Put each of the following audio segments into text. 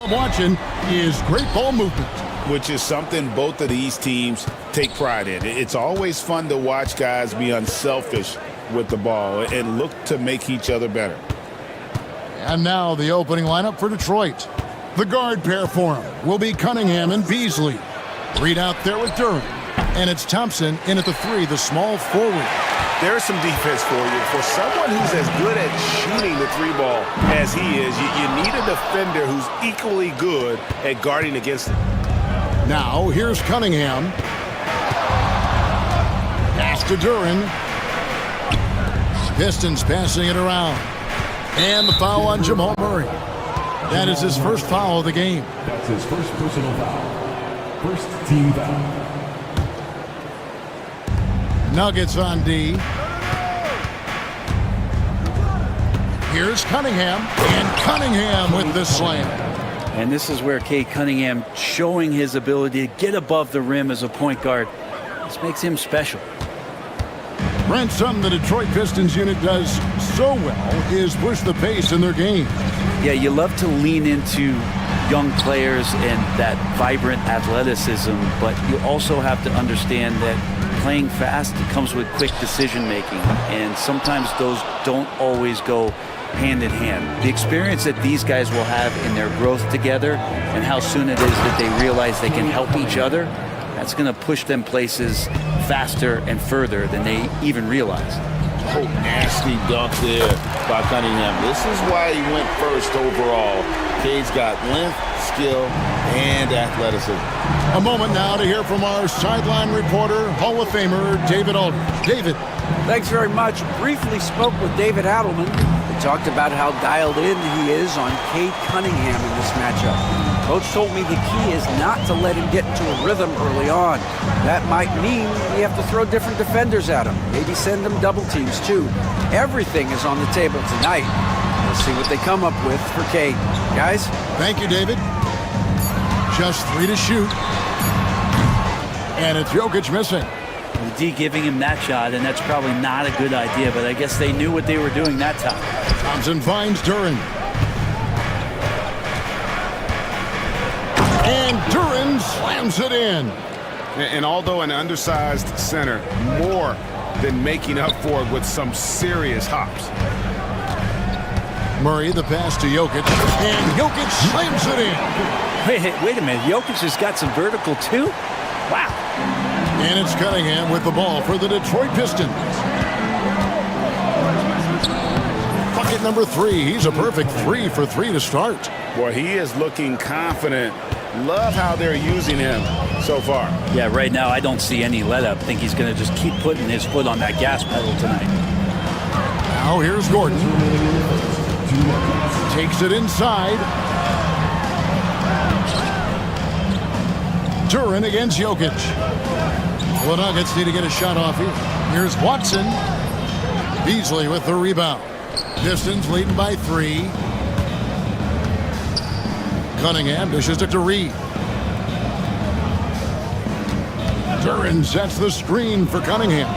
I'm watching is great ball movement, which is something both of these teams take pride in. It's always fun to watch guys be unselfish with the ball and look to make each other better. And now the opening lineup for Detroit. The guard pair for him will be Cunningham and Beasley. Reed out there with Durham. And it's Thompson in at the 3, the small forward. There's some defense for you. For someone who's as good at shooting the 3 ball as he is, you need a defender who's equally good at guarding against it. Now here's Cunningham. Pass to Duran. Pistons passing it around. And the foul on Jamal Murray. That is his first foul of the game. That's his first personal foul. First team foul. Nuggets on D. Here's Cunningham. And Cunningham with the slam. And this is where Cade Cunningham showing his ability to get above the rim as a point guard. This makes him special. Brent, something the Detroit Pistons unit does so well is push the pace in their game. Yeah, you love to lean into young players and that vibrant athleticism, but you also have to understand that playing fast comes with quick decision making, and sometimes those don't always go hand in hand. The experience that these guys will have in their growth together and how soon it is that they realize they can help each other, that's going to push them places faster and further than they even realize. Oh, nasty dunk there by Cunningham. This is why he went first overall. Cade's got length, skill, and athleticism. A moment now to hear from our sideline reporter, Hall of Famer David Aldridge. David. Thanks very much. Briefly spoke with David Adelman. We talked about how dialed in he is on Cade Cunningham in this matchup. Coach told me the key is not to let him get into a rhythm early on. That might mean we have to throw different defenders at him. Maybe send them double teams too. Everything is on the table tonight. Let's see what they come up with for Cade. Guys? Thank you, David. Just 3 to shoot. And it's Jokic missing. The D giving him that shot, and that's probably not a good idea, but I guess they knew what they were doing that time. Thompson finds Duran. And Duran slams it in. And although an undersized center, more than making up for it with some serious hops. Murray, the pass to Jokic. And Jokic slams it in. Wait a minute. Jokic has got some vertical too? Wow. And it's Cunningham with the ball for the Detroit Pistons. Bucket number 3. He's a perfect 3 for 3 to start. Boy, he is looking confident. Love how they're using him so far. Yeah, right now I don't see any let up. I think he's going to just keep putting his foot on that gas pedal tonight. Now here's Gordon. Takes it inside. Duran against Jokic. The Nuggets need to get a shot off here. Here's Watson. Beasley with the rebound. Pistons leading by 3. Cunningham dishes it to Reed. Duran sets the screen for Cunningham.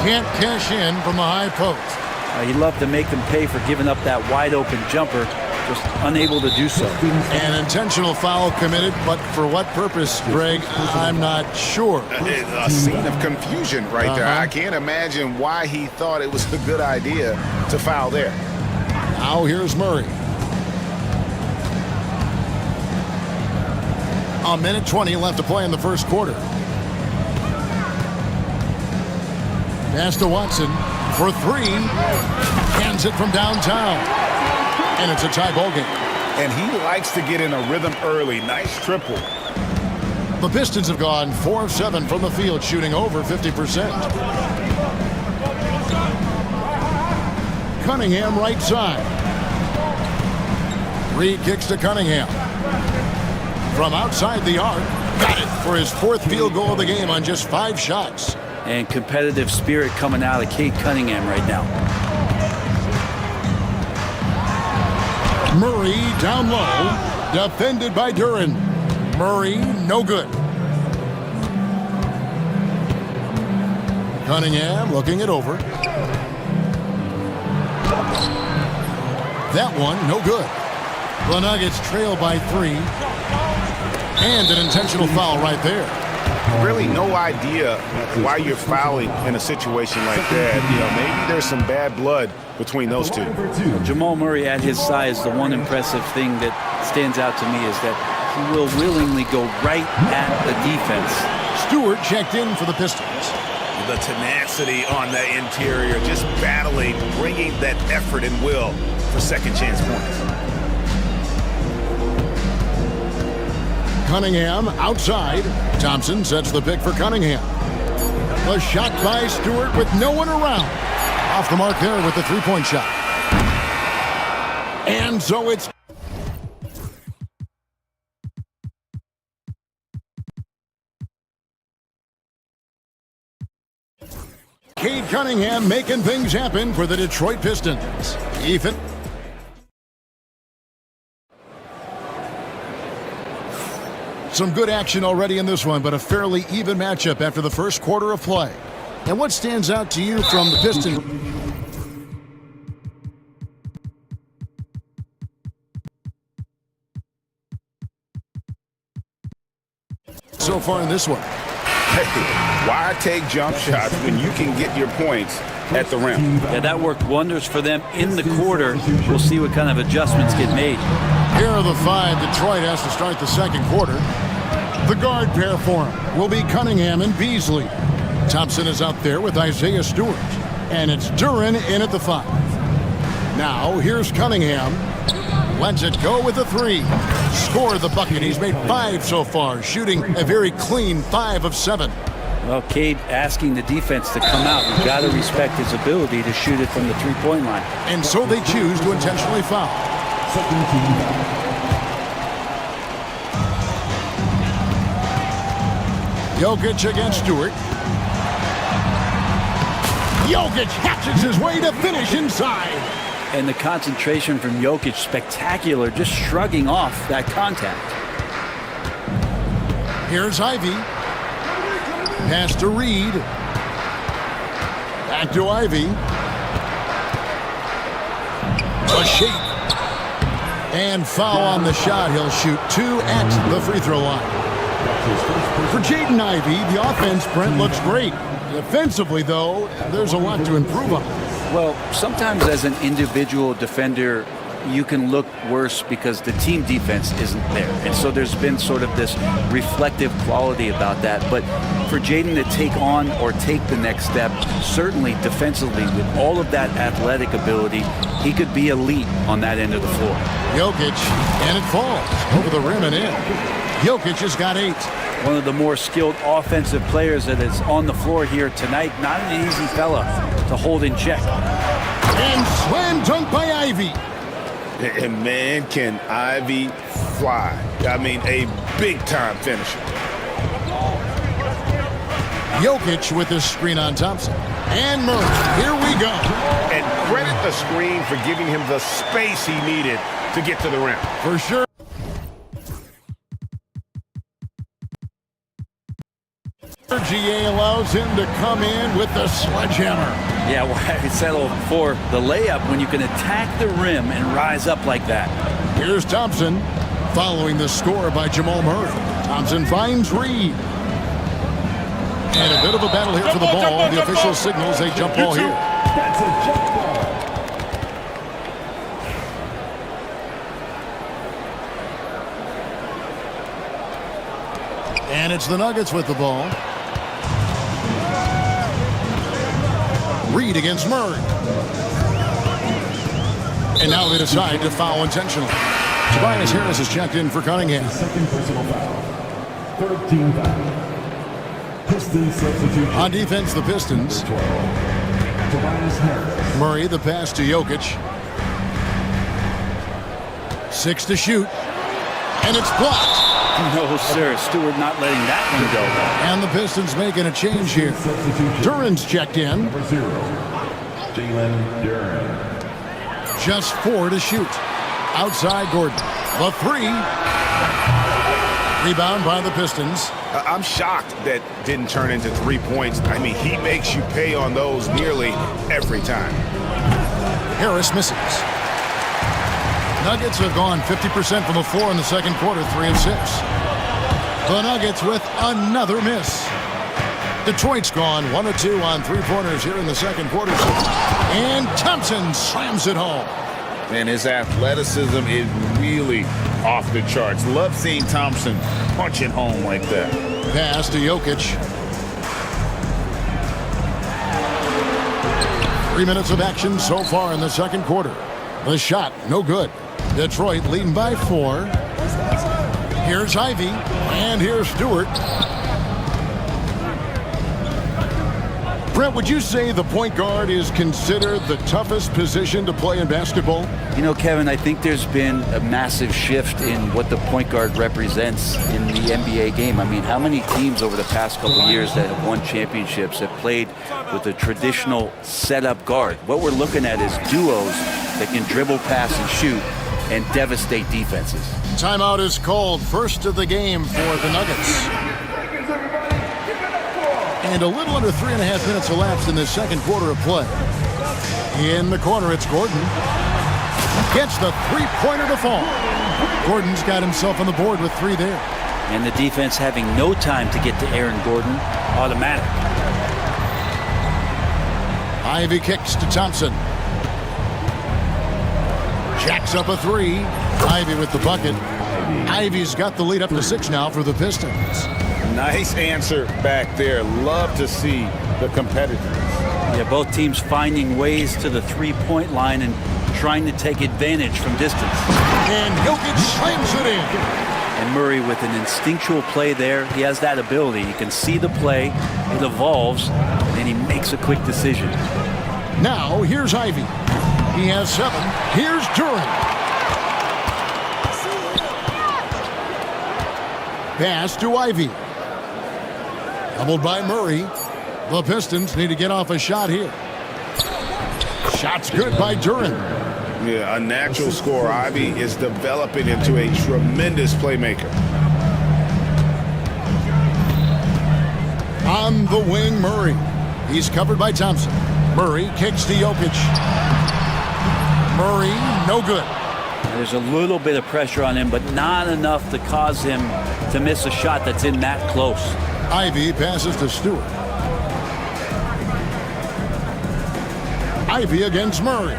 Can't cash in from the high post. He'd love to make them pay for giving up that wide open jumper, just unable to do so. An intentional foul committed, but for what purpose, Greg, I'm not sure. A scene of confusion right there. I can't imagine why he thought it was a good idea to foul there. Now here's Murray. A minute 20 left to play in the first quarter. Pass to Watson for 3. Hands it from downtown. And it's a tie ball game. And he likes to get in a rhythm early. Nice triple. The Pistons have gone 4 of 7 from the field, shooting over 50%. Cunningham right side. Reed kicks to Cunningham. From outside the arc, got it for his 4th field goal of the game on just 5 shots. And competitive spirit coming out of Cade Cunningham right now. Murray down low, defended by Duran. Murray, no good. Cunningham looking it over. That one, no good. The Nuggets trail by 3. And an intentional foul right there. Really no idea why you're fouling in a situation like that. You know, maybe there's some bad blood between those two. Jamal Murray at his size, the one impressive thing that stands out to me is that he will willingly go right at the defense. Stewart checked in for the Pistons. The tenacity on the interior, just battling, bringing that effort and will for second chance points. Cunningham outside. Thompson sets the pick for Cunningham. A shot by Stewart with no one around. Off the mark there with the three-point shot. And so it's Cade Cunningham making things happen for the Detroit Pistons. Ethan. Some good action already in this one, but a fairly even matchup after the first quarter of play. And what stands out to you from the Pistons? So far in this one. Hey, why take jump shots when you can get your points at the rim? Yeah, that worked wonders for them in the quarter. We'll see what kind of adjustments get made. Here are the 5 Detroit has to start the second quarter. The guard pair for him will be Cunningham and Beasley. Thompson is out there with Isaiah Stewart. And it's Duren in at the 5. Now, here's Cunningham. Lets it go with a 3. Scored the bucket. He's made 5 so far, shooting a very clean 5 of 7. Well, Cade asking the defense to come out. You've got to respect his ability to shoot it from the three-point line. And so they choose to intentionally foul. Second team foul. Jokic against Stewart. Jokic hatches his way to finish inside. And the concentration from Jokic, spectacular, just shrugging off that contact. Here's Ivy. Pass to Reed. Back to Ivy. A shake. And foul on the shot. He'll shoot 2 at the free throw line. For Jaden Ivey, the offense, Brent, looks great. Defensively, though, there's a lot to improve on. Well, sometimes as an individual defender, you can look worse because the team defense isn't there. And so there's been sort of this reflective quality about that. But for Jaden to take on or take the next step, certainly defensively, with all of that athletic ability, he could be elite on that end of the floor. Jokic, and it falls over the rim and in. Jokic has got 8. One of the more skilled offensive players that is on the floor here tonight. Not an easy fella to hold in check. And slam dunk by Ivy. And man, can Ivy fly. I mean, a big-time finisher. Jokic with the screen on Thompson. And Murray, here we go. And credit the screen for giving him the space he needed to get to the rim. For sure. GA allows him to come in with the sledgehammer. Yeah, why settle for the layup when you can attack the rim and rise up like that? Here's Thompson following the score by Jamal Murray. Thompson finds Reed. And a bit of a battle here for the ball. The official signals a jump ball here. That's a jump ball. And it's the Nuggets with the ball. Reed against Murray. And now they decide to foul intentionally. Tobias Harris is checked in for Cunningham. Second personal foul. Third team foul. Pistons substitute. On defense, the Pistons. 12. Tobias Harris. Murray, the pass to Jokic. 6 to shoot. And it's blocked. No, sir. Stewart not letting that one go. And the Pistons making a change here. Duren's checked in. Number 0. Jalen Duren. Just 4 to shoot. Outside Gordon. The 3. Rebound by the Pistons. I'm shocked that didn't turn into 3 points. I mean, he makes you pay on those nearly every time. Harris misses. Nuggets have gone 50% from the floor in the second quarter, 3 of 6. The Nuggets with another miss. Detroit's gone 1 of 2 on three-pointers here in the second quarter. And Thompson slams it home. And his athleticism is really off the charts. Love seeing Thompson punch it home like that. Pass to Jokic. 3 minutes of action so far in the second quarter. The shot, no good. Detroit leading by 4. Here's Ivy, and here's Stewart. Brett, would you say the point guard is considered the toughest position to play in basketball? You know, Kevin, I think there's been a massive shift in what the point guard represents in the NBA game. I mean, how many teams over the past couple of years that have won championships have played with a traditional setup guard? What we're looking at is duos that can dribble, pass, and shoot and devastate defenses. Timeout is called, first of the game for the Nuggets. And a little under 3.5 minutes elapsed in the second quarter of play. In the corner, it's Gordon. Gets the three-pointer to fall. Gordon's got himself on the board with 3 there. And the defense having no time to get to Aaron Gordon. Automatic. Ivy kicks to Thompson. Jacks up a 3. Ivy with the bucket. Ivy's got the lead up to 6 now for the Pistons. Nice answer back there. Love to see the competitors. Yeah, both teams finding ways to the three-point line and trying to take advantage from distance. And Jokic slams it in. And Murray with an instinctual play there. He has that ability. You can see the play, it evolves, and he makes a quick decision. Now, here's Ivy. He has 7. Here's Durant. Pass to Ivy. Doubled by Murray. The Pistons need to get off a shot here. Shot's good by Durant. Yeah, a natural scorer. Ivy is developing into a tremendous playmaker. On the wing, Murray. He's covered by Thompson. Murray kicks to Jokic. Murray, no good. There's a little bit of pressure on him, but not enough to cause him to miss a shot that's in that close. Ivy passes to Stewart. Ivy against Murray.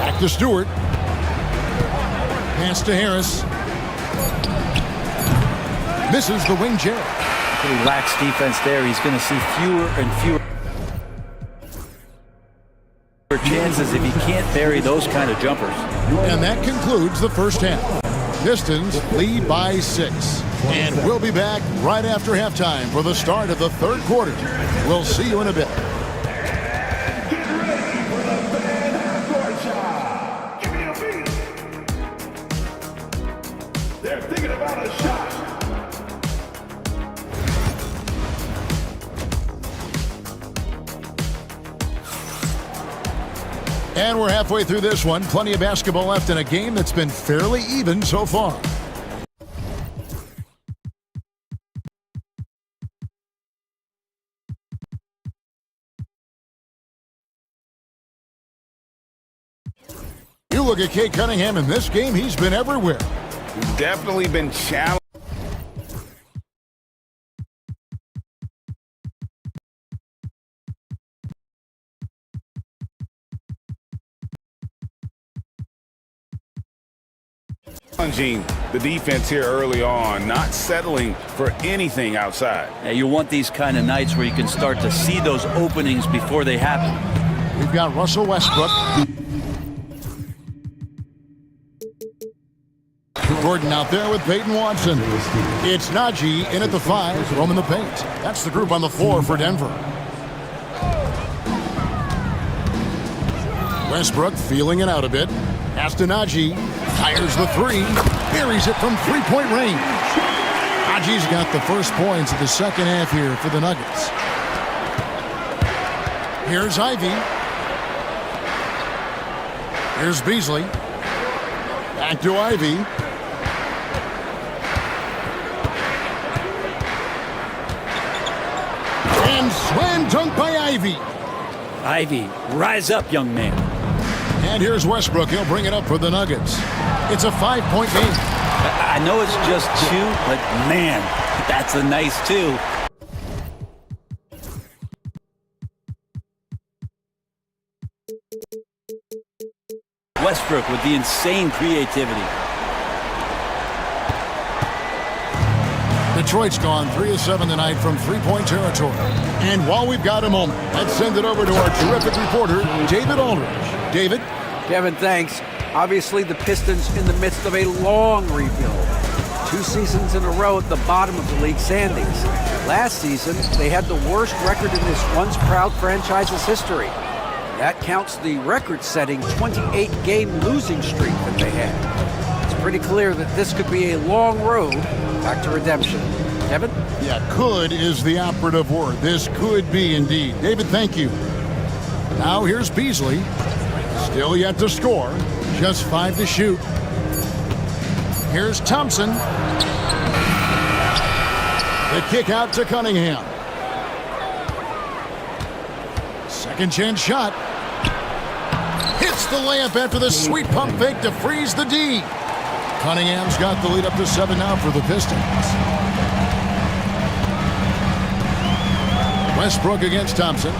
Back to Stewart. Pass to Harris. Misses the wing jab. Pretty lax defense there. He's going to see fewer and fewer chances if he can't bury those kind of jumpers. And that concludes the first half. Pistons lead by 6. And we'll be back right after halftime for the start of the third quarter. We'll see you in a bit. They're thinking about a shot. And we're halfway through this one. Plenty of basketball left in a game that's been fairly even so far. You look at Cade Cunningham in this game, he's been everywhere. Definitely been challenged. Challenging the defense here early on, not settling for anything outside. Now, you want these kind of nights where you can start to see those openings before they happen. We've got Russell Westbrook. Gordon out there with Peyton Watson. It's Najee in at the 5, roaming the paint. That's the group on the floor for Denver. Westbrook feeling it out a bit. Pass to Najee. Fires the 3. Buries it from three-point range. Najee's got the first points of the second half here for the Nuggets. Here's Ivy. Here's Beasley. Back to Ivy. And slam dunk by Ivy. Ivy, rise up, young man. And here's Westbrook. He'll bring it up for the Nuggets. It's a 5-point game. I know it's just 2, but man, that's a nice 2. Westbrook with the insane creativity. Detroit's gone 3 of 7 tonight from three-point territory. And while we've got a moment, let's send it over to our terrific reporter, David Aldridge. David? Kevin, thanks. Obviously, the Pistons in the midst of a long rebuild. 2 seasons in a row at the bottom of the league standings. Last season, they had the worst record in this once proud franchise's history. That counts the record-setting 28-game losing streak that they had. It's pretty clear that this could be a long road back to redemption. Kevin? Yeah, could is the operative word. This could be indeed. David, thank you. Now here's Beasley. Still yet to score. Just 5 to shoot. Here's Thompson. The kick out to Cunningham. Second chance shot. Hits the layup after the sweet pump fake to freeze the D. Cunningham's got the lead up to 7 now for the Pistons. Westbrook against Thompson.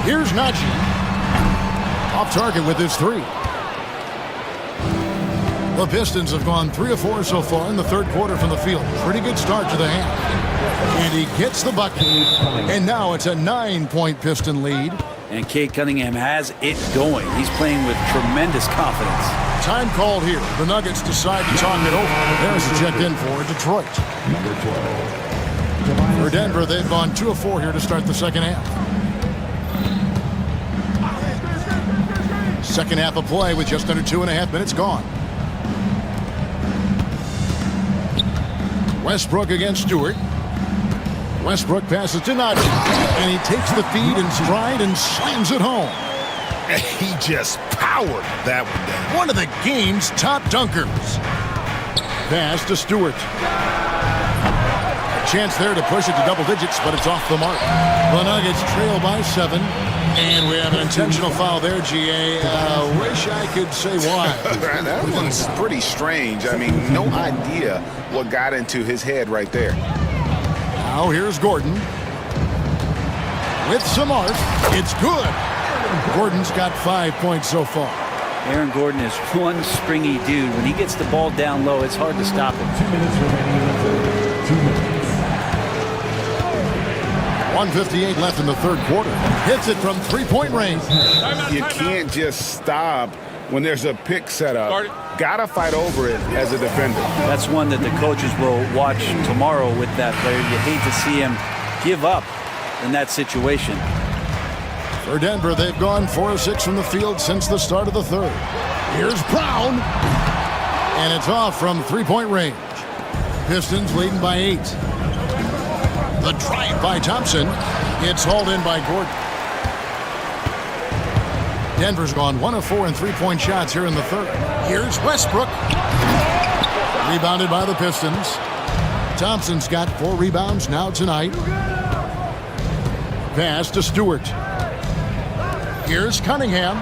Here's Najee. Off target with his 3. The Pistons have gone 3 of 4 so far in the third quarter from the field. Pretty good start to the half. And he gets the bucket. And now it's a 9-point Piston lead. And Cade Cunningham has it going. He's playing with tremendous confidence. Time called here. The Nuggets decide to talk it over. There's a check in for Detroit. Number 12. For Denver, they've gone 2 of 4 here to start the second half. Second half of play with just under 2.5 minutes gone. Westbrook against Stewart. Westbrook passes to Najee, and he takes the feed in stride and slams it home. He just powered that one down. One of the game's top dunkers. Pass to Stewart. A chance there to push it to double digits, but it's off the mark. The Nuggets trail by 7, and we have an intentional foul there, GA. Wish I could say why. That one's pretty strange. I mean, no idea what got into his head right there. Now here's Gordon. With some art, it's good. Gordon's got 5 points so far. Aaron Gordon is one springy dude. When he gets the ball down low, it's hard to stop him. 2 minutes remaining in the third. 2 minutes. 1:58 left in the third quarter. Hits it from three-point range. You can't just stop when there's a pick set up. Gotta fight over it as a defender. That's one that the coaches will watch tomorrow with that player. You hate to see him give up in that situation. For Denver, they've gone 4 of 6 from the field since the start of the third. Here's Brown. And it's off from three-point range. Pistons leading by 8. The drive by Thompson. It's hauled in by Gordon. Denver's gone 1 of 4 in three-point shots here in the third. Here's Westbrook. Rebounded by the Pistons. Thompson's got 4 rebounds now tonight. Pass to Stewart. Here's Cunningham.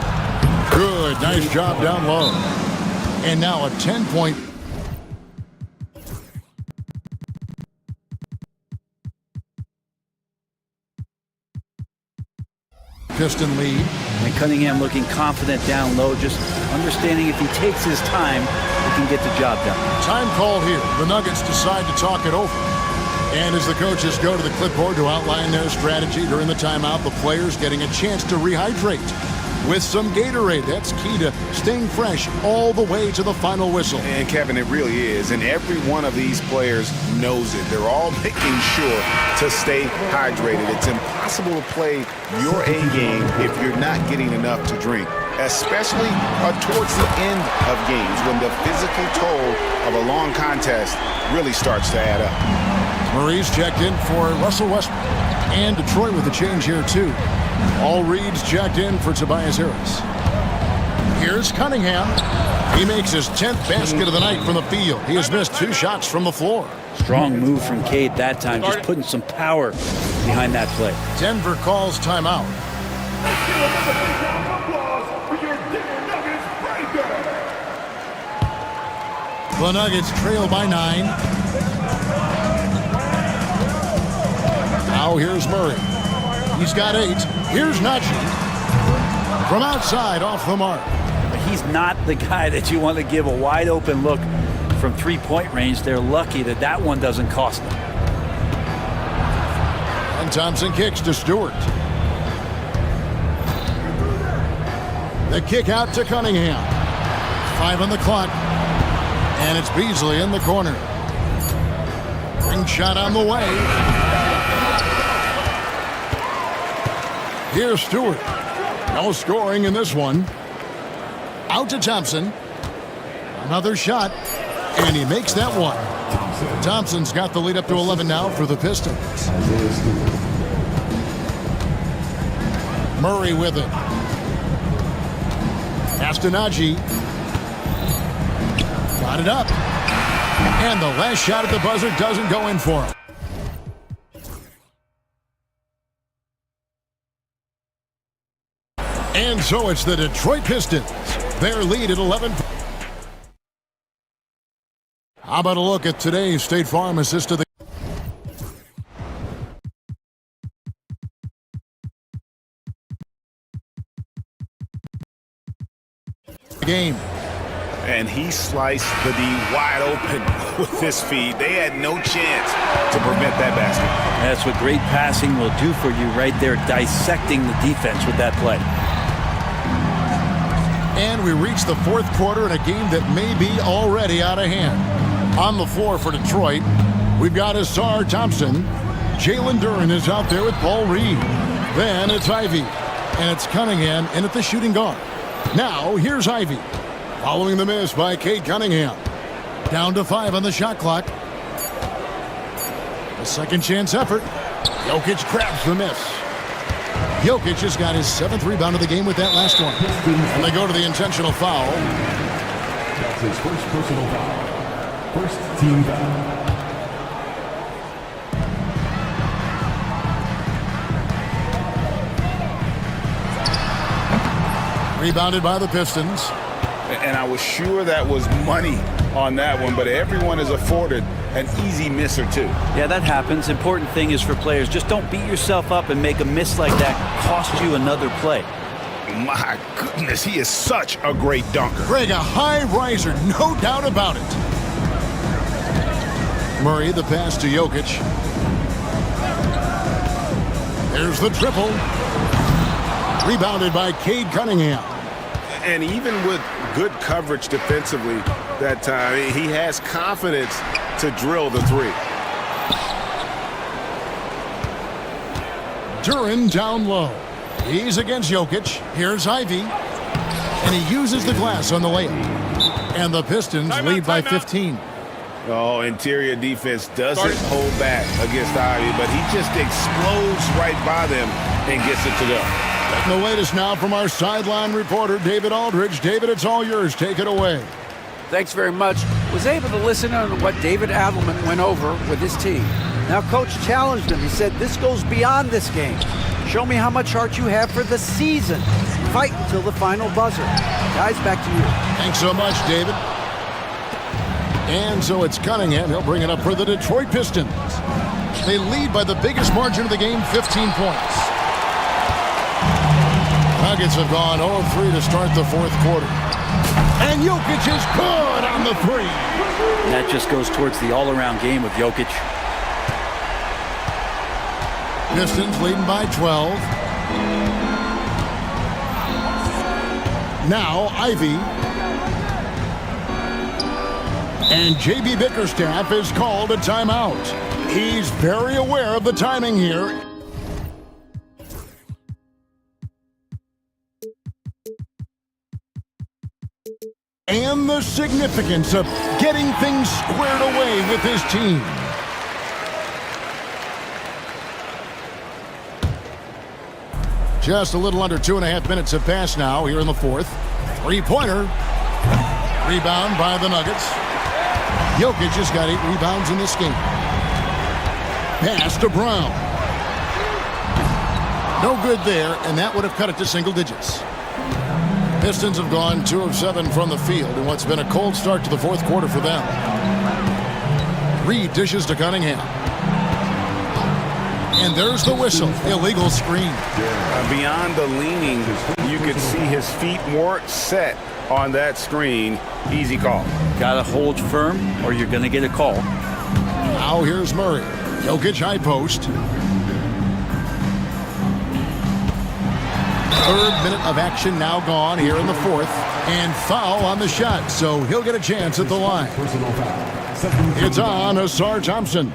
Good, nice job down low. And now a 10-point Piston lead. And Cunningham looking confident down low, just understanding if he takes his time, he can get the job done. Time called here. The Nuggets decide to talk it over. And as the coaches go to the clipboard to outline their strategy during the timeout, the players getting a chance to rehydrate with some Gatorade. That's key to staying fresh all the way to the final whistle. And Kevin, it really is. And every one of these players knows it. They're all making sure to stay hydrated. It's impossible to play your A game if you're not getting enough to drink, especially towards the end of games when the physical toll of a long contest really starts to add up. Maurice checked in for Russell Westbrook. And Detroit with a change here, too. All reads checked in for Tobias Harris. Here's Cunningham. He makes his 10th basket of the night from the field. He has missed 2 shots from the floor. Strong move from Cade that time, just putting some power behind that play. Denver calls timeout. The Nuggets trail by 9. Now here's Murray. He's got 8. Here's Najee. From outside, off the mark. He's not the guy that you want to give a wide open look from three-point range. They're lucky that that one doesn't cost them. And Thompson kicks to Stewart. The kick out to Cunningham. 5 on the clock. And it's Beasley in the corner. Ring shot on the way. Here's Stewart. No scoring in this one. Out to Thompson. Another shot. And he makes that one. Thompson's got the lead up to 11 now for the Pistons. Murray with it. Pass to Najee. Got it up. And the last shot at the buzzer doesn't go in for him. And so it's the Detroit Pistons. Their lead at 11. How about a look at today's State Farm assist to the game. And he sliced the D wide open with his feet. They had no chance to prevent that basket. That's what great passing will do for you right there, dissecting the defense with that play. And we reach the fourth quarter in a game that may be already out of hand. On the floor for Detroit, we've got Asar Thompson. Jalen Duren is out there with Paul Reed. Then it's Ivy. And it's Cunningham in at the shooting guard. Now, here's Ivy. Following the miss by Cade Cunningham. Down to 5 on the shot clock. A second chance effort. Jokic grabs the miss. Jokic has got his 7th rebound of the game with that last one. And they go to the intentional foul. That's his first personal foul. First team foul. Rebounded by the Pistons. And I was sure that was money on that one, but everyone is afforded an easy miss or two. Yeah, that happens. Important thing is for players, just don't beat yourself up and make a miss like that cost you another play. My goodness, he is such a great dunker. Greg, a high riser, no doubt about it. Murray, the pass to Jokic. There's the triple. Rebounded by Cade Cunningham. And even with good coverage defensively that time, he has confidence to drill the three. Duren down low. He's against Jokic. Here's Ivy. And he uses the glass on the layup. And the Pistons lead by 15. Oh, interior defense doesn't hold back against Ivy, but he just explodes right by them and gets it to go. And the latest now from our sideline reporter, David Aldridge. David, it's all yours. Take it away. Thanks very much. Was able to listen to what David Adelman went over with his team. Now, Coach challenged him. He said, this goes beyond this game. Show me how much heart you have for the season. Fight until the final buzzer. Guys, back to you. Thanks so much, David. And so it's Cunningham. He'll bring it up for the Detroit Pistons. They lead by the biggest margin of the game, 15 points. Nuggets have gone 0-3 to start the fourth quarter. And Jokic is good on the three. That just goes towards the all-around game of Jokic. Pistons leading by 12. Now Ivy. And J.B. Bickerstaff has called a timeout. He's very aware of the timing here. And the significance of getting things squared away with his team. Just a little under 2.5 minutes have passed now here in the fourth. Three-pointer. Rebound by the Nuggets. Jokic just got 8 rebounds in this game. Pass to Brown. No good there, and that would have cut it to single digits. Pistons have gone 2 of 7 from the field in what's been a cold start to the fourth quarter for them. Reed dishes to Cunningham. And there's the whistle. Illegal screen. Beyond the leaning, you could see his feet weren't set on that screen. Easy call. Got to hold firm or you're going to get a call. Now here's Murray. Jokic high post. Third minute of action now gone here in the fourth. And foul on the shot, so he'll get a chance at the line. Personal foul. It's on Asar Thompson.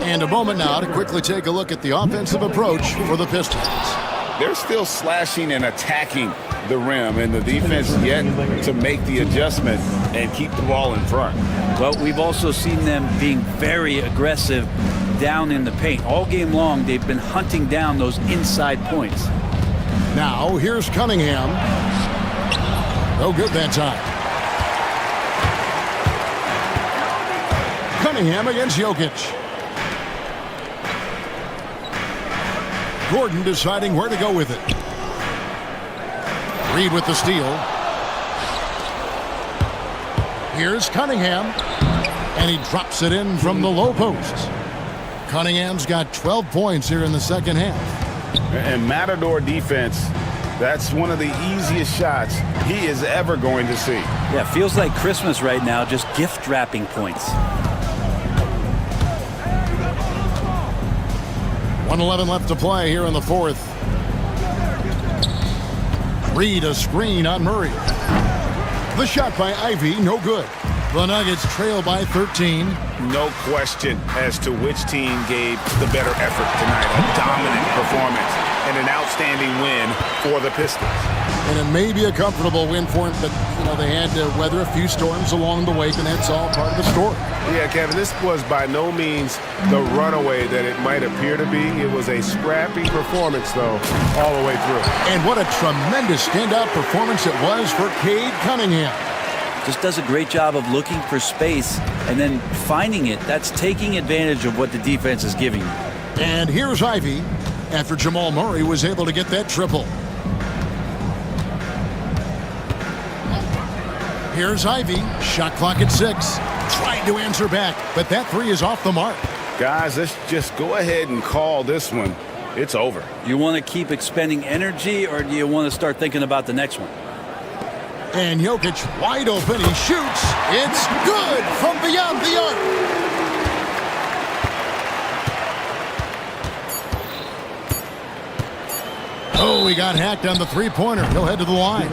And a moment now to quickly take a look at the offensive approach for the Pistons. They're still slashing and attacking the rim, and the defense yet to make the adjustment and keep the ball in front. Well, we've also seen them being very aggressive down in the paint. All game long, they've been hunting down those inside points. Now, here's Cunningham. No good that time. Cunningham against Jokic. Gordon deciding where to go with it. Reed with the steal. Here's Cunningham. And he drops it in from the low post. Cunningham's got 12 points here in the second half. And Matador defense, that's one of the easiest shots he is ever going to see. Yeah, feels like Christmas right now, just gift wrapping points. 1:11 left to play here in the fourth. Reed a screen on Murray. The shot by Ivy, no good. The Nuggets trail by 13. No question as to which team gave the better effort tonight. A dominant performance and an outstanding win for the Pistons. And it may be a comfortable win for them, but they had to weather a few storms along the way, and that's all part of the story. Yeah, Kevin, this was by no means the runaway that it might appear to be. It was a scrappy performance, though, all the way through. And what a tremendous standout performance it was for Cade Cunningham. Just does a great job of looking for space and then finding it. That's taking advantage of what the defense is giving you. And here's Ivy after Jamal Murray was able to get that triple. Here's Ivy, shot clock at 6. Tried to answer back, but that three is off the mark. Guys, let's just go ahead and call this one. It's over. You want to keep expending energy, or do you want to start thinking about the next one? And Jokic wide open, he shoots. It's good from beyond the arc. Oh, he got hacked on the three-pointer. He'll head to the line.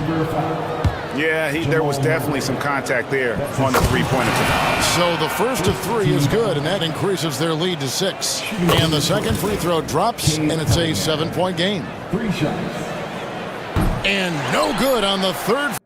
Yeah, there was definitely some contact there on the three-pointer. So the first of three is good, and that increases their lead to 6. And the second free throw drops, and it's a 7-point game. 3 shots. And no good on the third.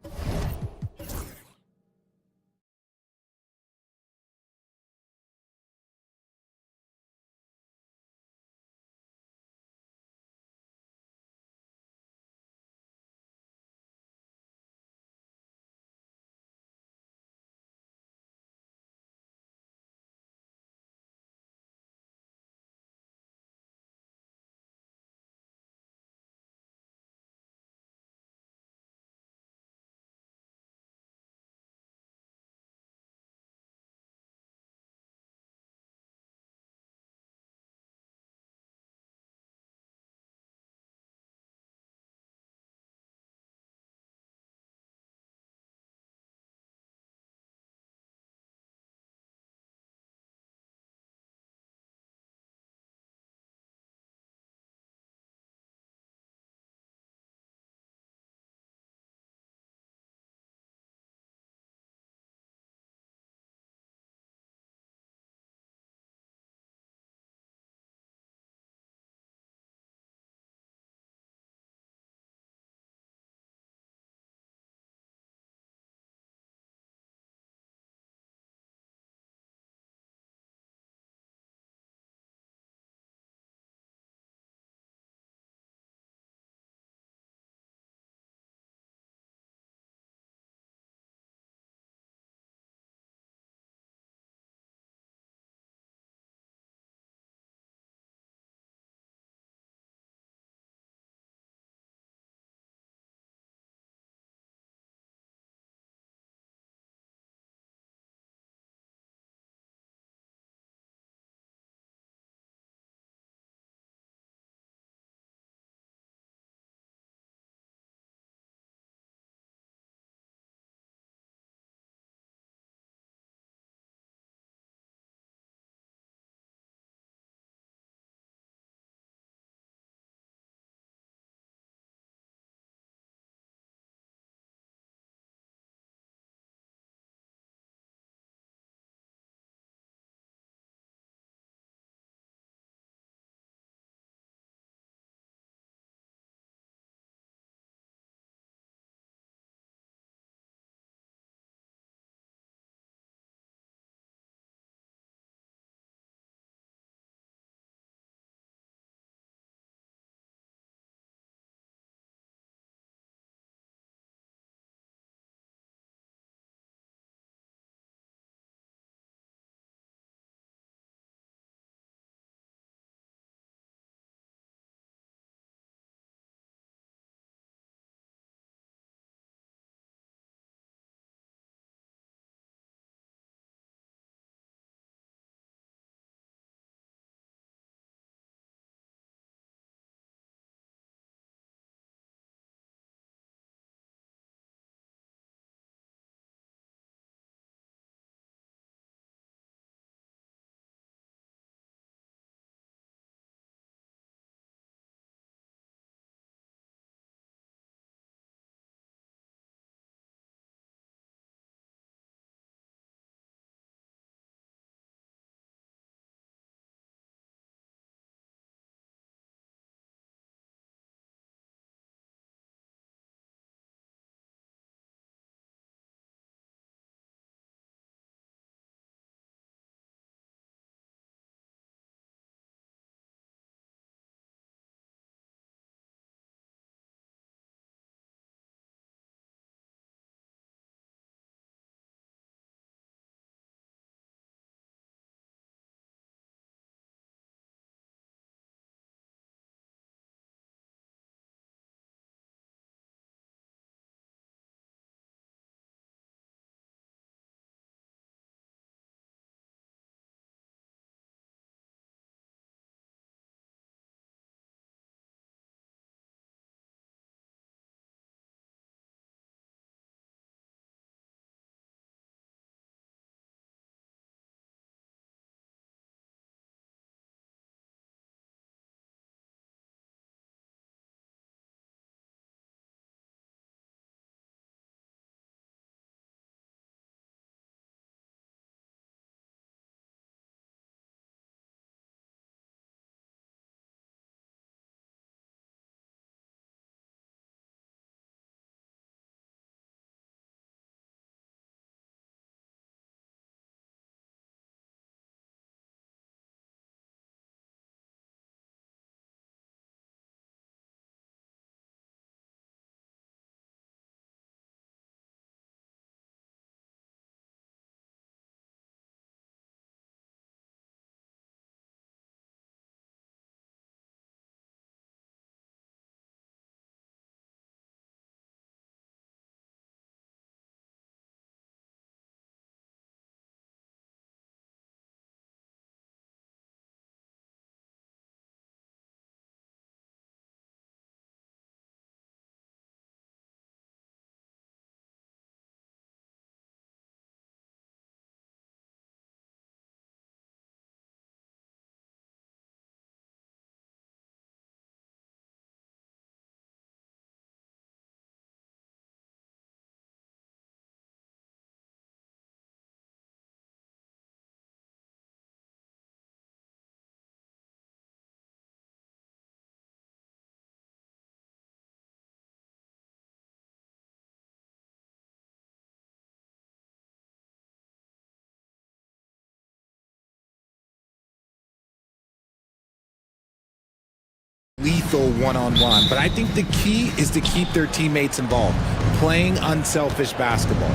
lethal one-on-one. But I think the key is to keep their teammates involved, playing unselfish basketball.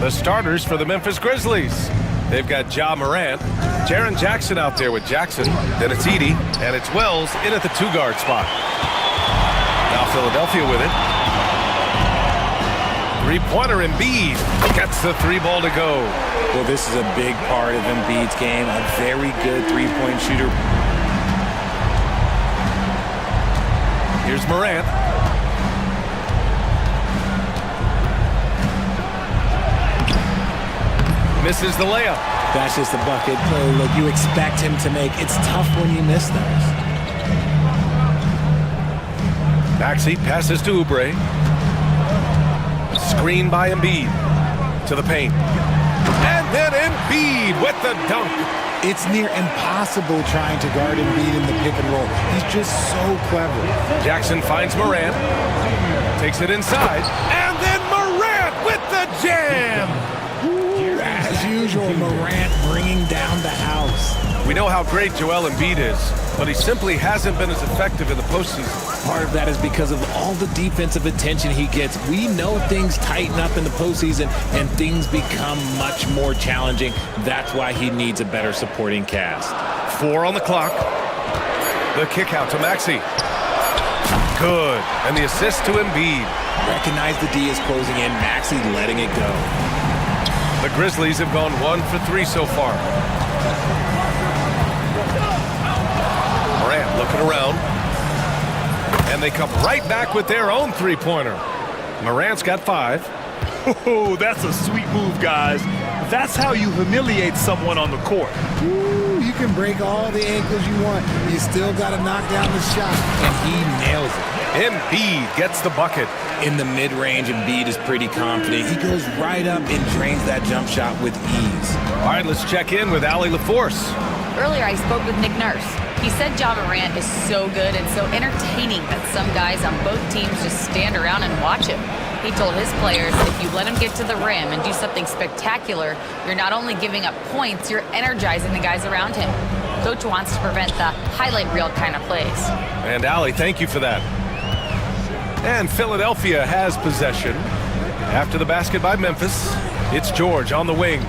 The starters for the Memphis Grizzlies. They've got Ja Morant, Jaren Jackson out there with Jackson. Then it's Edey, and it's Wells in at the two-guard spot. Now Philadelphia with it. Three-pointer Embiid gets the three ball to go. Well, this is a big part of Embiid's game, a very good three-point shooter. Here's Morant. Misses the layup. That's just a bucket play. Look, you expect him to make. It's tough when you miss those. Maxey passes to Oubre. Screen by Embiid. To the paint. And then Embiid with the dunk. It's near impossible trying to guard Embiid in the pick and roll. He's just so clever. Jackson finds Morant. Takes it inside. And then Morant with the jam. As usual, Morant bringing down the house. We know how great Joel Embiid is, but he simply hasn't been as effective in the postseason. Part of that is because of all the defensive attention he gets. We know things tighten up in the postseason and things become much more challenging. That's why he needs a better supporting cast. 4 on the clock. The kick out to Maxey. Good. And the assist to Embiid. Recognize the D is closing in. Maxey letting it go. The Grizzlies have gone 1 for 3 so far. Morant looking around. And they come right back with their own three-pointer. Morant's got 5. Oh, that's a sweet move, guys. That's how you humiliate someone on the court. Ooh, you can break all the ankles you want. You still got to knock down the shot. And he nails it. Embiid gets the bucket. In the mid-range, Embiid is pretty confident. He goes right up and drains that jump shot with ease. All right, let's check in with Allie LaForce. Earlier, I spoke with Nick Nurse. He said Ja Morant is so good and so entertaining that some guys on both teams just stand around and watch him. He told his players, if you let him get to the rim and do something spectacular, you're not only giving up points, you're energizing the guys around him. Coach wants to prevent the highlight reel kind of plays. And Allie, thank you for that. And Philadelphia has possession. After the basket by Memphis, it's George on the wing.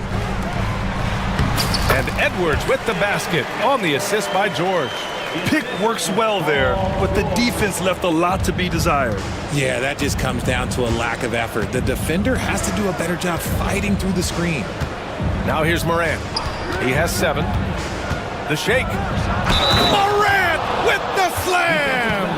And Edwards with the basket on the assist by George. Pick works well there, but the defense left a lot to be desired. Yeah, that just comes down to a lack of effort. The defender has to do a better job fighting through the screen. Now here's Morant. He has 7. The shake. Morant with the slam!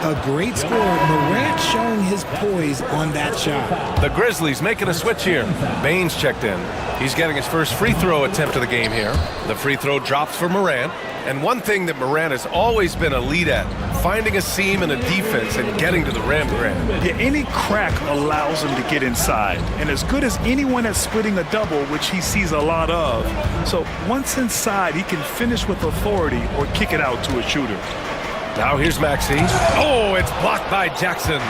A great score. Morant showing his poise on that shot. The Grizzlies making a switch here. Baines checked in. He's getting his first free throw attempt of the game here. The free throw drops for Morant. And one thing that Morant has always been a lead at, finding a seam in a defense and getting to the rim, Grant. Yeah, any crack allows him to get inside. And as good as anyone at splitting a double, which he sees a lot of. So once inside, he can finish with authority or kick it out to a shooter. Now here's Maxey. Oh, it's blocked by Jackson.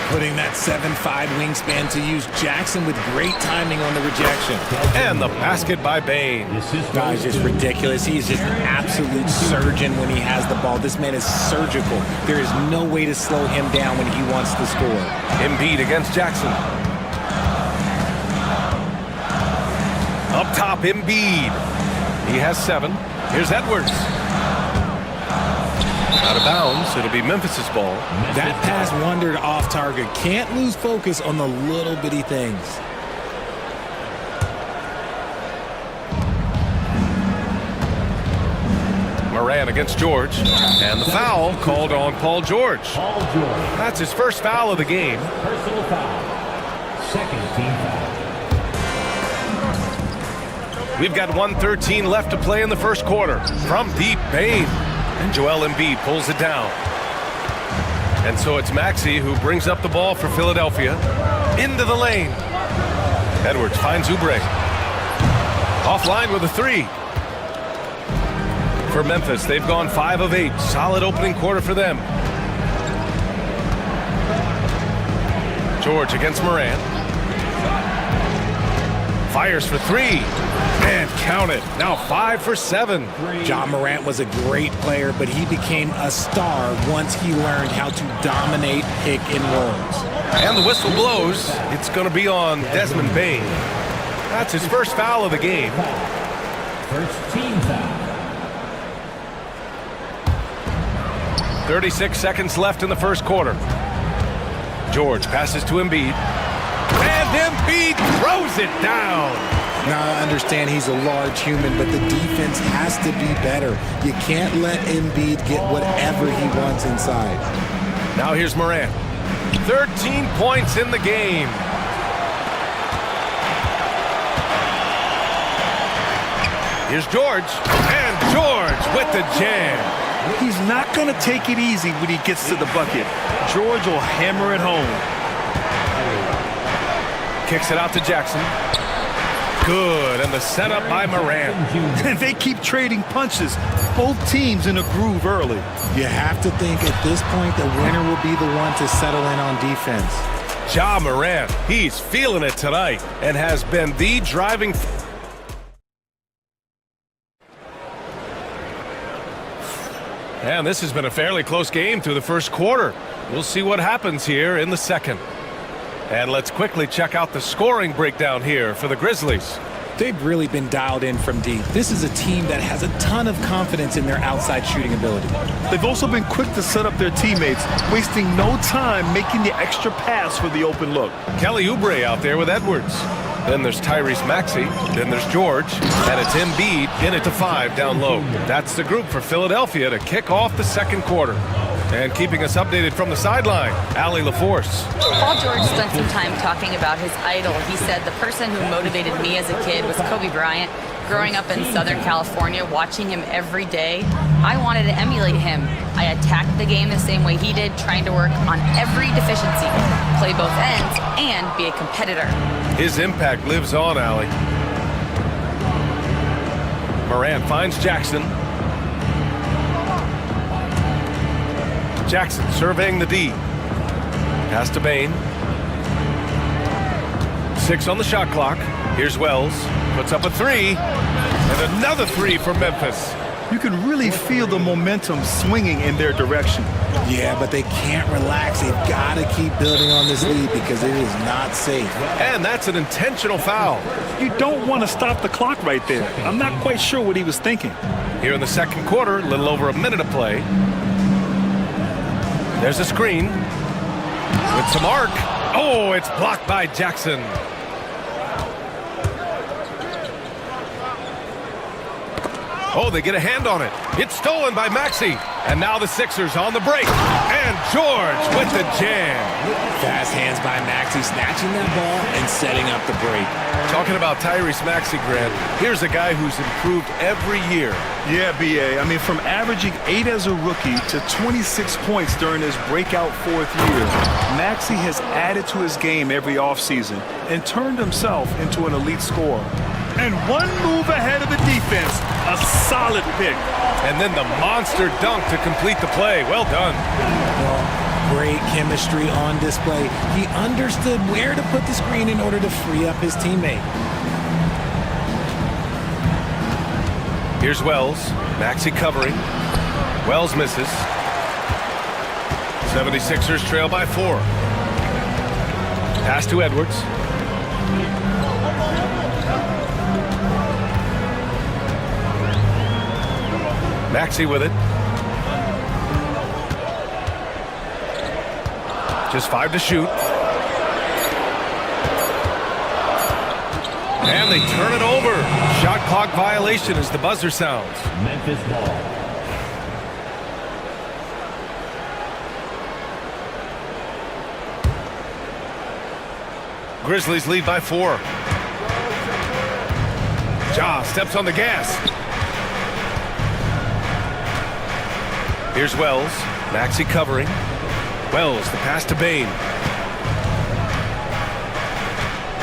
Putting that 7'5" wingspan to use. Jackson with great timing on the rejection. And the basket by Baines. Guy's just ridiculous. He's just an absolute surgeon when he has the ball. This man is surgical. There is no way to slow him down when he wants to score. Embiid against Jackson. Up top, Embiid. He has 7. Here's Edwards. Out of bounds. It'll be Memphis's ball. That pass wandered off target. Can't lose focus on the little bitty things. Morant against George. And the foul called on Paul George. That's his first foul of the game. Personal foul. Second team foul. We've got 1:13 left to play in the first quarter. From deep, Baines. And Joel Embiid pulls it down. And so it's Maxey who brings up the ball for Philadelphia. Into the lane. Edwards finds Oubre. Offline with a 3. For Memphis, they've gone 5 of 8. Solid opening quarter for them. George against Morant. Fires for 3. And count it. Now 5 for 7. Ja Morant was a great player, but he became a star once he learned how to dominate pick and rolls. And the whistle blows. It's going to be on Desmond Bane. That's his first foul of the game. First team foul. 36 seconds left in the first quarter. George passes to Embiid. And Embiid throws it down. Now I understand he's a large human, but the defense has to be better. You can't let Embiid get whatever he wants inside. Now here's Morant. 13 points in the game. Here's George. And George with the jam. He's not going to take it easy when he gets to the bucket. George will hammer it home. Kicks it out to Jackson. Good, and the setup by Morant. And they keep trading punches. Both teams in a groove early. You have to think at this point the winner will be the one to settle in on defense. Ja Morant, he's feeling it tonight and has been the driving. And this has been a fairly close game through the first quarter. We'll see what happens here in the second. And let's quickly check out the scoring breakdown here for the Grizzlies. They've really been dialed in from deep. This is a team that has a ton of confidence in their outside shooting ability. They've also been quick to set up their teammates, wasting no time making the extra pass for the open look. Kelly Oubre out there with Edwards. Then there's Tyrese Maxey. Then there's George. And it's Embiid in it to 5 down low. That's the group for Philadelphia to kick off the second quarter. And keeping us updated from the sideline, Allie LaForce. Paul George spent some time talking about his idol. He said, the person who motivated me as a kid was Kobe Bryant. Growing up in Southern California, watching him every day, I wanted to emulate him. I attacked the game the same way he did, trying to work on every deficiency, play both ends, and be a competitor. His impact lives on, Allie. Morant finds Jackson. Jackson surveying the D. Pass to Bane. 6 on the shot clock. Here's Wells. Puts up a 3. And another 3 for Memphis. You can really feel the momentum swinging in their direction. Yeah, but they can't relax. They've got to keep building on this lead because it is not safe. And that's an intentional foul. You don't want to stop the clock right there. I'm not quite sure what he was thinking. Here in the second quarter, a little over a minute to play. There's a screen with some arc. Oh, it's blocked by Jackson. Oh, they get a hand on it. It's stolen by Maxey. And now the Sixers on the break. And George with the jam. Fast hands by Maxey, snatching that ball and setting up the break. Talking about Tyrese Maxey, Grant, here's a guy who's improved every year. Yeah, B.A. I mean, from averaging 8 as a rookie to 26 points during his breakout 4th year, Maxey has added to his game every offseason and turned himself into an elite scorer. And one move ahead of the defense, a solid pick. And then the monster dunk to complete the play. Well done. Well, great chemistry on display. He understood where to put the screen in order to free up his teammate. Here's Wells. Maxey covering. Wells misses. 76ers trail by 4. Pass to Edwards. Maxey with it. Just 5 to shoot. And they turn it over. Shot clock violation as the buzzer sounds. Memphis ball. Grizzlies lead by 4. Ja steps on the gas. Here's Wells. Maxey covering. Wells, the pass to Bane.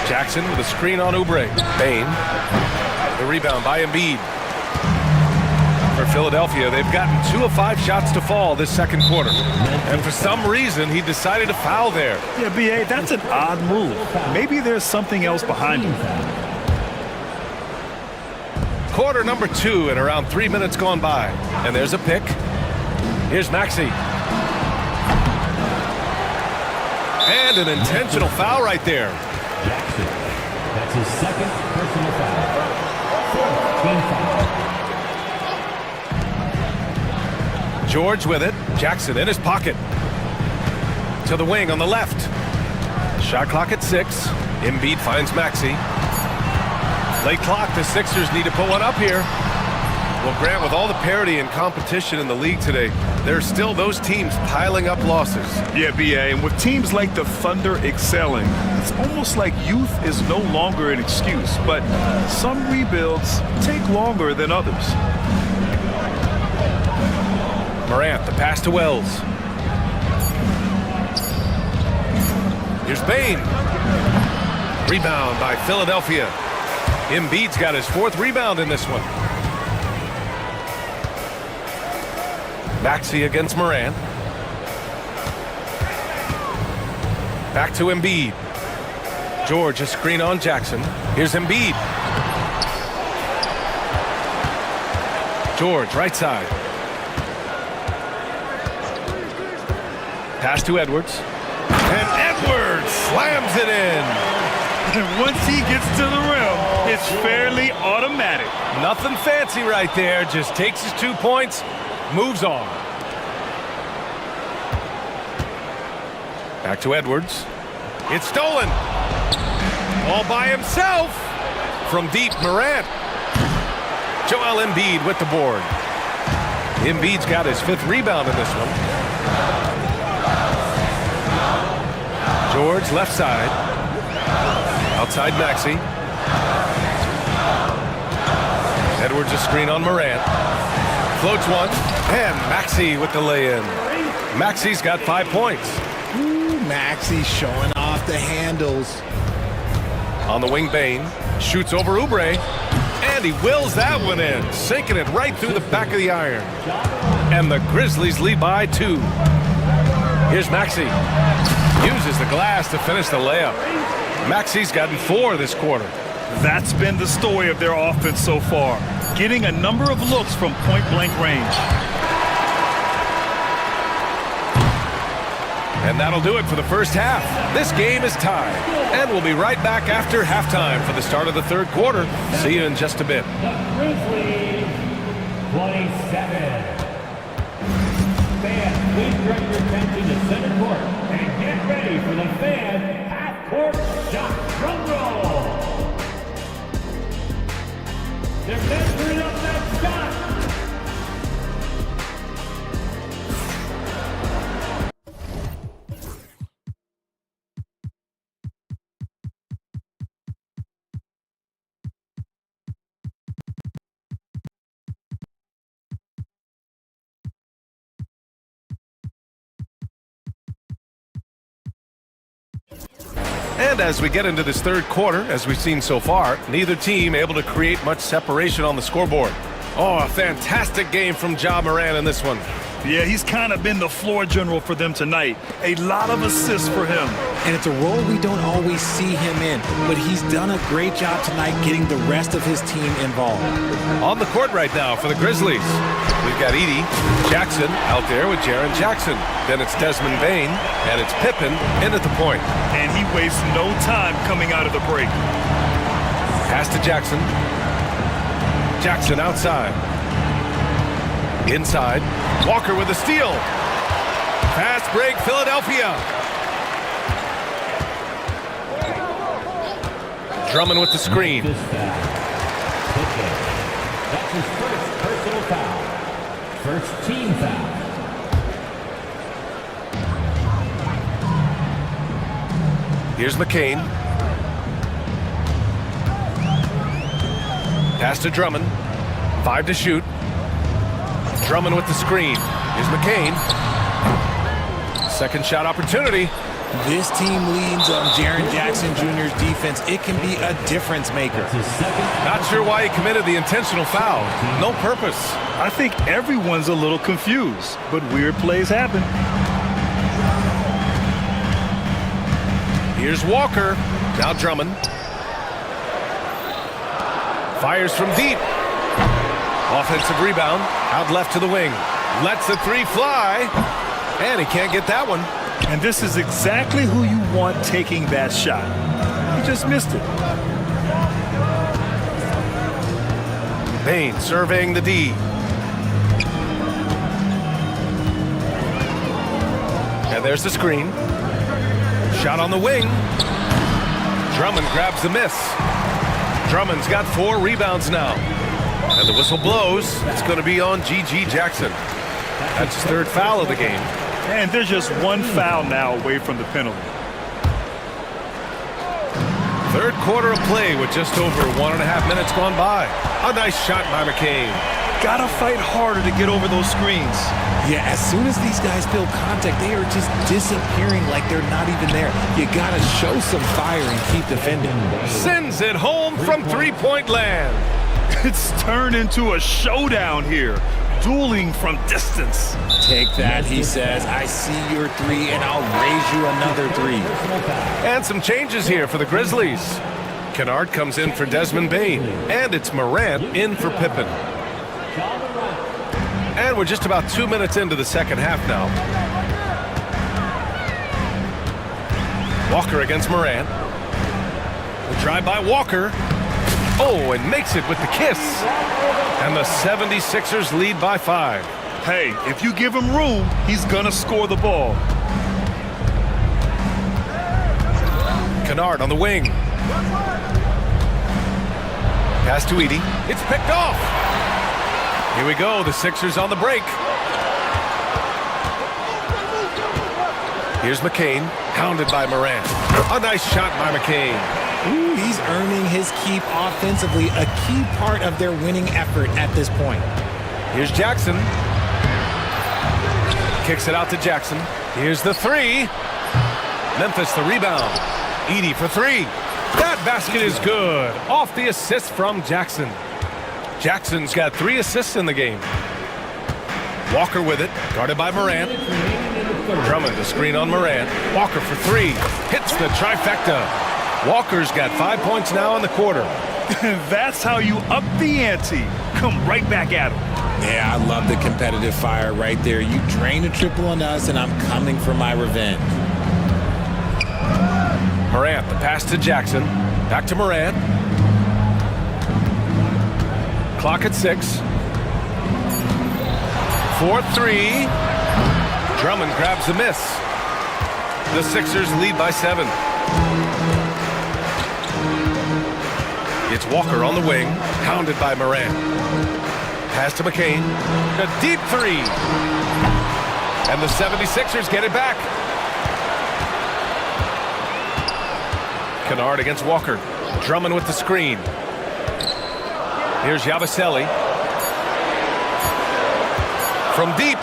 Jackson with a screen on Oubre. Bane. The rebound by Embiid. For Philadelphia, they've gotten 2 of 5 shots to fall this second quarter. And for some reason, he decided to foul there. Yeah, B.A., that's an odd move. Maybe there's something else behind him. Quarter number 2 and around 3 minutes gone by. And there's a pick. Here's Maxey. And an intentional foul right there. Jackson. That's his second personal foul. Fourth team foul. George with it. Jackson in his pocket. To the wing on the left. Shot clock at 6. Embiid finds Maxey. Late clock. The Sixers need to put one up here. Well, Grant, with all the parity and competition in the league today, there are still those teams piling up losses. Yeah, BA, and with teams like the Thunder excelling, it's almost like youth is no longer an excuse, but some rebuilds take longer than others. Morant, the pass to Wells. Here's Bane. Rebound by Philadelphia. Embiid's got his 4th rebound in this one. Maxey against Morant. Back to Embiid. George, a screen on Jackson. Here's Embiid. George, right side. Pass to Edwards. And Edwards slams it in. And once he gets to the rim, it's fairly automatic. Nothing fancy right there. Just takes his 2 points, moves on. Back to Edwards. It's stolen. All by himself. From deep, Morant. Joel Embiid with the board. Embiid's got his 5th rebound in this one. George, left side. Outside Maxey. Edwards a screen on Morant. Floats one. And Maxey with the lay-in. Maxey's got 5 points. Ooh, Maxey showing off the handles. On the wing, Bane. Shoots over Oubre. And he wills that one in. Sinking it right through the back of the iron. And the Grizzlies lead by 2. Here's Maxey. Uses the glass to finish the layup. Maxey's gotten 4 this quarter. That's been the story of their offense so far, getting a number of looks from point-blank range. And that'll do it for the first half. This game is tied. And we'll be right back after halftime for the start of the 3rd quarter. See you in just a bit. The Grizzlies, 27. Fans, please direct your attention to center court and get ready for the fan half-court shot. Drum roll. They're measuring up that shot. And as we get into this 3rd quarter, as we've seen so far, neither team able to create much separation on the scoreboard. Oh, a fantastic game from Ja Morant in this one. Yeah, he's kind of been the floor general for them tonight. A lot of assists for him. And it's a role we don't always see him in, but he's done a great job tonight getting the rest of his team involved. On the court right now for the Grizzlies, we've got Edey Jackson out there with Jaren Jackson. Then it's Desmond Bane, and it's Pippen in at the point. And he wastes no time coming out of the break. Pass to Jackson. Jackson outside. Inside. Walker with a steal. Fast break, Philadelphia. Drummond with the screen. That's his first personal foul. First team foul. Here's McCain. Pass to Drummond. 5 to shoot. Drummond with the screen. Here's McCain. Second shot opportunity. This team leans on Jaren Jackson Jr.'s defense. It can be a difference maker. Not sure why he committed the intentional foul. No purpose. I think everyone's a little confused, but weird plays happen. Here's Walker. Now Drummond. Fires from deep. Offensive rebound, out left to the wing. Lets the three fly, and he can't get that one. And this is exactly who you want taking that shot. He just missed it. Bain surveying the D. And there's the screen. Shot on the wing. Drummond grabs the miss. Drummond's got 4 rebounds now. And the whistle blows. It's going to be on G.G. Jackson. That's his 3rd foul of the game. And there's just 1 foul now away from the penalty. 3rd quarter of play with just over 1.5 minutes gone by. A nice shot by McCain. Gotta fight harder to get over those screens. Yeah, as soon as these guys feel contact, they are just disappearing like they're not even there. You gotta show some fire and keep defending. Sends it home from three-point land. It's turned into a showdown here. Dueling from distance. Take that, he says. I see your 3 and I'll raise you another 3. And some changes here for the Grizzlies. Kennard comes in for Desmond Bain. And it's Morant in for Pippen. And we're just about 2 minutes into the second half now. Walker against Morant. The drive by Walker. Oh, and makes it with the kiss. And the 76ers lead by 5. Hey, if you give him room, he's gonna score the ball. Kennard on the wing. Pass to Edey. It's picked off. Here we go, the Sixers on the break. Here's McCain, hounded by Morant. A nice shot by McCain. Ooh, he's earning his keep offensively, a key part of their winning effort at this point. Here's Jackson. Kicks it out to Jackson. Here's the 3. Memphis the rebound. Edey for 3. That basket is good. Off the assist from Jackson. Jackson's got 3 assists in the game. Walker with it, guarded by Morant. Drummond the screen on Morant. Walker for 3. Hits the trifecta. Walker's got 5 points now in the quarter. That's how you up the ante. Come right back at him. Yeah, I love the competitive fire right there. You drain a triple on us, and I'm coming for my revenge. Morant, the pass to Jackson. Back to Morant. Clock at 6. 4-3. Drummond grabs the miss. The Sixers lead by 7. It's Walker on the wing, hounded by Morant. Pass to McCain. A deep 3. And the 76ers get it back. Kennard against Walker. Drummond with the screen. Here's Yabusele. From deep.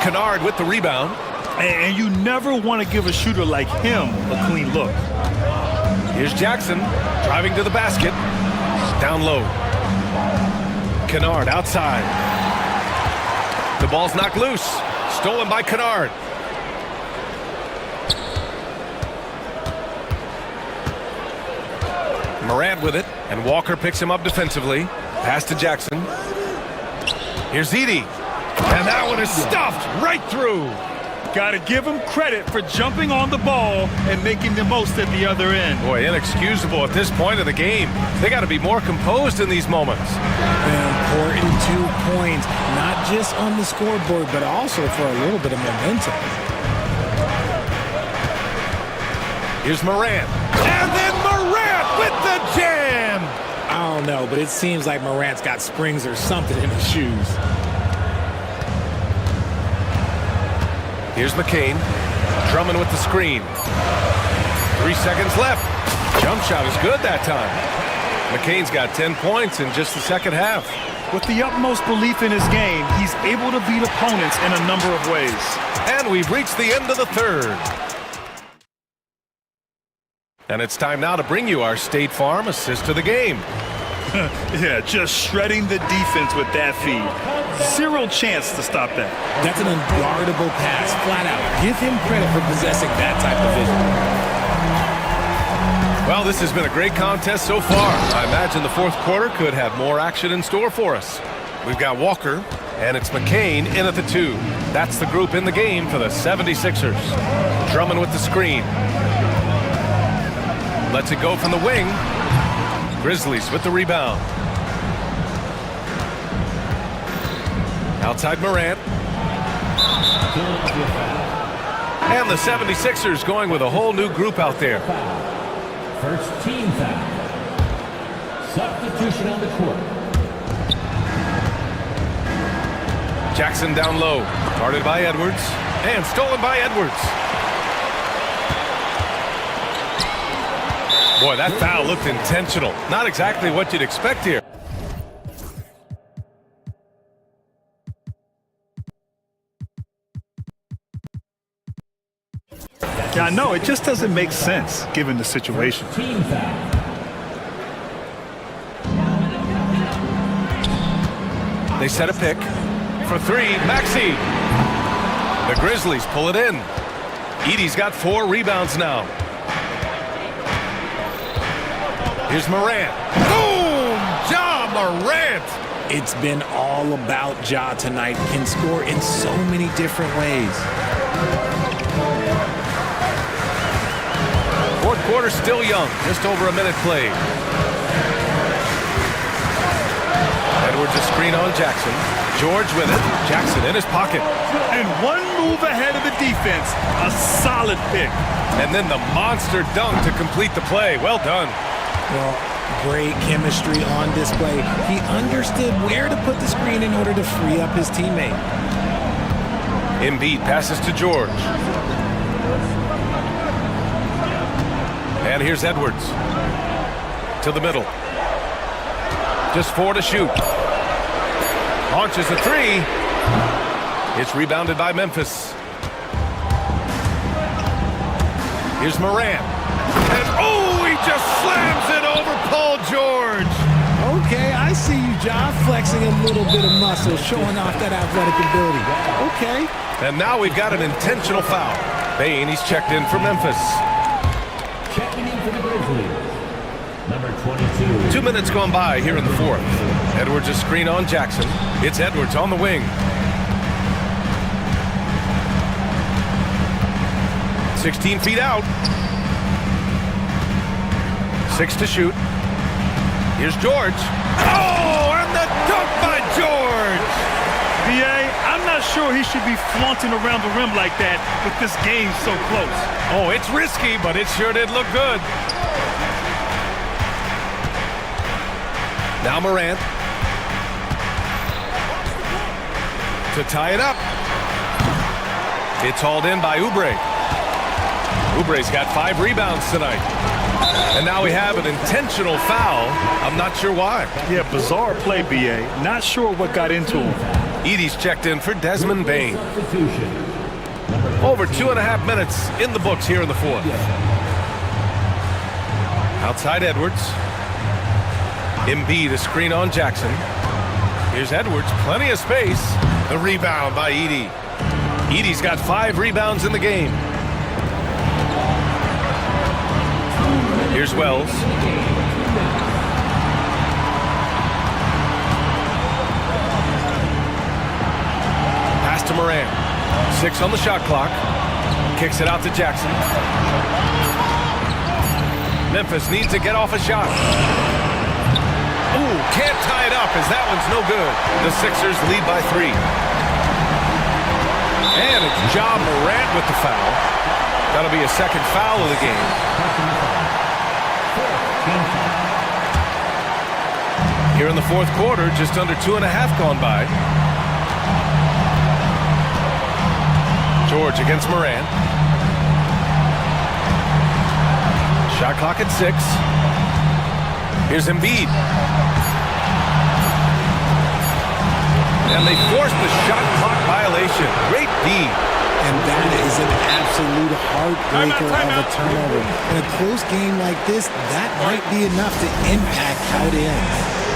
Kennard with the rebound. And you never want to give a shooter like him a clean look. Here's Jackson, driving to the basket. Down low. Kennard outside. The ball's knocked loose. Stolen by Kennard. Morant with it, and Walker picks him up defensively. Pass to Jackson. Here's Edey. And that one is stuffed right through. Got to give him credit for jumping on the ball and making the most at the other end. Boy, inexcusable at this point of the game. They got to be more composed in these moments. An important 2 points, not just on the scoreboard, but also for a little bit of momentum. Here's Morant. And then Morant with the jam! I don't know, but it seems like Morant's got springs or something in his shoes. Here's McCain. Drummond with the screen. 3 seconds left. Jump shot is good that time. McCain's got 10 points in just the second half. With the utmost belief in his game, he's able to beat opponents in a number of ways. And we've reached the end of the third. And it's time now to bring you our State Farm assist of the game. Yeah, just shredding the defense with that feed. 0 chance to stop that. That's an unguardable pass, flat out. Give him credit for possessing that type of vision. Well, this has been a great contest so far. I imagine the fourth quarter could have more action in store for us. We've got Walker, and it's McCain in at the 2. That's the group in the game for the 76ers. Drummond with the screen. Lets it go from the wing. Grizzlies with the rebound. Outside Morant. And the 76ers going with a whole new group out there. First team foul. Substitution on the court. Jackson down low. Guarded by Edwards. And stolen by Edwards. Boy, that foul looked intentional. Not exactly what you'd expect here. Yeah, I know. It just doesn't make sense given the situation. Team foul. They set a pick. For 3, Maxey. The Grizzlies pull it in. Edey's got 4 rebounds now. Here's Morant. Boom! Ja Morant! It's been all about Ja tonight. Can score in so many different ways. Fourth quarter still young. Just over a minute played. Edwards a screen on Jackson. George with it. Jackson in his pocket. And one move ahead of the defense. A solid pick. And then the monster dunk to complete the play. Well done. Well, great chemistry on display. He understood where to put the screen in order to free up his teammate. Embiid passes to George. And here's Edwards. To the middle. Just 4 to shoot. Launches a 3. It's rebounded by Memphis. Here's Morant. And oh, he just slams it over Paul George. Okay, I see you, Ja, flexing a little bit of muscle, showing off that athletic ability. Okay. And now we've got an intentional foul. Bane, he's checked in for Memphis. Checking in for the Grizzlies. Number 22. 2 minutes gone by here in the fourth. Edwards a screen on Jackson. It's Edwards on the wing. 16 feet out. 6 to shoot. Here's George. Oh, and the dunk by George! BA, I'm not sure he should be flaunting around the rim like that with this game so close. Oh, it's risky, but it sure did look good. Now Morant. To tie it up. It's hauled in by Oubre. Oubre's got 5 rebounds tonight. And now we have an intentional foul. I'm not sure why. Yeah, bizarre play, BA. Not sure what got into him. Edey's checked in for Desmond Bane. Over 2.5 minutes in the books here in the fourth. Outside Edwards. Embiid a screen on Jackson. Here's Edwards, plenty of space. The rebound by Edey. Edey's got 5 rebounds in the game. Here's Wells. Pass to Morant. 6 on the shot clock. Kicks it out to Jackson. Memphis needs to get off a shot. Ooh, can't tie it up as that one's no good. The Sixers lead by 3. And it's Ja Morant with the foul. That'll be a second foul of the game. Here in the fourth quarter, just under 2.5 gone by. George against Morant. Shot clock at 6. Here's Embiid. And they forced the shot clock violation. Great D. And that is an absolute heartbreaker of a turnover. In a close game like this, that might be enough to impact how it ends.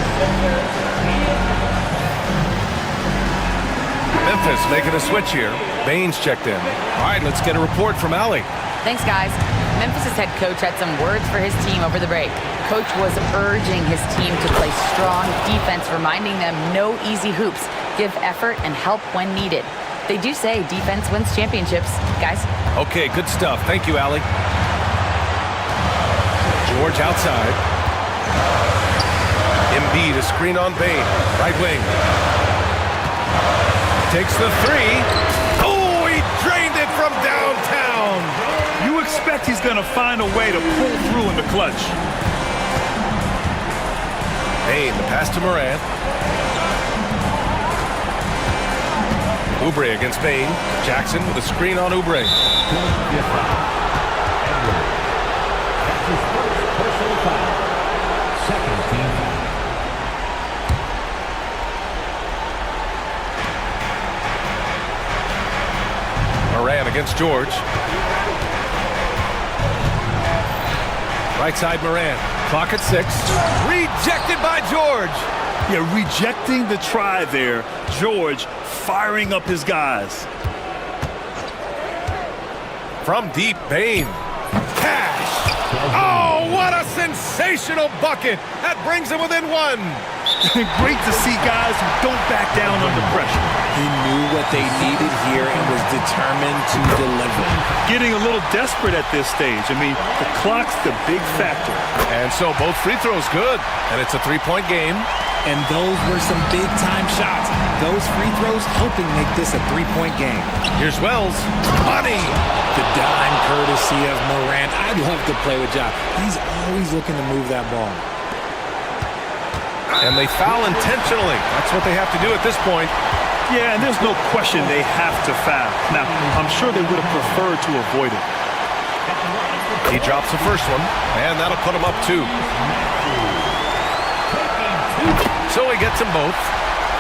Memphis making a switch here. Baines checked in. All right, let's get a report from Allie. Thanks, guys. Memphis' head coach had some words for his team over the break. Coach was urging his team to play strong defense, reminding them no easy hoops, give effort, and help when needed. They do say defense wins championships, guys. Okay, good stuff. Thank you, Allie. George outside. Embiid, a screen on Bane. Right wing. Takes the three. Oh, he drained it from downtown. You expect he's going to find a way to pull through in the clutch. Bane, the pass to Morant. Oubre against Bane. Jackson with a screen on Oubre. Personal foul. Second team foul. Morant against George. Right side Morant. Clock at 6. Rejected by George. Yeah, rejecting the try there. George firing up his guys. From deep, Bane. Cash. Oh, what a sensational bucket. That brings him within 1. Great to see guys who don't back down under pressure. He knew what they needed here and was determined to deliver. Getting a little desperate at this stage. I mean, the clock's the big factor. And so both free throws good. And it's a 3-point game. And those were some big-time shots. Those free throws helping make this a 3-point game. Here's Wells. Money. The dime courtesy of Morant. I'd love to play with Ja. He's always looking to move that ball. And they foul intentionally. That's what they have to do at this point. Yeah, and there's no question they have to foul. Now, I'm sure they would have preferred to avoid it. He drops the first one, and that'll put him up 2. So he gets them both,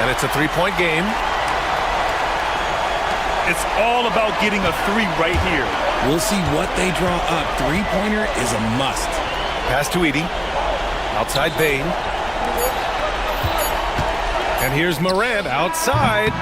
and it's a 3-point game. It's all about getting a 3 right here. We'll see what they draw up. Three-pointer is a must. Pass to Edie. Outside Bane. And here's Morant outside.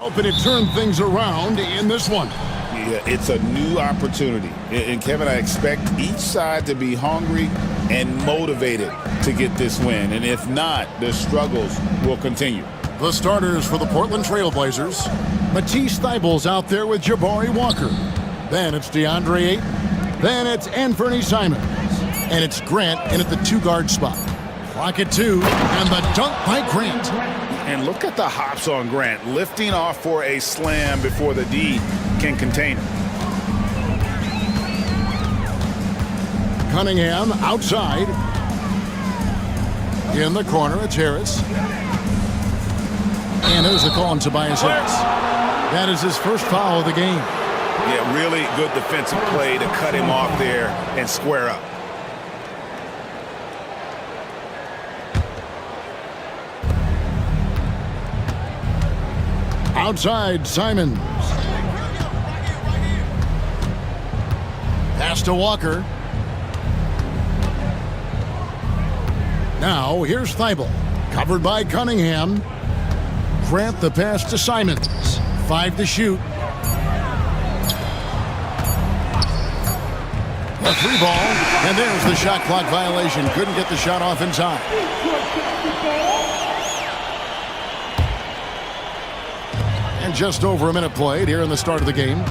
Hoping to turn things around in this one. Yeah, it's a new opportunity. And Kevin, I expect each side to be hungry and motivated to get this win. And if not, the struggles will continue. The starters for the Portland Trailblazers. Matisse Thybulle's out there with Jabari Walker. Then it's DeAndre Ayton. Then it's Anthony Simons. And it's Grant in at the 2-guard spot. Clock at 2, and the dunk by Grant. And look at the hops on Grant, lifting off for a slam before the D can contain him. Cunningham outside. In the corner, it's Harris. And there's the call on Tobias Harris. That is his first foul of the game. Yeah, really good defensive play to cut him off there and square up. Outside, Simons. Pass to Walker. Now, here's Thibault. Covered by Cunningham. Grant the pass to Simons. 5 to shoot. A 3 ball. And there's the shot clock violation. Couldn't get the shot off in time. And just over a minute played here in the start of the game.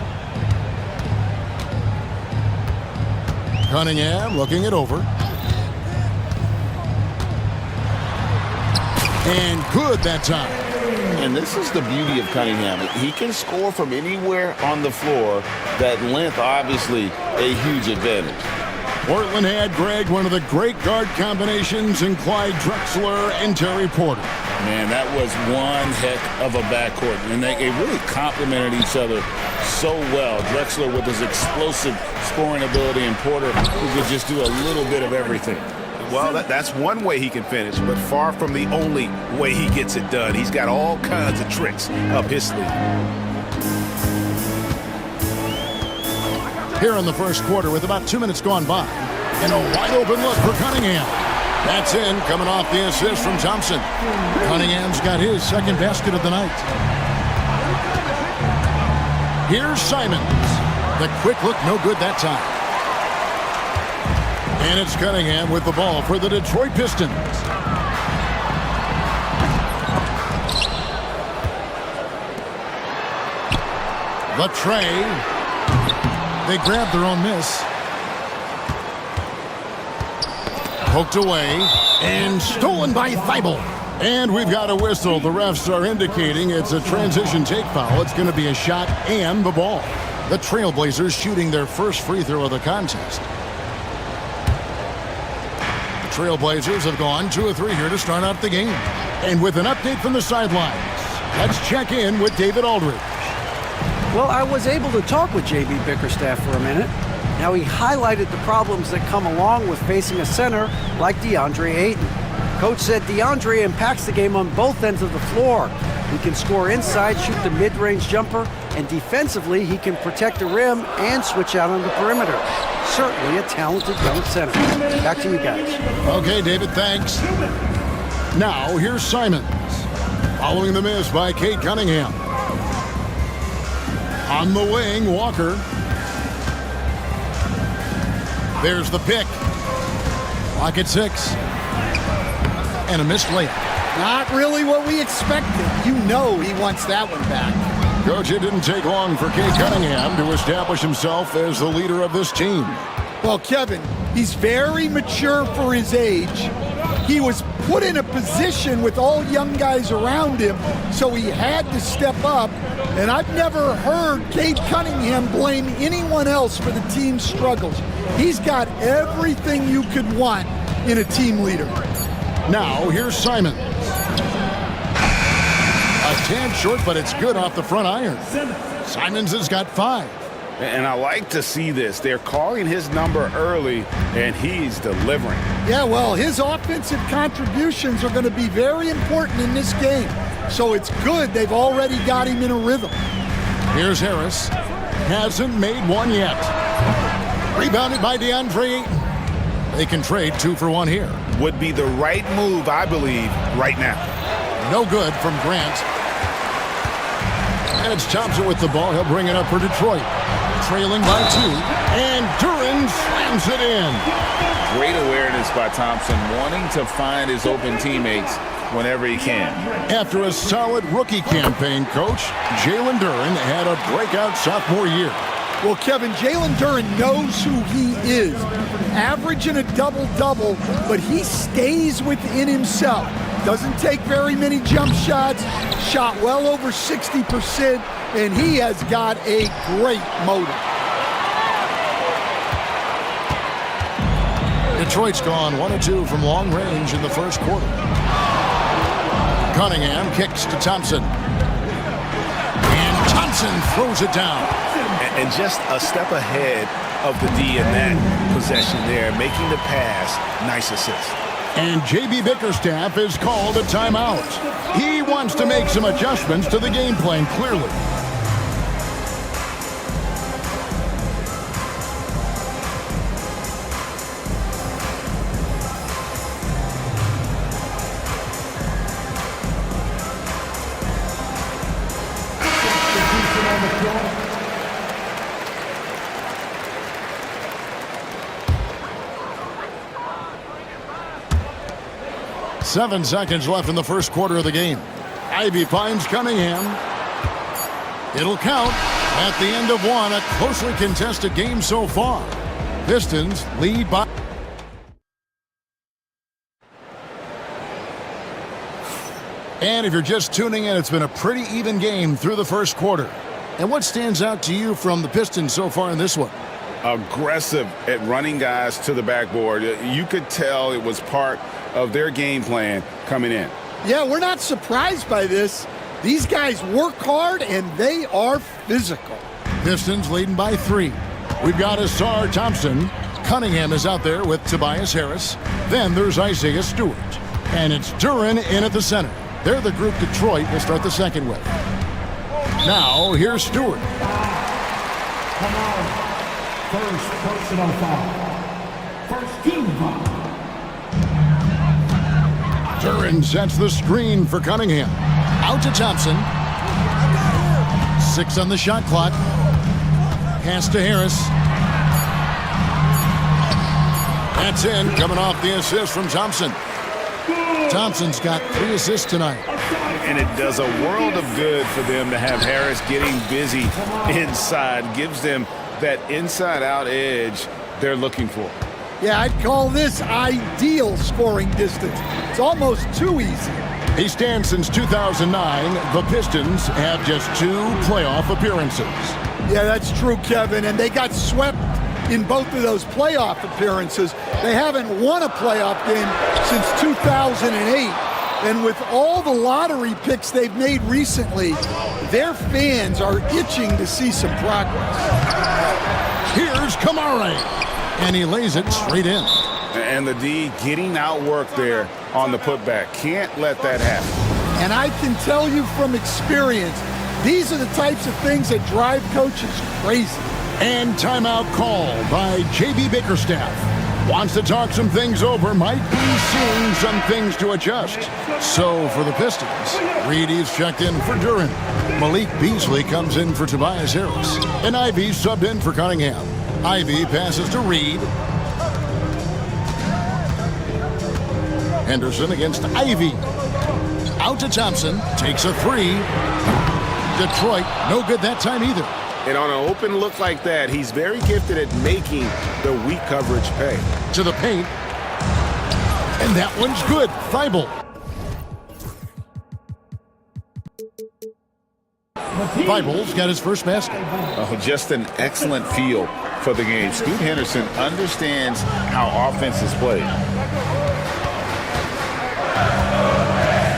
Cunningham looking it over. And good that time. And this is the beauty of Cunningham. He can score from anywhere on the floor. That length, obviously, a huge advantage. Portland had, Greg, one of the great guard combinations in Clyde Drexler and Terry Porter. Man, that was one heck of a backcourt. And they really complemented each other so well. Drexler with his explosive scoring ability and Porter who could just do a little bit of everything. Well, that's one way he can finish, but far from the only way he gets it done. He's got all kinds of tricks up his sleeve. Here in the first quarter with about 2 minutes gone by. And a wide open look for Cunningham. That's in, coming off the assist from Thompson. Cunningham's got his second basket of the night. Here's Simons. The quick look, no good that time. And it's Cunningham with the ball for the Detroit Pistons. The tray. They grab their own miss. Poked away and stolen by Thibault. And we've got a whistle. The refs are indicating it's a transition take foul. It's going to be a shot and the ball. The Trailblazers shooting their first free throw of the contest. The Trailblazers have gone 2 of 3 here to start out the game. And with an update from the sidelines, let's check in with David Aldridge. Well, I was able to talk with J.B. Bickerstaff for a minute. Now, he highlighted the problems that come along with facing a center like DeAndre Ayton. Coach said DeAndre impacts the game on both ends of the floor. He can score inside, shoot the mid-range jumper, and defensively, he can protect the rim and switch out on the perimeter. Certainly a talented young center. Back to you guys. Okay, David, thanks. Now, here's Simons. Following the miss by Cade Cunningham. On the wing, Walker. There's the pick. Clock at 6. And a missed layup. Not really what we expected. You know he wants that one back. Coach, it didn't take long for Cade Cunningham to establish himself as the leader of this team. Well, Kevin, he's very mature for his age. He was put in a position with all young guys around him, so he had to step up. And I've never heard Cade Cunningham blame anyone else for the team's struggles. He's got everything you could want in a team leader. Now, here's Simons. A tad short, but it's good off the front iron. Simons has got 5. And I like to see this. They're calling his number early, and he's delivering. Yeah, well, his offensive contributions are going to be very important in this game. So it's good they've already got him in a rhythm. Here's Harris. Hasn't made one yet. Rebounded by DeAndre Ayton. They can trade 2 for 1 here. Would be the right move, I believe, right now. No good from Grant. And it's Thompson with the ball. He'll bring it up for Detroit. Trailing by 2. And Duran slams it in. Great awareness by Thompson, wanting to find his open teammates whenever he can. After a solid rookie campaign, Coach, Jalen Duran had a breakout sophomore year. Well, Kevin, Jalen Duran knows who he is. Averaging a double-double, but he stays within himself. Doesn't take very many jump shots, shot well over 60%, and he has got a great motor. Detroit's gone 1 of 2 from long range in the first quarter. Cunningham kicks to Thompson. And Thompson throws it down. And just a step ahead of the D in that possession there, making the pass. Nice assist. And J.B. Bickerstaff is called a timeout. He wants to make some adjustments to the game plan, clearly. Seven seconds left in the first quarter of the game. Ivy finds Cunningham. It'll count. At the end of one, a closely contested game so far. Pistons lead by... And if you're just tuning in, it's been a pretty even game through the first quarter. And what stands out to you from the Pistons so far in this one? Aggressive at running guys to the backboard. You could tell it was part of their game plan coming in. Yeah, we're not surprised by this. These guys work hard and they are physical. Pistons leading by 3. We've got Asar Thompson. Cunningham is out there with Tobias Harris. Then there's Isaiah Stewart. And it's Duran in at the center. They're the group Detroit will start the second with. Now, here's Stewart. Come on. First personal foul. First team foul. Duran sets the screen for Cunningham. Out to Thompson. 6 on the shot clock. Pass to Harris. That's in, coming off the assist from Thompson. Thompson's got 3 assists tonight. And it does a world of good for them to have Harris getting busy inside. Gives them that inside-out edge they're looking for. Yeah, I'd call this ideal scoring distance. It's almost too easy. He stands since 2009. The Pistons have just 2 playoff appearances. Yeah, that's true, Kevin. And they got swept in both of those playoff appearances. They haven't won a playoff game since 2008. And with all the lottery picks they've made recently, their fans are itching to see some progress. Here's Kamare. And he lays it straight in. And the D getting outworked there on the putback. Can't let that happen. And I can tell you from experience, these are the types of things that drive coaches crazy. And timeout called by J.B. Bickerstaff. Wants to talk some things over, might be seeing some things to adjust. So for the Pistons, Reedy's checked in for Duran. Malik Beasley comes in for Tobias Harris. And Ivy subbed in for Cunningham. Ivy passes to Reed. Henderson against Ivy. Out to Thompson. Takes a 3. Detroit, no good that time either. And on an open look like that, he's very gifted at making the weak coverage pay. To the paint. And that one's good. Thibault. Thibault's got his first basket. Oh, just an excellent feel for the game. Scoot Henderson understands how offense is played.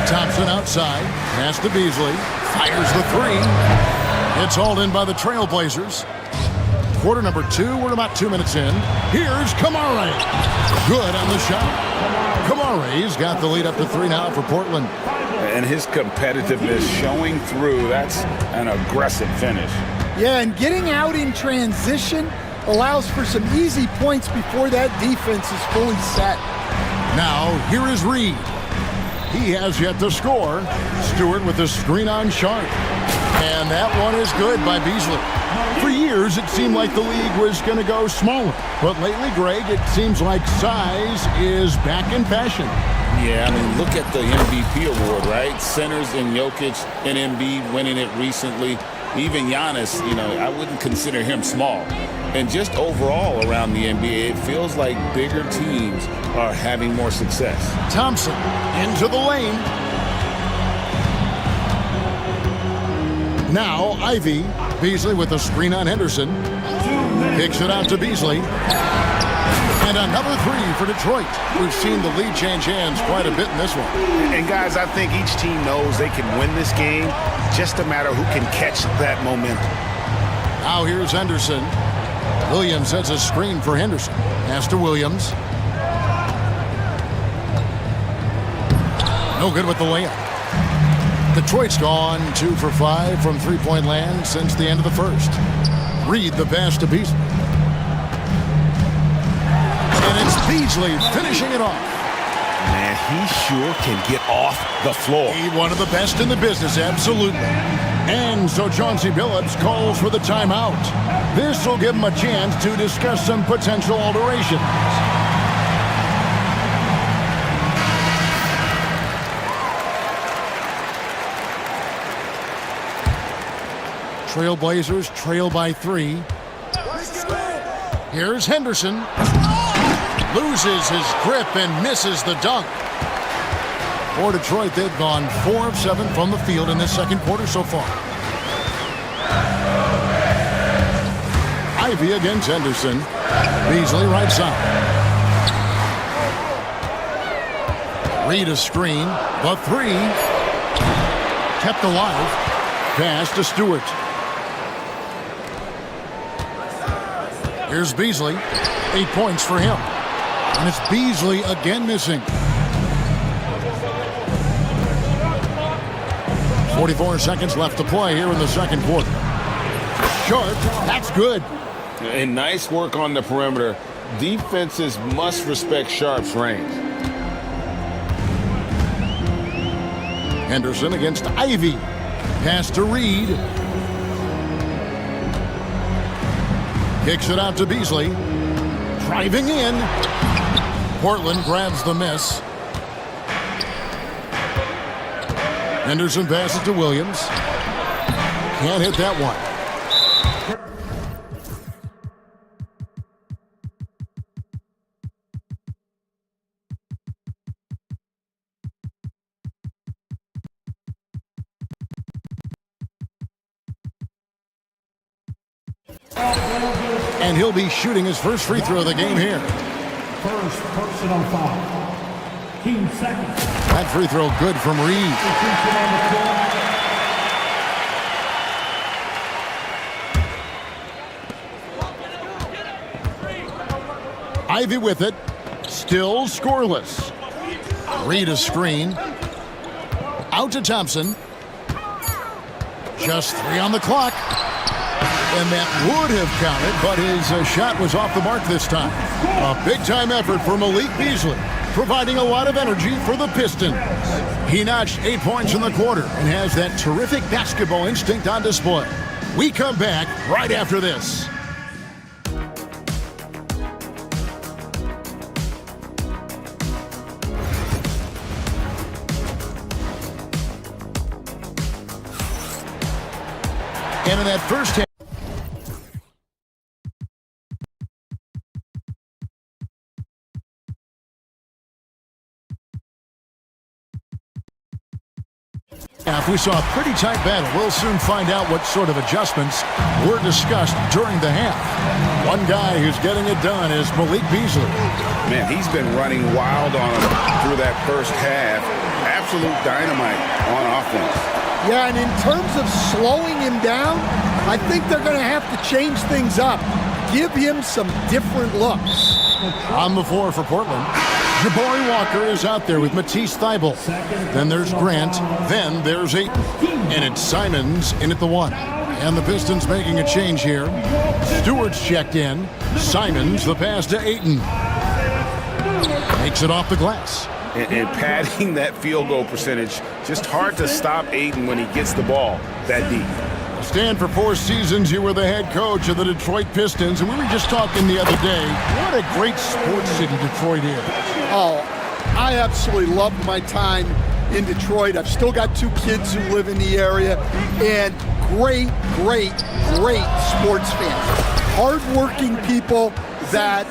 Thompson outside. Pass to Beasley. Fires the 3. It's hauled in by the Trailblazers. Quarter number 2. We're about 2 minutes in. Here's Kamare. Good on the shot. Kamare's got the lead up to 3 now for Portland. And his competitiveness showing through. That's an aggressive finish. Yeah, and getting out in transition allows for some easy points before that defense is fully set. Now, here is Reed. He has yet to score. Stewart with the screen on Sharp. And that one is good by Beasley. For years, it seemed like the league was going to go smaller. But lately, Greg, it seems like size is back in fashion. Yeah, I mean, look at the MVP award, right? Centers and Jokic and Embiid winning it recently. Even Giannis, you know, I wouldn't consider him small. And just overall around the NBA, it feels like bigger teams are having more success. Thompson into the lane. Now Ivy. Beasley with a screen on Henderson. Kicks it out to Beasley. And another three for Detroit. We've seen the lead change hands quite a bit in this one. And guys, I think each team knows they can win this game. Just a matter who can catch that momentum. Now here's Henderson. Williams sets a screen for Henderson. Pass to Williams. No good with the layup. Detroit's gone 2 for 5 from three-point land since the end of the first. Reed the pass to Beasley. And it's Beasley finishing it off. Man, he sure can get off the floor. He's one of the best in the business, absolutely. And so Chauncey Billups calls for the timeout. This will give him a chance to discuss some potential alterations. Trailblazers trail by 3. Here's Henderson. Loses his grip and misses the dunk. For Detroit, they've gone 4 of 7 from the field in this second quarter so far. Ivy against Henderson. Beasley right side. Reed a screen. The 3. Kept alive. Pass to Stewart. Here's Beasley. 8 points for him. And it's Beasley again missing. 44 seconds left to play here in the second quarter. Sharp, that's good. And nice work on the perimeter. Defenses must respect Sharp's range. Henderson against Ivy. Pass to Reed. Kicks it out to Beasley. Driving in. Portland grabs the miss. Henderson passes to Williams. Can't hit that one. And he'll be shooting his first free throw of the game here. First personal foul. 2 seconds. That free throw good from Reed. Ivy with it. Still scoreless. Reed a screen. Out to Thompson. Just 3 on the clock. And that would have counted, but his shot was off the mark this time. A big-time effort for Malik Beasley, providing a lot of energy for the Pistons. He notched 8 points in the quarter and has that terrific basketball instinct on display. We come back right after this. And in that first half, we saw a pretty tight battle. We'll soon find out what sort of adjustments were discussed during the half. One guy who's getting it done is Malik Beasley. Man, he's been running wild on him through that first half. Absolute dynamite on offense. Yeah, and in terms of slowing him down, I think they're going to have to change things up. Give him some different looks. On the floor for Portland, Jabari Walker is out there with Matisse Thybulle. Then there's Grant. Then there's Ayton. And it's Simons in at the 1. And the Pistons making a change here. Stewart's checked in. Simons the pass to Ayton. Makes it off the glass. and padding that field goal percentage. Just hard to stop Ayton when he gets the ball that deep. Stan, for 4 seasons, you were the head coach of the Detroit Pistons, and we were just talking the other day. What a great sports city Detroit is. Oh, I absolutely loved my time in Detroit. I've still got 2 kids who live in the area, and great sports fans. Hardworking people that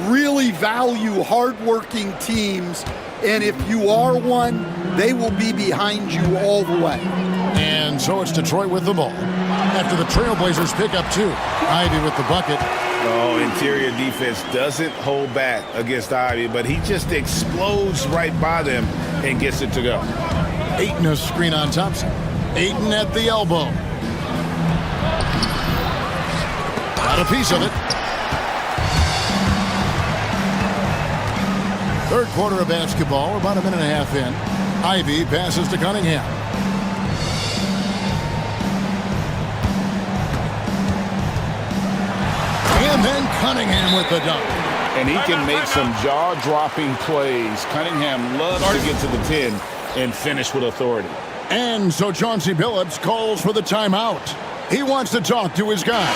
really value hardworking teams, and if you are one, they will be behind you all the way. And so it's Detroit with the ball. After the Trailblazers pick up 2. Ivy with the bucket. Oh, interior defense doesn't hold back against Ivy, but he just explodes right by them and gets it to go. Ayton a screen on Thompson. Ayton at the elbow. Got a piece of it. Third quarter of basketball, about a minute and a half in. Ivy passes to Cunningham. And then Cunningham with the dunk. And he can make some jaw-dropping plays. Cunningham loves to get to the 10 and finish with authority. And so Chauncey Billups calls for the timeout. He wants to talk to his guy.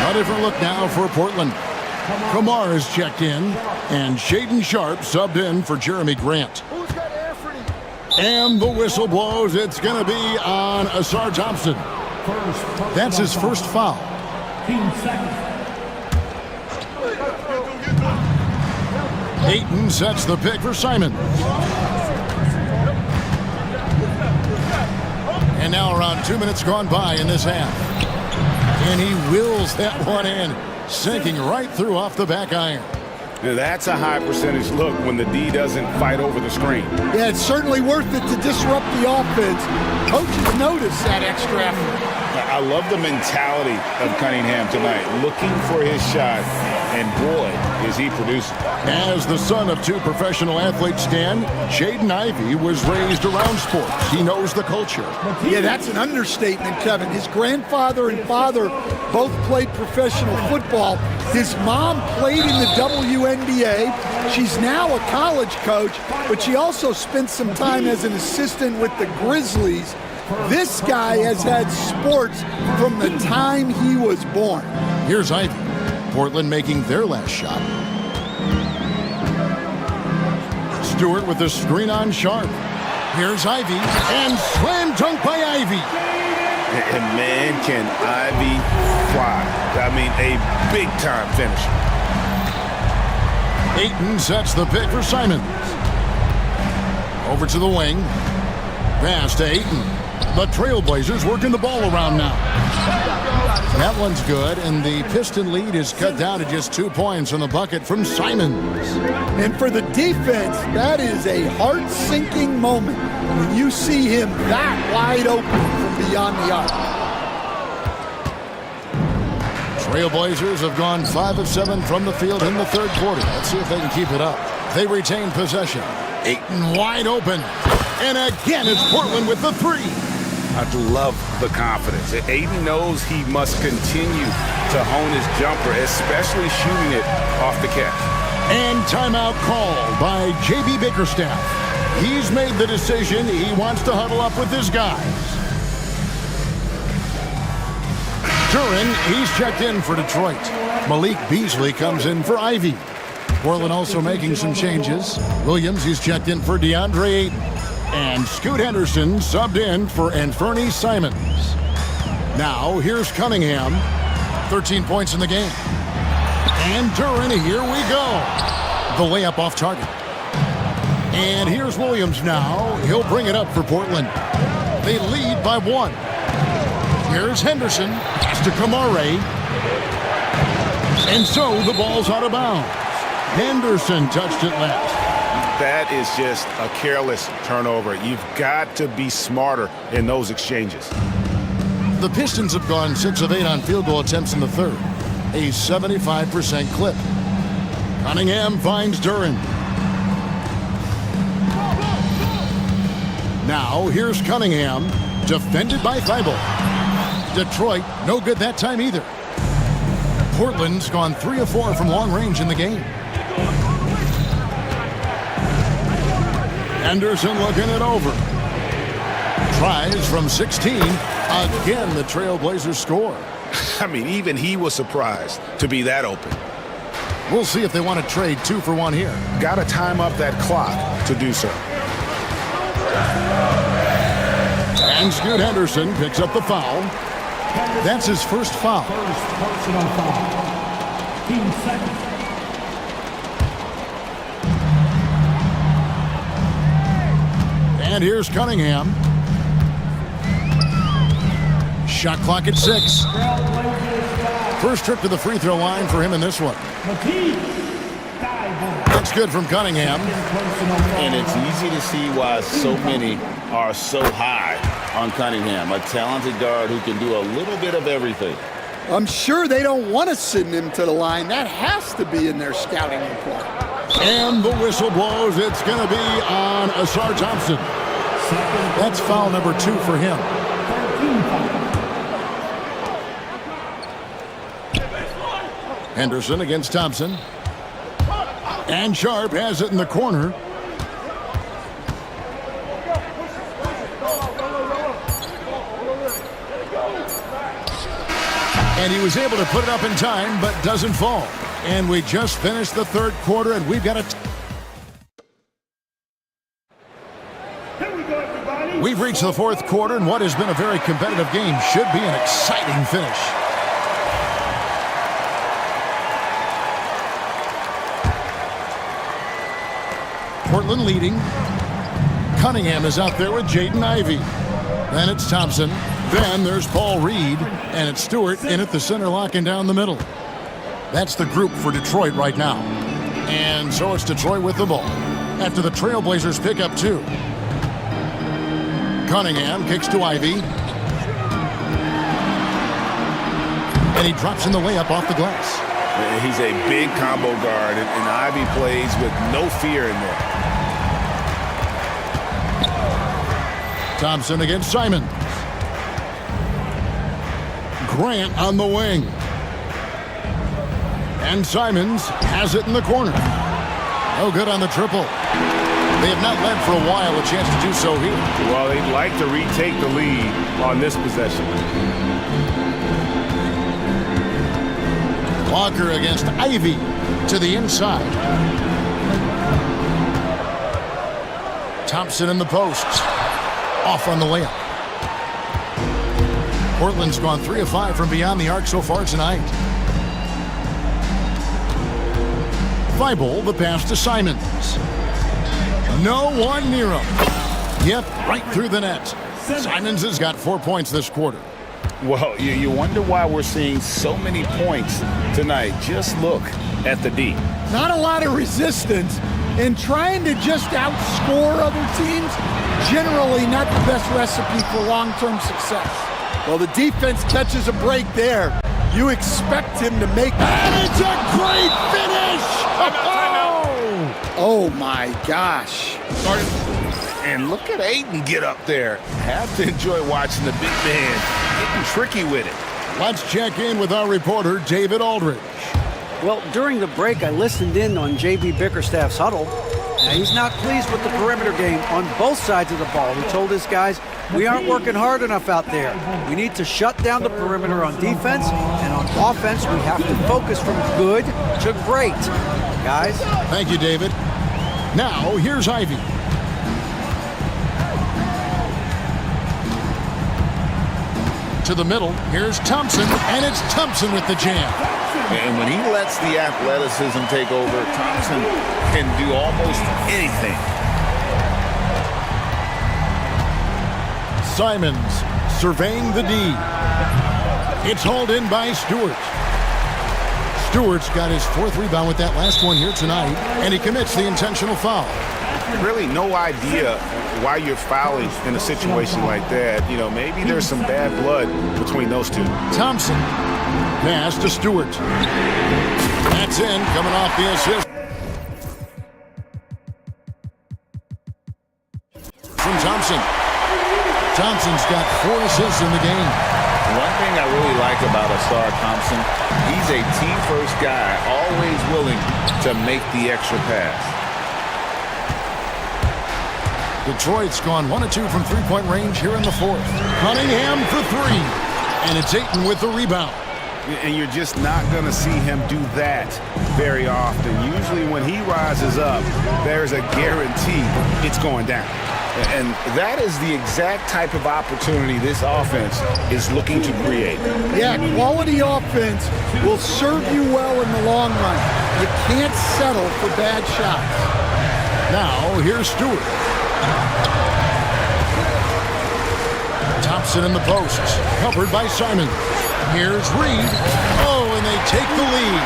A different look now for Portland. Kamar is checked in, and Shaden Sharp subbed in for Jeremy Grant. And the whistle blows. It's going to be on Asar Thompson. That's his first foul. 15 seconds. Ayton sets the pick for Simon. And now around 2 minutes gone by in this half. And he wills that one in, sinking right through off the back iron. Now that's a high percentage look when the D doesn't fight over the screen. Yeah, it's certainly worth it to disrupt the offense. Coaches notice that extra effort. I love the mentality of Cunningham tonight, looking for his shot, and boy, is he producing. As the son of 2 professional athletes, Stan, Jaden Ivey was raised around sports. He knows the culture. Yeah, that's an understatement, Kevin. His grandfather and father both played professional football. His mom played in the WNBA. She's now a college coach, but she also spent some time as an assistant with the Grizzlies. This guy has had sports from the time he was born. Here's Ivy. Portland making their last shot. Stewart with the screen on Sharp. Here's Ivy, and slam dunk by Ivy. And man, can Ivy fly. I mean, a big-time finisher. Ayton sets the pick for Simons. Over to the wing. Pass to Ayton. The Trailblazers working the ball around now. That one's good, and the Piston lead is cut down to just 2 points on the bucket from Simons. And for the defense, that is a heart-sinking moment when you see him that wide open from beyond the arc. Trailblazers have gone 5 of 7 from the field in the third quarter. Let's see if they can keep it up. They retain possession. Ayton wide open. And again, it's Portland with the 3. I love the confidence. Ayton knows he must continue to hone his jumper, especially shooting it off the catch. And timeout called by J.B. Bickerstaff. He's made the decision. He wants to huddle up with his guys. Duran, he's checked in for Detroit. Malik Beasley comes in for Ivy. Portland also making some changes. Williams, he's checked in for DeAndre Ayton. And Scoot Henderson subbed in for Anferny Simons. Now, here's Cunningham. 13 points in the game. And Duran, here we go. The layup off target. And here's Williams now. He'll bring it up for Portland. They lead by 1. Here's Henderson. Pass to Kamare. And so the ball's out of bounds. Henderson touched it last. That is just a careless turnover. You've got to be smarter in those exchanges. The Pistons have gone 6 of 8 on field goal attempts in the third. A 75% clip. Cunningham finds Duran. Now here's Cunningham. Defended by Thibault. Detroit, no good that time either. Portland's gone 3 of 4 from long range in the game. Henderson looking it over. Tries from 16. Again, the Trailblazers score. I mean, even he was surprised to be that open. We'll see if they want to trade 2 for 1 here. Got to time up that clock to do so. And Scoot Henderson picks up the foul. That's his first foul. First personal foul. Team second. And here's Cunningham. Shot clock at 6. First trip to the free throw line for him in this one. That's good from Cunningham. And it's easy to see why so many are so high on Cunningham, a talented guard who can do a little bit of everything. I'm sure they don't want to send him to the line. That has to be in their scouting report. And the whistle blows. It's going to be on Asar Thompson. That's foul number 2 for him. Henderson against Thompson. And Sharp has it in the corner. And he was able to put it up in time, but doesn't fall. And we just finished the third quarter, and we've got We've reached the fourth quarter, and what has been a very competitive game should be an exciting finish. Portland leading. Cunningham is out there with Jaden Ivey. Then it's Thompson. Then there's Paul Reed. And it's Stewart in at the center, locking down the middle. That's the group for Detroit right now. And so it's Detroit with the ball. After the Trailblazers pick up 2. Cunningham kicks to Ivey. And he drops in the layup off the glass. He's a big combo guard, and Ivey plays with no fear in there. Thompson against Simons. Grant on the wing. And Simons has it in the corner. No good on the triple. They have not led for a while, a chance to do so here. Well, they'd like to retake the lead on this possession. Walker against Ivey to the inside. Thompson in the posts. Off on the layup. Portland's gone 3 of 5 from beyond the arc so far tonight. Thibault, the pass to Simons. No one near him. Yep, right through the net. Simons has got 4 points this quarter. Well, you wonder why we're seeing so many points tonight. Just look at the D. Not a lot of resistance, and trying to just outscore other teams, generally not the best recipe for long-term success. Well, the defense catches a break there. You expect him to make... And it's a great finish! Oh my gosh. And look at Ayton get up there. Have to enjoy watching the big man getting tricky with it. Let's check in with our reporter, David Aldridge. Well, during the break, I listened in on J.B. Bickerstaff's huddle. Now, he's not pleased with the perimeter game on both sides of the ball. He told his guys, we aren't working hard enough out there. We need to shut down the perimeter on defense, and on offense, we have to focus from good to great. Guys? Thank you, David. Now, here's Ivey. To the middle, here's Thompson, and it's Thompson with the jam. And when he lets the athleticism take over, Thompson can do almost anything. Simons surveying the D. It's hauled in by Stewart. Stewart's got his 4th rebound with that last one here tonight, and he commits the intentional foul. Really no idea why you're fouling in a situation like that. You know, maybe there's some bad blood between those two. Thompson, pass to Stewart. That's in, coming off the assist from Thompson. Thompson's got 4 assists in the game. One thing I really like about Asar Thompson, he's a team-first guy, always willing to make the extra pass. Detroit's gone 1 of 2 from three-point range here in the fourth. Cunningham for three. And it's Ayton with the rebound. And you're just not going to see him do that very often. Usually when he rises up, there's a guarantee it's going down. And that is the exact type of opportunity this offense is looking to create. Yeah, quality offense will serve you well in the long run. You can't settle for bad shots. Now, here's Stewart. Thompson in the posts, covered by Simons. Here's Reed. Oh, and they take the lead.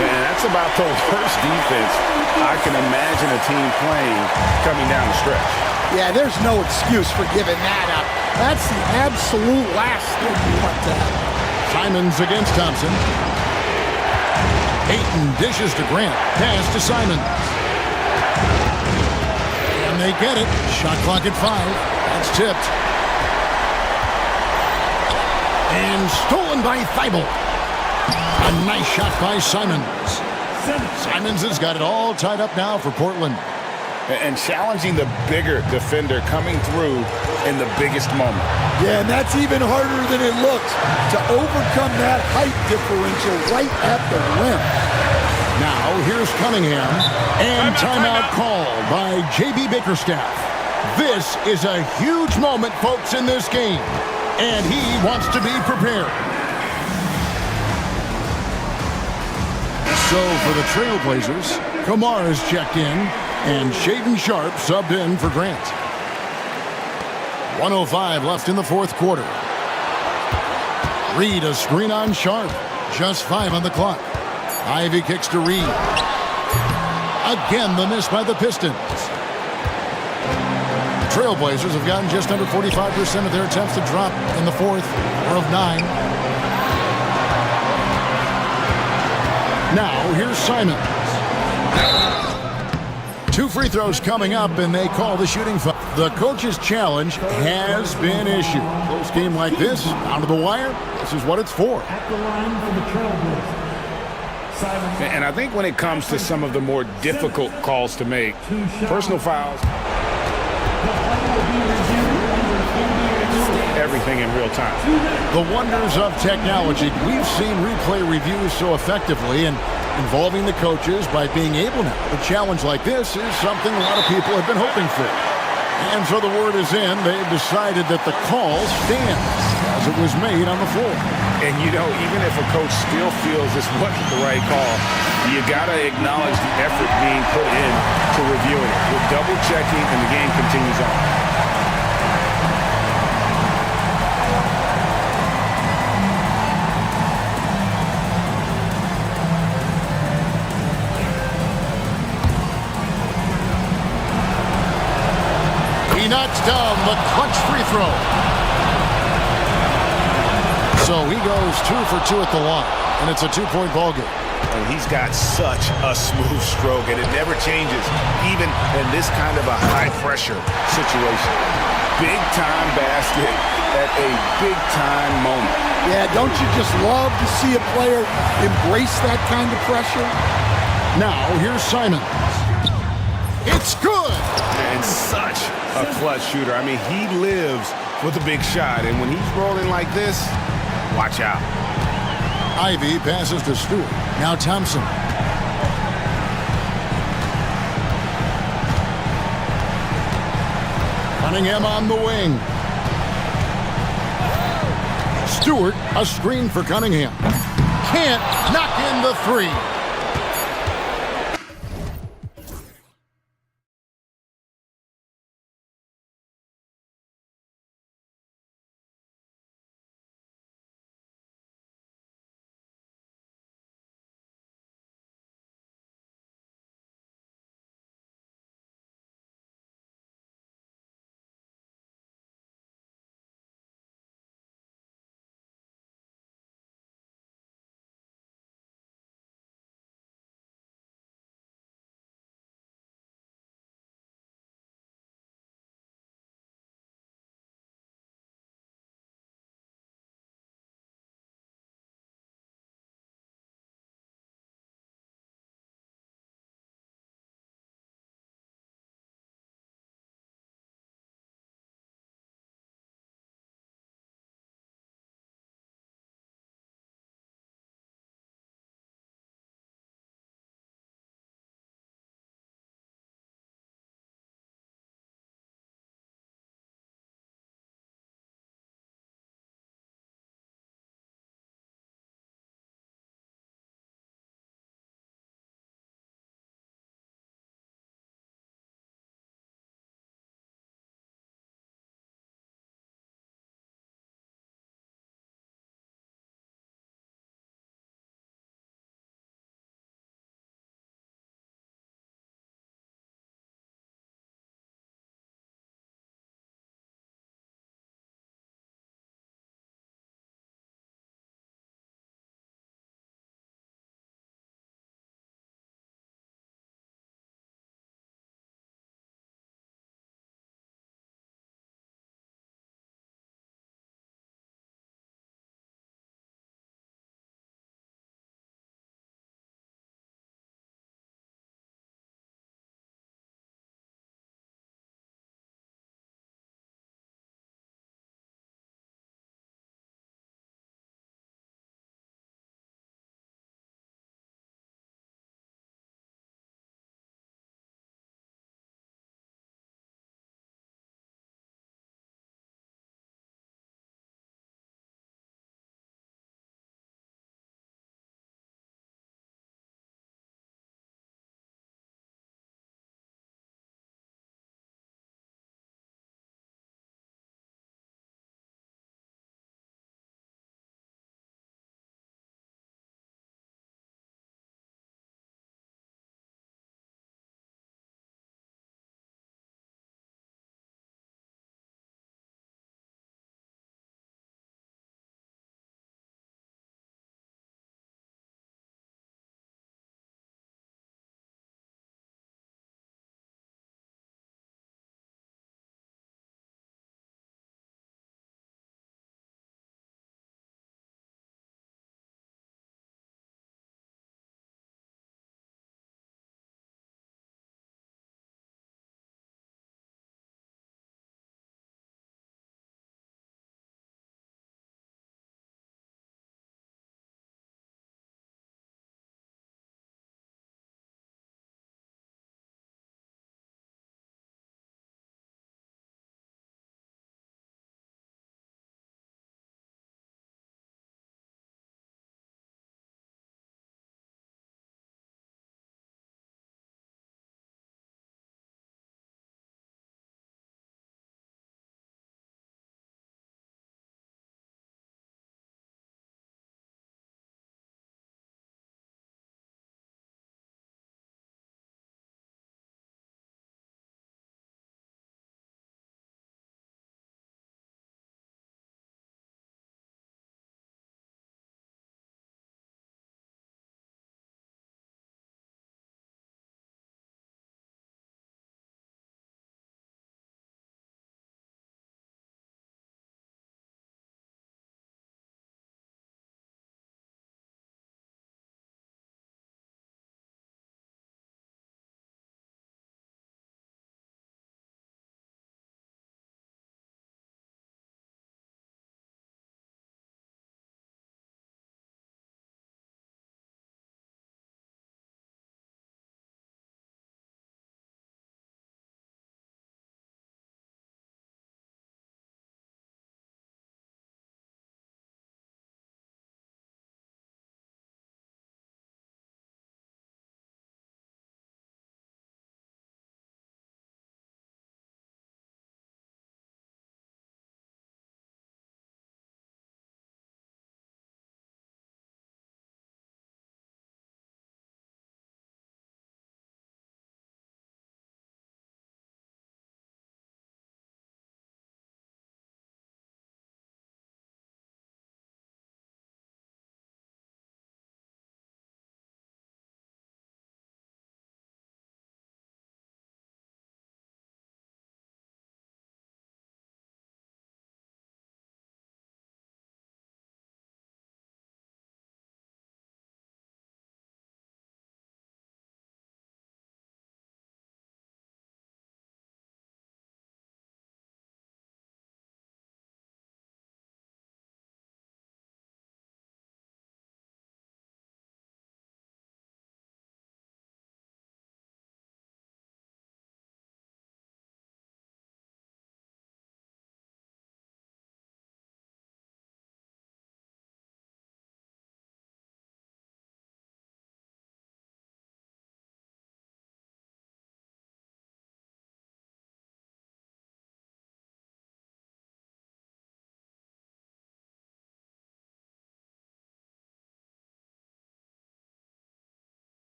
Man, that's about the worst defense I can imagine a team playing coming down the stretch. Yeah, there's no excuse for giving that up. That's the absolute last thing you want to have. Simons against Thompson. Ayton dishes to Grant. Pass to Simons. And they get it. Shot clock at 5. That's tipped. And stolen by Thibault. A nice shot by Simons. Simons has got it all tied up now for Portland. And challenging the bigger defender coming through in the biggest moment. Yeah, and that's even harder than it looks to overcome that height differential right at the rim. Now, here's Cunningham. And timeout called by J.B. Bickerstaff. This is a huge moment, folks, in this game. And he wants to be prepared. So for the Trailblazers, Kamar is checked in, and Shaden Sharp subbed in for Grant. 1:05 left in the fourth quarter. Reed a screen on Sharp. Just 5 on the clock. Ivy kicks to Reed. Again, the miss by the Pistons. Trailblazers have gotten just under 45% of their attempts to drop in the fourth, or of 9. Now, here's Simons. 2 free throws coming up, and they call the shooting foul. The coach's challenge has been issued. Close game like this, down to the wire, this is what it's for. At the line for the Trailblazers. And I think when it comes to some of the more difficult calls to make, personal fouls, everything in real time. The wonders of technology. We've seen replay reviews so effectively, and involving the coaches by being able now. A challenge like this is something a lot of people have been hoping for. And so the word is in. They've decided that the call stands as it was made on the floor. And you know, even if a coach still feels this wasn't the right call, you got to acknowledge the effort being put in to reviewing it. We're double checking and the game continues on. He knocks down the clutch free throw. So he goes 2 for 2 at the line, and it's a 2-point ball game. And he's got such a smooth stroke, and it never changes, even in this kind of a high-pressure situation. Big-time basket at a big-time moment. Yeah, don't you just love to see a player embrace that kind of pressure? Now, here's Simons. It's good! And such a clutch shooter. I mean, he lives with a big shot, and when he's rolling like this, watch out. Ivy passes to Stewart. Now Thompson. Cunningham on the wing. Stewart, a screen for Cunningham. Can't knock in the 3.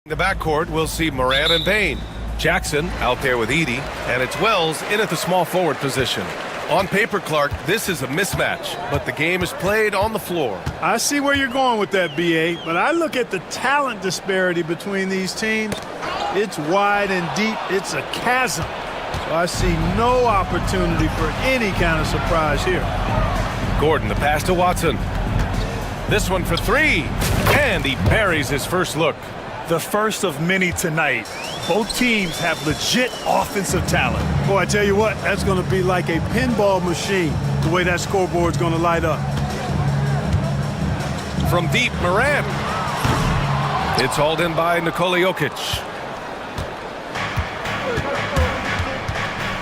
The backcourt, we'll see Moran and Bain. Jackson out there with Edey, and it's Wells in at the small forward position. On paper, Clark, this is a mismatch, but the game is played on the floor. I see where you're going with that, BA, but I look at the talent disparity between these teams. It's wide and deep. It's a chasm. So I see no opportunity for any kind of surprise here. Gordon, the pass to Watson. This one for three, and he buries his first look. The first of many tonight. Both teams have legit offensive talent. Boy, I tell you what, that's going to be like a pinball machine, the way that scoreboard's going to light up. From deep, Moran. It's hauled in by Nikola Jokic.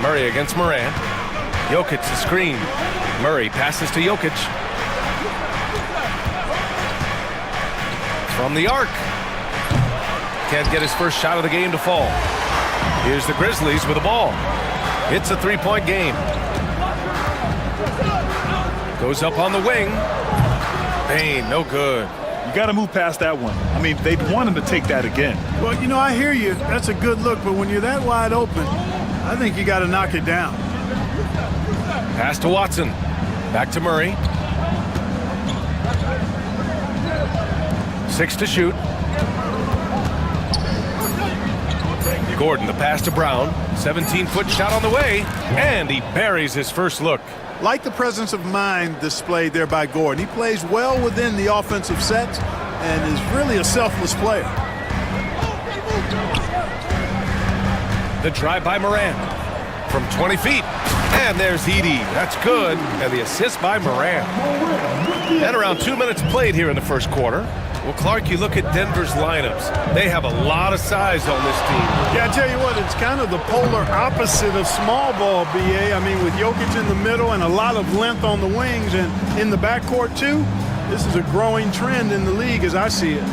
Murray against Moran. Jokic the screen. Murray passes to Jokic. From the arc. Can't get his first shot of the game to fall. Here's the Grizzlies with the ball. It's a three-point game. Goes up on the wing. Bain, no good. You got to move past that one. I mean, they'd want him to take that again. Well, you know, I hear you. That's a good look, but when you're that wide open, I think you got to knock it down. Pass to Watson. Back to Murray. 6 to shoot. Gordon, the pass to Brown. 17-foot shot on the way, and he buries his first look. Like the presence of mind displayed there by Gordon. He plays well within the offensive sets and is really a selfless player. The drive by Moran from 20 feet. And there's Edey. That's good. And the assist by Moran. And around 2 minutes played here in the first quarter. Well, Clark, you look at Denver's lineups. They have a lot of size on this team. Yeah, I tell you what, it's kind of the polar opposite of small ball, BA. I mean, with Jokic in the middle and a lot of length on the wings and in the backcourt, too, this is a growing trend in the league as I see it.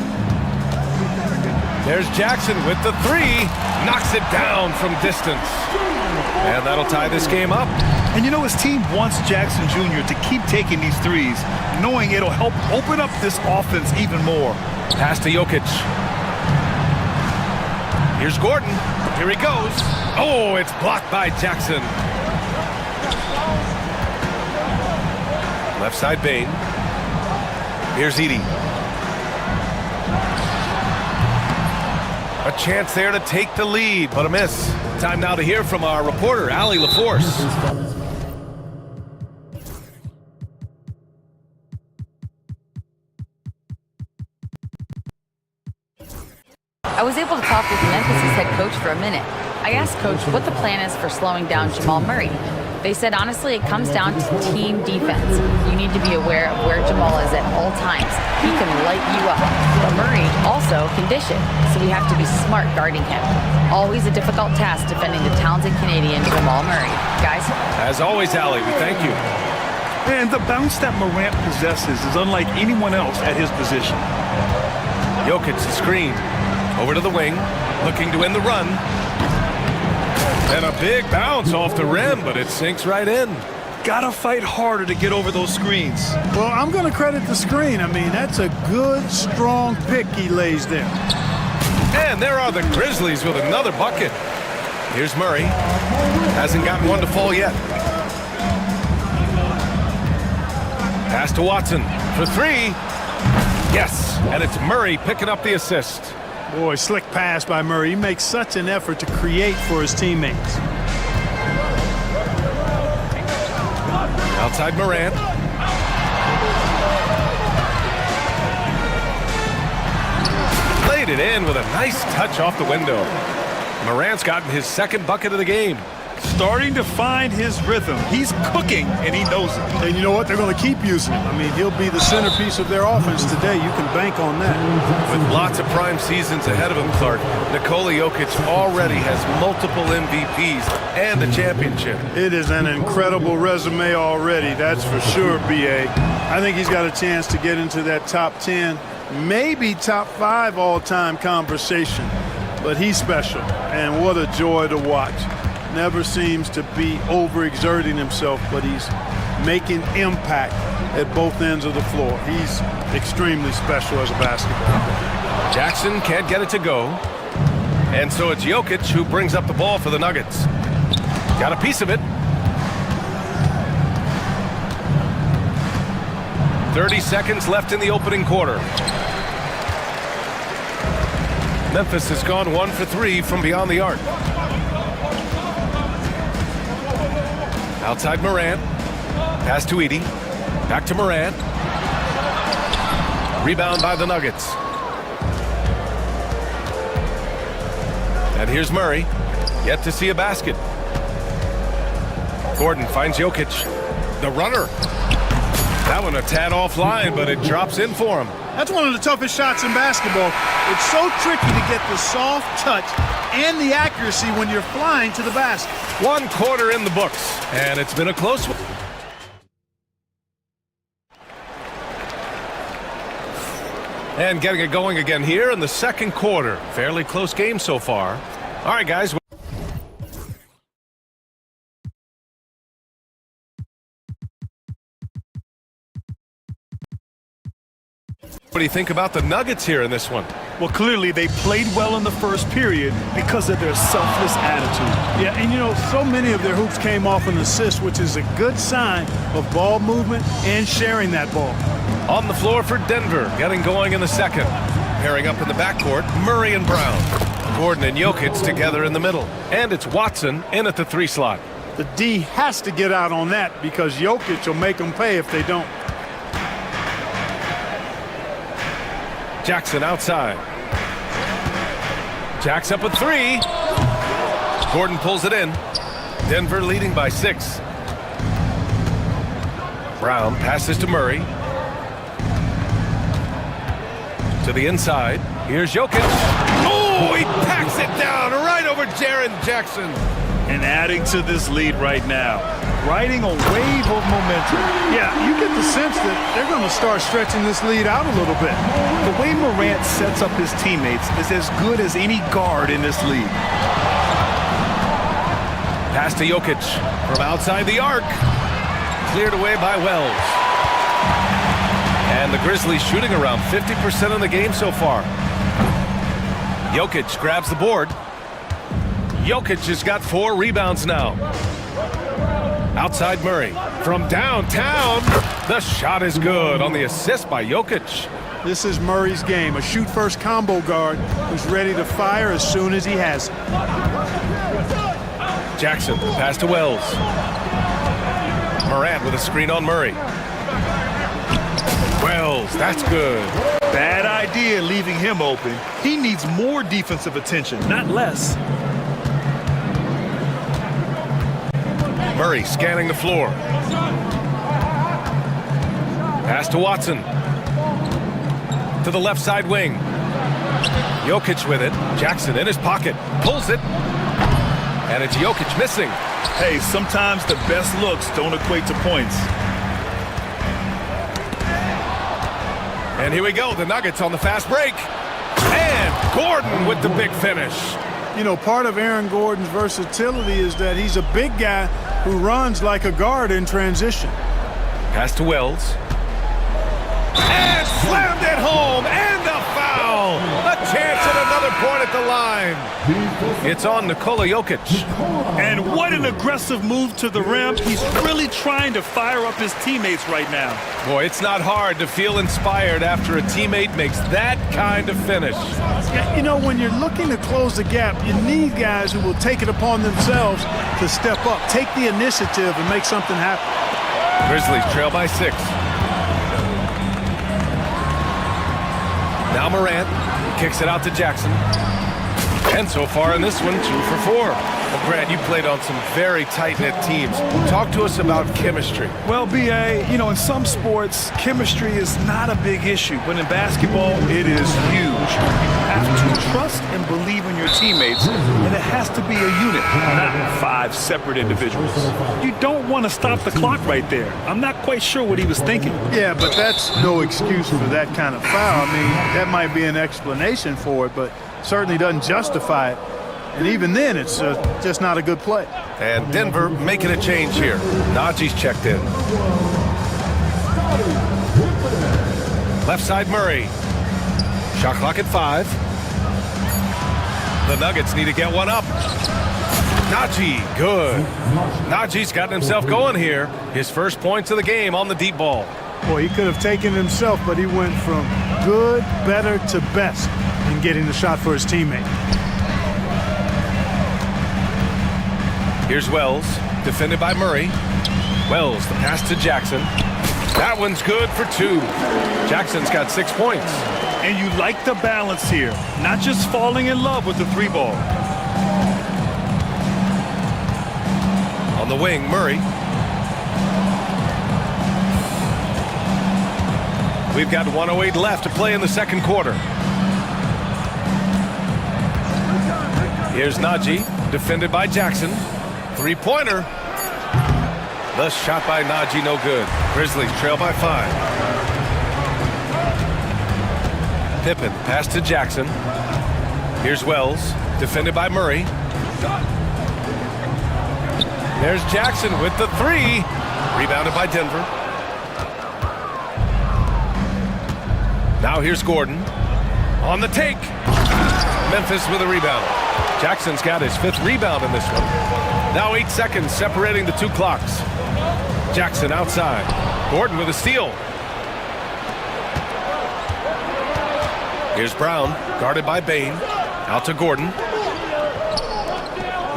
There's Jackson with the three. Knocks it down from distance. And that'll tie this game up. And you know, his team wants Jackson Jr. to keep taking these threes, knowing it'll help open up this offense even more. Pass to Jokic. Here's Gordon. Here he goes. Oh, it's blocked by Jackson. Left side Bain. Here's Edey. A chance there to take the lead, but a miss. Time now to hear from our reporter, Allie LaForce. I was able to talk with Memphis' head coach for a minute. I asked Coach what the plan is for slowing down Jamal Murray. They said, honestly, it comes down to team defense. You need to be aware of where Jamal is at all times. He can light you up. But Murray also can dish it, so we have to be smart guarding him. Always a difficult task defending the talented Canadian Jamal Murray. Guys? As always, Allie, we thank you. And the bounce that Morant possesses is unlike anyone else at his position. Jokic the screen. Over to the wing, looking to end the run. And a big bounce off the rim, but it sinks right in. Gotta fight harder to get over those screens. Well, I'm going to credit the screen. I mean, that's a good, strong pick he lays there. And there are the Grizzlies with another bucket. Here's Murray. Hasn't gotten one to fall yet. Pass to Watson for three. Yes, and it's Murray picking up the assist. Boy, slick pass by Murray. He makes such an effort to create for his teammates. Outside Moran. Laid it in with a nice touch off the window. Moran's gotten his second bucket of the game. Starting to find his rhythm. He's cooking, and he knows it. And you know what? They're going to keep using him. I mean, he'll be the centerpiece of their offense today. You can bank on that. With lots of prime seasons ahead of him, Clark, Nikola Jokic already has multiple MVPs and a championship. It is an incredible resume already, that's for sure, BA. I think he's got a chance to get into that top 10, maybe top 5 all-time conversation. But he's special, and what a joy to watch. Never seems to be overexerting himself, but he's making impact at both ends of the floor. He's extremely special as a basketball player. Jackson can't get it to go. And so it's Jokic who brings up the ball for the Nuggets. Got a piece of it. 30 seconds left in the opening quarter. Memphis has gone 1 for 3 from beyond the arc. Outside Morant. Pass to Edey. Back to Morant. Rebound by the Nuggets. And here's Murray. Yet to see a basket. Gordon finds Jokic. The runner. That one a tad offline, but it drops in for him. That's one of the toughest shots in basketball. It's so tricky to get the soft touch and the accuracy when you're flying to the basket. 1 quarter in the books, and it's been a close one. And getting it going again here in the second quarter. Fairly close game so far. All right, guys. What do you think about the Nuggets here in this one? Well, clearly they played well in the first period because of their selfless attitude. Yeah, and you know, so many of their hoops came off an assist, which is a good sign of ball movement and sharing that ball. On the floor for Denver, getting going in the second. Pairing up in the backcourt, Murray and Brown. Gordon and Jokic together in the middle. And it's Watson in at the 3 slot. The D has to get out on that because Jokic will make them pay if they don't. Jackson outside. Jack's up a 3. Gordon pulls it in. Denver leading by 6. Brown passes to Murray. To the inside. Here's Jokic. Oh, he packs it down right over Jaren Jackson. And adding to this lead right now, riding a wave of momentum. Yeah, you get the sense that they're going to start stretching this lead out a little bit. The way Morant sets up his teammates is as good as any guard in this league. Pass to Jokic from outside the arc. Cleared away by Wells. And the Grizzlies shooting around 50% in the game so far. Jokic grabs the board. Jokic has got 4 rebounds now. Outside Murray. From downtown, the shot is good on the assist by Jokic. This is Murray's game, a shoot-first combo guard who's ready to fire as soon as he has it. Jackson, pass to Wells. Morant with a screen on Murray. Wells, that's good. Bad idea leaving him open. He needs more defensive attention, not less. Murray scanning the floor. Pass to Watson. To the left side wing. Jokic with it. Jackson in his pocket. Pulls it. And it's Jokic missing. Hey, sometimes the best looks don't equate to points. And here we go. The Nuggets on the fast break. And Gordon with the big finish. You know, part of Aaron Gordon's versatility is that he's a big guy who runs like a guard in transition. Pass to Wells. And slammed it home. And a foul. A chance at another point at the line. It's on Nikola Jokic. And what an aggressive move to the rim. He's really trying to fire up his teammates right now. Boy, it's not hard to feel inspired after a teammate makes that kind of finish. You know, when you're looking to close the gap, you need guys who will take it upon themselves to step up, take the initiative, and make something happen. Grizzlies trail by 6. Now Morant kicks it out to Jackson. And so far in this one, 2 for 4. Well, Grant, you played on some very tight-knit teams. Talk to us about chemistry. Well, B.A., you know, in some sports, chemistry is not a big issue. But in basketball, it is huge. You have to trust and believe in your teammates, and it has to be a unit, not 5 separate individuals. You don't want to stop the clock right there. I'm not quite sure what he was thinking. Yeah, but that's no excuse for that kind of foul. I mean, that might be an explanation for it, but certainly doesn't justify it. And even then, it's just not a good play. And Denver making a change here. Najee's checked in. Left side Murray. Shot clock at 5. The Nuggets need to get one up. Najee, good. Najee's gotten himself going here. His first points of the game on the deep ball. Boy, he could have taken himself, but he went from good, better to best in getting the shot for his teammate. Here's Wells, defended by Murray. Wells, the pass to Jackson. That one's good for 2. Jackson's got 6 points. And you like the balance here, not just falling in love with the 3-ball. On the wing, Murray. We've got 1:08 left to play in the second quarter. Here's Najee, defended by Jackson. 3-pointer. The shot by Najee, no good. Grizzlies trail by 5. Pippen, pass to Jackson. Here's Wells, defended by Murray. There's Jackson with the 3. Rebounded by Denver. Now here's Gordon. On the take. Memphis with a rebound. Jackson's got his 5th rebound in this one. Now 8 seconds separating the 2 clocks. Jackson outside. Gordon with a steal. Here's Brown, guarded by Bain. Out to Gordon.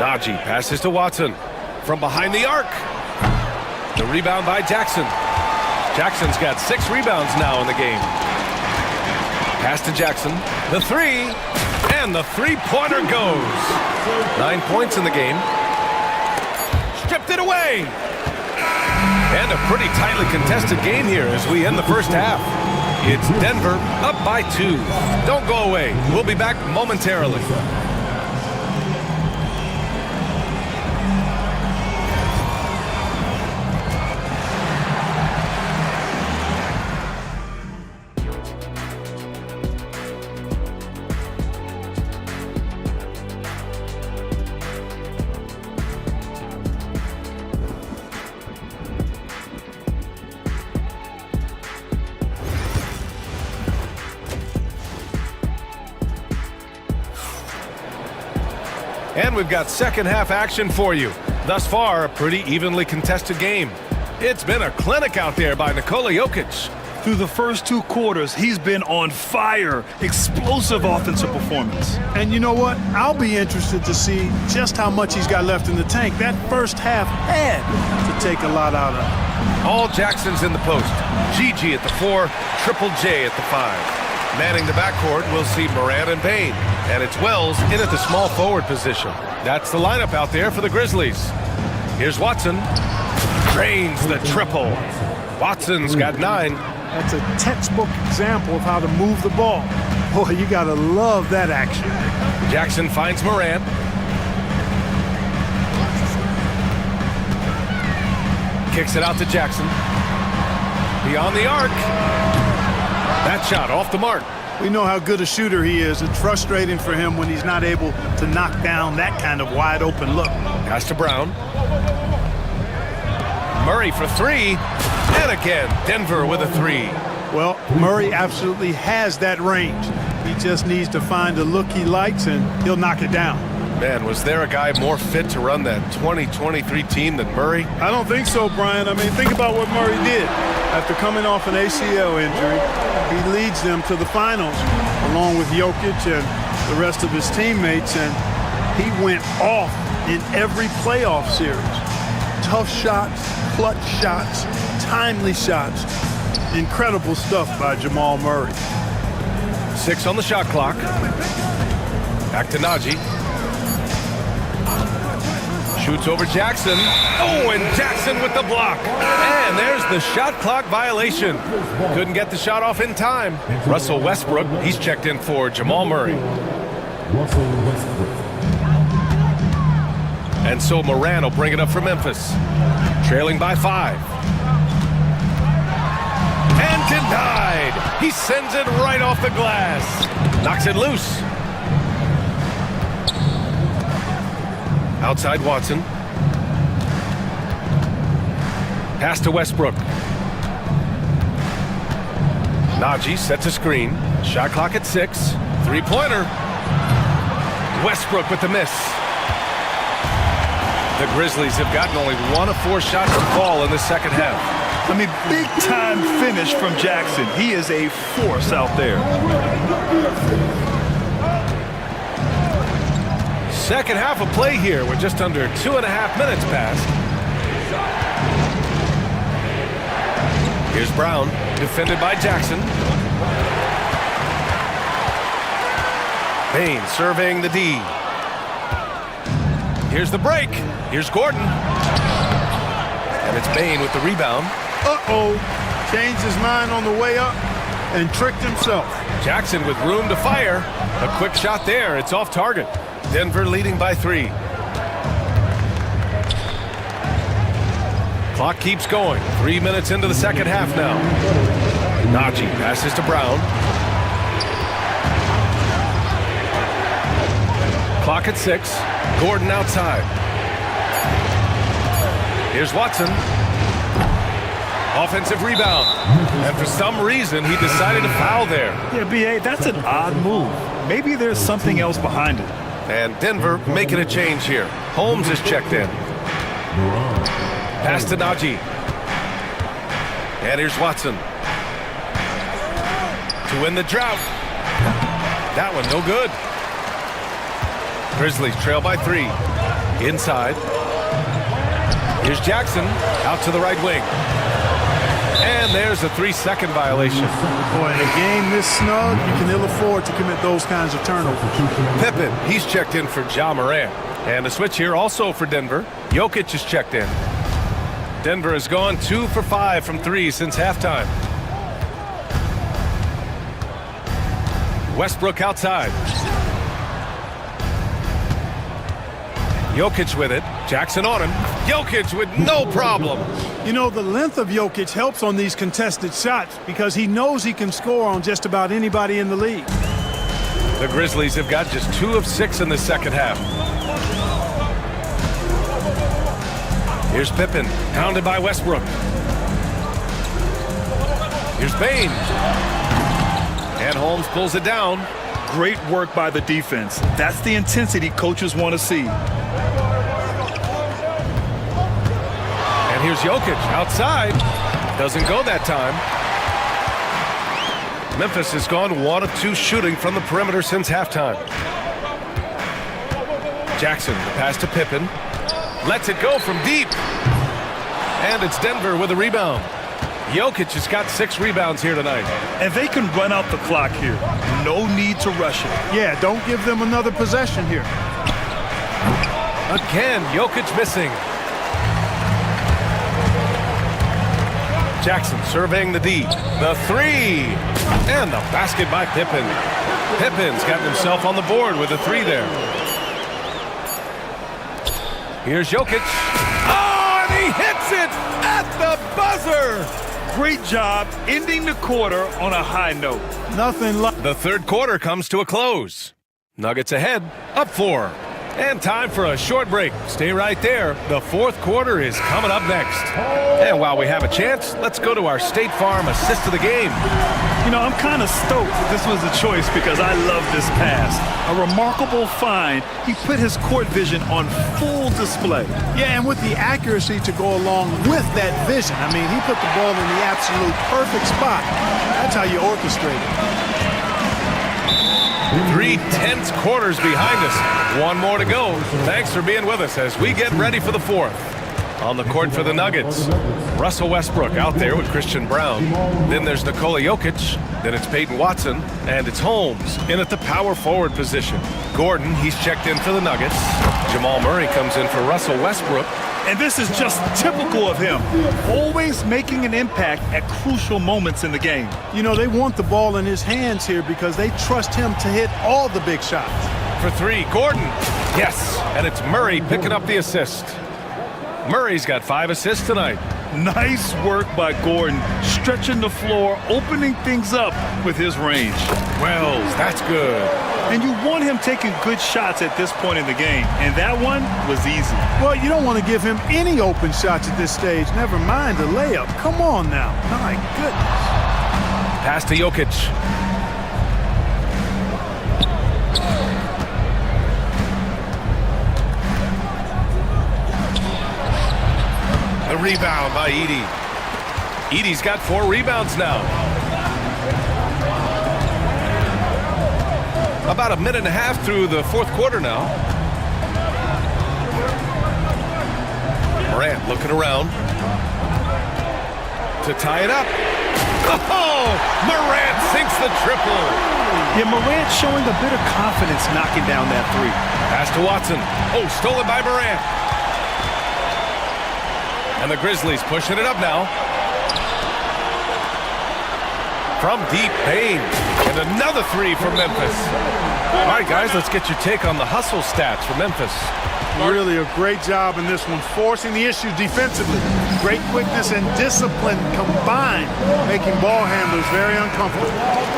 Najee passes to Watson. From behind the arc. The rebound by Jackson. Jackson's got 6 rebounds now in the game. Pass to Jackson. The 3. And the 3-pointer goes. 9 points in the game. Stripped it away. And a pretty tightly contested game here as we end the first half. It's Denver up by 2. Don't go away. We'll be back momentarily. And we've got second half action for you. Thus far, a pretty evenly contested game. It's been a clinic out there by Nikola Jokic. Through the first 2 quarters, he's been on fire. Explosive offensive performance. And you know what? I'll be interested to see just how much he's got left in the tank. That first half had to take a lot out of him. All Jackson's in the post. Gigi at the 4, Triple J at the 5. Manning the backcourt, we'll see Morant and Bain. And it's Wells in at the small forward position. That's the lineup out there for the Grizzlies. Here's Watson. Drains the triple. Watson's got 9. That's a textbook example of how to move the ball. Boy, you gotta love that action. Jackson finds Morant. Kicks it out to Jackson. Beyond the arc. That shot off the mark. We know how good a shooter he is. It's frustrating for him when he's not able to knock down that kind of wide open look. Pass to Brown. Murray for 3. And again, Denver with a 3. Well, Murray absolutely has that range. He just needs to find a look he likes and he'll knock it down. Man, was there a guy more fit to run that 2023 team than Murray? I don't think so, Brian. I mean, think about what Murray did. After coming off an ACL injury, he leads them to the finals along with Jokic and the rest of his teammates, and he went off in every playoff series. Tough shots, clutch shots, timely shots. Incredible stuff by Jamal Murray. 6 on the shot clock. Back to Najee. Shoots over Jackson. Oh, and Jackson with the block. And there's the shot clock violation. Couldn't get the shot off in time. Russell Westbrook, he's checked in for Jamal Murray. And so Morant will bring it up for Memphis. Trailing by 5. And denied. He sends it right off the glass. Knocks it loose. Outside Watson. Pass to Westbrook. Najee sets a screen. Shot clock at 6. Three-pointer. Westbrook with the miss. The Grizzlies have gotten only 1 of 4 shots to fall in the second half. I mean, big-time finish from Jackson. He is a force out there. Second half of play here. We're just under 2.5 minutes past. Here's Brown, defended by Jackson. Bain surveying the D. Here's the break. Here's Gordon. And it's Bain with the rebound. Uh-oh. Changed his mind on the way up and tricked himself. Jackson with room to fire. A quick shot there. It's off target. Denver leading by 3. Clock keeps going. 3 minutes into the second half now. Najee passes to Brown. Clock at 6. Gordon outside. Here's Watson. Offensive rebound. And for some reason, he decided to foul there. Yeah, B.A., that's an odd move. Maybe there's something else behind it. And Denver making a change here. Holmes is checked in. Pass to Najee. And here's Watson. To win the drought. That one no good. Grizzlies trail by 3. Inside. Here's Jackson out to the right wing. And there's a 3-second violation. Boy, in a game this snug, you can ill afford to commit those kinds of turnovers. Pippen, he's checked in for Ja Morant. And a switch here also for Denver. Jokic is checked in. Denver has gone 2 for 5 from 3 since halftime. Westbrook outside. Jokic with it. Jackson on him. Jokic with no problem. You know, the length of Jokic helps on these contested shots because he knows he can score on just about anybody in the league. The Grizzlies have got just 2 of 6 in the second half. Here's Pippen, pounded by Westbrook. Here's Bain. And Holmes pulls it down. Great work by the defense. That's the intensity coaches want to see. And here's Jokic outside. Doesn't go that time. Memphis has gone 1 of 2 shooting from the perimeter since halftime. Jackson, the pass to Pippen. Lets it go from deep. And it's Denver with a rebound. Jokic has got 6 rebounds here tonight. And they can run out the clock here. No need to rush it. Yeah, don't give them another possession here. Again, Jokic missing. Jackson surveying the D. The 3. And the basket by Pippen. Pippen's gotten himself on the board with a 3 there. Here's Jokic. Oh, and he hits it at the buzzer. Great job ending the quarter on a high note. Nothing like The third quarter comes to a close. Nuggets ahead, up 4. And time for a short break. Stay right there. The fourth quarter is coming up next. And while we have a chance, let's go to our State Farm assist of the game. You know, I'm kind of stoked that this was a choice because I love this pass. A remarkable find. He put his court vision on full display. Yeah, and with the accuracy to go along with that vision. I mean, he put the ball in the absolute perfect spot. That's how you orchestrate it. 3 tense quarters behind us. 1 more to go. Thanks for being with us as we get ready for the fourth. On the court for the Nuggets, Russell Westbrook out there with Christian Brown. Then there's Nikola Jokic. Then it's Peyton Watson. And it's Holmes in at the power forward position. Gordon, he's checked in for the Nuggets. Jamal Murray comes in for Russell Westbrook. And this is just typical of him. Always making an impact at crucial moments in the game. You know, they want the ball in his hands here because they trust him to hit all the big shots. For 3, Gordon. Yes, and it's Murray picking up the assist. Murray's got 5 assists tonight. Nice work by Gordon, stretching the floor, opening things up with his range. Wells, that's good. And you want him taking good shots at this point in the game, and that one was easy. Well, you don't want to give him any open shots at this stage, never mind a layup. Come on now. My goodness. Pass to Jokic. rebound by Edey. Edey's got 4 rebounds now. About a minute and a half through the fourth quarter now. Morant looking around to tie it up. Oh, Morant sinks the triple. Yeah, Morant showing a bit of confidence knocking down that three. Pass to Watson. Oh, stolen by Morant. And the Grizzlies pushing it up now. From deep Payne. And another three from Memphis. All right, guys, let's get your take on the hustle stats for Memphis. Really a great job in this one, forcing the issue defensively. Great quickness and discipline combined, making ball handlers very uncomfortable.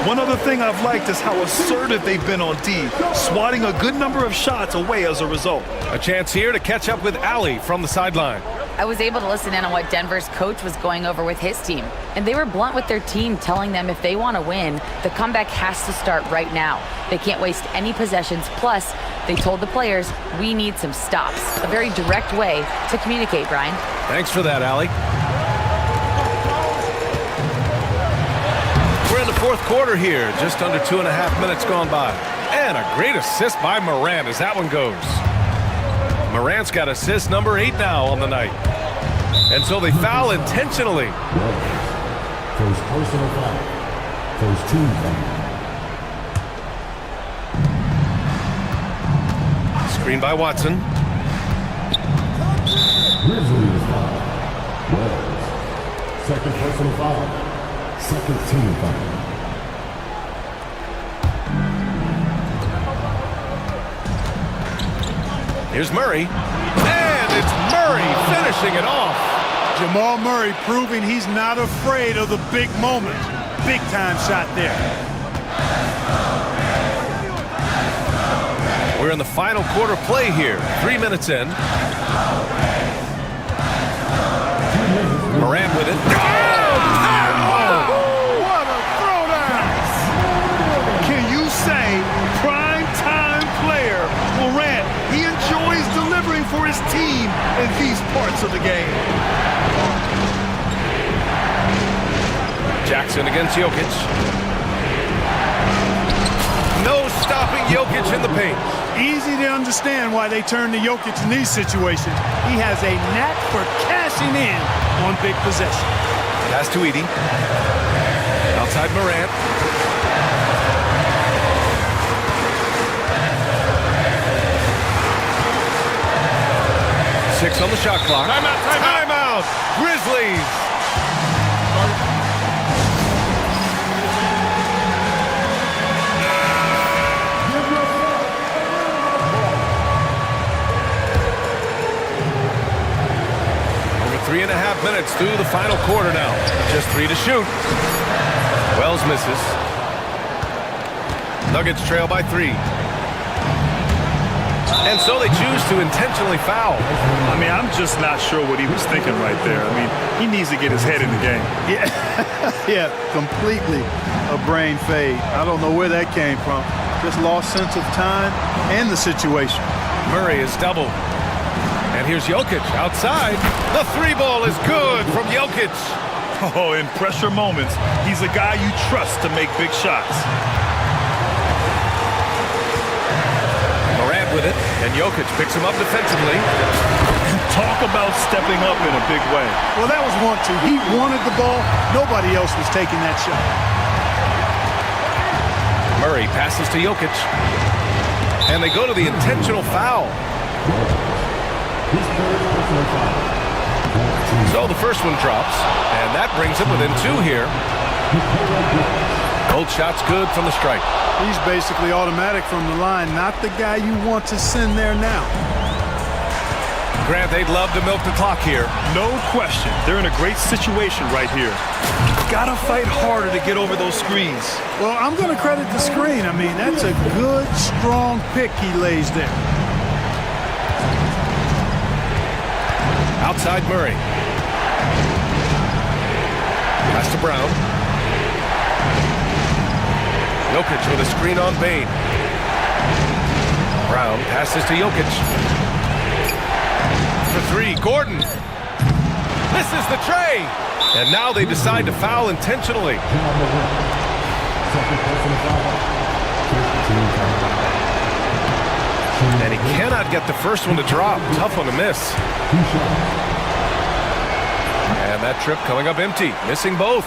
One other thing I've liked is how assertive they've been on D, swatting a good number of shots away as a result. A chance here to catch up with Allie from the sideline. I was able to listen in on what Denver's coach was going over with his team. And they were blunt with their team, telling them if they want to win, the comeback has to start right now. They can't waste any possessions. Plus, they told the players, we need some stops. A very direct way to communicate, Brian. Thanks for that, Allie. We're in the fourth quarter here, just under 2.5 minutes gone by. And a great assist by Morant as that one goes. Morant's got assist number 8 now on the night. And so they foul intentionally. First personal foul. First team foul. Screen by Watson. Grizzlies foul. Wells. Second personal foul. Second team foul. Here's Murray. And it's Murray finishing it off. Jamal Murray proving he's not afraid of the big moment. Big time shot there. We're in the final quarter play here. 3 minutes in. Morant with it. What a throwdown! Can you say prime time player Morant? He enjoys delivering for his team in these parts of the game. Jackson against Jokic. No stopping Jokic in the paint. Easy to understand why they turn to Jokic in these situations. He has a knack for cashing in on big possession. Pass to Edey. Outside Morant. Six on the shot clock. Timeout. Grizzlies. Over 3.5 minutes through the final quarter now. Just 3 to shoot. Wells misses. Nuggets trail by 3. And so they choose to intentionally foul. I mean, I'm just not sure what he was thinking right there. I mean, he needs to get his head in the game. Yeah, completely a brain fade. I don't know where that came from. Just lost sense of time and the situation. Murray is doubled. And here's Jokic outside. The 3-ball is good from Jokic. Oh, in pressure moments, he's a guy you trust to make big shots. Morant with it, and Jokic picks him up defensively. Talk about stepping up in a big way. Well, that was want to. He wanted the ball. Nobody else was taking that shot. Murray passes to Jokic. And they go to the intentional foul. So the first one drops, and that brings him within 2 here. Both shots good from the strike. He's basically automatic from the line, not the guy you want to send there now. Grant, they'd love to milk the clock here. No question. They're in a great situation right here. Gotta fight harder to get over those screens. Well, I'm going to credit the screen. I mean, that's a good, strong pick he lays there. Outside Murray. Pass to Brown. Jokic with a screen on Bane. Brown passes to Jokic. For 3, Gordon. Misses the tray. And now they decide to foul intentionally. And he cannot get the first one to drop. Tough one to miss. And that trip coming up empty. Missing both.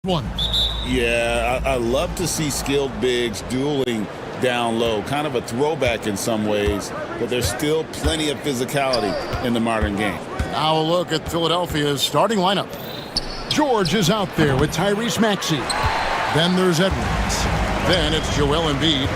One. Yeah, I love to see skilled bigs dueling down low. Kind of a throwback in some ways, but there's still plenty of physicality in the modern game. Now a look at Philadelphia's starting lineup. George is out there with Tyrese Maxey. Then there's Edwards. Then it's Joel Embiid.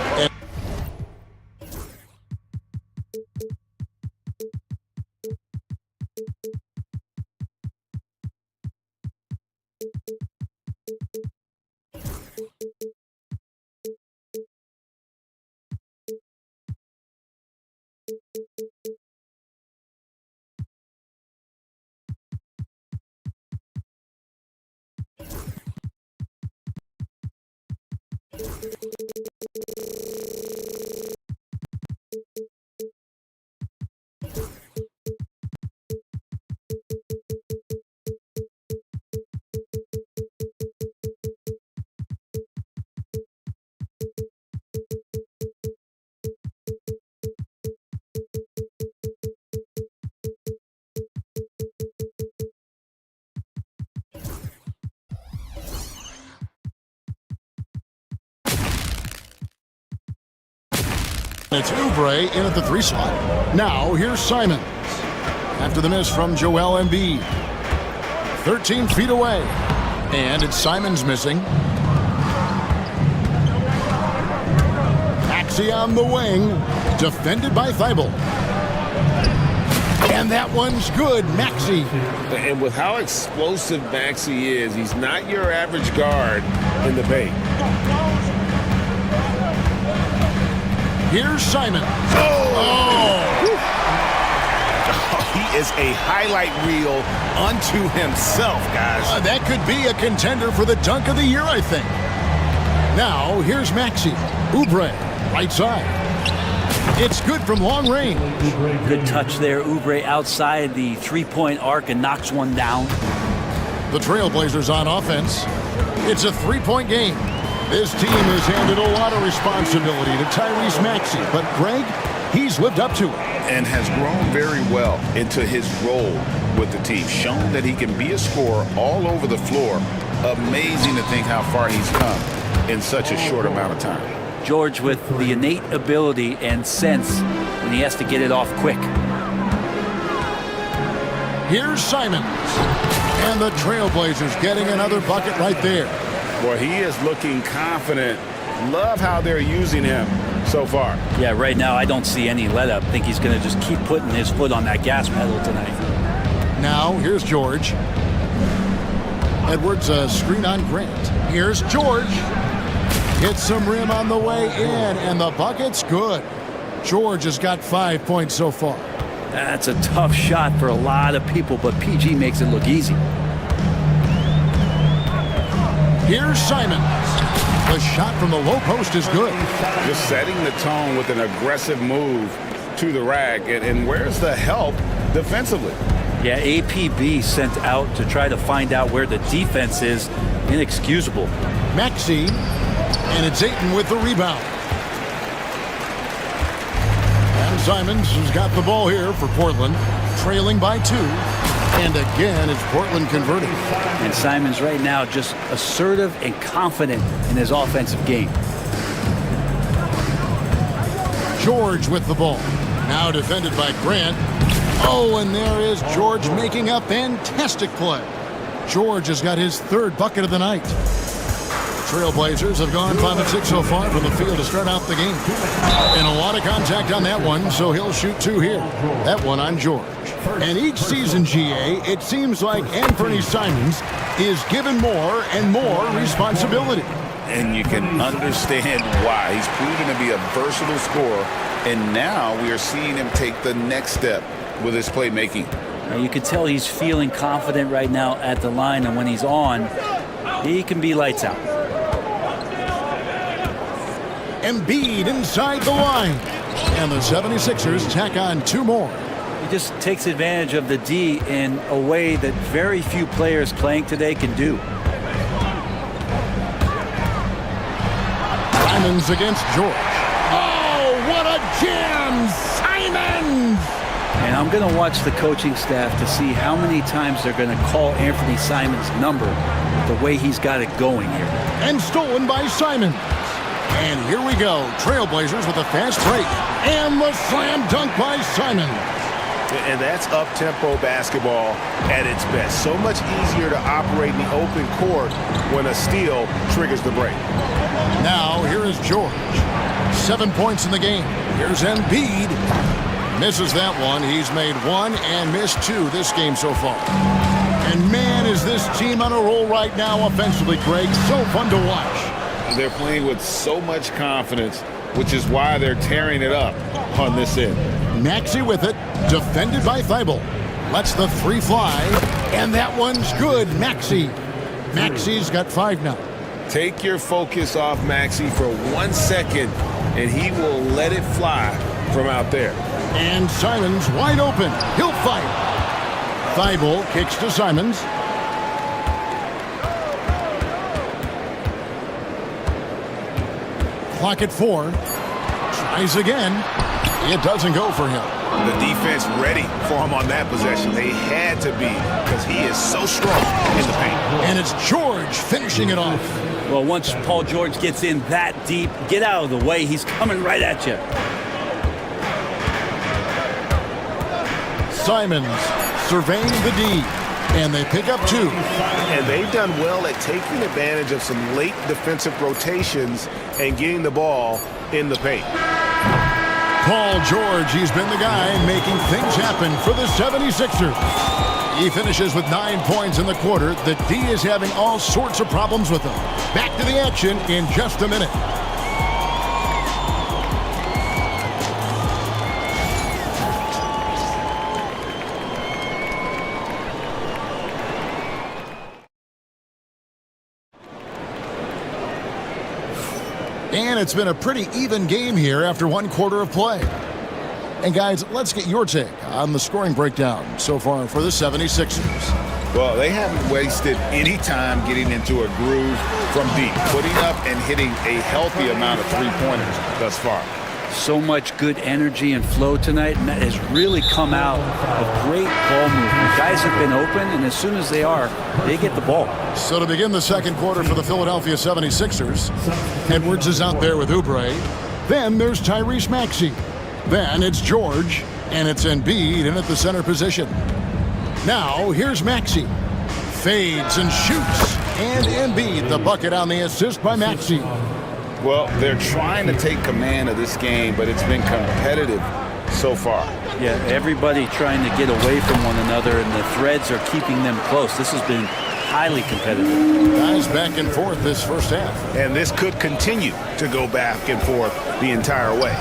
And it's Oubre in at the 3 slot. Now here's Simons. After the miss from Joel Embiid. 13 feet away. And it's Simons missing. Maxey on the wing. Defended by Thibault. And that one's good, Maxey. And with how explosive Maxey is, he's not your average guard in the paint. Here's Simon. He is a highlight reel unto himself, guys. That could be a contender for the dunk of the year, I think. Now, here's Maxey. Oubre, right side. It's good from long range. Good touch there. Oubre outside the three-point arc and knocks one down. The Trailblazers on offense. It's a 3-point game. This team has handed a lot of responsibility to Tyrese Maxey, but Greg, he's lived up to it. And has grown very well into his role with the team. Shown that he can be a scorer all over the floor. Amazing to think how far he's come in such a short amount of time. George with the innate ability and sense when he has to get it off quick. Here's Simons. And the Trailblazers getting another bucket right there. Boy, he is looking confident. Love how they're using him so far. Yeah, right now I don't see any let up. I think he's going to just keep putting his foot on that gas pedal tonight. Now, here's George. Edwards, a screen on Grant. Here's George. Hits some rim on the way in, and the bucket's good. George has got 5 points so far. That's a tough shot for a lot of people, but PG makes it look easy. Here's Simons. The shot from the low post is good. Just setting the tone with an aggressive move to the rack. And where's the help defensively? Yeah, APB sent out to try to find out where the defense is. Inexcusable. Maxey, and it's Ayton with the rebound. And Simons has got the ball here for Portland, trailing by 2. And again, it's Portland converting. And Simons right now just assertive and confident in his offensive game. George with the ball. Now defended by Grant. Oh, and there is George making a fantastic play. George has got his 3rd bucket of the night. Trailblazers have gone 5 of 6 so far from the field to start out the game. And a lot of contact on that one, so he'll shoot 2 here. That one on George. And each season, GA, it seems like Anthony Simons is given more and more responsibility. And you can understand why. He's proven to be a versatile scorer, and now we are seeing him take the next step with his playmaking. You can tell he's feeling confident right now at the line, and when he's on, he can be lights out. Embiid inside the line. And the 76ers tack on 2 more. He just takes advantage of the D in a way that very few players playing today can do. Simons against George. Oh, what a jam! Simons! And And I'm going to watch the coaching staff to see how many times they're going to call Anthony Simons' number the way he's got it going here. And stolen by Simons. And here we go. Trailblazers with a fast break. And the slam dunk by Simons. And that's up-tempo basketball at its best. So much easier to operate in the open court when a steal triggers the break. Now, here is George. 7 points in the game. Here's Embiid. Misses that one. He's made 1 and missed 2 this game so far. And man, is this team on a roll right now offensively, Greg. So fun to watch. They're playing with so much confidence, which is why they're tearing it up on this end. Maxey with it, defended by Thibault. Lets the 3 fly, and that one's good. Maxey. Maxey's got 5 now. Take your focus off Maxey for 1 second, and he will let it fly from out there. And Simons wide open. He'll fight. Thibault kicks to Simons. Clock at 4. Tries again. It doesn't go for him. The defense ready for him on that possession. They had to be because he is so strong in the paint. And it's George finishing it off. Well, once Paul George gets in that deep, get out of the way. He's coming right at you. Simons surveying the D. And they pick up 2. And they've done well at taking advantage of some late defensive rotations and getting the ball in the paint. Paul George, he's been the guy making things happen for the 76ers. He finishes with 9 points in the quarter. The D is having all sorts of problems with him. Back to the action in just a minute. And it's been a pretty even game here after 1 quarter of play. And guys, let's get your take on the scoring breakdown so far for the 76ers. Well, they haven't wasted any time getting into a groove from deep, putting up and hitting a healthy amount of 3-pointers thus far. So much good energy and flow tonight, and that has really come out of great ball movement. Guys have been open, and as soon as they are, they get the ball. So to begin the second quarter for the Philadelphia 76ers, Edwards is out there with Oubre. Then there's Tyrese Maxey. Then it's George, and it's Embiid in at the center position. Now here's Maxey. Fades and shoots. And Embiid, the bucket on the assist by Maxey. Well, they're trying to take command of this game, but it's been competitive so far. Yeah, everybody trying to get away from one another, and the threads are keeping them close. This has been highly competitive. Guys back and forth this first half. And this could continue to go back and forth the entire way.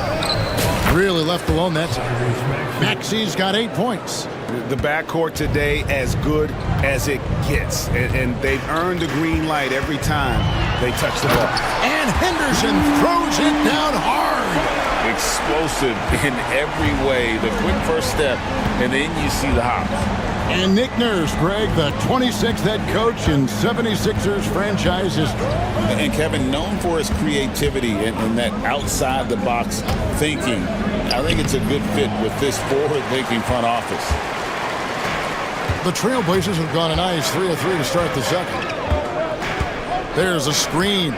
Really left alone that time. Maxey's got 8 points. The backcourt today as good as it gets. And they've earned the green light every time they touch the ball. And Henderson throws it down hard. Explosive in every way. The quick first step, and then you see the hop. And Nick Nurse, Greg, the 26th head coach in 76ers franchise history. And Kevin, known for his creativity and that outside-the-box thinking, I think it's a good fit with this forward-thinking front office. The Trailblazers have gone a nice 3 of 3 to start the second. There's a screen.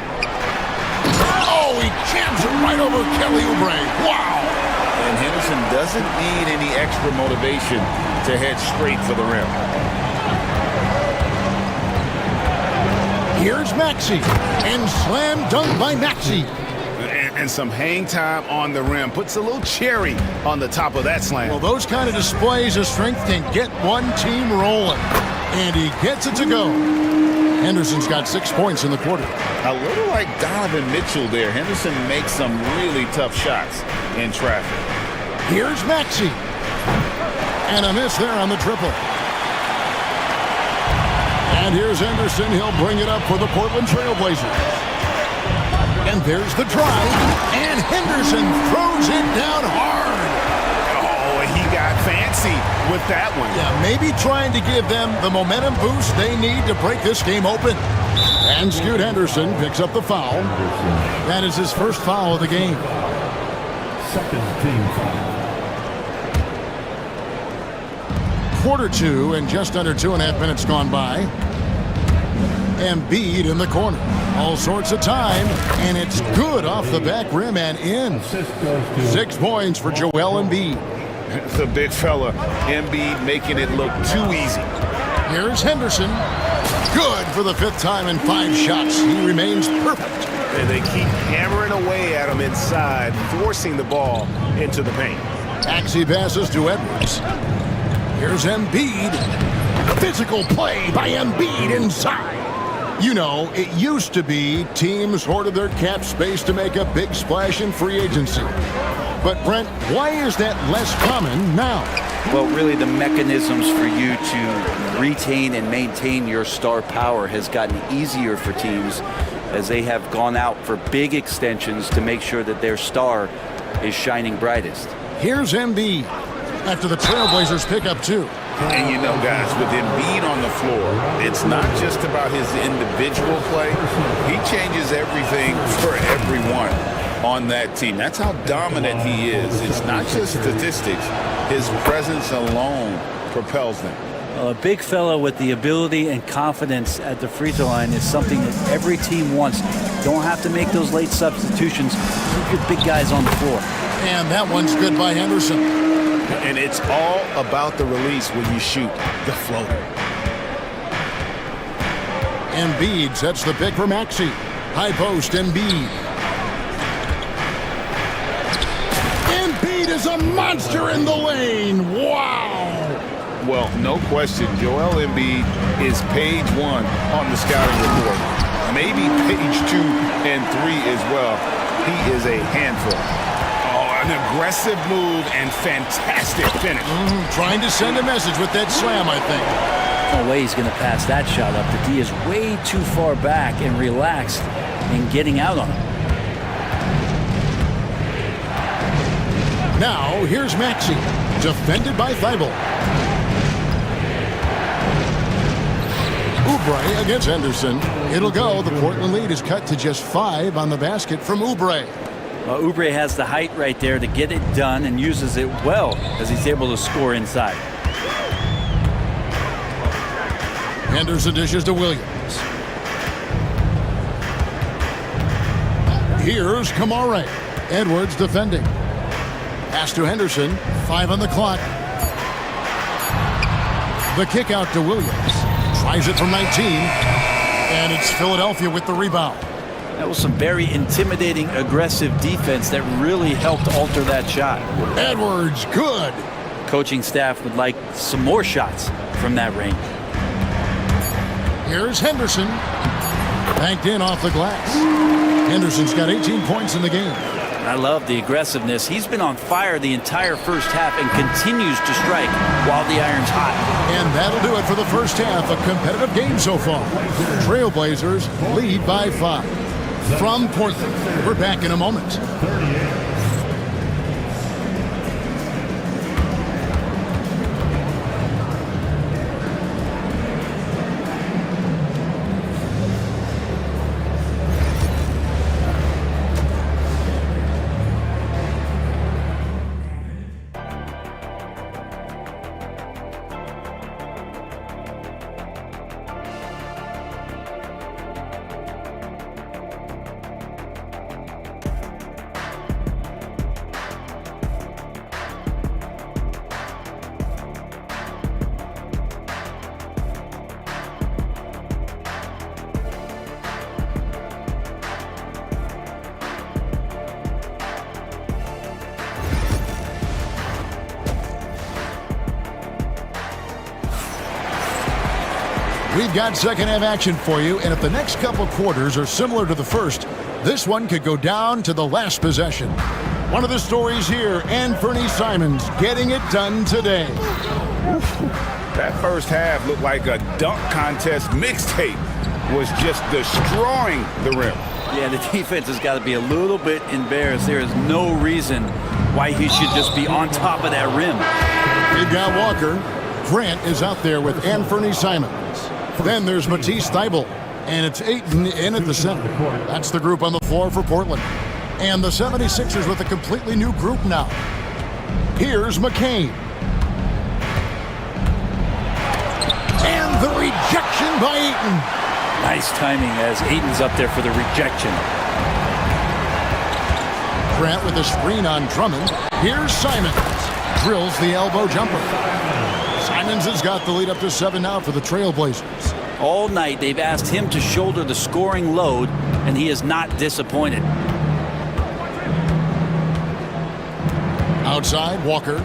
Oh, he jams it right over Kelly Oubre. Wow! And Henderson doesn't need any extra motivation to head straight for the rim. Here's Maxey. And slam dunk by Maxey. And some hang time on the rim. Puts a little cherry on the top of that slam. Well, those kind of displays of strength can get one team rolling. And he gets it to go. Henderson's got 6 points in the quarter. A little like Donovan Mitchell there. Henderson makes some really tough shots in traffic. Here's Maxey. And a miss there on the triple. And here's Henderson. He'll bring it up for the Portland Trailblazers. And there's the drive. And Henderson throws it down hard. Oh, he got fancy with that one. Yeah, maybe trying to give them the momentum boost they need to break this game open. And Scoot Henderson picks up the foul. That is his first foul of the game. Second team foul. Quarter two and just under 2.5 minutes gone by. Embiid in the corner. All sorts of time, and it's good off the back rim and in. 6 points for Joel Embiid. The big fella, Embiid, making it look too easy. Here's Henderson. Good for the 5th time in 5 shots. He remains perfect. And they keep hammering away at him inside, forcing the ball into the paint. Maxey passes to Edwards. Here's Embiid. Physical play by Embiid inside. You know, it used to be teams hoarded their cap space to make a big splash in free agency. But, Brent, why is that less common now? Well, really the mechanisms for you to retain and maintain your star power has gotten easier for teams as they have gone out for big extensions to make sure that their star is shining brightest. Here's Embiid after the Trailblazers pick up 2. And you know, guys, with Embiid on the floor, it's not just about his individual play. He changes everything for everyone on that team. That's how dominant he is. It's not just statistics. His presence alone propels them. A big fella with the ability and confidence at the free throw line is something that every team wants. Don't have to make those late substitutions. Keep your big guys on the floor. And that one's good by Henderson. And it's all about the release when you shoot the floater. Embiid sets the pick for Maxey. High post, Embiid. Embiid is a monster in the lane. Wow. Well, no question, Joel Embiid is page 1 on the scouting report. Maybe page 2 and 3 as well. He is a handful. An aggressive move and fantastic finish. Trying to send a message with that slam, I think. No way he's going to pass that shot up. The D is way too far back and relaxed in getting out on him. Now, here's Maxey, defended by Thibault. Oubre against Henderson. It'll go. The Portland lead is cut to just 5 on the basket from Oubre. Oubre has the height right there to get it done and uses it well as he's able to score inside. Henderson dishes to Williams. Here's Kamare. Edwards defending. Pass to Henderson. 5 on the clock. The kick out to Williams. Tries it from 19. And it's Philadelphia with the rebound. That was some very intimidating, aggressive defense that really helped alter that shot. Edwards, good. Coaching staff would like some more shots from that range. Here's Henderson. Banked in off the glass. Henderson's got 18 points in the game. I love the aggressiveness. He's been on fire the entire first half and continues to strike while the iron's hot. And that'll do it for the first half. A competitive game so far. Trailblazers lead by 5. From Portland, we're back in a moment. We've got second half action for you, and if the next couple quarters are similar to the first, this one could go down to the last possession. One of the stories here, Anthony Simons getting it done today. That first half looked like a dunk contest mixtape. Was just destroying the rim. Yeah, the defense has got to be a little bit embarrassed. There is no reason why he should just be on top of that rim. Big guy Walker. Grant is out there with Anthony Simons. Then there's Matisse Thybulle, and it's Ayton in at the center. That's the group on the floor for Portland. And the 76ers with a completely new group now. Here's McCain. rejection by Eaton. Nice timing as Aiton's up there for the rejection. Grant with a screen on Drummond. Here's Simons. Drills the elbow jumper. Simons has got the lead up to 7 now for the Trailblazers. All night they've asked him to shoulder the scoring load, and he is not disappointed. Outside, Walker.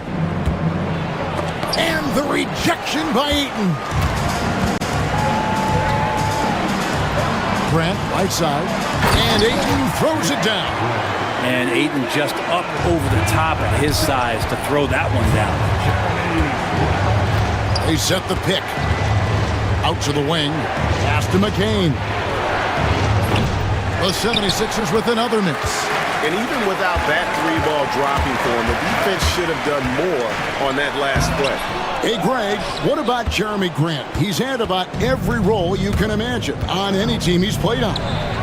And the rejection by Eaton. Grant, right side. And Eaton throws it down. And Aiton just up over the top at his size to throw that one down. They set the pick. Out to the wing. Pass to McCain. The 76ers with another miss. And even without that 3-ball dropping for him, the defense should have done more on that last play. Hey, Greg, what about Jeremy Grant? He's had about every role you can imagine on any team he's played on.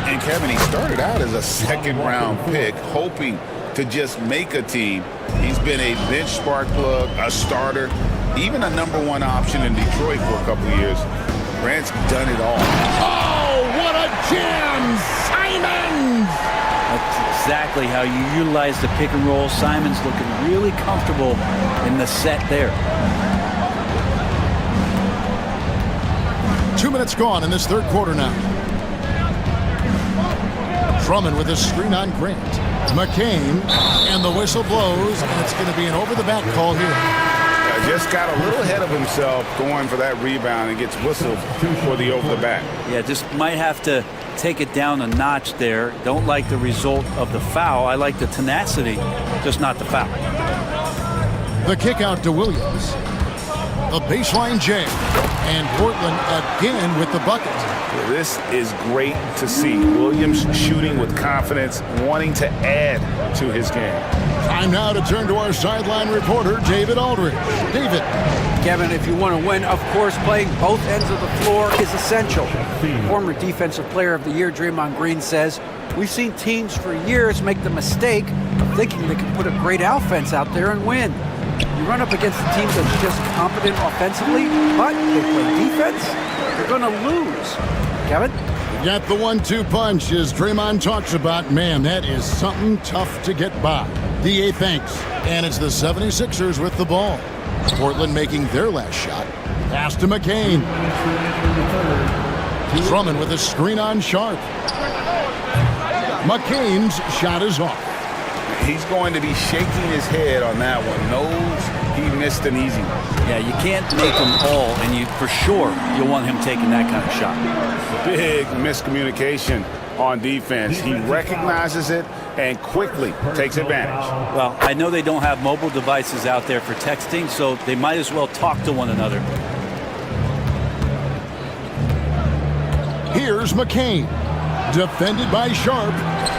And Kevin, he started out as a second-round pick, hoping to just make a team. He's been a bench spark plug, a starter, even a #1 option in Detroit for a couple of years. Grant's done it all. Oh, what a jam! Simons! That's exactly how you utilize the pick and roll. Simons looking really comfortable in the set there. 2 minutes gone in this third quarter now. Drummond with a screen on Grant. McCain, and the whistle blows, and it's going to be an over-the-back call here. Just got a little ahead of himself going for that rebound and gets whistled for the over-the-back. Yeah, just might have to take it down a notch there. Don't like the result of the foul. I like the tenacity, just not the foul. The kick out to Williams. The baseline jam. And Portland again with the bucket. This is great to see. Williams shooting with confidence, wanting to add to his game. Time now to turn to our sideline reporter, David Aldridge. David. Kevin, if you want to win, of course, playing both ends of the floor is essential. Former Defensive Player of the Year Draymond Green says, we've seen teams for years make the mistake of thinking they can put a great offense out there and win. You run up against a team that's just competent offensively, but they play defense, they're going to lose. Kevin? Got the 1-2 punch as Draymond talks about. Man, that is something tough to get by. DA thanks. And it's the 76ers with the ball. Portland making their last shot. Pass to McCain. Drummond with a screen on Sharp. McCain's shot is off. He's going to be shaking his head on that one. Knows he missed an easy one. Yeah, you can't make them all, and you for sure you'll want him taking that kind of shot. Big miscommunication on defense. He recognizes it and quickly takes advantage. Well, I know they don't have mobile devices out there for texting, so they might as well talk to one another. Here's McCain. Defended by Sharp.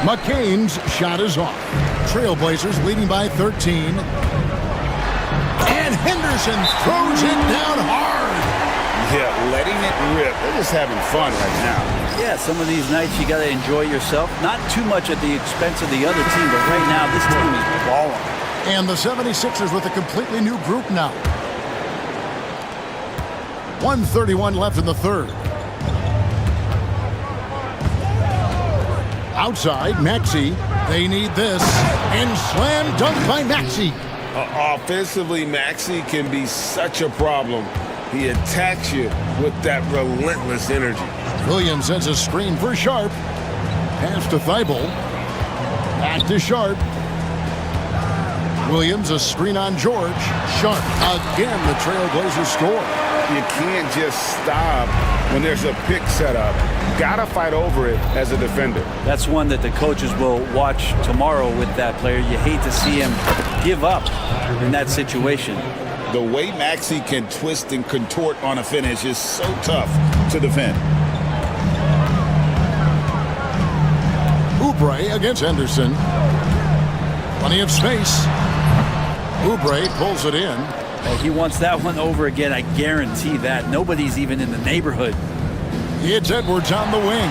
McCain's shot is off. Trailblazers leading by 13. And Henderson throws it down hard. Yeah, letting it rip. They're just having fun right now. Yeah, some of these nights you got to enjoy yourself. Not too much at the expense of the other team, but right now this team is balling. And the 76ers with a completely new group now. 1:31 left in the third. Outside, Maxey. They need this. And slam dunk by Maxey. Offensively, Maxey can be such a problem. He attacks you with that relentless energy. Williams sends a screen for Sharp. Pass to Thibault. Back to Sharp. Williams, a screen on George. Sharp. Again, the Trailblazers score. You can't just stop when there's a pick set up. Gotta fight over it as a defender. That's one that the coaches will watch tomorrow with that player. You hate to see him give up in that situation. The way Maxey can twist and contort on a finish is so tough to defend. Oubre against Henderson. Plenty of space. Oubre pulls it in. Oh, he wants that one over again, I guarantee that. Nobody's even in the neighborhood. It's Edwards on the wing.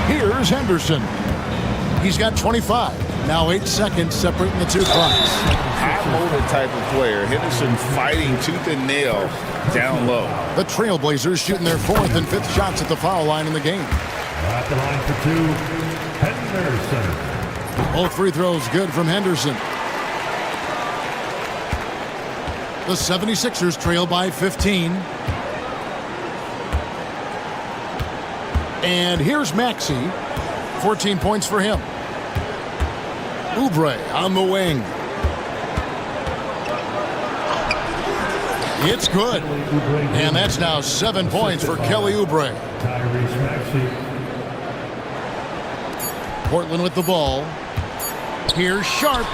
Here's Henderson. He's got 25. Now 8 seconds separating the two clocks. High-motor type of player. Henderson fighting tooth and nail down low. The Trailblazers shooting their 4th and 5th shots at the foul line in the game. At the line for two, Henderson. Both free throws good from Henderson. The 76ers trail by 15. And here's Maxey. 14 points for him. Oubre on the wing. It's good. And that's now 7 points for Kelly Oubre. Portland with the ball. Here's Sharp.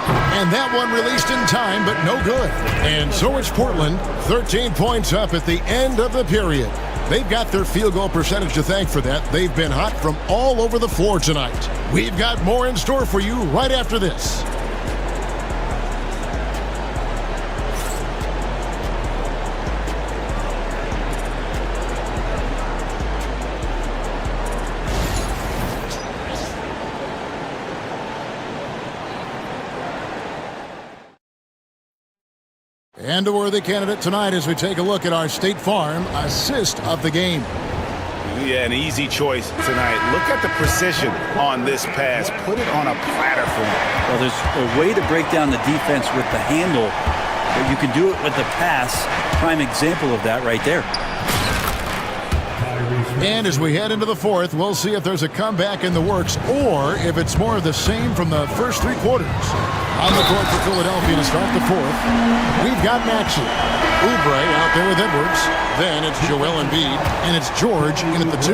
And that one released in time, but no good. And so it's Portland, 13 points up at the end of the period. They've got their field goal percentage to thank for that. They've been hot from all over the floor tonight. We've got more in store for you right after this. And a worthy candidate tonight as we take a look at our State Farm assist of the game. Yeah, an easy choice tonight. Look at the precision on this pass. Put it on a platter for him. Well, there's a way to break down the defense with the handle, but you can do it with the pass. Prime example of that right there. And as we head into the 4th, we'll see if there's a comeback in the works or if it's more of the same from the first 3 quarters. On the court for Philadelphia to start the 4th, we've got Maxey. Oubre out there with Edwards. Then it's Joel Embiid, and it's George in at the 2.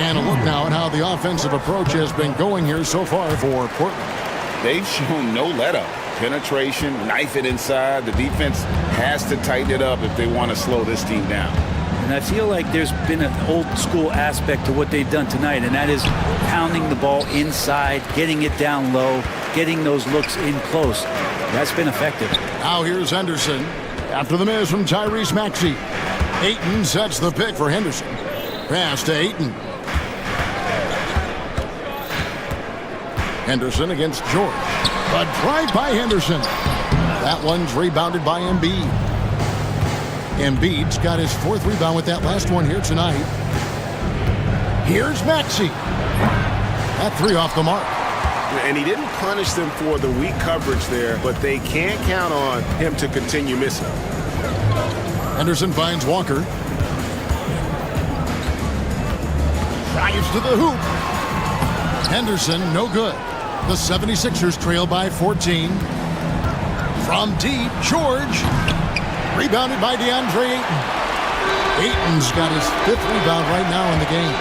And a look now at how the offensive approach has been going here so far for Portland. They've shown no let-up. Penetration, knife it inside. The defense has to tighten it up if they want to slow this team down. And I feel like there's been an old school aspect to what they've done tonight, and that is pounding the ball inside, getting it down low, getting those looks in close. That's been effective. Now here's Henderson. After the miss from Tyrese Maxey. Ayton sets the pick for Henderson. Pass to Ayton. Henderson against George. A drive by Henderson. That one's rebounded by Embiid. Embiid's got his 4th rebound with that last one here tonight. Here's Maxey. That 3 off the mark. And he didn't punish them for the weak coverage there, but they can't count on him to continue missing. Henderson finds Walker. Drives to the hoop. Henderson, no good. The 76ers trail by 14. From deep, George. Rebounded by DeAndre Ayton. Ayton's got his 5th rebound right now in the game.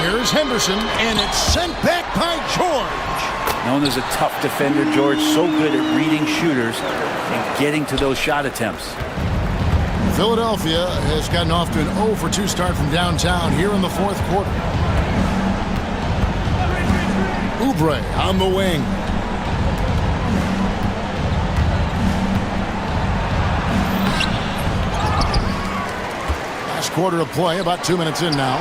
Here's Henderson, and it's sent back by George. Known as a tough defender, George, so good at reading shooters and getting to those shot attempts. Philadelphia has gotten off to an 0-for-2 start from downtown here in the 4th quarter. Oubre on the wing. Last quarter of play, about 2 minutes in now.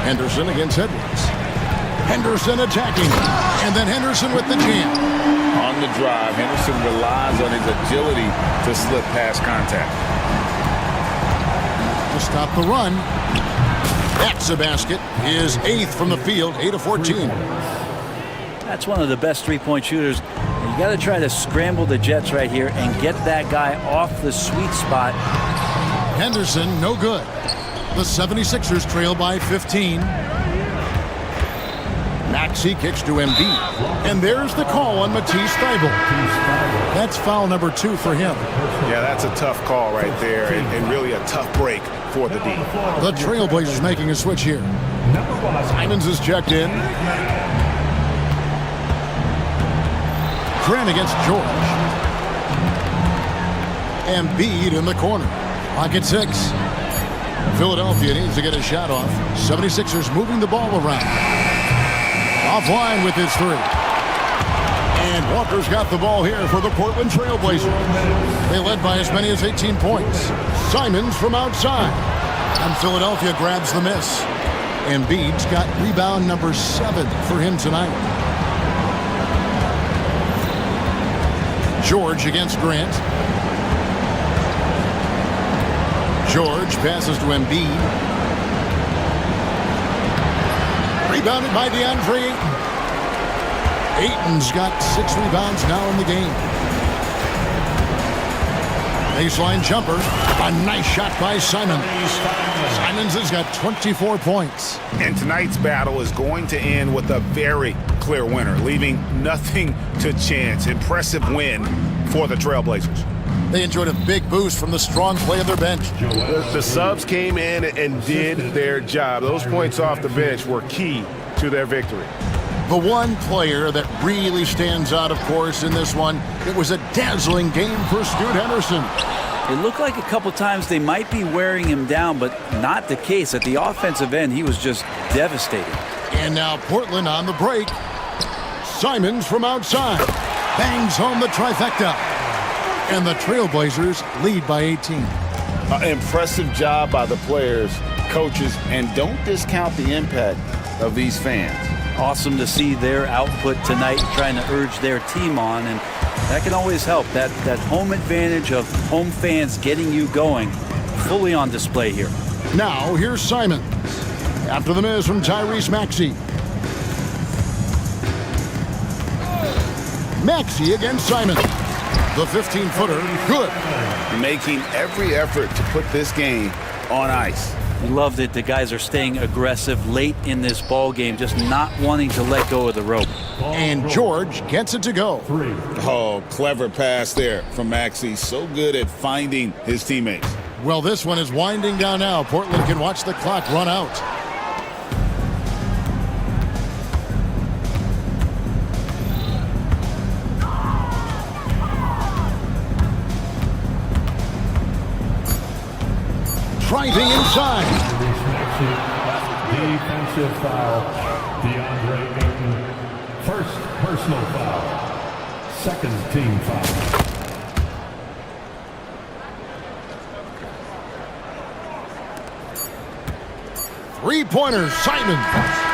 Henderson against Edwards. Henderson attacking. And then Henderson with the jam. On the drive, Henderson relies on his agility to slip past contact. To stop the run. That's a basket. His 8th from the field, 8 of 14. That's one of the best three-point shooters. You got to try to scramble the Jets right here and get that guy off the sweet spot. Henderson, no good. The 76ers trail by 15. Maxey kicks to Embiid. And there's the call on Matisse Thybulle. That's foul number 2 for him. Yeah, that's a tough call right there, and really a tough break for the D. The Trailblazers making a switch here. Simons is checked in. Trent against George. Embiid in the corner. Clock at 6. Philadelphia needs to get a shot off. 76ers moving the ball around. Offline with his 3. And Walker's got the ball here for the Portland Trailblazers. They led by as many as 18 points. Simons from outside. And Philadelphia grabs the miss. Embiid's got rebound number 7 for him tonight. George against Grant. George passes to Embiid. Rebounded by DeAndre Ayton. Ayton's got 6 rebounds now in the game. Baseline jumper. A nice shot by Simon. Simons has got 24 points. And tonight's battle is going to end with a very clear winner, leaving nothing to chance. Impressive win for the Trailblazers. They enjoyed a big boost from the strong play of their bench. The subs came in and did their job. Those points off the bench were key to their victory. The one player that really stands out, of course, in this one, it was a dazzling game for Scoot Henderson. It looked like a couple times they might be wearing him down, but not the case. At the offensive end, he was just devastating. And now Portland on the break. Simons from outside. Bangs home the trifecta. And the Trailblazers lead by 18. Impressive job by the players, coaches, and don't discount the impact of these fans. Awesome to see their output tonight, trying to urge their team on, and that can always help. That home advantage of home fans getting you going, fully on display here. Now, here's Simons. After the miss from Tyrese Maxey. Maxey against Simons. The 15-footer, good. Making every effort to put this game on ice. We love that the guys are staying aggressive late in this ball game, just not wanting to let go of the rope. And George gets it to go. Oh, clever pass there from Maxey. So good at finding his teammates. Well, this one is winding down now. Portland can watch the clock run out. Driving inside. Defensive foul. DeAndre Ayton. First personal foul. Second team foul. Three-pointers, Simons.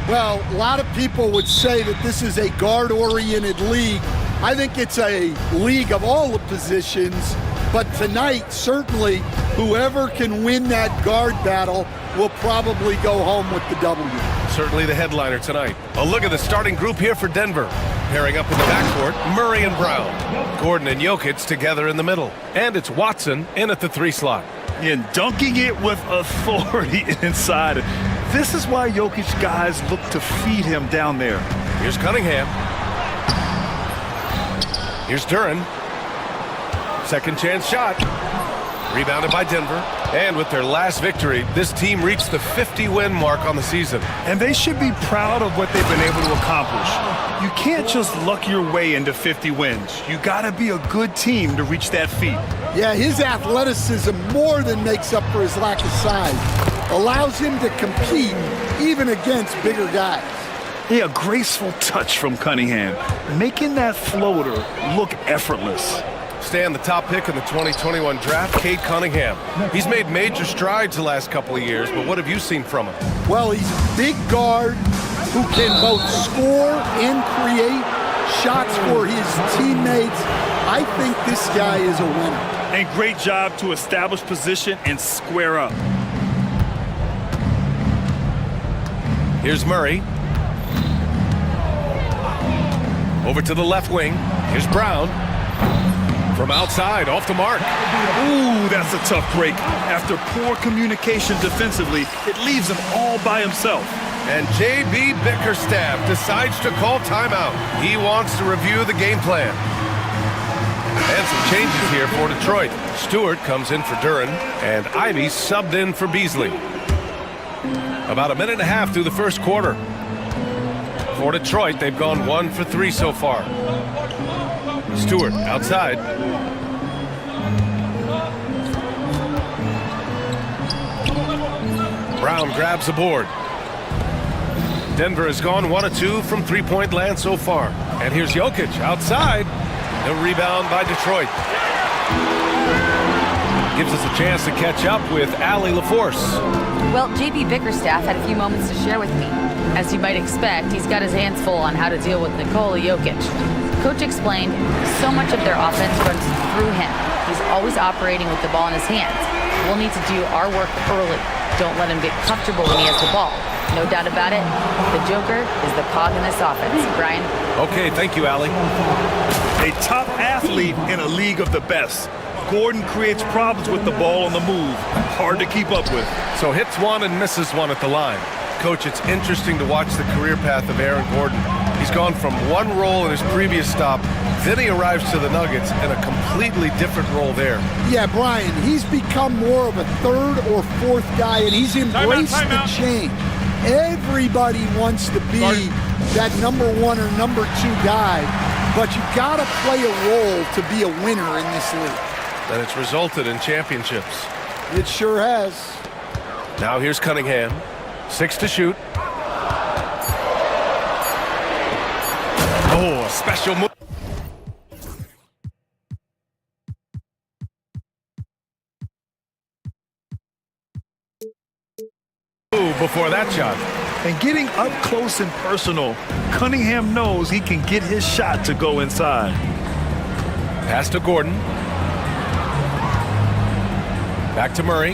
Well, a lot of people would say that this is a guard-oriented league. I think it's a league of all the positions, but tonight, certainly, whoever can win that guard battle will probably go home with the W. Certainly the headliner tonight. A look at the starting group here for Denver. Pairing up in the backcourt, Murray and Brown. Gordon and Jokic together in the middle. And it's Watson in at the 3 slot. And dunking it with authority inside. This is why Jokic guys look to feed him down there. Here's Cunningham. Here's Duren. Second chance shot. Rebounded by Denver. And with their last victory, this team reached the 50-win mark on the season. And they should be proud of what they've been able to accomplish. You can't just luck your way into 50 wins. You gotta be a good team to reach that feat. Yeah, his athleticism more than makes up for his lack of size. Allows him to compete even against bigger guys. Yeah, a graceful touch from Cunningham, making that floater look effortless. Stay on the top pick in the 2021 draft, Cade Cunningham. He's made major strides the last couple of years, but what have you seen from him? Well, he's a big guard who can both score and create shots for his teammates. I think this guy is a winner. And great job to establish position and square up. Here's Murray. Over to the left wing. Here's Brown. From outside, off the mark. Ooh, that's a tough break. After poor communication defensively, it leaves him all by himself. And J.B. Bickerstaff decides to call timeout. He wants to review the game plan. And some changes here for Detroit. Stewart comes in for Duren, and Ivy subbed in for Beasley. About a minute and a half through the first quarter. For Detroit, they've gone 1 for 3 so far. Stewart outside. Brown grabs the board. Denver has gone 1 of 2 from three-point land so far. And here's Jokic outside. No rebound by Detroit. Gives us a chance to catch up with Allie LaForce. Well, J.B. Bickerstaff had a few moments to share with me. As you might expect, he's got his hands full on how to deal with Nikola Jokic. Coach explained so much of their offense runs through him. He's always operating with the ball in his hands. We'll need to do our work early. Don't let him get comfortable when he has the ball. No doubt about it, the Joker is the cog in this offense. Brian? Okay, thank you, Allie. A top athlete in a league of the best. Gordon creates problems with the ball on the move. Hard to keep up with. So hits one and misses one at the line. Coach, it's interesting to watch the career path of Aaron Gordon. He's gone from one role in his previous stop, then he arrives to the Nuggets in a completely different role there. Yeah, Brian, he's become more of a third or fourth guy, and he's embraced the change. Everybody wants to be that number 1 or number 2 guy, but you gotta play a role to be a winner in this league. And it's resulted in championships. It sure has. Now here's Cunningham. 6 to shoot. Oh, a special move. Before that shot. And getting up close and personal, Cunningham knows he can get his shot to go inside. Pass to Gordon. Back to Murray.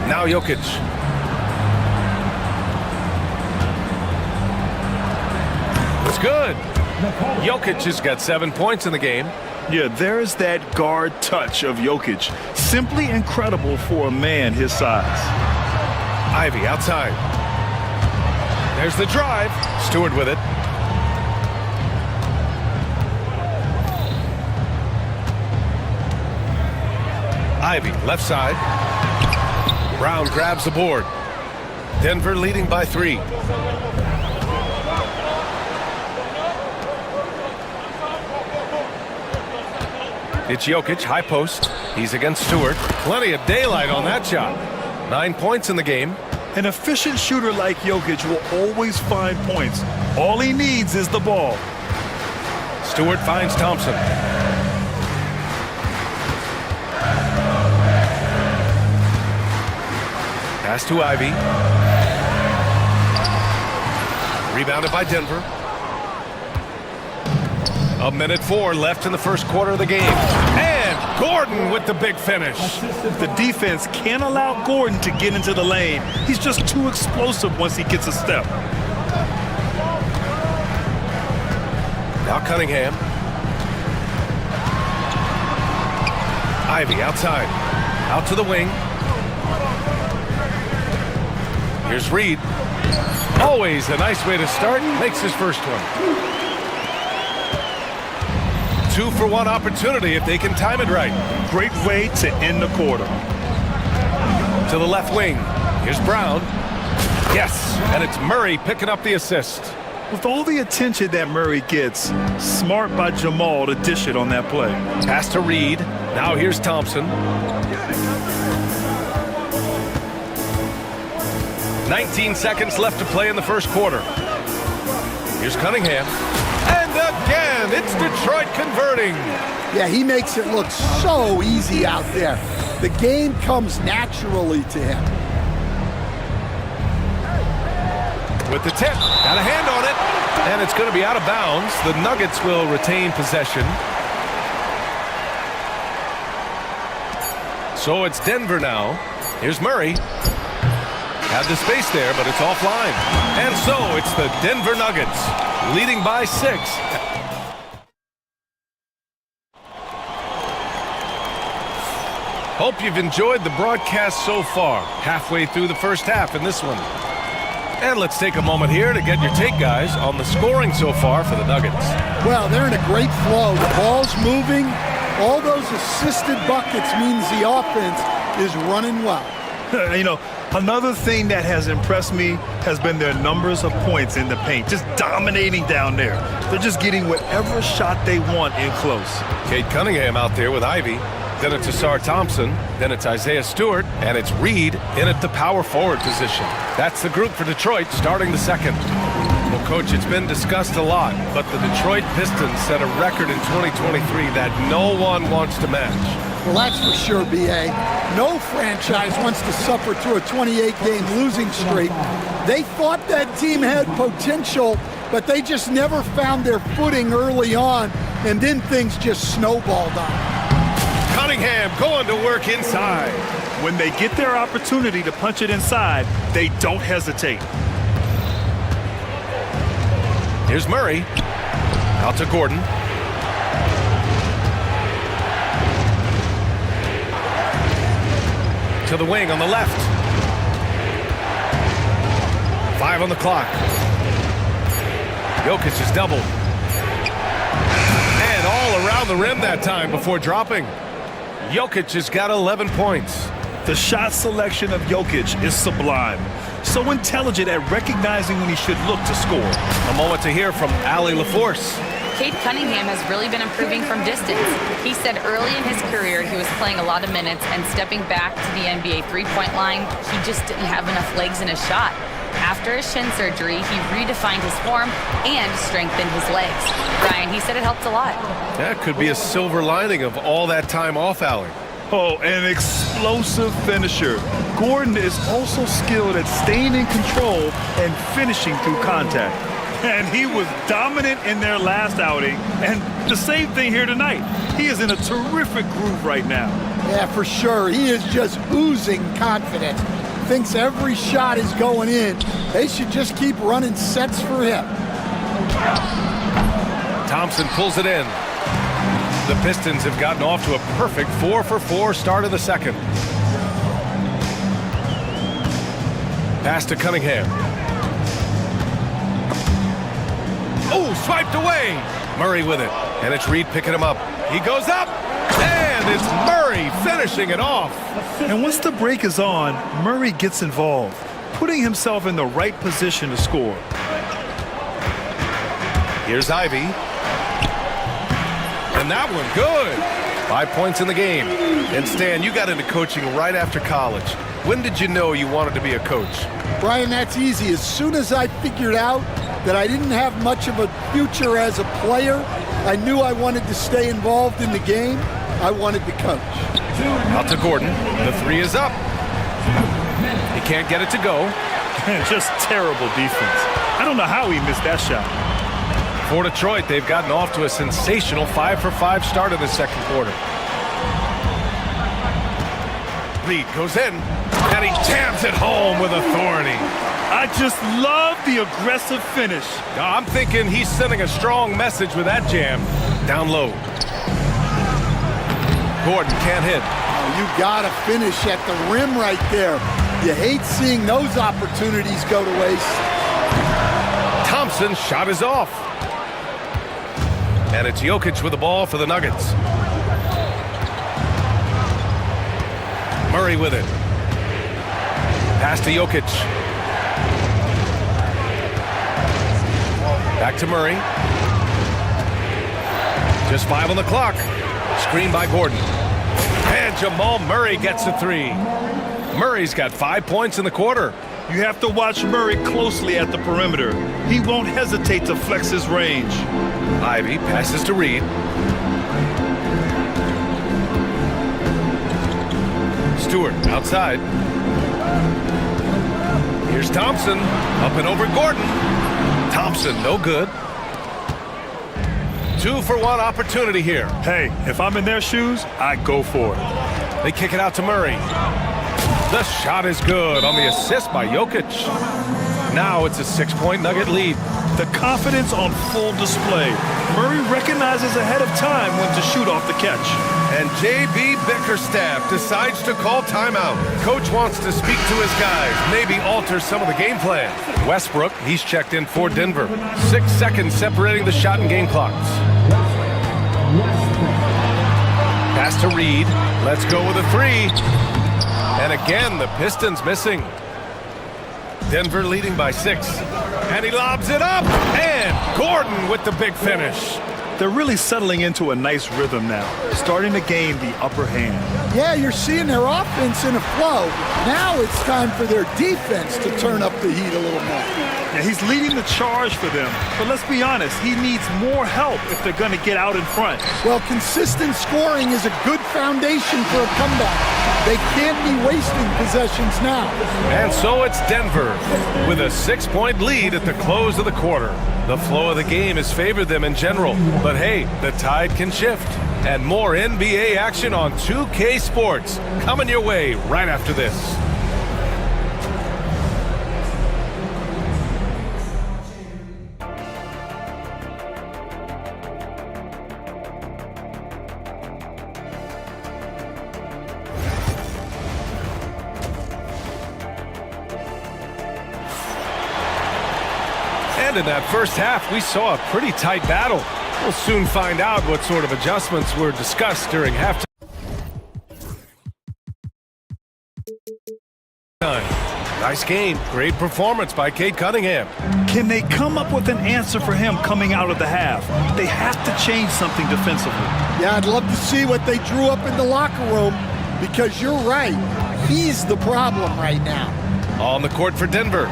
Now Jokic. It's good. Jokic has got 7 points in the game. Yeah, there's that guard touch of Jokic. Simply incredible for a man his size. Ivy outside. There's the drive. Stewart with it. Ivy, left side. Brown grabs the board. Denver leading by 3. It's Jokic, high post. He's against Stewart. Plenty of daylight on that shot. 9 points in the game. An efficient shooter like Jokic will always find points. All he needs is the ball. Stewart finds Thompson. Pass to Ivy. Rebounded by Denver. 1:04 left in the first quarter of the game. And Gordon with the big finish. The defense can't allow Gordon to get into the lane. He's just too explosive once he gets a step. Now Cunningham. Ivy outside. Out to the wing. Here's Reed. Always a nice way to start. Makes his first one. 2-for-1 opportunity if they can time it right. Great way to end the quarter. To the left wing. Here's Brown. Yes, and it's Murray picking up the assist. With all the attention that Murray gets, smart by Jamal to dish it on that play. Pass to Reed. Now here's Thompson. 19 seconds left to play in the first quarter. Here's Cunningham. And again, it's Detroit converting. Yeah, he makes it look so easy out there. The game comes naturally to him. With the tip, got a hand on it, and it's going to be out of bounds. The Nuggets will retain possession. So it's Denver now. Here's Murray. Had the space there, but it's offline. And so it's the Denver Nuggets, leading by 6. Hope you've enjoyed the broadcast so far. Halfway through the first half in this one. And let's take a moment here to get your take, guys, on the scoring so far for the Nuggets. Well, they're in a great flow. The ball's moving. All those assisted buckets means the offense is running well. You know, another thing that has impressed me has been their numbers of points in the paint, just dominating down there. They're just getting whatever shot they want in close. Kate Cunningham out there with Ivy. Then it's Asar Thompson. Then it's Isaiah Stewart. And it's Reed in at the power forward position. That's the group for Detroit starting the second. Well, Coach, it's been discussed a lot, but the Detroit Pistons set a record in 2023 that no one wants to match. Well, that's for sure, B.A. No franchise wants to suffer through a 28-game losing streak. They thought that team had potential, but they just never found their footing early on, and then things just snowballed on them. Cunningham going to work inside. When they get their opportunity to punch it inside, they don't hesitate. Here's Murray. Out to Gordon. To the wing on the left. 5 on the clock. Jokic is doubled. And all around the rim that time before dropping. Jokic has got 11 points. The shot selection of Jokic is sublime. So intelligent at recognizing when he should look to score. A moment to hear from Allie LaForce. Cade Cunningham has really been improving from distance. He said early in his career he was playing a lot of minutes and stepping back to the NBA three-point line, he just didn't have enough legs in his shot. After his shin surgery, he redefined his form and strengthened his legs. Brian, he said it helped a lot. That could be a silver lining of all that time off, Allie. Oh, an explosive finisher. Gordon is also skilled at staying in control and finishing through contact. And he was dominant in their last outing, and the same thing here tonight. He is in a terrific groove right now. Yeah, for sure. He is just oozing confidence. Thinks every shot is going in. They should just keep running sets for him. Thompson pulls it in. The Pistons have gotten off to a perfect 4-for-4 start of the second. Pass to Cunningham. Oh, swiped away. Murray with it. And it's Reed picking him up. He goes up. And it's Murray finishing it off. And once the break is on, Murray gets involved, putting himself in the right position to score. Here's Ivy. And that one good. 5 points in the game. And Stan, you got into coaching right after college. When did you know you wanted to be a coach? Brian, that's easy. As soon as I figured out that I didn't have much of a future as a player, I knew I wanted to stay involved in the game. I wanted to coach. Out to Gordon. The three is up. He can't get it to go. Just terrible defense. I don't know how he missed that shot. For Detroit, they've gotten off to a sensational 5-for-5 start in the second quarter. Lead goes in, and he jams it home with authority. I just love the aggressive finish. I'm thinking he's sending a strong message with that jam. Down low. Gordon can't hit. Oh, you gotta finish at the rim right there. You hate seeing those opportunities go to waste. Thompson's shot is off. And it's Jokic with the ball for the Nuggets. Murray with it. Pass to Jokic. Back to Murray. Just 5 on the clock. Screen by Gordon. And Jamal Murray gets a 3. Murray's got 5 points in the quarter. You have to watch Murray closely at the perimeter. He won't hesitate to flex his range. Ivy passes to Reed. Stewart outside. Here's Thompson. Up and over Gordon. Thompson, no good. 2-for-1 opportunity here. Hey, if I'm in their shoes, I go for it. They kick it out to Murray. The shot is good on the assist by Jokic. Now it's a 6-point Nugget lead. The confidence on full display. Murray recognizes ahead of time when to shoot off the catch. And J.B. Bickerstaff decides to call timeout. Coach wants to speak to his guys, maybe alter some of the game plan. Westbrook, he's checked in for Denver. 6 seconds separating the shot and game clocks. Pass to Reed. Let's go with a 3. And again, the Pistons missing. Denver leading by 6. And he lobs it up. And Gordon with the big finish. They're really settling into a nice rhythm now, starting to gain the upper hand. Yeah, you're seeing their offense in a flow. Now it's time for their defense to turn up the heat a little more. Yeah, he's leading the charge for them. But let's be honest, he needs more help if they're going to get out in front. Well, consistent scoring is a good foundation for a comeback. They can't be wasting possessions now. And so it's Denver with a 6-point lead at the close of the quarter. The flow of the game has favored them in general, but hey, the tide can shift. And more NBA action on 2K Sports coming your way right after this. And in that first half, we saw a pretty tight battle. We'll soon find out what sort of adjustments were discussed during halftime. Nice game. Great performance by Cade Cunningham. Can they come up with an answer for him coming out of the half? They have to change something defensively. Yeah, I'd love to see what they drew up in the locker room, because you're right. He's the problem right now. On the court for Denver.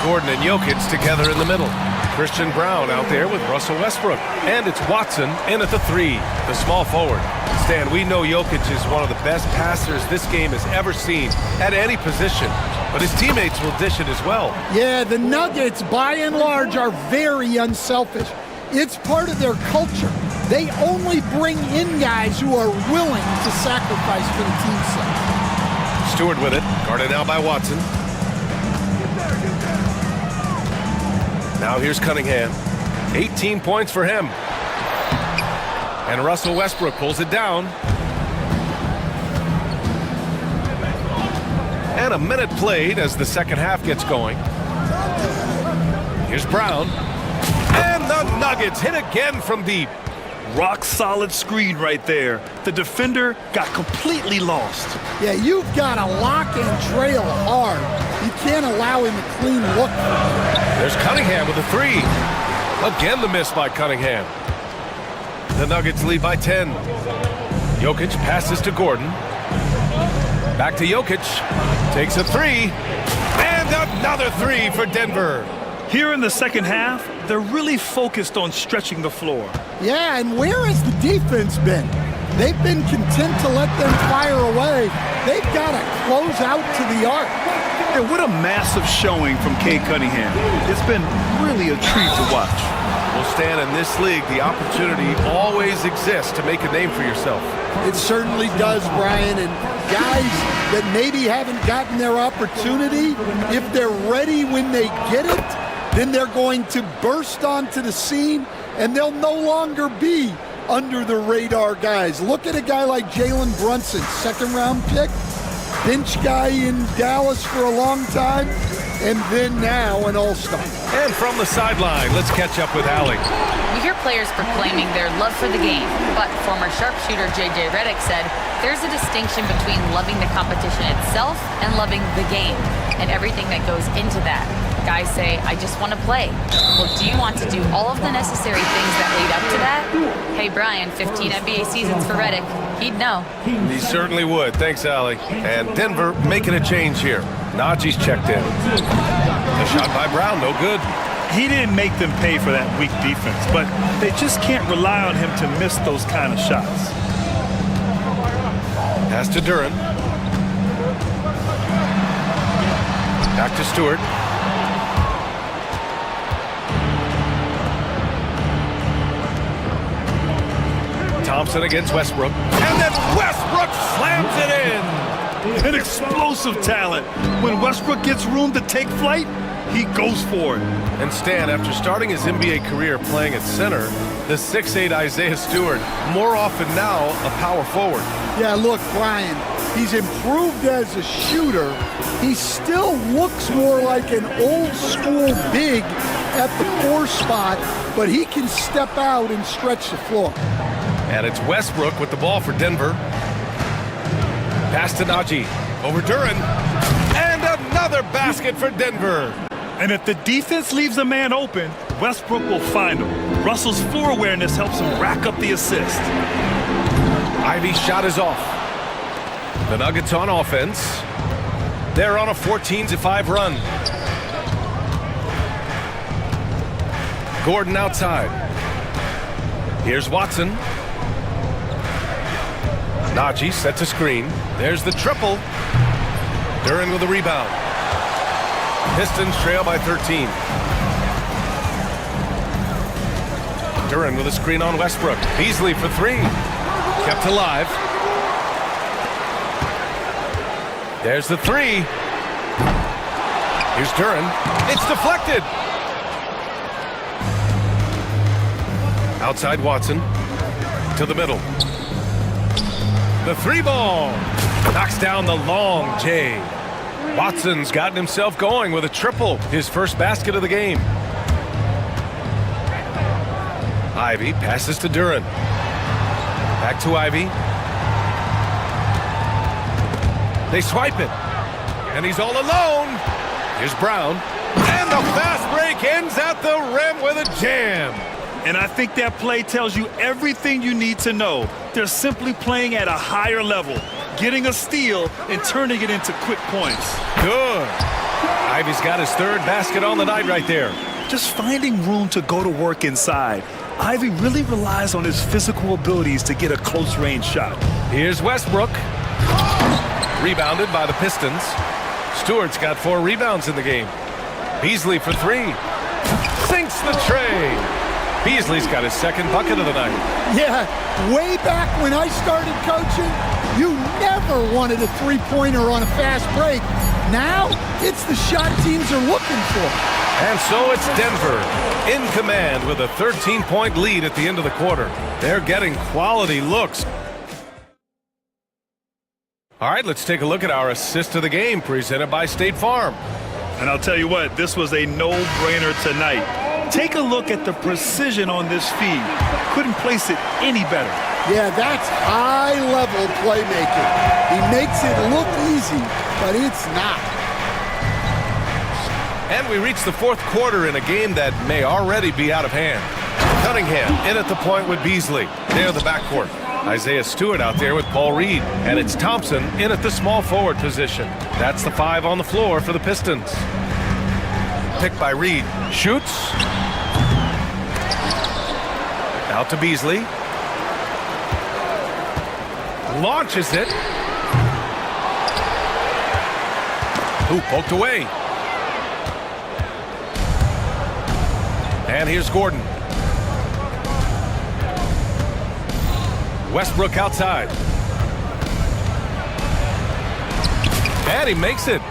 Gordon and Jokic together in the middle. Christian Brown out there with Russell Westbrook. And it's Watson in at the 3, the small forward. Stan, we know Jokic is one of the best passers this game has ever seen at any position, but his teammates will dish it as well. Yeah, the Nuggets, by and large, are very unselfish. It's part of their culture. They only bring in guys who are willing to sacrifice for the team's sake. Stewart with it, guarded now by Watson. Now here's Cunningham. 18 points for him. And Russell Westbrook pulls it down. And a minute played as the second half gets going. Here's Brown. And the Nuggets hit again from deep. Rock solid screen right there. The defender got completely lost. Yeah, you've got to lock and trail hard. You can't allow him a clean look. There's Cunningham with a 3. Again the miss by Cunningham. The Nuggets lead by 10. Jokic passes to Gordon. Back to Jokic. Takes a 3. And another 3 for Denver. Here in the second half, they're really focused on stretching the floor. Yeah, and where has the defense been? They've been content to let them fire away. They've got to close out to the arc. And what a massive showing from Cade Cunningham. It's been really a treat to watch. Well, Stan, in this league, the opportunity always exists to make a name for yourself. It certainly does, Brian. And guys that maybe haven't gotten their opportunity, if they're ready when they get it, then they're going to burst onto the scene and they'll no longer be under the radar guys. Look at a guy like Jalen Brunson, second-round pick, bench guy in Dallas for a long time, and then now an all-star. And from the sideline, let's catch up with Allie. We hear players proclaiming their love for the game, but former sharpshooter J.J. Redick said there's a distinction between loving the competition itself and loving the game and everything that goes into that. Guys say, I just want to play. Well, do you want to do all of the necessary things that lead up to that? Hey, Brian, 15 NBA seasons for Redick. He'd know. He certainly would. Thanks, Allie. And Denver making a change here. Najee's checked in. A shot by Brown, no good. He didn't make them pay for that weak defense, but they just can't rely on him to miss those kind of shots. Pass to Duren. Back to Stewart. Thompson against Westbrook. And then Westbrook slams it in. An explosive talent. When Westbrook gets room to take flight, he goes for it. And Stan, after starting his NBA career playing at center, the 6'8" Isaiah Stewart, more often now a power forward. Yeah, look, Brian, he's improved as a shooter. He still looks more like an old-school big at the 4 spot, but he can step out and stretch the floor. And it's Westbrook with the ball for Denver. Pass to Najee. Over Duren. And another basket for Denver. And if the defense leaves a man open, Westbrook will find him. Russell's floor awareness helps him rack up the assist. Ivy's shot is off. The Nuggets on offense. They're on a 14-5 run. Gordon outside. Here's Watson. Najee sets a screen. There's the triple. Duren with the rebound. Pistons trail by 13. Duren with a screen on Westbrook. Beasley for 3. Kept alive. There's the 3. Here's Duren. It's deflected. Outside Watson. To the middle. The 3 ball. Knocks down the long J. Watson's gotten himself going with a triple. His first basket of the game. Ivy passes to Duren. Back to Ivy. They swipe it. And he's all alone. Here's Brown. And the fast break ends at the rim with a jam. And I think that play tells you everything you need to know. They're simply playing at a higher level, getting a steal and turning it into quick points. Good. Ivy's got his 3rd basket on the night right there. Just finding room to go to work inside. Ivy really relies on his physical abilities to get a close-range shot. Here's Westbrook. Rebounded by the Pistons. Stewart's got 4 rebounds in the game. Beasley for 3. Sinks the tray. Beasley's got his 2nd bucket of the night. Yeah, way back when I started coaching, you never wanted a 3-pointer on a fast break. Now, it's the shot teams are looking for. And so it's Denver in command with a 13-point lead at the end of the quarter. They're getting quality looks. All right, let's take a look at our assist of the game presented by State Farm. And I'll tell you what, this was a no-brainer tonight. Take a look at the precision on this feed. Couldn't place it any better. Yeah, that's high-level playmaking. He makes it look easy, but it's not. And we reach the 4th quarter in a game that may already be out of hand. Cunningham in at the point with Beasley. They're the backcourt. Isaiah Stewart out there with Paul Reed. And it's Thompson in at the small forward position. That's the 5 on the floor for the Pistons. Picked by Reed. Shoots. Out to Beasley. Launches it. Hoop poked away. And here's Gordon. Westbrook outside. And he makes it.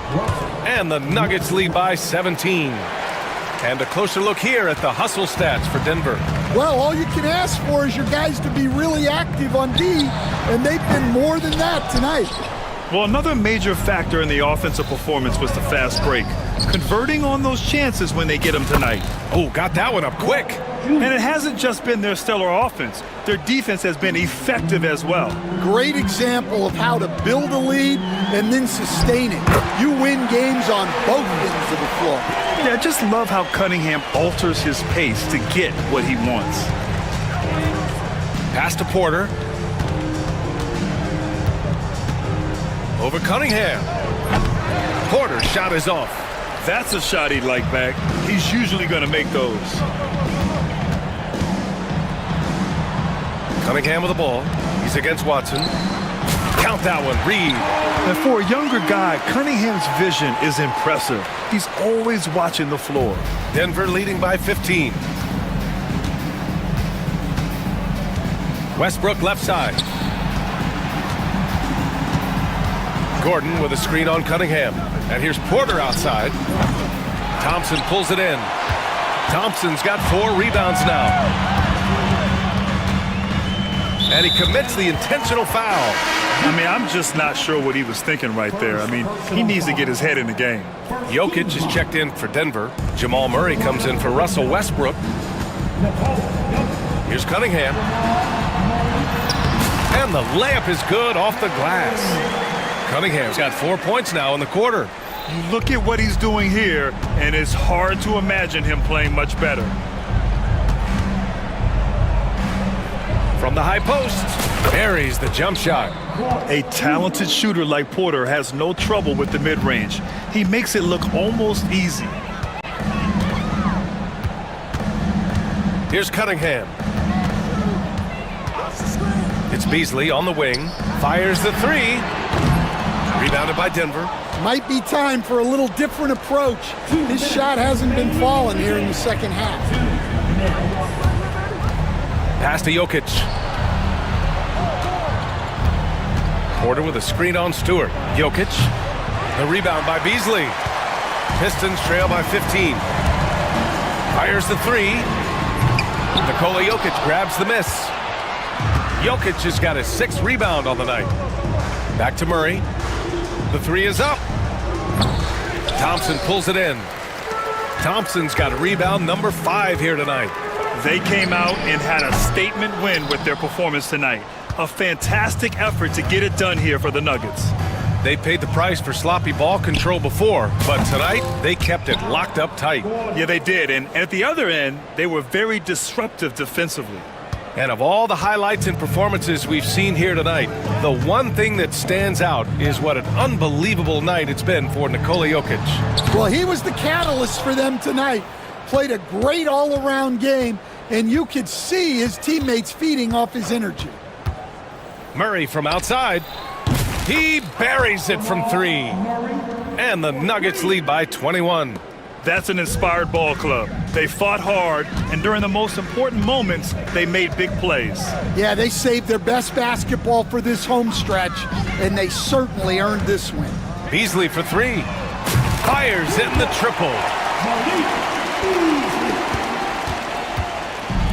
And the Nuggets lead by 17. And a closer look here at the hustle stats for Denver. Well, all you can ask for is your guys to be really active on D, and they've been more than that tonight. Well, another major factor in the offensive performance was the fast break. Converting on those chances when they get them tonight. Oh, got that one up quick. And it hasn't just been their stellar offense. Their defense has been effective as well. Great example of how to build a lead and then sustain it. You win games on both ends of the floor. Yeah, I just love how Cunningham alters his pace to get what he wants. Pass to Porter. Over Cunningham. Porter's shot is off. That's a shot he'd like back. He's usually going to make those. Cunningham with the ball. He's against Watson. Count that one. Reed. And for a younger guy, Cunningham's vision is impressive. He's always watching the floor. Denver leading by 15. Westbrook left side. Gordon with a screen on Cunningham. And here's Porter outside. Thompson pulls it in. Thompson's got 4 rebounds now. And he commits the intentional foul. I mean, I'm just not sure what he was thinking right there. I mean, he needs to get his head in the game. Jokic is checked in for Denver. Jamal Murray comes in for Russell Westbrook. Here's Cunningham. And the layup is good off the glass. Cunningham's got 4 points now in the quarter. You look at what he's doing here, and it's hard to imagine him playing much better. From the high post, buries the jump shot. A talented shooter like Porter has no trouble with the mid-range. He makes it look almost easy. Here's Cunningham. It's Beasley on the wing. Fires the 3. Rebounded by Denver. Might be time for a little different approach. His shot hasn't been falling here in the second half. Pass to Jokic. Porter with a screen on Stewart. Jokic. The rebound by Beasley. Pistons trail by 15. Fires the 3. Nikola Jokic grabs the miss. Jokic has got his 6th rebound on the night. Back to Murray. The 3 is up. Thompson pulls it in. Thompson's got a rebound number 5 here tonight. They came out and had a statement win with their performance tonight. A fantastic effort to get it done here for the Nuggets. They paid the price for sloppy ball control before, but tonight they kept it locked up tight. Yeah, they did. And at the other end, they were very disruptive defensively. And of all the highlights and performances we've seen here tonight, the one thing that stands out is what an unbelievable night it's been for Nikola Jokic. Well, he was the catalyst for them tonight. Played a great all-around game, and you could see his teammates feeding off his energy. Murray from outside. He buries it from 3. And the Nuggets lead by 21. That's an inspired ball club. They fought hard, and during the most important moments, they made big plays. Yeah, they saved their best basketball for this home stretch, and they certainly earned this win. Beasley for 3. Fires in the triple.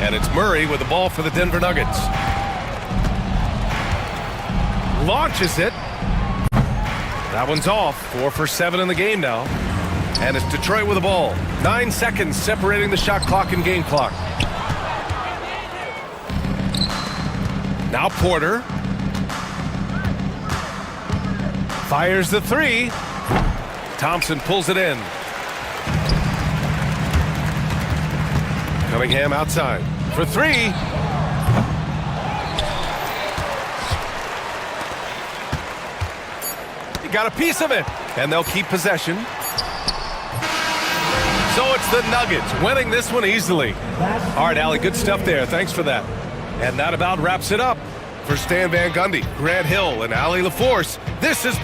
And it's Murray with the ball for the Denver Nuggets. Launches it. That one's off. 4 for 7 in the game now. And it's Detroit with the ball. 9 seconds separating the shot clock and game clock. Now Porter. Fires the 3. Thompson pulls it in. Cunningham outside for 3. He got a piece of it, and they'll keep possession. So it's the Nuggets winning this one easily. All right, Allie, good stuff there. Thanks for that. And that about wraps it up. For Stan Van Gundy, Grant Hill, and Allie LaForce, this is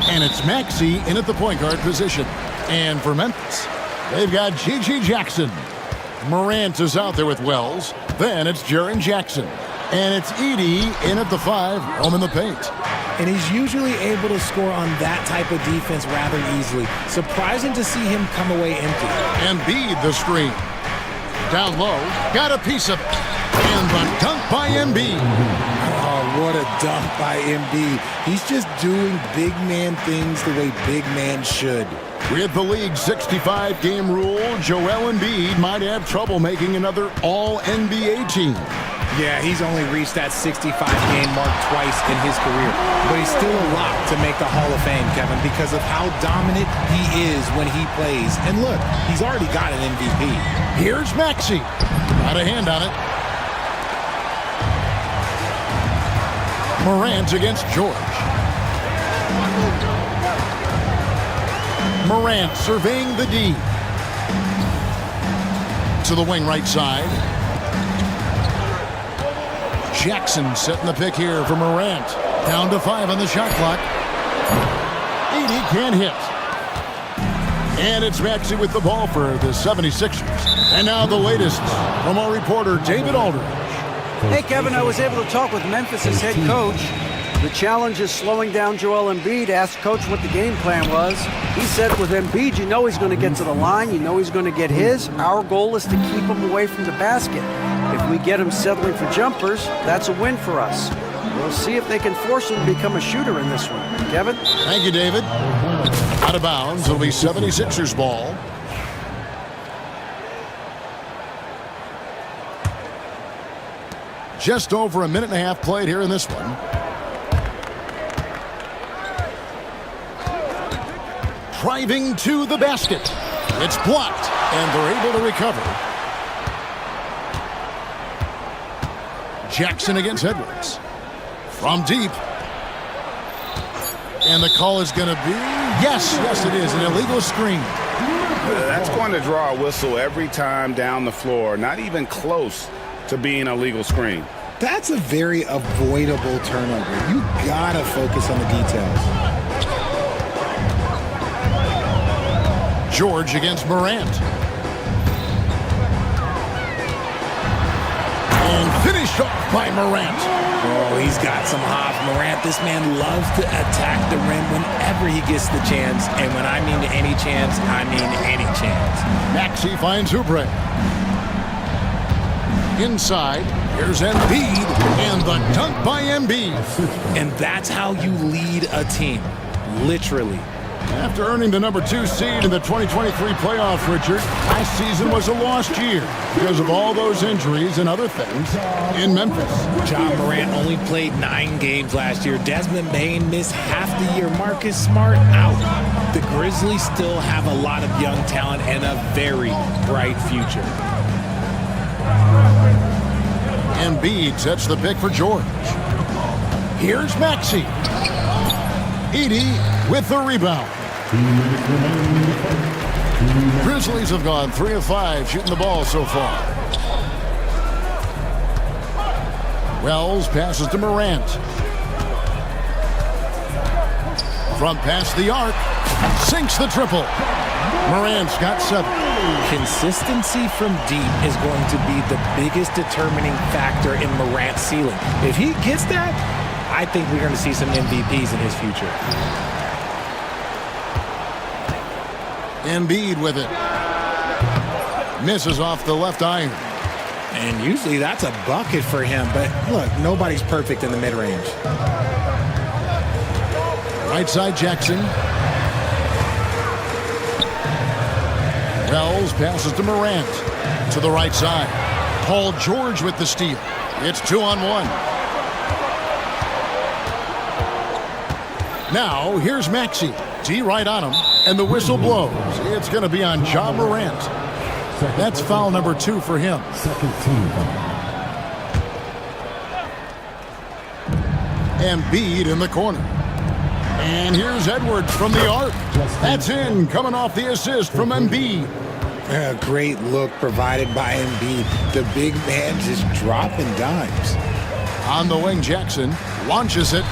And it's Maxey in at the point guard position. And for Memphis, they've got Gigi Jackson. Morant is out there with Wells. Then it's Jaren Jackson. And it's Edey in at the 5, home in the paint. And he's usually able to score on that type of defense rather easily. Surprising to see him come away empty. Embiid the screen. Down low, got a piece of it. And the dunk by Embiid. Oh, what a dunk by Embiid. He's just doing big man things the way big man should. With the league's 65-game rule, Joel Embiid might have trouble making another All-NBA team. Yeah, he's only reached that 65-game mark twice in his career. But he's still a lock to make the Hall of Fame, Kevin, because of how dominant he is when he plays. And look, he's already got an MVP. Here's Maxey. Got a hand on it. Morant against George. Morant surveying the D. To the wing right side. Jackson setting the pick here for Morant. Down to 5 on the shot clock. Edey can't hit. And it's Maxey with the ball for the 76ers. And now the latest from our reporter, David Aldridge. Hey, Kevin, I was able to talk with Memphis' head coach. The challenge is slowing down Joel Embiid. Asked coach what the game plan was. He said with Embiid, you know he's going to get to the line. You know he's going to get his. Our goal is to keep him away from the basket. If we get him settling for jumpers, that's a win for us. We'll see if they can force him to become a shooter in this one. Kevin? Thank you, David. Out of bounds, it'll be 76ers ball. Just over a minute and a half played here in this one. Driving to the basket. It's blocked, and they're able to recover. Jackson against Edwards. From deep. And the call is going to be, yes, it is, an illegal screen. That's going to draw a whistle every time down the floor, not even close to being a legal screen. That's a very avoidable turnover. You gotta focus on the details. George against Morant. And finished off by Morant. Oh, he's got some hop. Morant, this man loves to attack the rim whenever he gets the chance. And when I mean any chance, I mean any chance. Maxey finds Oubre. Inside, here's Embiid, and the dunk by Embiid. And that's how you lead a team, literally. After earning the #2 seed in the 2023 playoffs, Richard, last season was a lost year because of all those injuries and other things in Memphis. John Morant only played 9 games last year. Desmond Bain missed half the year. Marcus Smart out. The Grizzlies still have a lot of young talent and a very bright future. Embiid sets the pick for George. Here's Maxey. Edey with the rebound. Grizzlies have gone 3 of 5 shooting the ball so far. Wells passes to Morant. Front pass the arc. Sinks the triple. Morant's got 7. Consistency from deep is going to be the biggest determining factor in Morant's ceiling. If he gets that, I think we're going to see some MVPs in his future. Embiid with it. Misses off the left iron. And usually that's a bucket for him, but look, nobody's perfect in the mid-range. Right side Jackson. Wells passes to Morant. To the right side. Paul George with the steal. It's 2-on-1. Now, here's Maxey. D right on him, and the whistle blows. It's going to be on Ja Morant. That's foul #2 for him. Embiid in the corner. And here's Edwards from the arc. That's in, coming off the assist from Embiid. A great look provided by Embiid. The big man just dropping dimes. On the wing, Jackson launches it.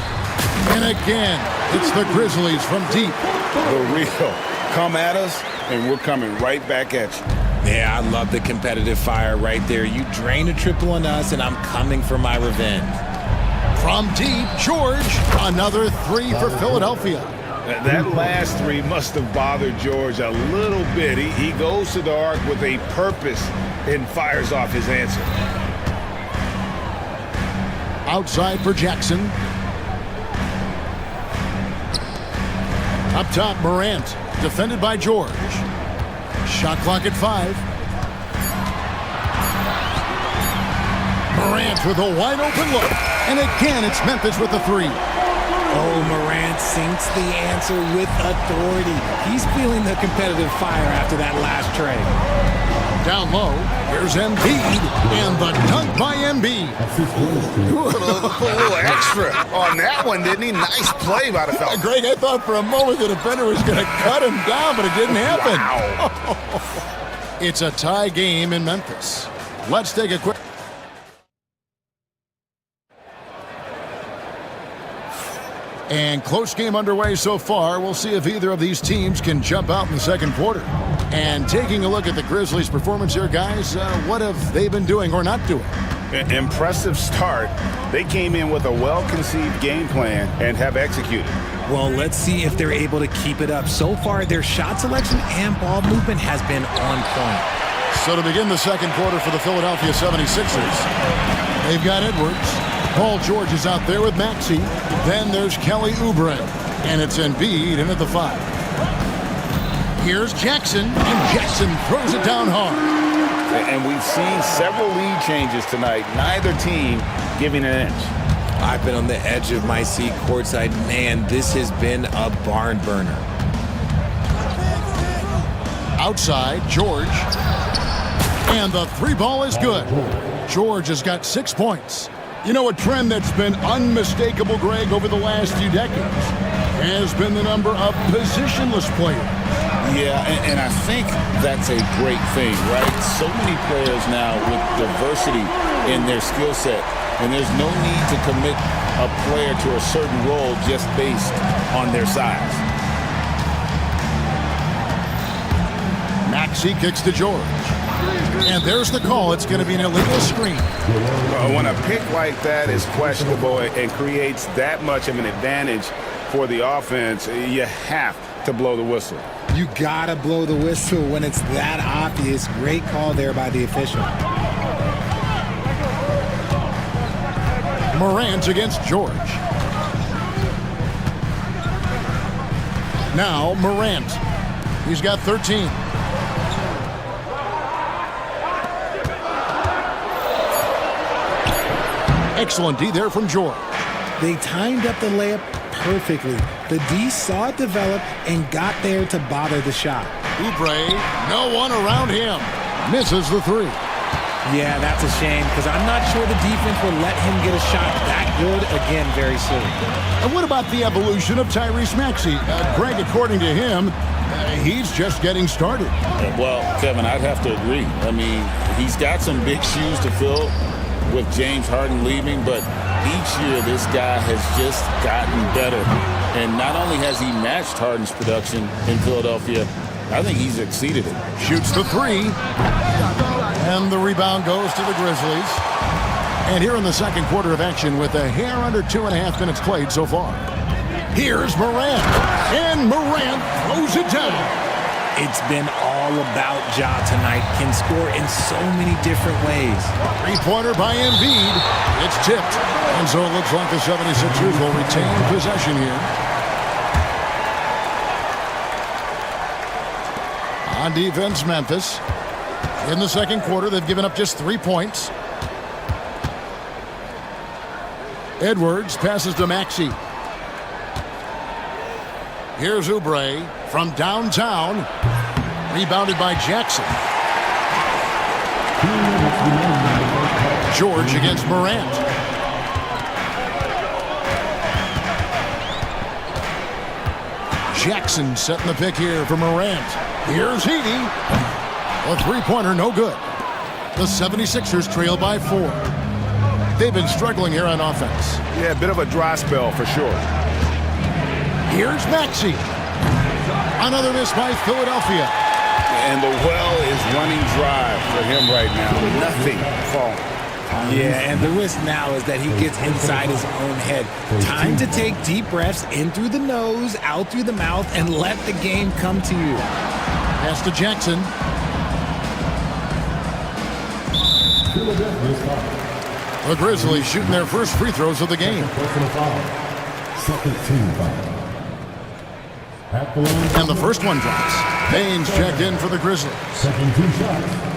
And again, it's the Grizzlies from deep. The real. Come at us, and we're coming right back at you. Yeah, I love the competitive fire right there. You drain a triple on us, and I'm coming for my revenge. From deep, George, another three for Philadelphia. That last three must have bothered George a little bit. He goes to the arc with a purpose and fires off his answer. Outside for Jackson. Up top, Morant, defended by George. Shot clock at 5. Morant with a wide open look. And again, it's Memphis with the three. Oh, Morant sinks the answer with authority. He's feeling the competitive fire after that last trade. Down low, here's Embiid, and the dunk by Embiid. A little extra on that one, didn't he? Nice play by the fella. Greg, I thought for a moment the defender was going to cut him down, but it didn't happen. Wow. It's a tie game in Memphis. Let's take a quick... And close game underway so far. We'll see if either of these teams can jump out in the second quarter. And taking a look at the Grizzlies' performance here, guys, what have they been doing or not doing? Impressive start. They came in with a well-conceived game plan and have executed. Well, let's see if they're able to keep it up. So far, their shot selection and ball movement has been on point. So to begin the second quarter for the Philadelphia 76ers, they've got Edwards. Paul George is out there with Maxey. Then there's Kelly Oubre. And it's Embiid in at the 5. Here's Jackson, and Jackson throws it down hard. And we've seen several lead changes tonight. Neither team giving an inch. I've been on the edge of my seat courtside. Man, this has been a barn burner. Outside, George. And the three ball is good. George has got 6 points. You know, a trend that's been unmistakable, Greg, over the last few decades has been the number of positionless players. Yeah, and I think that's a great thing, right? So many players now with diversity in their skill set, and there's no need to commit a player to a certain role just based on their size. Maxey kicks to George. And there's the call. It's going to be an illegal screen. When a pick like that is questionable and creates that much of an advantage for the offense, you have to blow the whistle. You gotta blow the whistle when it's that obvious. Great call there by the official. Morant against George. Now Morant. He's got 13. Excellent D there from George. They timed up the layup perfectly. The D saw it develop and got there to bother the shot. Oubre, no one around him. Misses the three. Yeah, that's a shame because I'm not sure the defense will let him get a shot that good again very soon. And what about the evolution of Tyrese Maxey? Greg, according to him, he's just getting started. Well, Kevin, I'd have to agree. I mean, he's got some big shoes to fill with James Harden leaving, but each year this guy has just gotten better. And not only has he matched Harden's production in Philadelphia, I think he's exceeded it. Shoots the three. And the rebound goes to the Grizzlies. And here in the second quarter of action with a hair under 2.5 minutes played so far. Here's Morant. And Morant throws it down. It's been all about Ja tonight. Can score in so many different ways. Three-pointer by Embiid. It's tipped. And so it looks like the 76ers will retain possession here. On defense, Memphis. In the second quarter, they've given up just 3 points. Edwards passes to Maxey. Here's Oubre from downtown. Rebounded by Jackson. George against Morant. Jackson setting the pick here for Morant. Here's Heaney. A three-pointer, no good. The 76ers trail by 4. They've been struggling here on offense. Yeah, a bit of a dry spell for sure. Here's Maxey. Another miss by Philadelphia. And the well is running dry for him right now. Nothing falling. Yeah, and the risk now is that he gets inside his own head. Time to take deep breaths in through the nose, out through the mouth, and let the game come to you. Pass to Jackson. The Grizzlies shooting their first free throws of the game. Second team foul. And the first one drops. Baines checked in for the Grizzlies. Second two shots.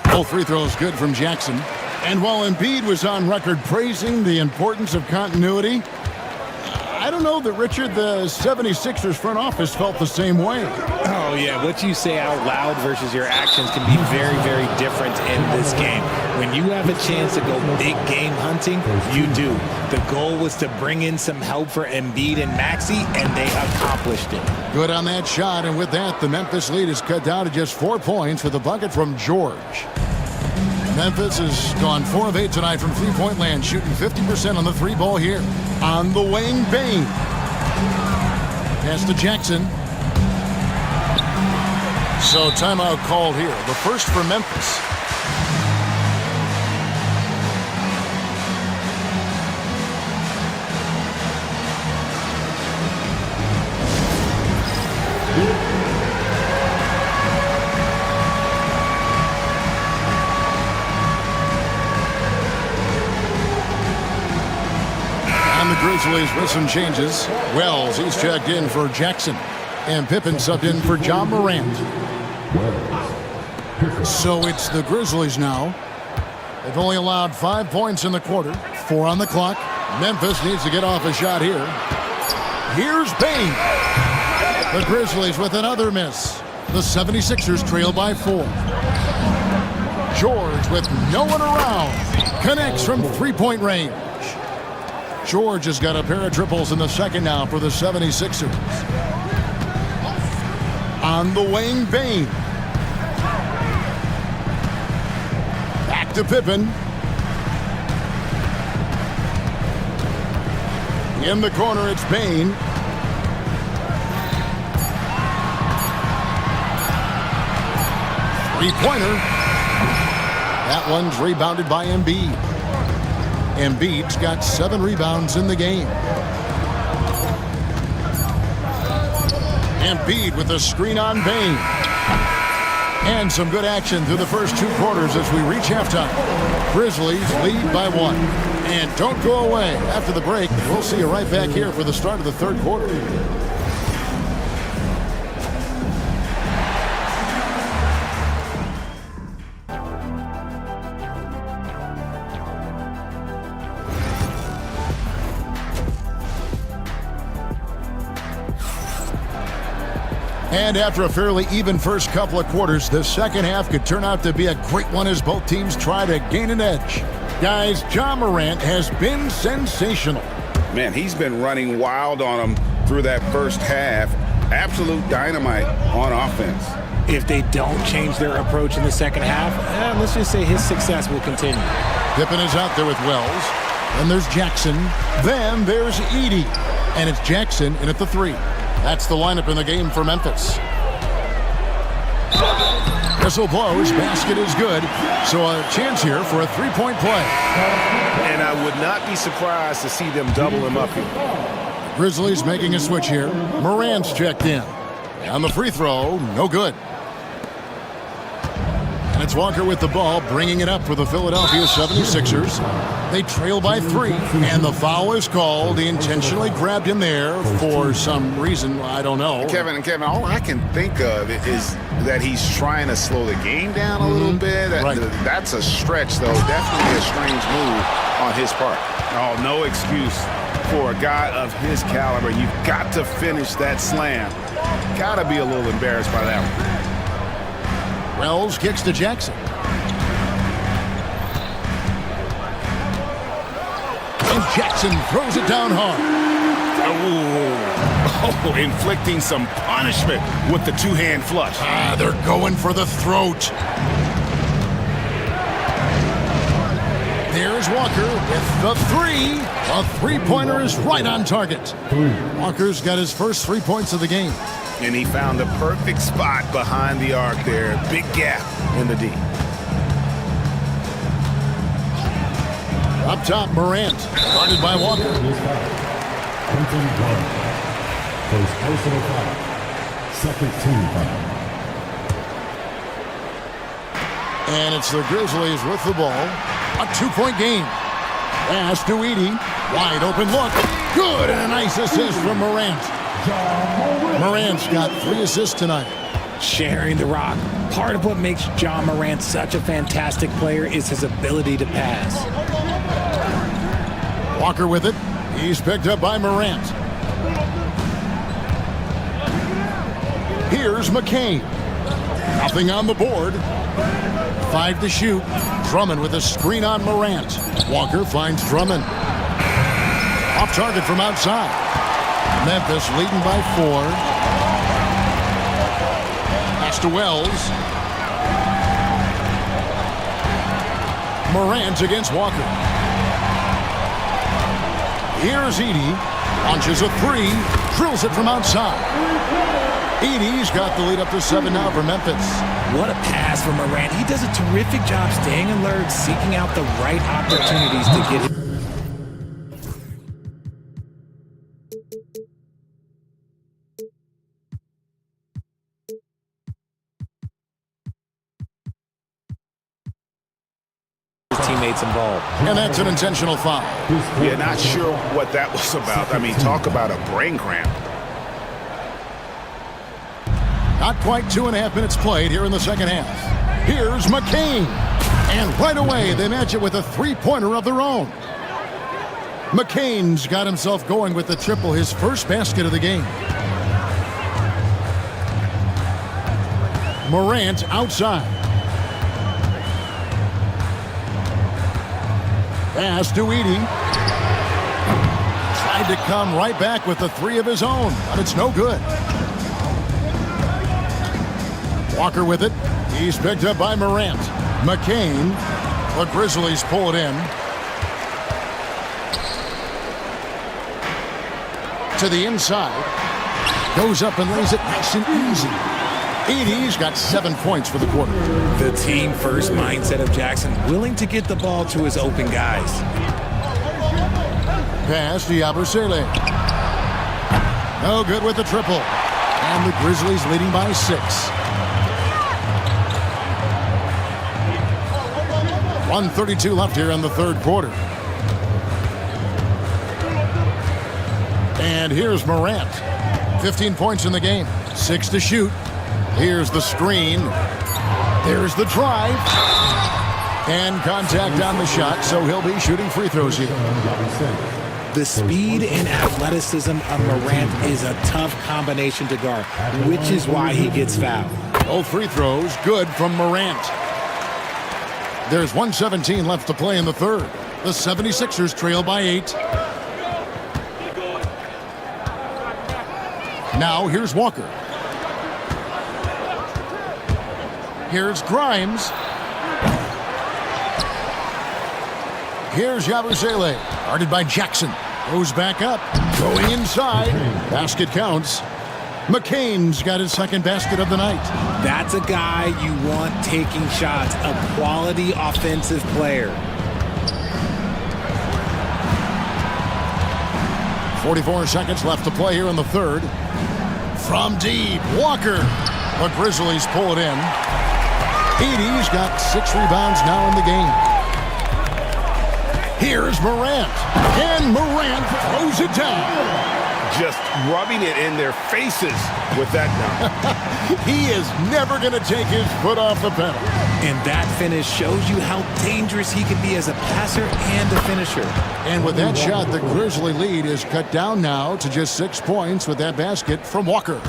Both free throws good from Jackson. And while Embiid was on record praising the importance of continuity, I don't know that, Richard, the 76ers front office felt the same way. Oh, yeah. What you say out loud versus your actions can be very, very different in this game. When you have a chance to go big game hunting, you do. The goal was to bring in some help for Embiid and Maxey, and they accomplished it. Good on that shot, and with that, the Memphis lead is cut down to just 4 points with a bucket from George. Memphis has gone 4 of 8 tonight from three-point land, shooting 50% on the three ball here. On the wing, Bane. Pass to Jackson. So timeout called here. The first for Memphis. Grizzlies with some changes. Wells, he's checked in for Jackson. And Pippen subbed in for John Morant. So it's the Grizzlies now. They've only allowed 5 points in the quarter. 4 on the clock. Memphis needs to get off a shot here. Here's Bane. The Grizzlies with another miss. The 76ers trail by 4. George with no one around. Connects from three-point range. George has got a pair of triples in the second now for the 76ers. On the wing, Bane. Back to Pippen. In the corner, it's Bane. Three-pointer. That one's rebounded by Embiid. Embiid's got 7 rebounds in the game. Embiid with a screen on Bane. And some good action through the first 2 quarters as we reach halftime. Grizzlies lead by 1. And don't go away. After the break, we'll see you right back here for the start of the third quarter. And after a fairly even first couple of quarters, the second half could turn out to be a great one as both teams try to gain an edge. Guys, John Morant has been sensational. Man, he's been running wild on them through that first half. Absolute dynamite on offense. If they don't change their approach in the second half, let's just say his success will continue. Pippen is out there with Wells. Then there's Jackson. Then there's Edey. And it's Jackson in at the 3. That's the lineup in the game for Memphis. Whistle blows, basket is good. So a chance here for a three-point play. And I would not be surprised to see them double him up here. Grizzlies making a switch here. Morant's checked in. On the free throw, no good. And it's Walker with the ball, bringing it up for the Philadelphia 76ers. They trail by 3, and the foul is called. He intentionally grabbed him there for some reason, I don't know. Kevin, all I can think of is that he's trying to slow the game down a little bit. Right. That's a stretch, though. Definitely a strange move on his part. Oh, no excuse for a guy of his caliber. You've got to finish that slam. Got to be a little embarrassed by that one. Wells kicks to Jackson. And Jackson throws it down hard. Oh, inflicting some punishment with the two-hand flush. They're going for the throat. There's Walker with the three. A three-pointer is right on target. Walker's got his first 3 points of the game. And he found the perfect spot behind the arc there. Big gap in the D. Up top, Morant, guarded by Walker. First personal foul. Second team foul. And it's the Grizzlies with the ball. A 2-point game. Pass to Edey. Wide open look. Good, and a nice assist from Morant. Morant's got 3 assists tonight. Sharing the rock. Part of what makes John Morant such a fantastic player is his ability to pass. Walker with it. He's picked up by Morant. Here's McCain. Nothing on the board. 5 to shoot. Drummond with a screen on Morant. Walker finds Drummond. Off target from outside. Memphis leading by 4. Pass to Wells. Morant against Walker. Here's Edey. Launches a 3. Drills it from outside. Edey's got the lead up to 7 now for Memphis. What a pass from Morant. He does a terrific job staying alert, seeking out the right opportunities to get his teammates involved. And that's an intentional foul. Yeah, not sure what that was about. I mean, talk about a brain cramp. Not quite 2.5 minutes played here in the second half. Here's McCain. And right away, they match it with a 3-pointer of their own. McCain's got himself going with the triple, his first basket of the game. Morant outside. Pass to Edey. Tried to come right back with the 3 of his own, but it's no good. Walker with it. He's picked up by Morant. McCain. The Grizzlies pull it in. To the inside. Goes up and lays it nice and easy. Edey's got 7 points for the quarter. The team-first mindset of Jackson, willing to get the ball to his open guys. Pass to Yabusele. No good with the triple. And the Grizzlies leading by 6. 1:32 left here in the third quarter. And here's Morant. 15 points in the game. 6 to shoot. Here's the screen. There's the drive. And contact on the shot, so he'll be shooting free throws here. The speed and athleticism of Morant is a tough combination to guard, which is why he gets fouled. Both free throws good from Morant. There's 1:17 left to play in the third. The 76ers trail by 8. Now here's Walker. Here's Grimes. Here's Yabusele, guarded by Jackson. Goes back up, going inside. Basket counts. McCain's got his second basket of the night. That's a guy you want taking shots, a quality offensive player. 44 seconds left to play here in the third. From deep, Walker. The Grizzlies pull it in. Edey's got 6 rebounds now in the game. Here's Morant. And Morant throws it down. Just rubbing it in their faces with that dunk. He is never going to take his foot off the pedal. And that finish shows you how dangerous he can be as a passer and a finisher. And with that shot, the Grizzly lead is cut down now to just 6 points with that basket from Walker.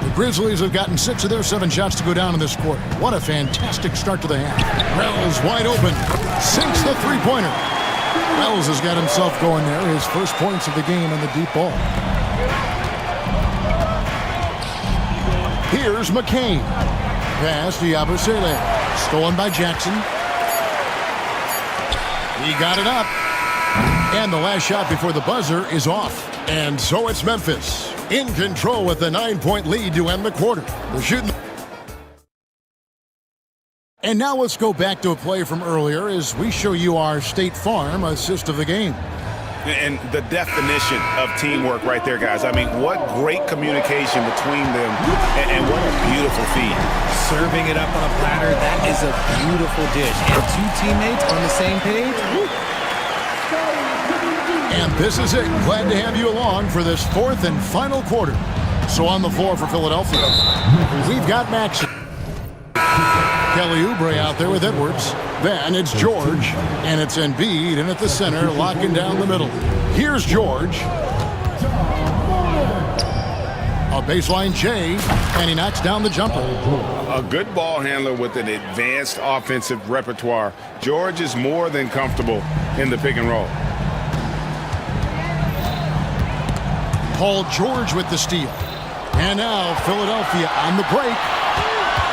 The Grizzlies have gotten 6 of their 7 shots to go down in this quarter. What a fantastic start to the half. Wells wide open. Sinks the three-pointer. Wells has got himself going there. His first points of the game on the deep ball. Here's McCain. Pass to Yabusele. Stolen by Jackson. He got it up. And the last shot before the buzzer is off. And so it's Memphis in control with a 9-point lead to end the quarter. They're shooting. And now let's go back to a play from earlier as we show you our State Farm assist of the game. And the definition of teamwork right there, guys. I mean, what great communication between them, and what a beautiful feed. Serving it up on a platter, that is a beautiful dish. And two teammates on the same page. Woo. And this is it. Glad to have you along for this fourth and final quarter. So on the floor for Philadelphia, we've got Maxey. Kelly Oubre out there with Edwards. Then it's George, and it's Embiid in at the center, locking down the middle. Here's George. A baseline J, and he knocks down the jumper. A good ball handler with an advanced offensive repertoire. George is more than comfortable in the pick and roll. Paul George with the steal. And now Philadelphia on the break.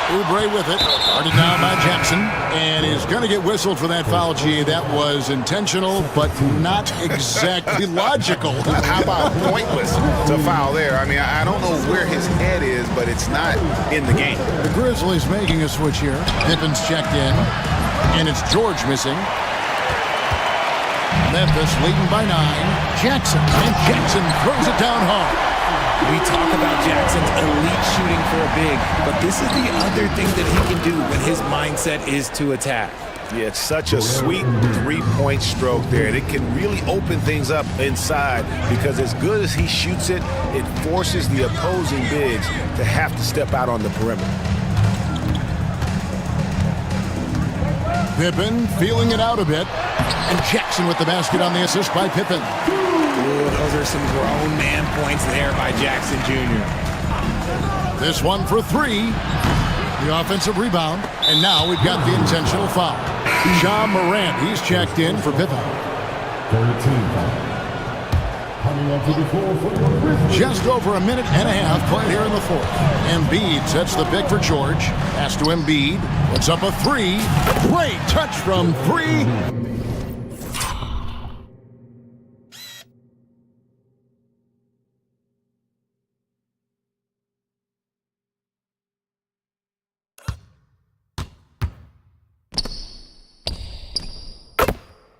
Oubre with it, guarded down by Jackson, and is going to get whistled for that foul. G. That was intentional, but not exactly logical. How about pointless to foul there? I mean, I don't know where his head is, but it's not in the game. The Grizzlies making a switch here. Pippin's checked in, and it's George missing. Memphis leading by 9. Jackson, and Jackson throws it down hard. We talk about Jackson's elite shooting for a big, but this is the other thing that he can do when his mindset is to attack. Yeah, it's such a sweet three-point stroke there. And it can really open things up inside because as good as he shoots it, it forces the opposing bigs to have to step out on the perimeter. Pippen feeling it out a bit, and Jackson with the basket on the assist by Pippen. Ooh, those are some grown man points there by Jackson Jr. This one for 3. The offensive rebound, and now we've got the intentional foul. John Morant, he's checked in for Pippen. Just over a minute and a half played here in the fourth. Embiid sets the pick for George. Pass to Embiid. Puts up a 3. Great touch from 3.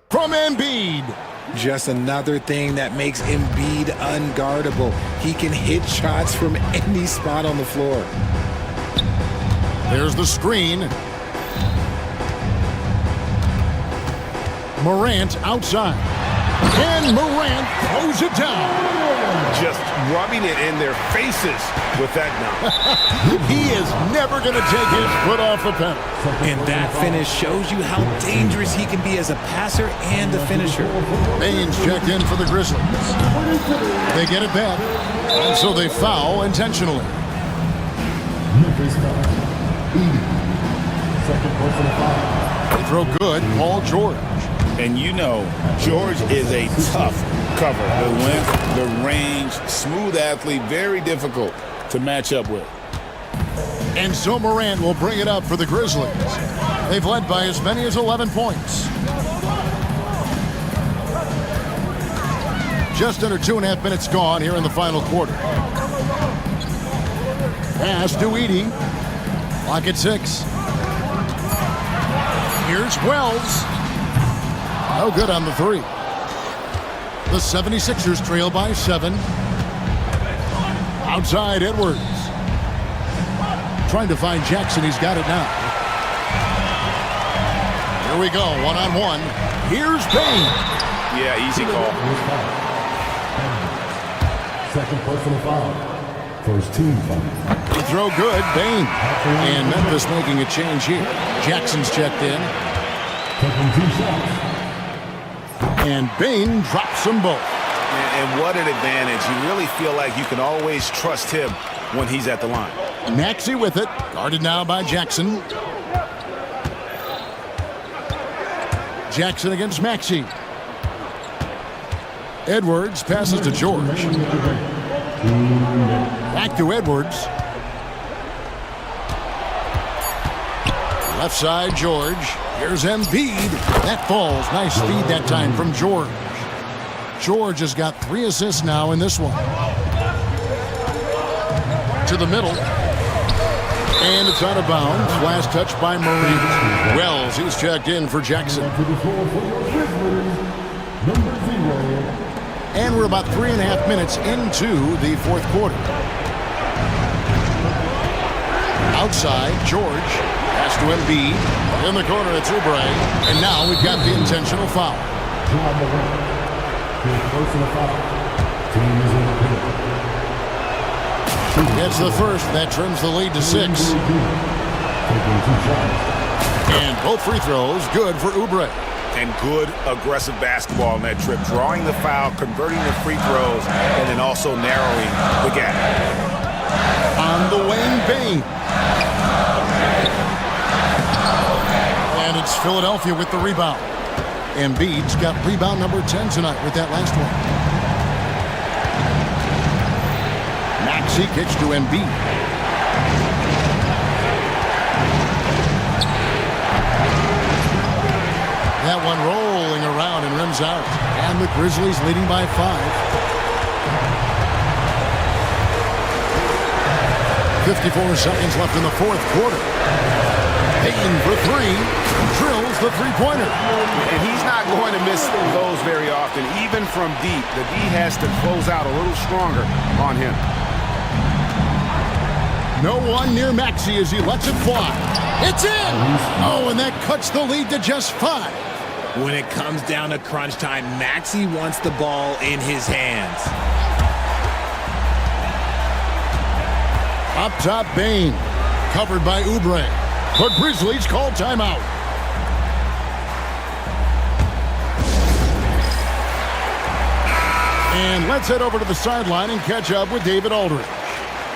From Embiid. Just another thing that makes Embiid unguardable. He can hit shots from any spot on the floor. There's the screen. Morant outside. And Morant throws it down. Just rubbing it in their faces with that dunk. He is never going to take his foot off the pedal. And that finish shows you how dangerous he can be as a passer and a finisher. Baines checked in for the Grizzlies. They get it back, and so they foul intentionally. They throw good, Paul George. And you know, George is a tough cover. The length, the range, smooth athlete, very difficult to match up with. And so Morant will bring it up for the Grizzlies. They've led by as many as 11 points. Just under 2.5 minutes gone here in the final quarter. Pass to Edey. Clock at 6. Here's Wells. No good on the 3. The 76ers trail by 7. Outside Edwards. Trying to find Jackson. He's got it now. Here we go. One-on-one. Here's Bain. Yeah, easy call. Second personal foul. First team foul. They throw good. Bain. And Memphis making a change here. Jackson's checked in. Taking 2 shots. And Bain drops them both. And what an advantage. You really feel like you can always trust him when he's at the line. Maxey with it. Guarded now by Jackson. Jackson against Maxey. Edwards passes to George. Back to Edwards. Left side, George. Here's Embiid. That falls. Nice feed that time from George. George has got 3 assists now in this one. To the middle. And it's out of bounds. Last touch by Morant. Wells, he's checked in for Jackson. And we're about 3.5 minutes into the fourth quarter. Outside, George. Pass to Embiid. In the corner, it's Oubre. And now we've got the intentional foul. Gets the first. That trims the lead to 6. And both free throws good for Oubre. And good aggressive basketball on that trip. Drawing the foul, converting the free throws, and then also narrowing the gap. On the wing, Bane. And it's Philadelphia with the rebound. Embiid's got rebound number 10 tonight with that last one. Maxey kicks to Embiid. That one rolling around and rims out. And the Grizzlies leading by 5. 54 seconds left in the fourth quarter. Payton for 3. Drills the three-pointer. And he's not going to miss those very often, even from deep. The D has to close out a little stronger on him. No one near Maxey as he lets it fly. It's in! Oh, and that cuts the lead to just 5. When it comes down to crunch time, Maxey wants the ball in his hands. Up top, Bane. Covered by Oubre. The Grizzlies call timeout. And let's head over to the sideline and catch up with David Aldridge.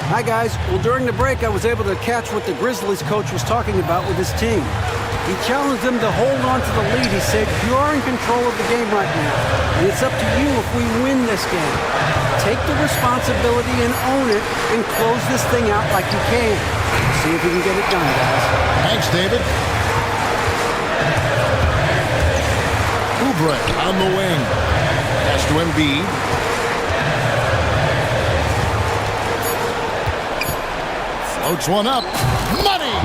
Hi, guys. Well, during the break, I was able to catch what the Grizzlies coach was talking about with his team. He challenged them to hold on to the lead. He said, you're in control of the game right now, and it's up to you if we win this game. Take the responsibility and own it and close this thing out like you can. See if we can get it done, guys. Thanks, David. Oubre on the wing. Pass to Embiid. Floats one up. Money!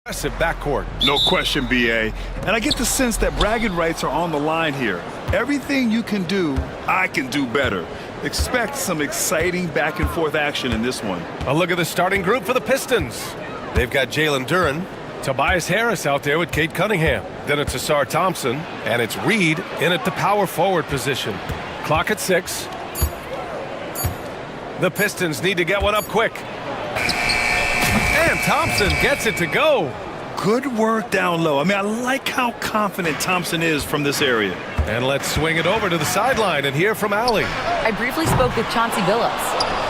Aggressive backcourt. No question, BA. And I get the sense that bragging rights are on the line here. Everything you can do, I can do better. Expect some exciting back and forth action in this one. A look at the starting group for the Pistons. They've got Jalen Duren, Tobias Harris out there with Cade Cunningham. Then it's Asar Thompson, and it's Reed in at the power forward position. Clock at 6. The Pistons need to get one up quick. And Thompson gets it to go. Good work down low. I mean, I like how confident Thompson is from this area. And let's swing it over to the sideline and hear from Allie. I briefly spoke with Chauncey Billups.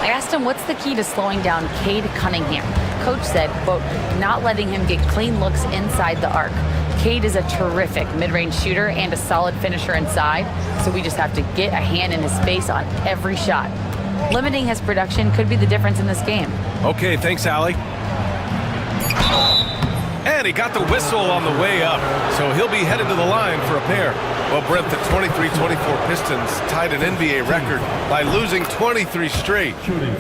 I asked him what's the key to slowing down Cade Cunningham. Coach said, quote, not letting him get clean looks inside the arc. Cade is a terrific mid-range shooter and a solid finisher inside, so we just have to get a hand in his face on every shot. Limiting his production could be the difference in this game. Okay, thanks, Allie. And he got the whistle on the way up, so he'll be headed to the line for a pair. Well, Brent, the 23-24 Pistons tied an NBA record by losing 23 straight.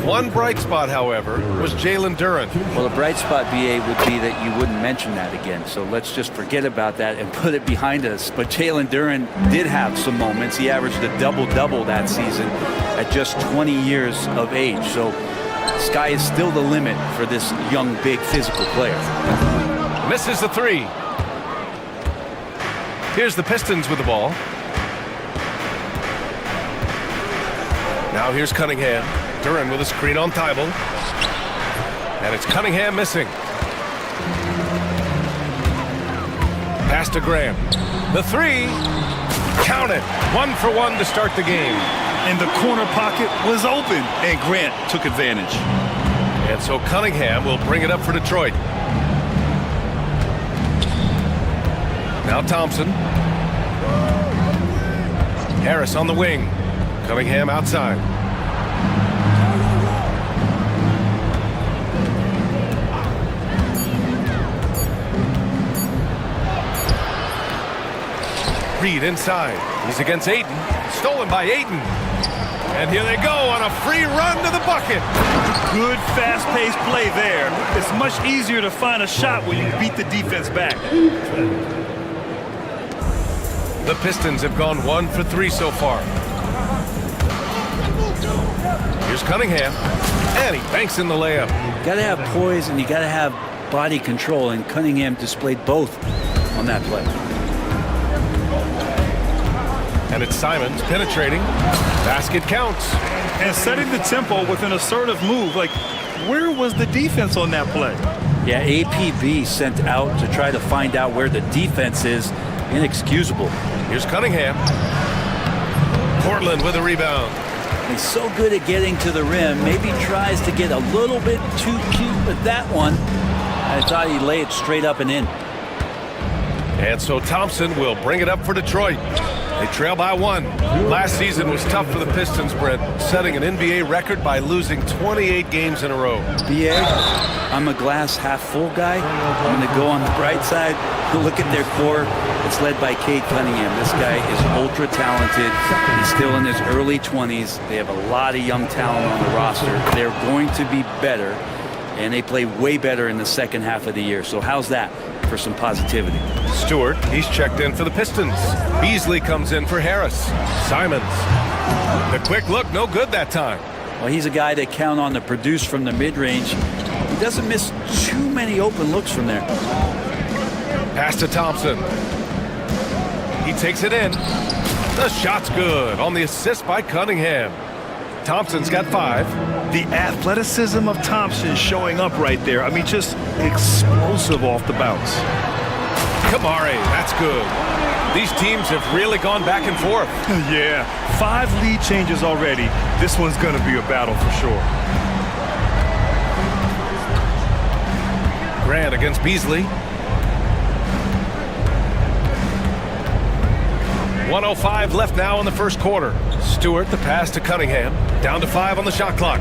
One bright spot, however, was Jalen Duren. Well, the bright spot, BA, would be that you wouldn't mention that again. So let's just forget about that and put it behind us. But Jalen Duren did have some moments. He averaged a double-double that season at just 20 years of age. So sky is still the limit for this young, big, physical player. Misses the three. Here's the Pistons with the ball. Now here's Cunningham. Duren with a screen on Thibault. And it's Cunningham missing. Pass to Graham. The three. Count it. 1 for 1 to start the game. And the corner pocket was open, and Grant took advantage. And so Cunningham will bring it up for Detroit. Now Thompson. Harris on the wing. Cunningham outside. Reed inside. He's against Ayton. Stolen by Ayton. And here they go on a free run to the bucket. Good fast-paced play there. It's much easier to find a shot when you beat the defense back. The Pistons have gone 1 for 3 so far. Here's Cunningham. And he banks in the layup. You gotta have poise and you gotta have body control, and Cunningham displayed both on that play. And it's Simons penetrating. Basket counts. And setting the tempo with an assertive move. Like, where was the defense on that play? Yeah, APB sent out to try to find out where the defense is. Inexcusable. Here's Cunningham. Portland with a rebound. He's so good at getting to the rim. Maybe tries to get a little bit too cute with that one. I thought he'd lay it straight up and in. And so Thompson will bring it up for Detroit. They trail by 1. Last season was tough for the Pistons, Brent, setting an NBA record by losing 28 games in a row. BA, I'm a glass half full guy. I'm going to go on the bright side. Look at their core. It's led by Cade Cunningham. This guy is ultra talented. He's still in his early 20s. They have a lot of young talent on the roster. They're going to be better, and they play way better in the second half of the year. So how's that for some positivity? Stewart, he's checked in for the Pistons. Beasley comes in for Harris. Simons. The quick look, no good that time. Well, he's a guy that count on to produce from the mid-range. He doesn't miss too many open looks from there. Pass to Thompson. He takes it in. The shot's good on the assist by Cunningham. Thompson's got 5. The athleticism of Thompson showing up right there. I mean, just explosive off the bounce. Kamari, that's good. These teams have really gone back and forth. Yeah, 5 lead changes already. This one's going to be a battle for sure. Grant against Beasley. 1:05 left now in the first quarter. Stewart, the pass to Cunningham. Down to 5 on the shot clock.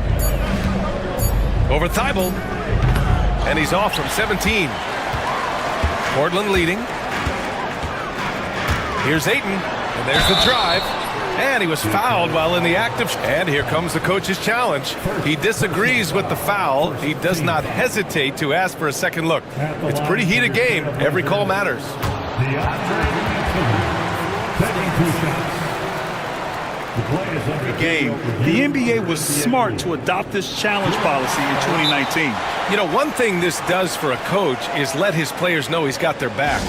Over Thibault. And he's off from 17. Portland leading. Here's Ayton. And there's the drive. And he was fouled while in the act of... And here comes the coach's challenge. He disagrees with the foul. He does not hesitate to ask for a second look. It's a pretty heated game. Every call matters. Game. The NBA was smart to adopt this challenge policy in 2019. You know, one thing this does for a coach is let his players know he's got their back.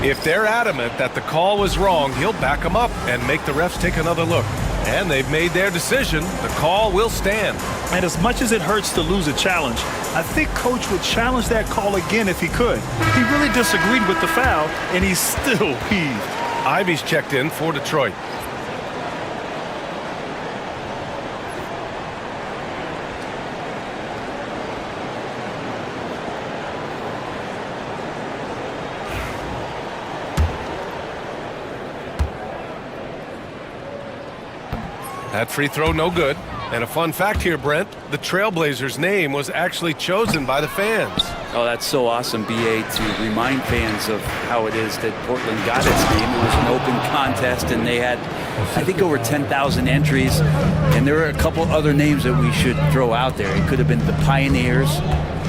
If they're adamant that the call was wrong, he'll back them up and make the refs take another look. And they've made their decision. The call will stand. And as much as it hurts to lose a challenge, I think Coach would challenge that call again if he could. He really disagreed with the foul, and he's still peeved. Ivy's checked in for Detroit. That free throw no good. And a fun fact here, Brent, the Trailblazers' name was actually chosen by the fans. Oh, that's so awesome, BA, to remind fans of how it is that Portland got its name. It was an open contest, and they had, I think, over 10,000 entries. And there were a couple other names that we should throw out there. It could have been the Pioneers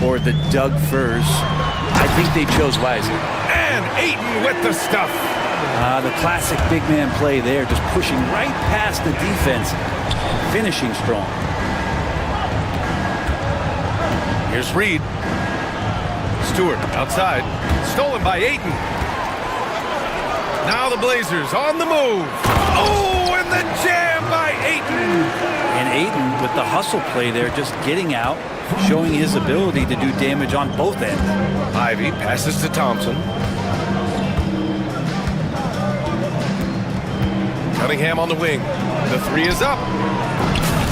or the Doug Furs. I think they chose wisely. And Ayton with the stuff. The classic big man play there, just pushing right past the defense, finishing strong. Here's Reed. Stewart outside, stolen by Ayton. Now the Blazers on the move. Oh, and the jam by Ayton. And Ayton with the hustle play there, just getting out, showing his ability to do damage on both ends. Ivy passes to Thompson. Cunningham on the wing. The three is up.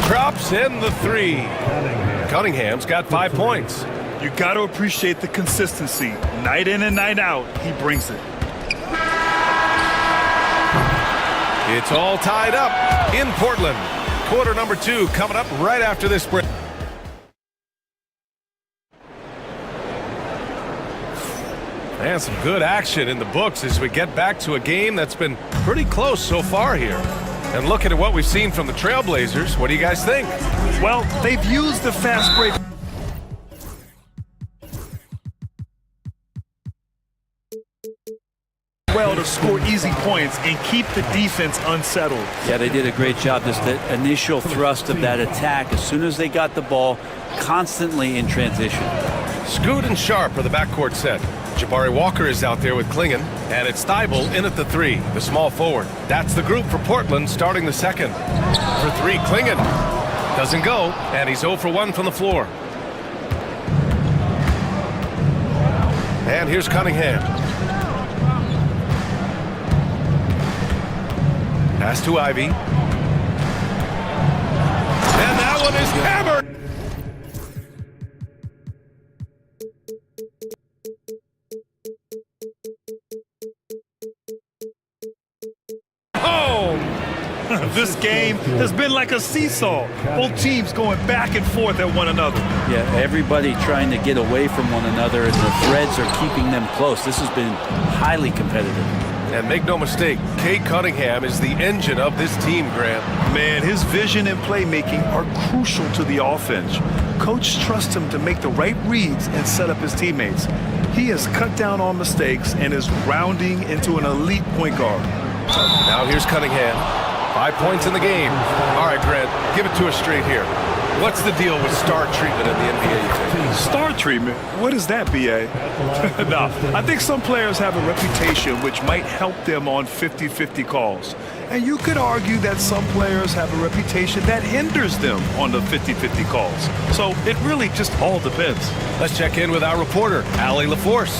Drops in the three. Cunningham's got 5 points. You got to appreciate the consistency. Night in and night out, he brings it. It's all tied up in Portland. Quarter number 2 coming up right after this break. And some good action in the books as we get back to a game that's been pretty close so far here. And looking at what we've seen from the Trailblazers, what do you guys think? Well, they've used the fast break well to score easy points and keep the defense unsettled. Yeah, they did a great job. Just the initial thrust of that attack, as soon as they got the ball, constantly in transition. Scoot and Sharp are the backcourt set. Jabari Walker is out there with Klingon, and it's Thibault in at the 3, the small forward. That's the group for Portland starting the second. For 3, Klingon. Doesn't go, and he's 0 for 1 from the floor. And here's Cunningham. Pass to Ivy. And that one is hammered! This game has been like a seesaw. Both teams going back and forth at one another. Yeah, everybody trying to get away from one another, and the threads are keeping them close. This has been highly competitive. And make no mistake, Cade Cunningham is the engine of this team, Grant. Man, his vision and playmaking are crucial to the offense. Coach trusts him to make the right reads and set up his teammates. He has cut down on mistakes and is rounding into an elite point guard. Now here's Cunningham. 5 points in the game. All right, Grant, give it to us straight here. What's the deal with star treatment in the NBA, you think? Star treatment? What is that, B.A.? No, I think some players have a reputation which might help them on 50-50 calls. And you could argue that some players have a reputation that hinders them on the 50-50 calls. So it really just all depends. Let's check in with our reporter, Allie LaForce.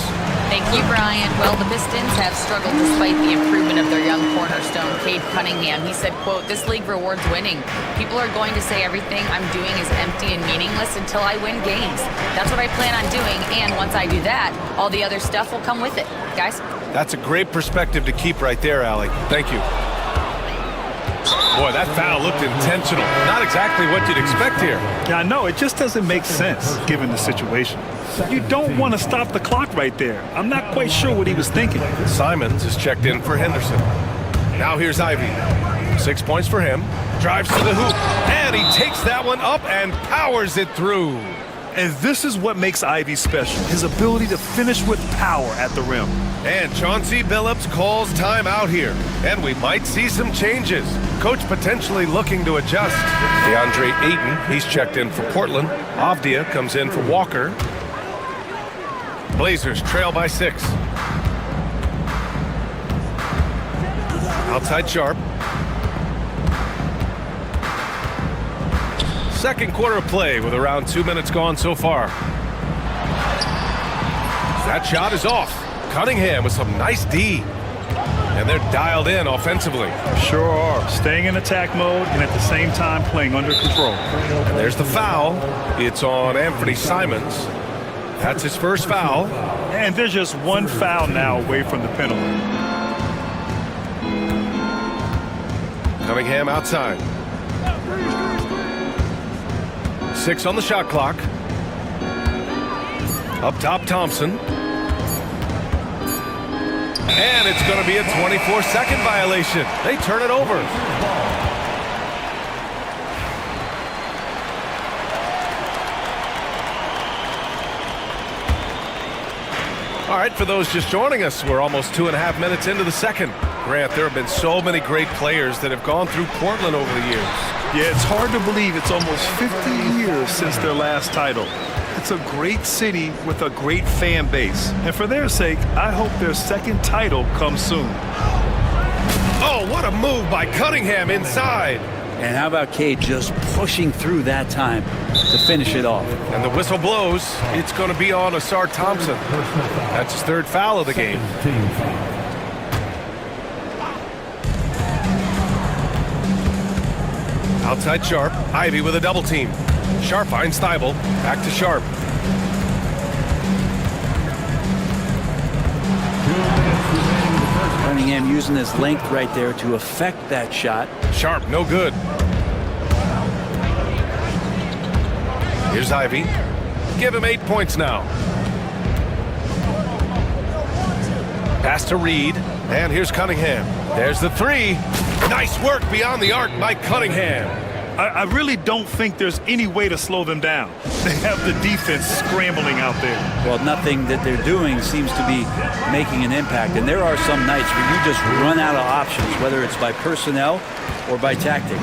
Thank you, Brian. Well, the Pistons have struggled despite the improvement of their young cornerstone, Cade Cunningham. He said, quote, "This league rewards winning. People are going to say everything I'm doing is empty and meaningless until I win games. That's what I plan on doing, and once I do that, all the other stuff will come with it." Guys? That's a great perspective to keep right there, Allie. Thank you. Boy, that foul looked intentional. Not exactly what you'd expect here. Yeah, I know. It just doesn't make sense, given the situation. You don't want to stop the clock right there. I'm not quite sure what he was thinking. Simons is checked in for Henderson. Now here's Ivy. 6 points for him. Drives to the hoop, and he takes that one up and powers it through. And this is what makes Ivy special, his ability to finish with power at the rim. And Chauncey Billups calls time out here. And we might see some changes. Coach potentially looking to adjust. DeAndre Ayton, he's checked in for Portland. Avdia comes in for Walker. Blazers trail by 6. Outside Sharp. Second quarter of play with around 2 minutes gone so far. That shot is off. Cunningham with some nice D. And they're dialed in offensively. Sure are. Staying in attack mode and at the same time playing under control. And there's the foul. It's on Anthony Simons. That's his first foul. And there's just one foul now away from the penalty. Cunningham outside. 6 on the shot clock. Up top, Thompson. And it's going to be a 24-second violation. They turn it over. All right, for those just joining us, we're almost 2.5 minutes into the second. Grant, there have been so many great players that have gone through Portland over the years. Yeah, it's hard to believe it's almost 50 years since their last title. It's a great city with a great fan base. And for their sake, I hope their second title comes soon. Oh, what a move by Cunningham inside. And how about Cade just pushing through that time to finish it off? And the whistle blows. It's going to be on Asar Thompson. That's his third foul of the game. Outside Sharp. Ivy with a double team. Sharp finds Thibault. Back to Sharp. Cunningham using his length right there to affect that shot. Sharp, no good. Here's Ivy. Give him 8 points now. Pass to Reed. And here's Cunningham. There's the three. Nice work beyond the arc by Cunningham. I really don't think there's any way to slow them down. They have the defense scrambling out there. Well, nothing that they're doing seems to be making an impact. And there are some nights where you just run out of options, whether it's by personnel or by tactic.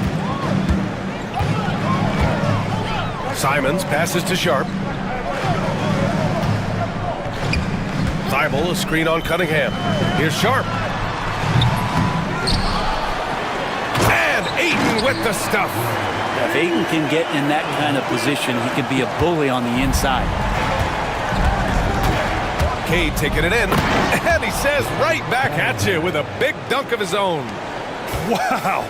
Simons passes to Sharp. Thibault, a screen on Cunningham. Here's Sharp. And Ayton with the stuff. If Ayton can get in that kind of position, he can be a bully on the inside. Cade taking it in. And he says right back at you with a big dunk of his own. Wow.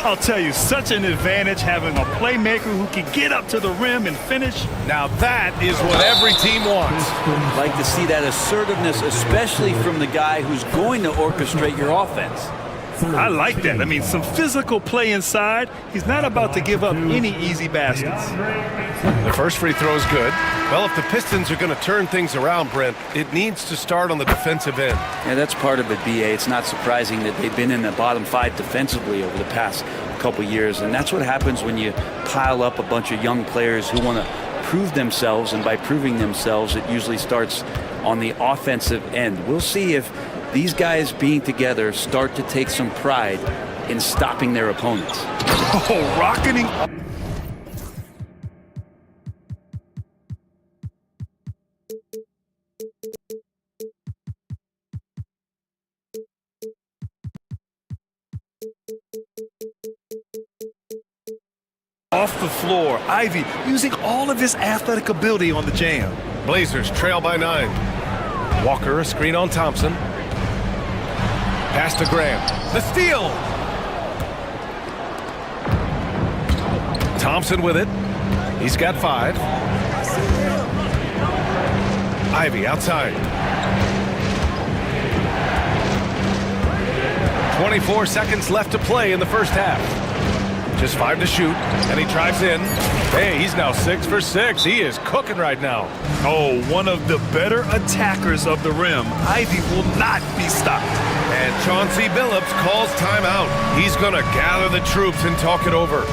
I'll tell you, such an advantage having a playmaker who can get up to the rim and finish. Now that is what every team wants. I'd like to see that assertiveness, especially from the guy who's going to orchestrate your offense. I like that. I mean, some physical play inside. He's not about to give up any easy baskets. The first free throw is good. Well, if the Pistons are going to turn things around, Brent, it needs to start on the defensive end. Yeah, that's part of it, BA. It's not surprising that they've been in the bottom 5 defensively over the past couple years, and that's what happens when you pile up a bunch of young players who want to prove themselves, and by proving themselves, it usually starts on the offensive end. We'll see if these guys being together start to take some pride in stopping their opponents. Oh, rocketing. Off the floor, Ivy using all of his athletic ability on the jam. Blazers trail by 9. Walker, a screen on Thompson. Pass to Graham. The steal. Thompson with it. He's got 5. Ivy outside. 24 seconds left to play in the first half. Just 5 to shoot, and he drives in. Hey, he's now 6 for 6. He is cooking right now. Oh, one of the better attackers of the rim. Ivy will not be stopped. And Chauncey Billups calls timeout. He's going to gather the troops and talk it over.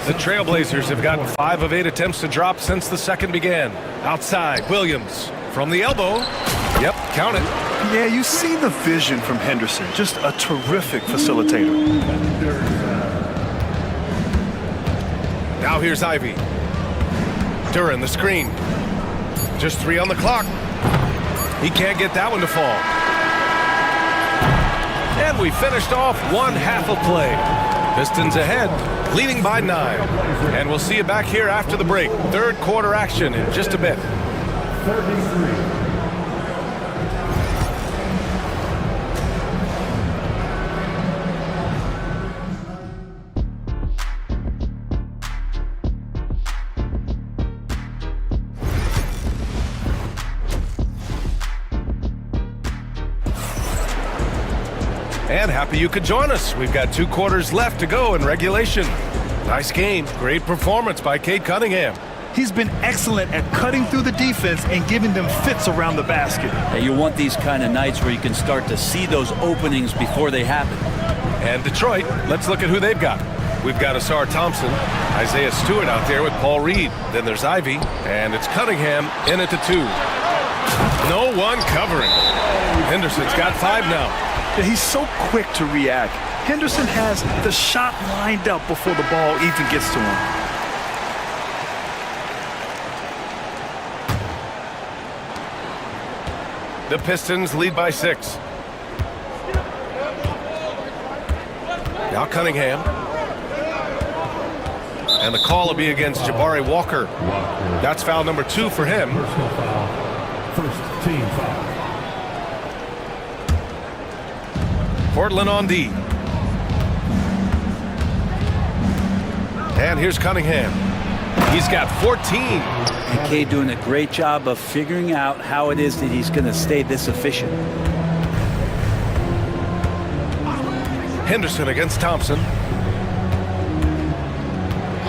The Trailblazers have gotten 5 of 8 attempts to drop since the second began. Outside, Williams from the elbow. Yep, count it. Yeah, you see the vision from Henderson. Just a terrific facilitator. Now here's Ivy. Duran, the screen. Just 3 on the clock. He can't get that one to fall. And we finished off one half of play. Pistons ahead, leading by 9. And we'll see you back here after the break. Third quarter action in just a bit. 33. And happy you could join us. We've got 2 quarters left to go in regulation. Nice game. Great performance by Cade Cunningham. He's been excellent at cutting through the defense and giving them fits around the basket. And you want these kind of nights where you can start to see those openings before they happen. And Detroit, let's look at who they've got. We've got Asar Thompson, Isaiah Stewart out there with Paul Reed. Then there's Ivy, and it's Cunningham in at the 2. No one covering. Henderson's got 5 now. He's so quick to react. Henderson has the shot lined up before the ball even gets to him. The Pistons lead by 6. Now Cunningham. And the call will be against Jabari Walker. That's foul number 2 for him. Personal foul. First team foul. Portland on D. And here's Cunningham. He's got 14. And Cade doing a great job of figuring out how it is that he's going to stay this efficient. Henderson against Thompson.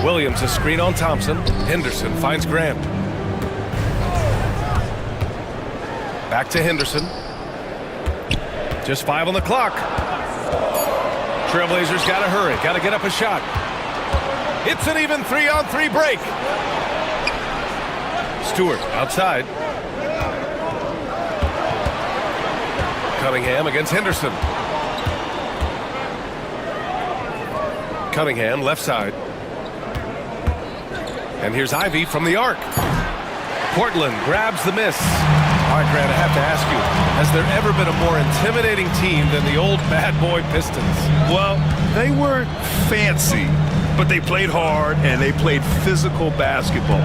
Williams a screen on Thompson. Henderson finds Grant. Back to Henderson. Just 5 on the clock. Trailblazers got to hurry. Got to get up a shot. It's an even 3-on-3 break. Stewart outside. Cunningham against Henderson. Cunningham left side. And here's Ivy from the arc. Portland grabs the miss. All right, Grant, I have to ask you, has there ever been a more intimidating team than the old bad boy Pistons? Well, they weren't fancy, but they played hard and they played physical basketball.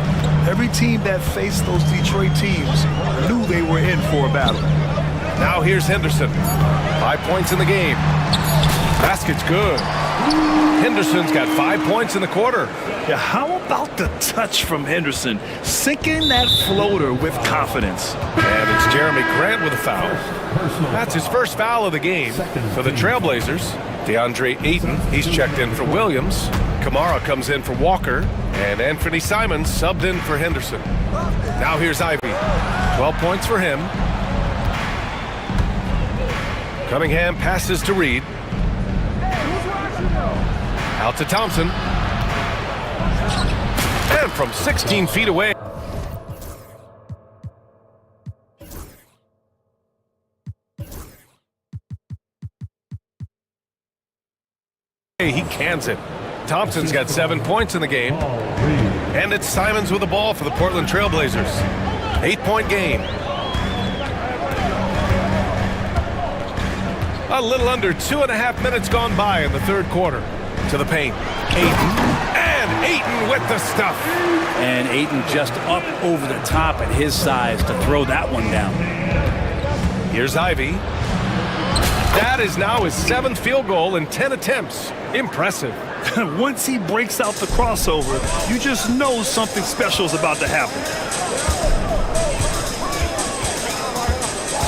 Every team that faced those Detroit teams knew they were in for a battle. Now here's Henderson. 5 points in the game. Basket's good. Henderson's got 5 points in the quarter. Yeah, how about the touch from Henderson? Sinking that floater with confidence. And it's Jeremy Grant with a foul. That's his first foul of the game for the Trailblazers. DeAndre Ayton, he's checked in for Williams. Kamara comes in for Walker. And Anthony Simons subbed in for Henderson. Now here's Ivy. 12 points for him. Cunningham passes to Reed. Out to Thompson. And from 16 feet away. He cans it. Thompson's got 7 points in the game. And it's Simons with the ball for the Portland Trailblazers. 8-point game. A little under 2.5 minutes gone by in the third quarter. To the paint. Ayton. And Ayton with the stuff. And Ayton just up over the top at his size to throw that one down. Here's Ivy. That is now his 7th field goal in 10 attempts. Impressive. Once he breaks out the crossover, you just know something special is about to happen.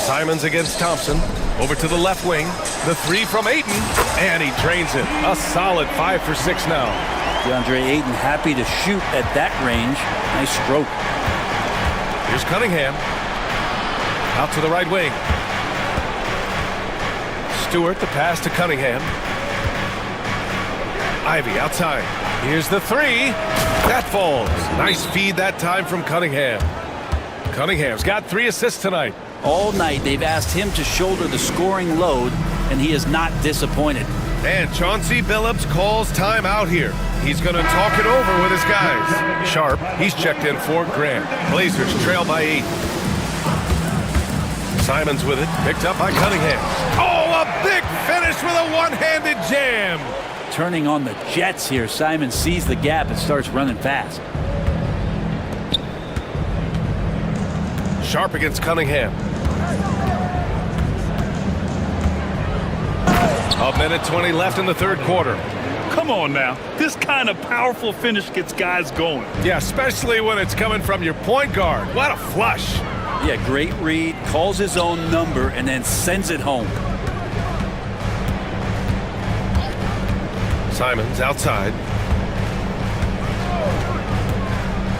Simons against Thompson. Over to the left wing. The 3 from Ayton. And he drains it. A solid 5 for 6 now. DeAndre Ayton happy to shoot at that range. Nice stroke. Here's Cunningham. Out to the right wing. Stewart, the pass to Cunningham. Ivy outside. Here's the three. That falls. Nice feed that time from Cunningham. Cunningham's got 3 assists tonight. All night they've asked him to shoulder the scoring load, and he is not disappointed. And Chauncey Billups calls time out here. He's going to talk it over with his guys. Sharp, he's checked in for Grant. Blazers trail by 8. Simons with it, picked up by Cunningham. Oh, a big finish with a one-handed jam. Turning on the Jets here. Simon sees the gap and starts running fast. Sharp against Cunningham. A minute 20 left in the third quarter. Come on now. This kind of powerful finish gets guys going. Yeah, especially when it's coming from your point guard. What a flush. Yeah, great read, calls his own number, and then sends it home. Simons outside.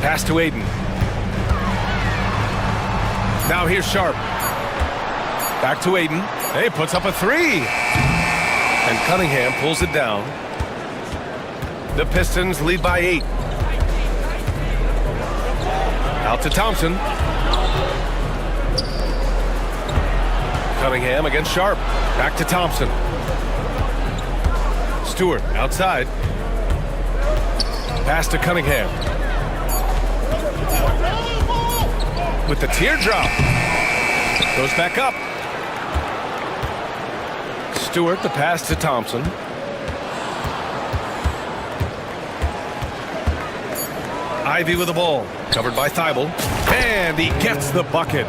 Pass to Ayton. Now here's Sharp. Back to Ayton. Hey, puts up a 3. And Cunningham pulls it down. The Pistons lead by 8. Out to Thompson. Cunningham against Sharp. Back to Thompson. Stewart outside. Pass to Cunningham. With the teardrop. Goes back up. Stewart, the pass to Thompson. Ivy with the ball. Covered by Thibault. And he gets the bucket.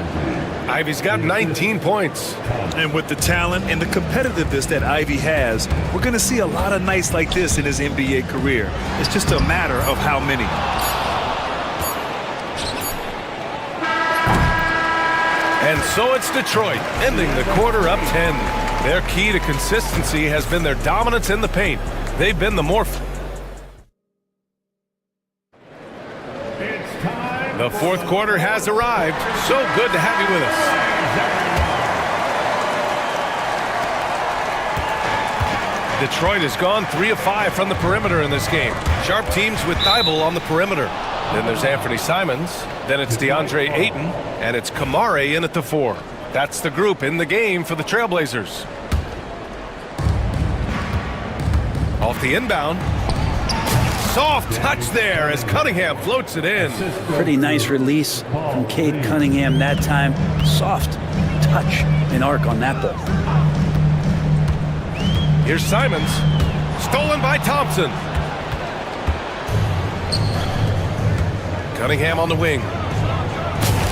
Ivy's got 19 points. And with the talent and the competitiveness that Ivy has, we're going to see a lot of nights like this in his NBA career. It's just a matter of how many. And so it's Detroit, ending the quarter up 10. Their key to consistency has been their dominance in the paint. They've been the more... The fourth quarter has arrived. So good to have you with us. Detroit has gone 3 of 5 from the perimeter in this game. Sharp teams with Thibault on the perimeter. Then there's Anthony Simons. Then it's DeAndre Ayton. And it's Kamare in at the 4. That's the group in the game for the Trailblazers. Off the inbound. Soft touch there as Cunningham floats it in. Pretty nice release from Cade Cunningham that time. Soft touch and arc on that ball. Here's Simons. Stolen by Thompson. Cunningham on the wing.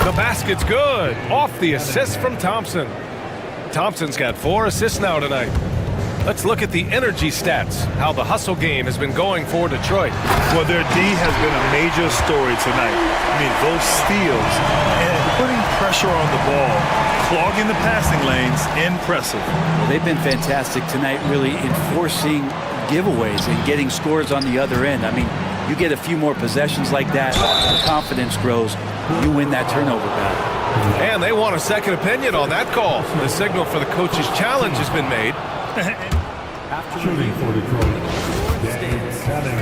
The basket's good. Off the assist from Thompson. Thompson's got 4 assists now tonight. Let's look at the energy stats, how the hustle game has been going for Detroit. Well, their D has been a major story tonight. I mean, those steals and putting pressure on the ball, clogging the passing lanes, impressive. Well, they've been fantastic tonight, really enforcing giveaways and getting scores on the other end. I mean, you get a few more possessions like that, the confidence grows, you win that turnover battle. And they want a second opinion on that call. The signal for the coach's challenge has been made.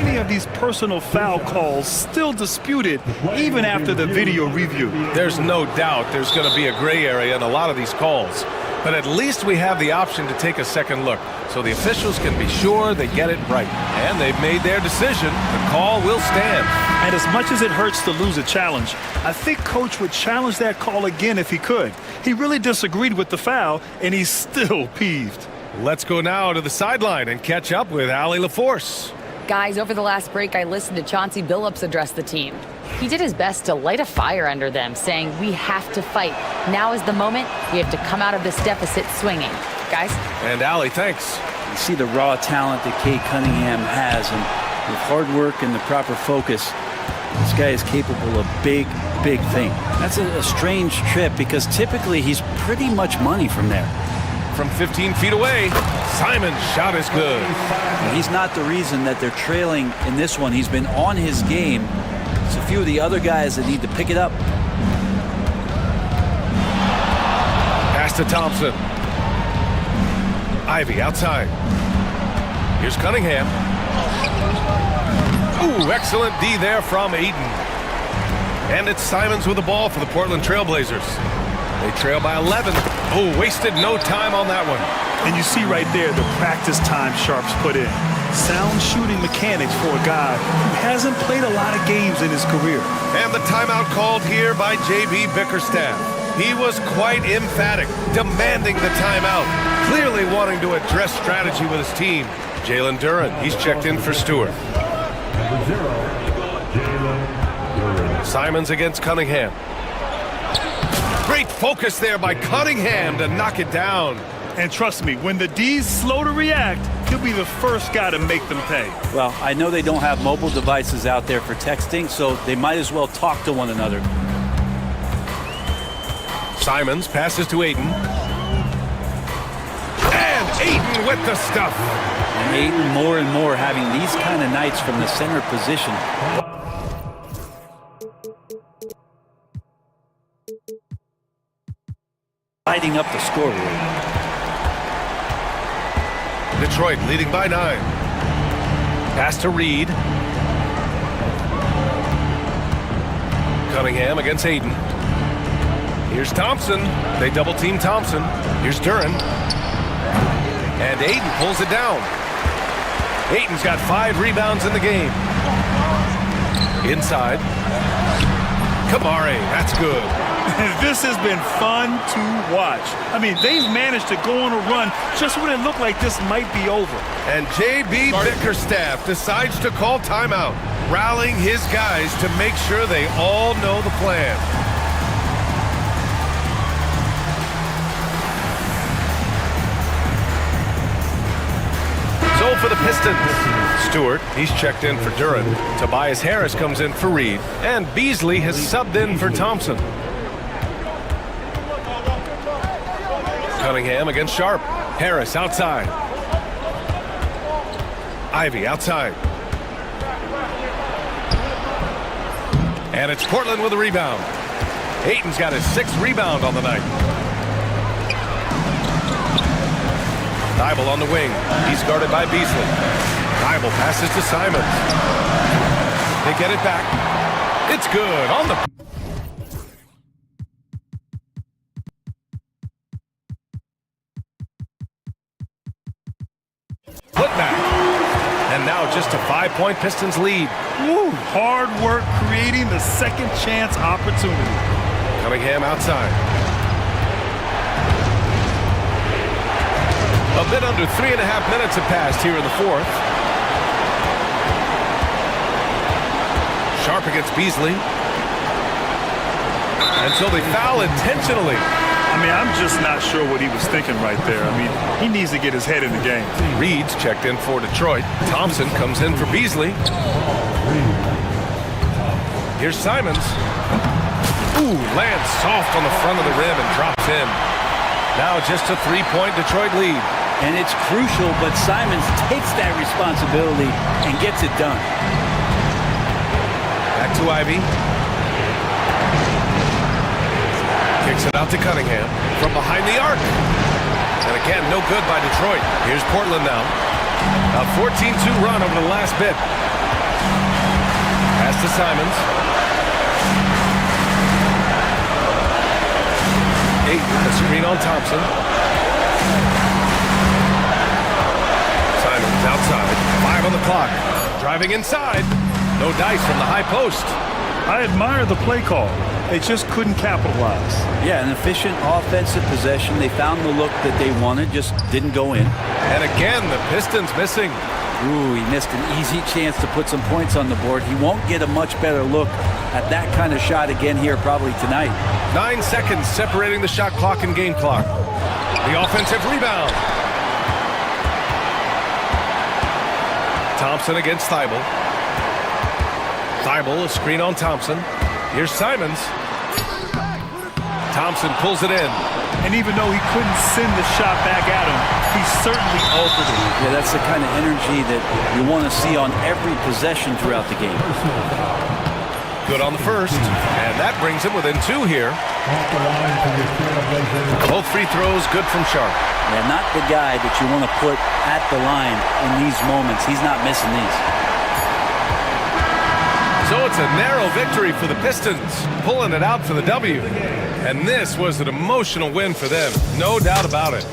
Many of these personal foul calls still disputed even after the video review. There's no doubt there's going to be a gray area in a lot of these calls. But at least we have the option to take a second look, so the officials can be sure they get it right. And they've made their decision. The call will stand. And as much as it hurts to lose a challenge, I think Coach would challenge that call again if he could. He really disagreed with the foul, and he's still peeved. Let's go now to the sideline and catch up with Allie LaForce. Guys, over the last break, I listened to Chauncey Billups address the team. He did his best to light a fire under them, saying, we have to fight. Now is the moment. We have to come out of this deficit swinging. Guys? And Allie, thanks. You see the raw talent that Cade Cunningham has, and with hard work and the proper focus, this guy is capable of big, big things. That's a strange trip because typically he's pretty much money from there. From 15 feet away, Simon's shot is good. He's not the reason that they're trailing in this one. He's been on his game. It's a few of the other guys that need to pick it up. Pass to Thompson. Ivy outside. Here's Cunningham. Ooh, excellent D there from Ayton. And it's Simons with the ball for the Portland Trailblazers. They trail by 11. Oh, wasted no time on that one. And you see right there the practice time Sharp's put in. Sound shooting mechanics for a guy who hasn't played a lot of games in his career. And the timeout called here by J.B. Bickerstaff. He was quite emphatic, demanding the timeout, clearly wanting to address strategy with his team. Jalen Duren, he's checked in for Stewart. Simons against Cunningham. Great focus there by Cunningham to knock it down. And trust me, when the D's slow to react, he'll be the first guy to make them pay. Well, I know they don't have mobile devices out there for texting, so they might as well talk to one another. Simons passes to Ayton. And Ayton with the stuff. And Ayton more and more having these kind of nights from the center position. Lighting up the scoreboard. Detroit leading by 9. Pass to Reed. Cunningham against Ayton. Here's Thompson. They double team Thompson. Here's Duren. And Ayton pulls it down. Ayton's got 5 rebounds in the game. Inside. Kamari, that's good. This has been fun to watch. I mean, they've managed to go on a run just when it looked like this might be over. And J.B. Bickerstaff decides to call timeout, rallying his guys to make sure they all know the plan. So for the Pistons, Stewart, he's checked in for Duren. Tobias Harris comes in for Reed. And Beasley has subbed in for Thompson. Cunningham against Sharp. Harris outside. Ivy outside. And it's Portland with a rebound. Ayton's got his 6th rebound on the night. Dybel on the wing. He's guarded by Beasley. Dybel passes to Simons. They get it back. It's good on the... Putback. And now just a 5-point Pistons lead. Woo, hard work creating the second chance opportunity. Cunningham outside. A bit under 3.5 minutes have passed here in the 4th. Sharp against Beasley. And so they foul intentionally. I mean, I'm just not sure what he was thinking right there. I mean, he needs to get his head in the game. Reed's checked in for Detroit. Thompson comes in for Beasley. Here's Simons. Ooh, lands soft on the front of the rim and drops in. Now just a 3-point Detroit lead. And it's crucial, but Simons takes that responsibility and gets it done. Back to Ivy. Kicks it out to Cunningham from behind the arc. And again, no good by Detroit. Here's Portland now. A 14-2 run over the last bit. Pass to Simons. Ayton, a screen on Thompson. Simons outside. 5 on the clock. Driving inside. No dice from the high post. I admire the play call. They just couldn't capitalize. Yeah, an efficient offensive possession. They found the look that they wanted, just didn't go in. And again, the Pistons missing. Ooh, he missed an easy chance to put some points on the board. He won't get a much better look at that kind of shot again here probably tonight. 9 seconds separating the shot clock and game clock. The offensive rebound. Thompson against Thybulle. Thybulle, a screen on Thompson. Here's Simons. Thompson pulls it in. And even though he couldn't send the shot back at him, he certainly altered it. Yeah, that's the kind of energy that you want to see on every possession throughout the game. Good on the first, and that brings him within 2 here. Both free throws good from Sharp. Yeah, not the guy that you want to put at the line in these moments. He's not missing these. So it's a narrow victory for the Pistons, pulling it out for the W. And this was an emotional win for them, no doubt about it.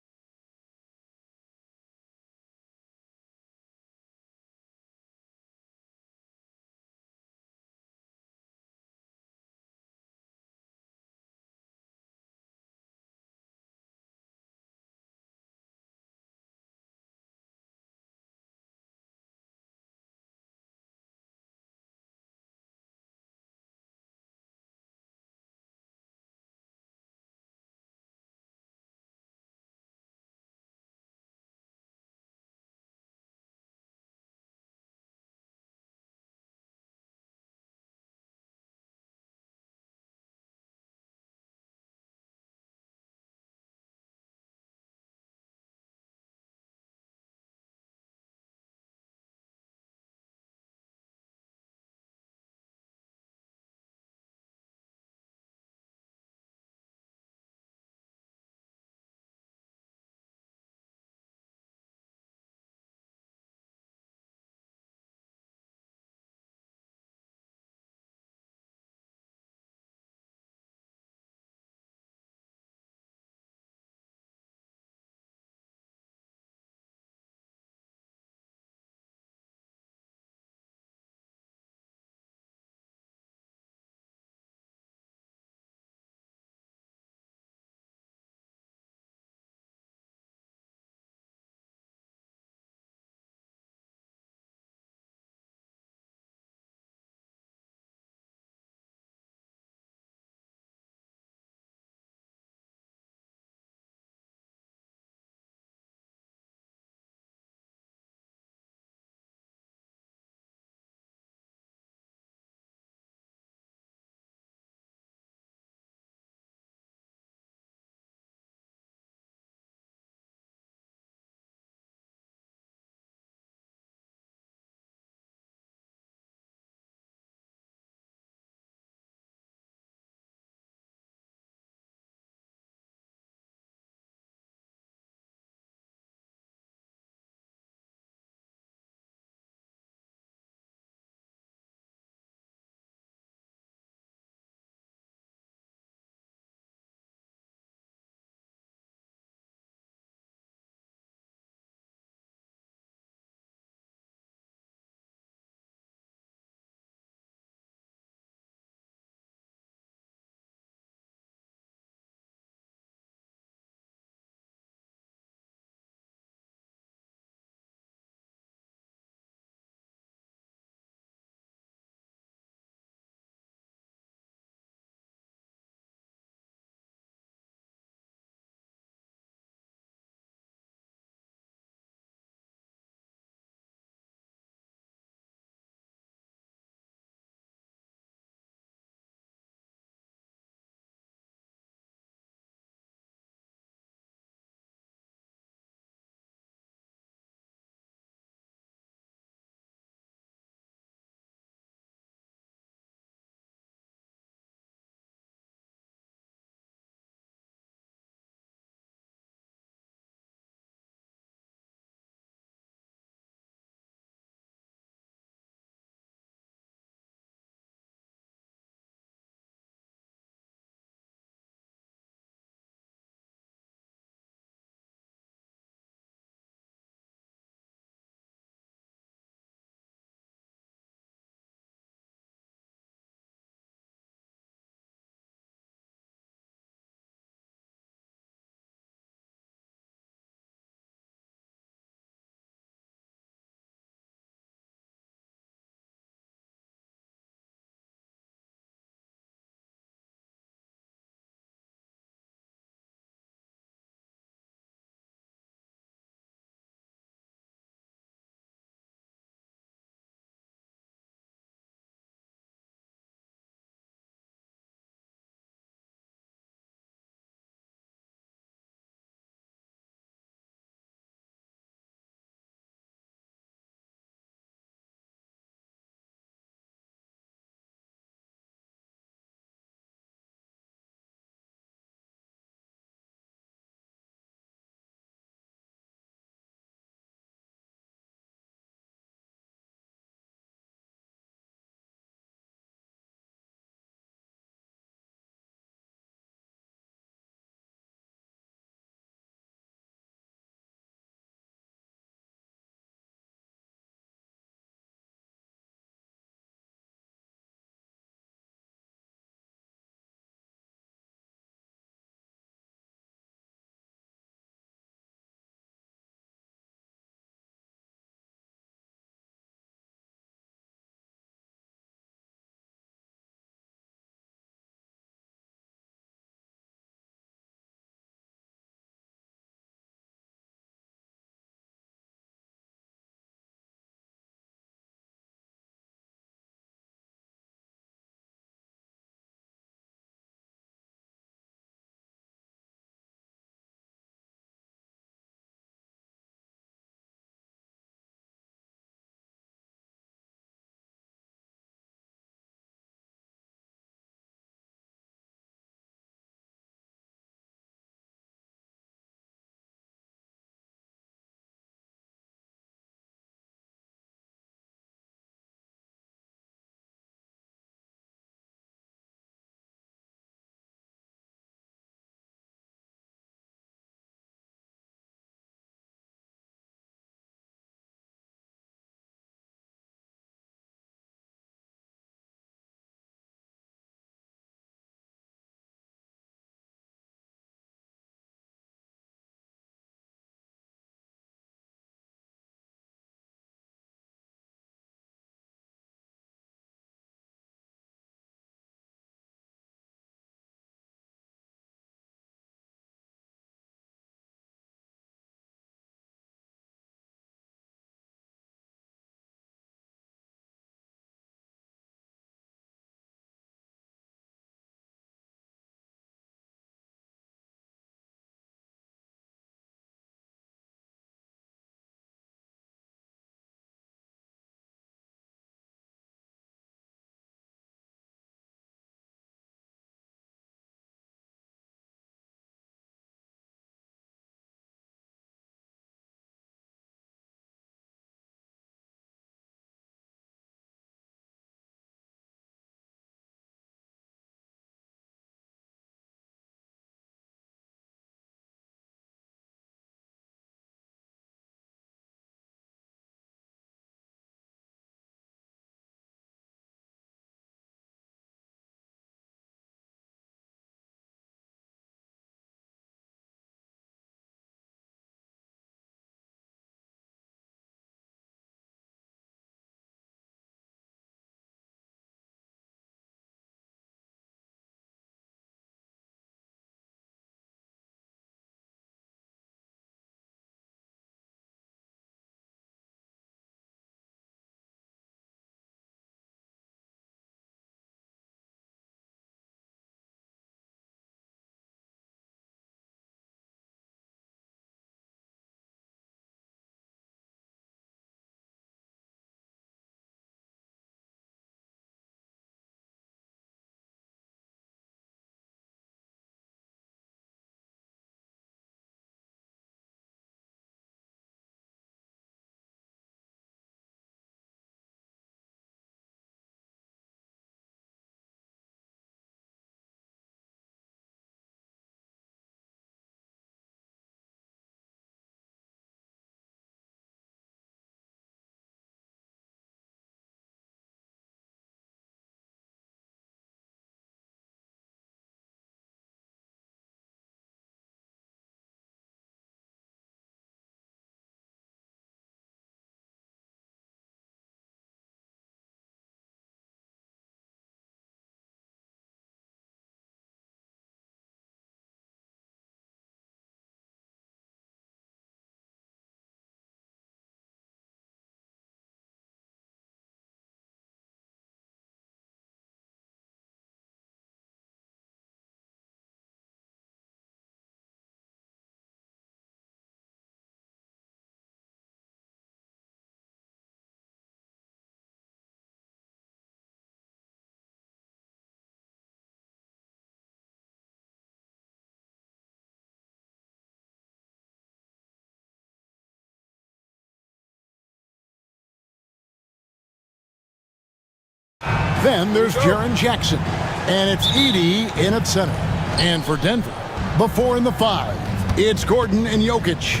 Then there's Jaren Jackson. And it's Edey in at center. And for Denver, the 4 and the 5, it's Gordon and Jokic.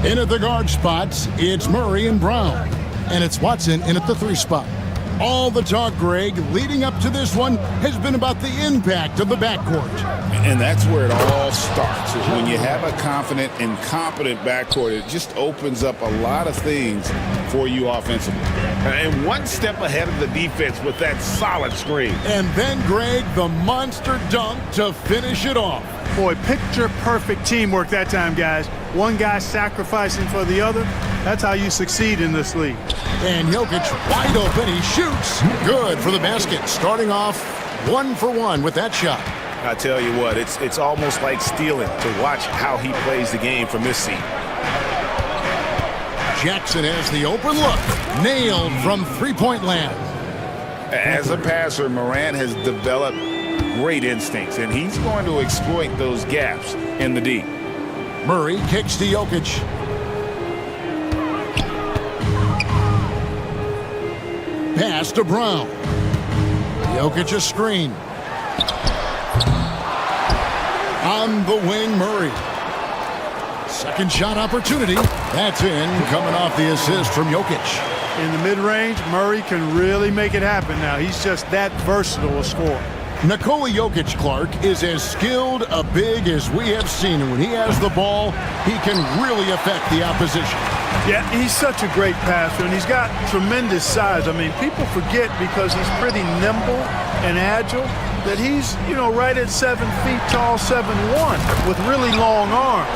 In at the guard spots, it's Murray and Brown. And it's Watson in at the 3 spot. All the talk, Greg, leading up to this one has been about the impact of the backcourt. And that's where it all starts. When you have a confident and competent backcourt, it just opens up a lot of things for you offensively. And one step ahead of the defense with that solid screen. And then, Greg, the monster dunk to finish it off. Boy, picture-perfect teamwork that time, guys. One guy sacrificing for the other. That's how you succeed in this league. And Jokic wide open. He shoots. Good for the basket. Starting off 1 for 1 with that shot. I tell you what, it's almost like stealing to watch how he plays the game from this seat. Jackson has the open look. Nailed from three-point land. As a passer, Morant has developed great instincts, and he's going to exploit those gaps in the D. Murray kicks to Jokic. Pass to Brown. Jokic a screen. On the wing, Murray. Second shot opportunity. That's in, coming off the assist from Jokic. In the mid-range, Murray can really make it happen now. He's just that versatile a scorer. Nikola Jokic, Clark, is as skilled a big as we have seen. And when he has the ball, he can really affect the opposition. Yeah, he's such a great passer, and he's got tremendous size. I mean, people forget because he's pretty nimble and agile that he's, right at 7 feet tall, 7'1", with really long arms.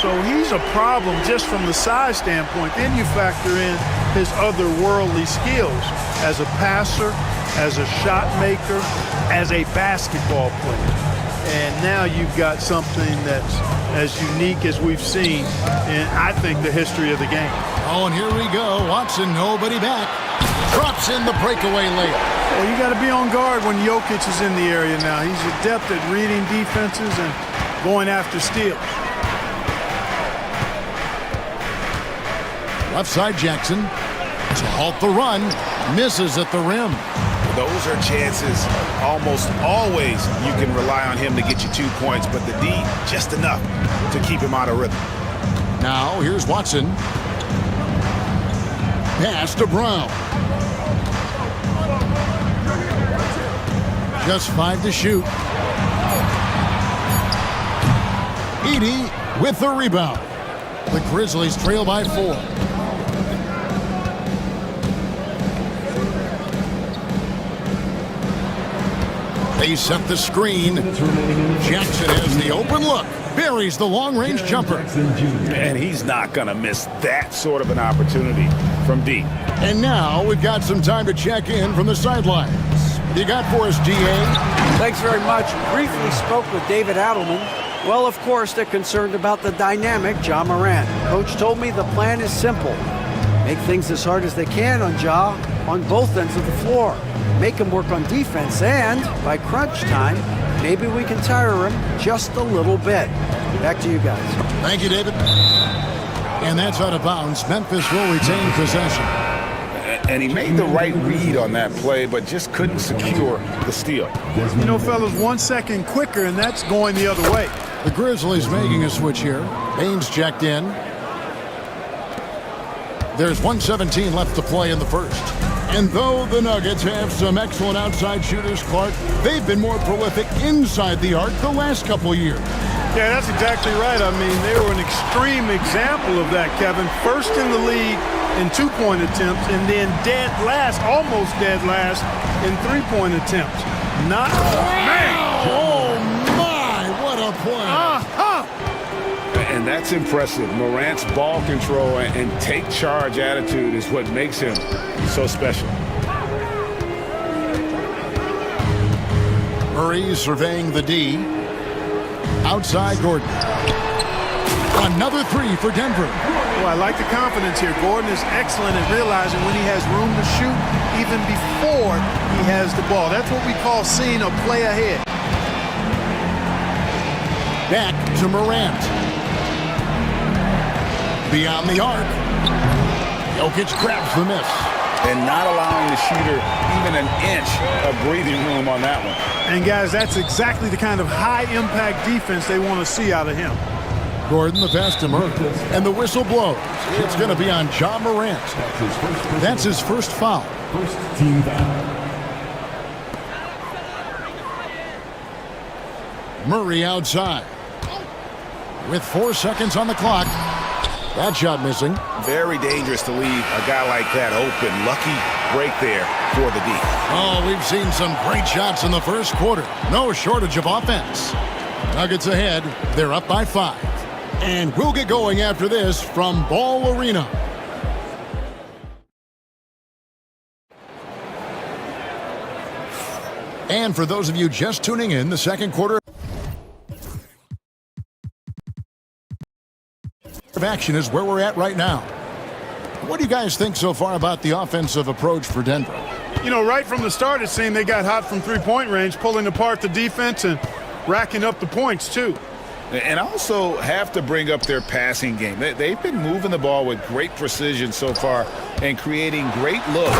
So he's a problem just from the size standpoint. Then you factor in his otherworldly skills as a passer, as a shot maker, as a basketball player. And now you've got something that's as unique as we've seen in, I think, the history of the game. Oh, and here we go. Watson, nobody back. Drops in the breakaway layup. Well, you got to be on guard when Jokic is in the area now. He's adept at reading defenses and going after steals. Left side, Jackson. To halt the run. Misses at the rim. Those are chances almost always you can rely on him to get you 2 points, but the D, just enough to keep him out of rhythm. Now, here's Watson. Pass to Brown. Just 5 to shoot. Edey with the rebound. The Grizzlies trail by 4. They set the screen. Jackson has the open look. Buries the long-range jumper. And he's not going to miss that sort of an opportunity from deep. And now we've got some time to check in from the sidelines. You got for us, GA? Thanks very much. Briefly spoke with David Adelman. Well, of course, they're concerned about the dynamic Ja Morant. Coach told me the plan is simple. Make things as hard as they can on Ja on both ends of the floor. Make him work on defense, and by crunch time, maybe we can tire him just a little bit. Back to you guys. Thank you, David. And that's out of bounds. Memphis will retain possession. And he made the right read on that play, but just couldn't secure the steal. Fellas, 1 second quicker, and that's going the other way. The Grizzlies making a switch here. Baines checked in. There's 1:17 left to play in the first. And though the Nuggets have some excellent outside shooters, Clark, they've been more prolific inside the arc the last couple years. Yeah, that's exactly right. I mean, they were an extreme example of that, Kevin. First in the league in 2-point attempts, and then dead last, almost dead last, in 3-point attempts. Not man. Oh, my, what a play. And that's impressive. Morant's ball control and take charge attitude is what makes him so special. Murray surveying the D. Outside Gordon. Another 3 for Denver. Well, I like the confidence here. Gordon is excellent at realizing when he has room to shoot even before he has the ball. That's what we call seeing a play ahead. Back to Morant. Beyond the arc. Jokic grabs the miss. and not allowing the shooter even an inch of breathing room on that one. And guys, that's exactly the kind of high-impact defense they want to see out of him. Gordon, the pass to Murray, and the whistle blows. It's going to be on Ja Morant. That's his first foul. First team foul. Murray outside. With 4 seconds on the clock. That shot missing. Very dangerous to leave a guy like that open. Lucky break there for the D. Oh, we've seen some great shots in the first quarter. No shortage of offense. Nuggets ahead. They're up by 5. And we'll get going after this from Ball Arena. And for those of you just tuning in, the second quarter of action is where we're at right now. What do you guys think so far about the offensive approach for Denver? You know, right from the start, it seemed they got hot from three-point range, pulling apart the defense and racking up the points, too. And also have to bring up their passing game. They've been moving the ball with great precision so far and creating great looks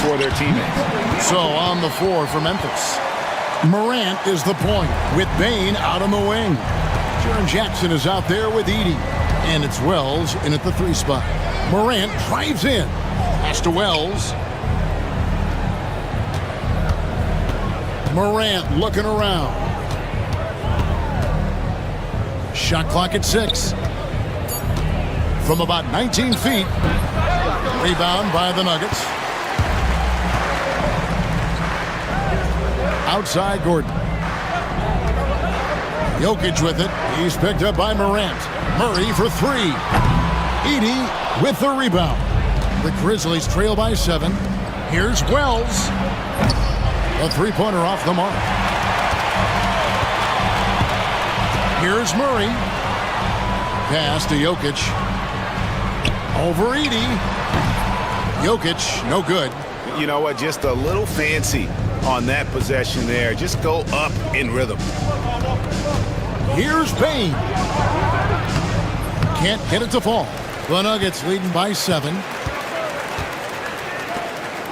for their teammates. So on the floor for Memphis, Morant is the point with Bane out on the wing. Jaren Jackson is out there with Edey. And it's Wells in at the 3 spot. Morant drives in. Pass to Wells. Morant looking around. Shot clock at 6. From about 19 feet. Rebound by the Nuggets. Outside Gordon. Jokic with it. He's picked up by Morant. Murray for 3. Edey with the rebound. The Grizzlies trail by 7. Here's Wells. A three-pointer off the mark. Here's Murray. Pass to Jokic. Over Edey. Jokic, no good. You know what? Just a little fancy on that possession there. Just go up in rhythm. Here's Bane. Can't get it to fall. The Nuggets leading by 7.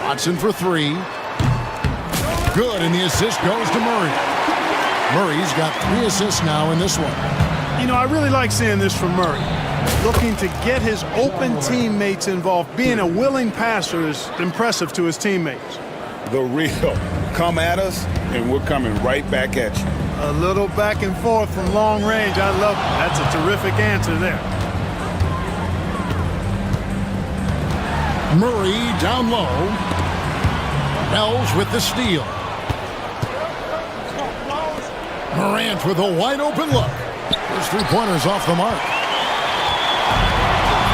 Watson for 3. Good, and the assist goes to Murray. Murray's got 3 assists now in this one. You know, I really like seeing this from Murray. Looking to get his open teammates involved. Being a willing passer is impressive to his teammates. The real. Come at us, and we're coming right back at you. A little back and forth from long range. I love it. That's a terrific answer there. Murray down low. Wells with the steal. Morant with a wide open look. Those 3-pointers off the mark.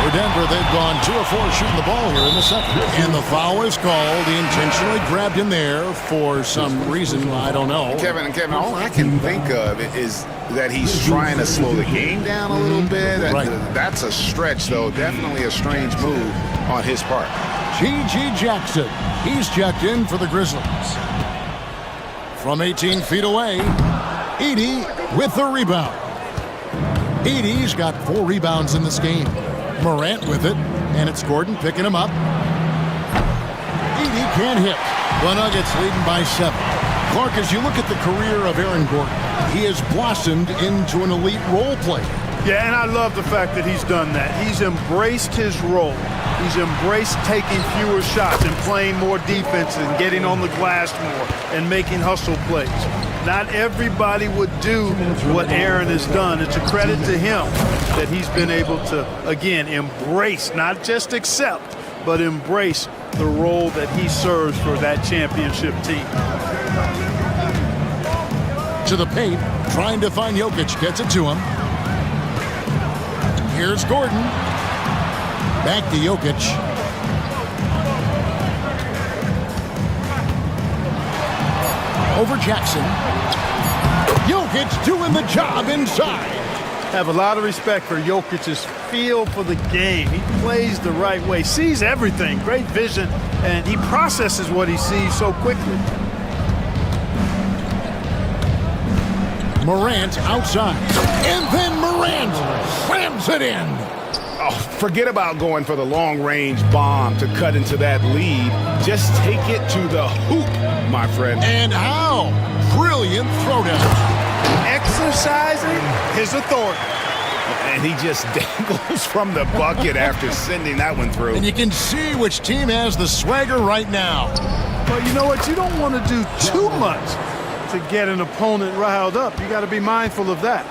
For Denver, they've gone 2 of 4 shooting the ball here in the second. And the foul is called. He intentionally grabbed him there for some reason. I don't know. Kevin, all I can think of is that he's trying to slow the game down a little bit. Right. That's a stretch, though. Definitely a strange move on his part. G.G. Jackson. He's checked in for the Grizzlies. From 18 feet away, Edey with the rebound. Edey's got 4 rebounds in this game. Morant with it, and it's Gordon picking him up. Edey can't hit. The Nuggets leading by 7. Clark, as you look at the career of Aaron Gordon, he has blossomed into an elite role player. Yeah, and I love the fact that he's done that. He's embraced his role. He's embraced taking fewer shots and playing more defense and getting on the glass more and making hustle plays. Not everybody would do what Aaron has done. It's a credit to him that he's been able to, again, embrace, not just accept, but embrace the role that he serves for that championship team. To the paint, trying to find Jokic, gets it to him. Here's Gordon. Back to Jokic. Over Jackson. Jokic doing the job inside. Have a lot of respect for Jokic's feel for the game. He plays the right way, sees everything, great vision, and he processes what he sees so quickly. Morant outside. And then Morant slams it in. Oh, forget about going for the long-range bomb to cut into that lead. Just take it to the hoop, my friend. And how? Brilliant throwdown. Exercising his authority. And he just dangles from the bucket after sending that one through. And you can see which team has the swagger right now. But you know what? You don't want to do too much to get an opponent riled up. You got to be mindful of that.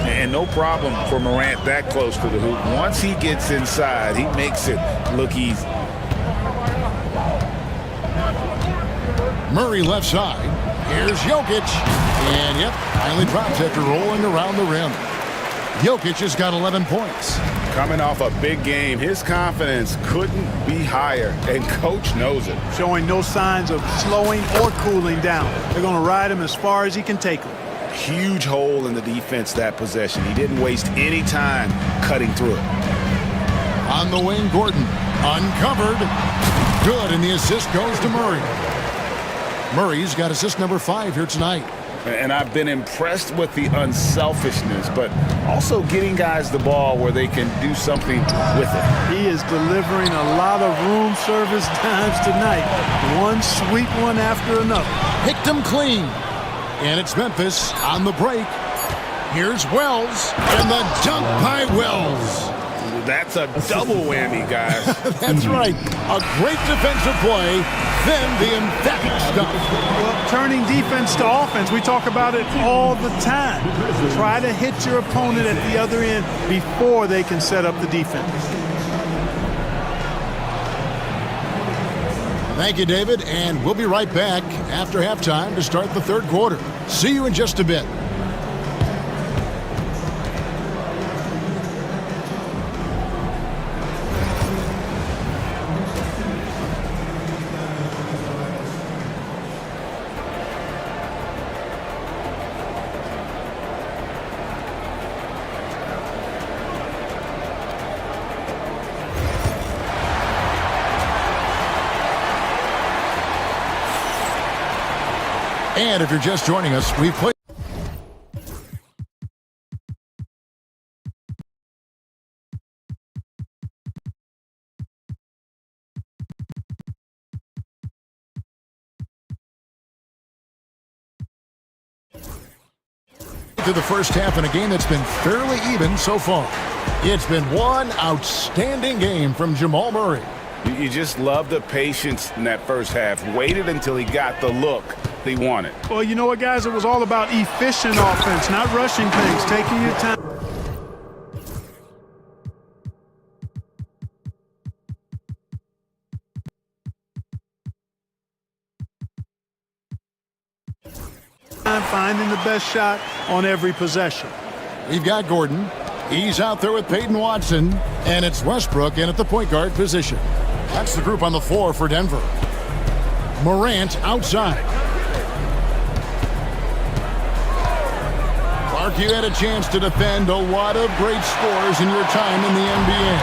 And no problem for Morant that close to the hoop. Once he gets inside, he makes it look easy. Murray left side. Here's Jokic. And yep, finally drops after rolling around the rim. Jokic has got 11 points. Coming off a big game, his confidence couldn't be higher, and coach knows it. Showing no signs of slowing or cooling down. They're going to ride him as far as he can take him. Huge hole in the defense that possession. He didn't waste any time cutting through it. On the wing, Gordon. Uncovered. Good, and the assist goes to Murray. Murray's got assist number 5 here tonight. And I've been impressed with the unselfishness, but also getting guys the ball where they can do something with it. He is delivering a lot of room service times tonight. One sweet one after another. Picked him clean. And it's Memphis on the break. Here's Wells, and the dunk by Wells. That's a double whammy, guys. That's right. A great defensive play, then the emphatic stuff. Well, turning defense to offense, we talk about it all the time. Try to hit your opponent at the other end before they can set up the defense. Thank you, David, and we'll be right back after halftime to start the third quarter. See you in just a bit. And if you're just joining us, we've played to the first half in a game that's been fairly even so far. It's been one outstanding game from Jamal Murray. You just love the patience in that first half. Waited until he got the look he wanted. Well, you know what, guys? It was all about efficient offense, not rushing things, taking your time. Finding the best shot on every possession. We've got Gordon. He's out there with Peyton Watson, and it's Westbrook in at the point guard position. That's the group on the floor for Denver. Morant outside. Clark, you had a chance to defend a lot of great scores in your time in the NBA.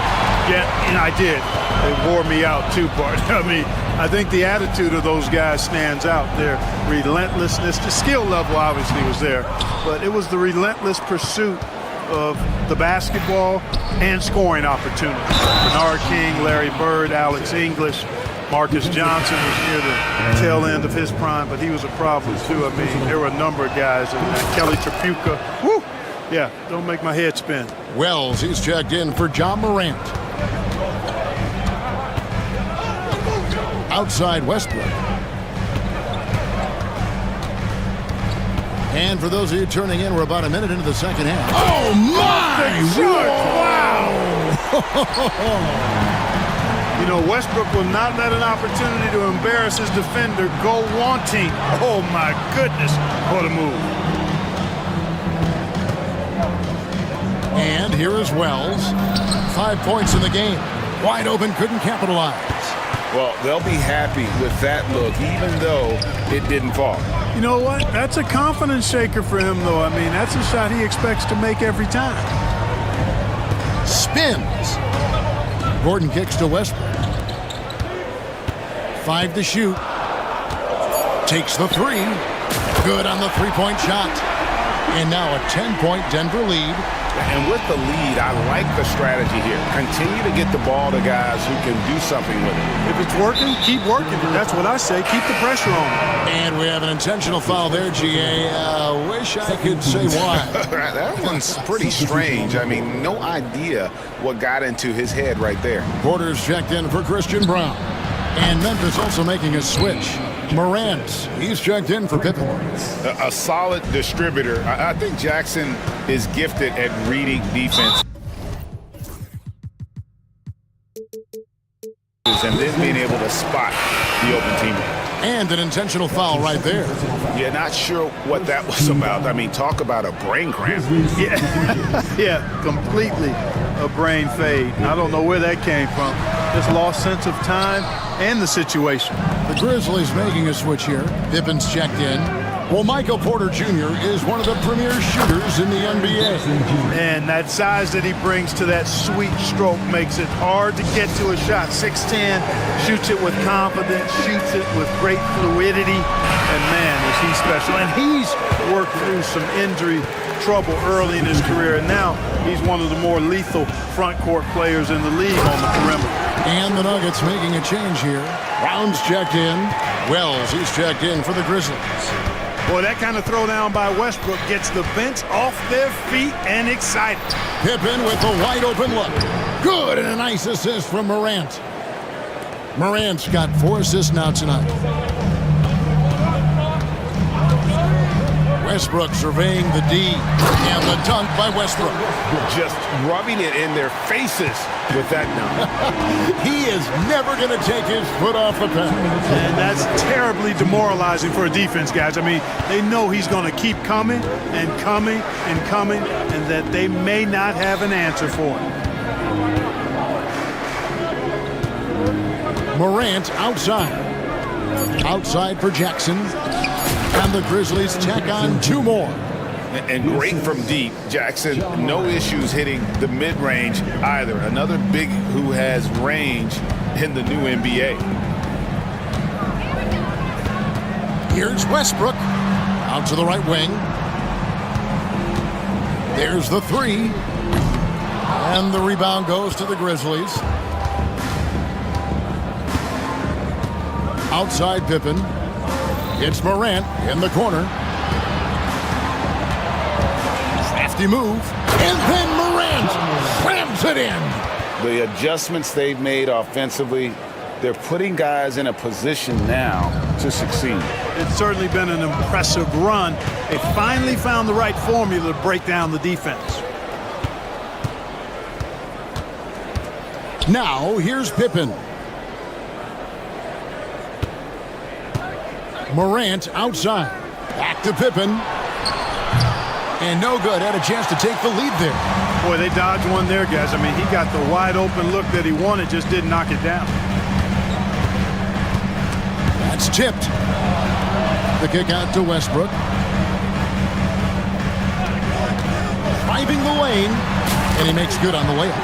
Yeah, and I did. They wore me out too, Bart. I mean, I think the attitude of those guys stands out. Their relentlessness, the skill level obviously was there, but it was the relentless pursuit of the basketball and scoring opportunities. Bernard King, Larry Bird, Alex English, Marcus Johnson was near the tail end of his prime, but he was a problem too. I mean, there were a number of guys in there. Kelly Tripucka, whoo! Yeah, don't make my head spin. Wells, he's checked in for John Morant. Outside Westbrook. And for those of you turning in, we're about a minute into the second half. Oh, my! Wow! You know, Westbrook will not let an opportunity to embarrass his defender go wanting. Oh, my goodness. What a move. And here is Wells. 5 points in the game. Wide open, couldn't capitalize. Well, they'll be happy with that look, even though it didn't fall. You know what? That's a confidence shaker for him, though. I mean, that's a shot he expects to make every time. Spins. Gordon kicks to Westbrook. 5 to shoot. Takes the 3. Good on the three-point shot. And now a 10-point Denver lead. And with the lead, I like the strategy here. Continue to get the ball to guys who can do something with it. If it's working, keep working. That's what I say. Keep the pressure on. And we have an intentional foul there, GA. Wish I could say why. That one's pretty strange. I mean, no idea what got into his head right there. Porter's checked in for Christian Brown. And Memphis also making a switch. Morant, he's checked in for Pippen. A solid distributor. I think Jackson is gifted at reading defense. And then being able to spot the open teammate. And an intentional foul right there. Yeah, not sure what that was about. I mean, talk about a brain cramp. Yeah, completely a brain fade. I don't know where that came from. Just lost sense of time and the situation. The Grizzlies making a switch here. Pippen's checked in. Well, Michael Porter Jr. is one of the premier shooters in the NBA. And that size that he brings to that sweet stroke makes it hard to get to a shot. 6'10", shoots it with confidence, shoots it with great fluidity. And man, is he special. And he's worked through some injury trouble early in his career. And now he's one of the more lethal front court players in the league on the perimeter. And the Nuggets making a change here. Brown's checked in. Wells, he's checked in for the Grizzlies. Boy, that kind of throwdown by Westbrook gets the bench off their feet and excited. Pippen with a wide open look. Good, and a nice assist from Morant. Morant's got 4 assists now tonight. Westbrook surveying the D, and the dunk by Westbrook. Just rubbing it in their faces with that dunk. He is never going to take his foot off the pedal. And that's terribly demoralizing for a defense, guys. I mean, they know he's going to keep coming and coming and coming, and that they may not have an answer for him. Morant outside. Outside for Jackson. And the Grizzlies tack on 2 more. And great from deep. Jackson, no issues hitting the mid-range either. Another big who has range in the new NBA. Here's Westbrook. Out to the right wing. There's the 3. And the rebound goes to the Grizzlies. Outside Pippen. It's Morant in the corner. Crafty move. And then Morant slams it in. The adjustments they've made offensively, they're putting guys in a position now to succeed. It's certainly been an impressive run. They finally found the right formula to break down the defense. Now, here's Pippen. Morant outside. Back to Pippen. And no good. Had a chance to take the lead there. Boy, they dodged one there, guys. I mean, he got the wide open look that he wanted, just didn't knock it down. That's tipped. The kick out to Westbrook. Driving the lane. And he makes good on the layup.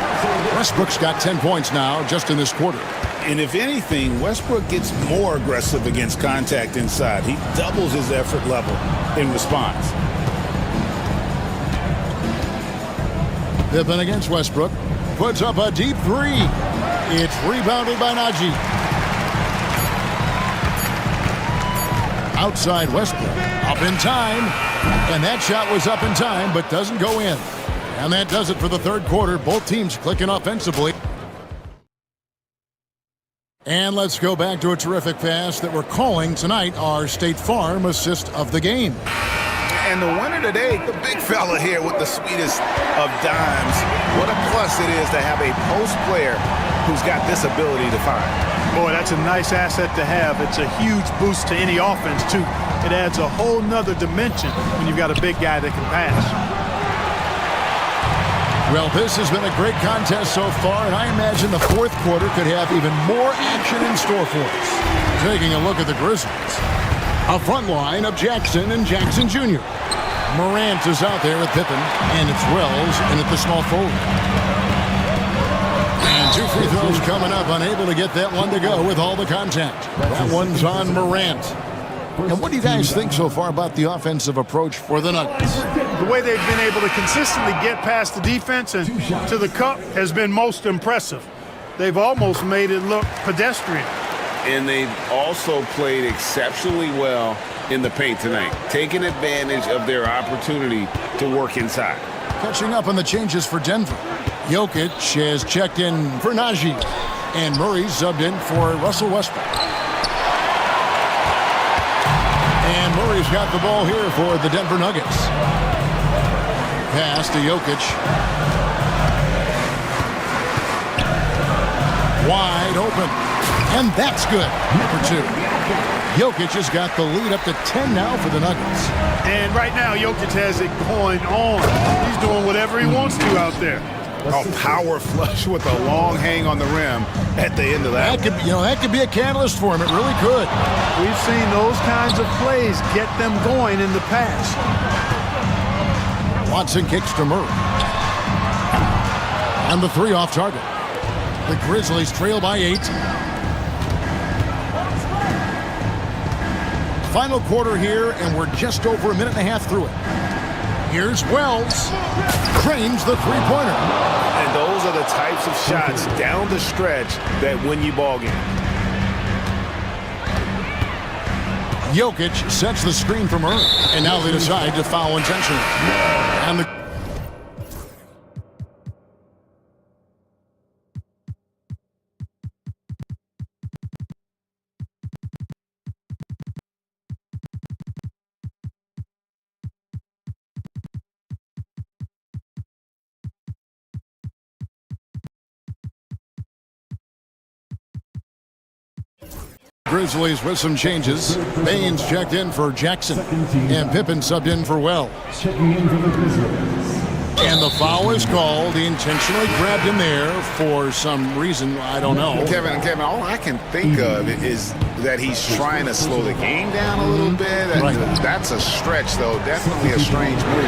Westbrook's got 10 points now just in this quarter. And if anything, Westbrook gets more aggressive against contact inside. He doubles his effort level in response. Pippen against Westbrook. Puts up a deep 3. It's rebounded by Najee. Outside Westbrook. Up in time. And that shot was up in time, but doesn't go in. And that does it for the third quarter. Both teams clicking offensively. And let's go back to a terrific pass that we're calling tonight our State Farm assist of the game. And the winner today, the big fella here with the sweetest of dimes. What a plus it is to have a post player who's got this ability to find. Boy, that's a nice asset to have. It's a huge boost to any offense, too. It adds a whole nother dimension when you've got a big guy that can pass. Well, this has been a great contest so far, and I imagine the fourth quarter could have even more action in store for us. Taking a look at the Grizzlies. A front line of Jackson and Jackson Jr. Morant is out there with Pippen, and it's Wells in at the small forward. And 2 free throws coming up, unable to get that one to go with all the contact. That one's on Morant. And what do you guys think so far about the offensive approach for the Nuggets? The way they've been able to consistently get past the defense and to the cup has been most impressive. They've almost made it look pedestrian. And they've also played exceptionally well in the paint tonight, taking advantage of their opportunity to work inside. Catching up on the changes for Denver. Jokic has checked in for Najee, and Murray subbed in for Russell Westbrook. And Murray's got the ball here for the Denver Nuggets. Pass to Jokic. Wide open. And that's good. Number 2. Jokic has got the lead up to 10 now for the Nuggets. And right now, Jokic has it going on. He's doing whatever he wants to out there. A power flush with a long hang on the rim at the end of that. That could be a catalyst for him. It really could. We've seen those kinds of plays get them going in the past. Watson kicks to Murray. And the 3 off target. The Grizzlies trail by 8. Final quarter here, and we're just over a minute and a half through it. Here's Wells. Cranes the three-pointer. And those are the types of shots down the stretch that win you ball games. Jokic sets the screen for Murray, and now they decide to foul intentionally. And the Grizzlies with some changes. Baines checked in for Jackson, and Pippen subbed in for Wells. And the foul is called. He intentionally grabbed him there for some reason. I don't know. Kevin, all I can think of is that he's trying to slow the game down a little bit. Right. That's a stretch, though. Definitely a strange move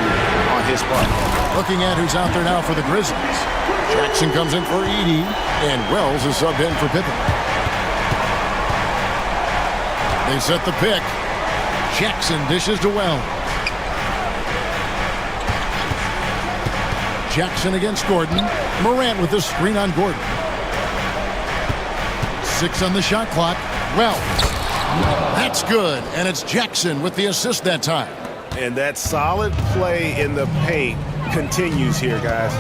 on his part. Looking at who's out there now for the Grizzlies. Jackson comes in for Edey, and Wells is subbed in for Pippen. They set the pick. Jackson dishes to Wells. Jackson against Gordon. Morant with the screen on Gordon. 6 on the shot clock. Wells. That's good. And it's Jackson with the assist that time. And that solid play in the paint continues here, guys.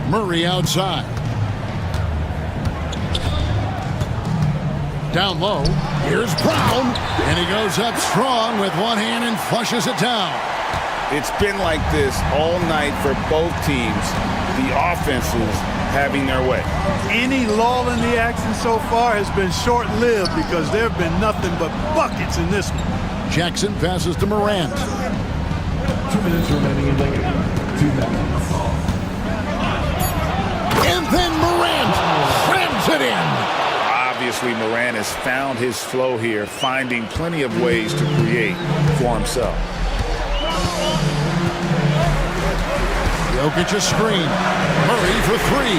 Murray outside. Down low. Here's Brown. And he goes up strong with one hand and flushes it down. It's been like this all night for both teams. The offenses having their way. Any lull in the action so far has been short-lived because there have been nothing but buckets in this one. Jackson passes to Morant. 2 minutes remaining in the game. 2 minutes. And then Morant slams it in. Obviously, Morant has found his flow here, finding plenty of ways to create for himself. Jokic a screen. Murray for 3.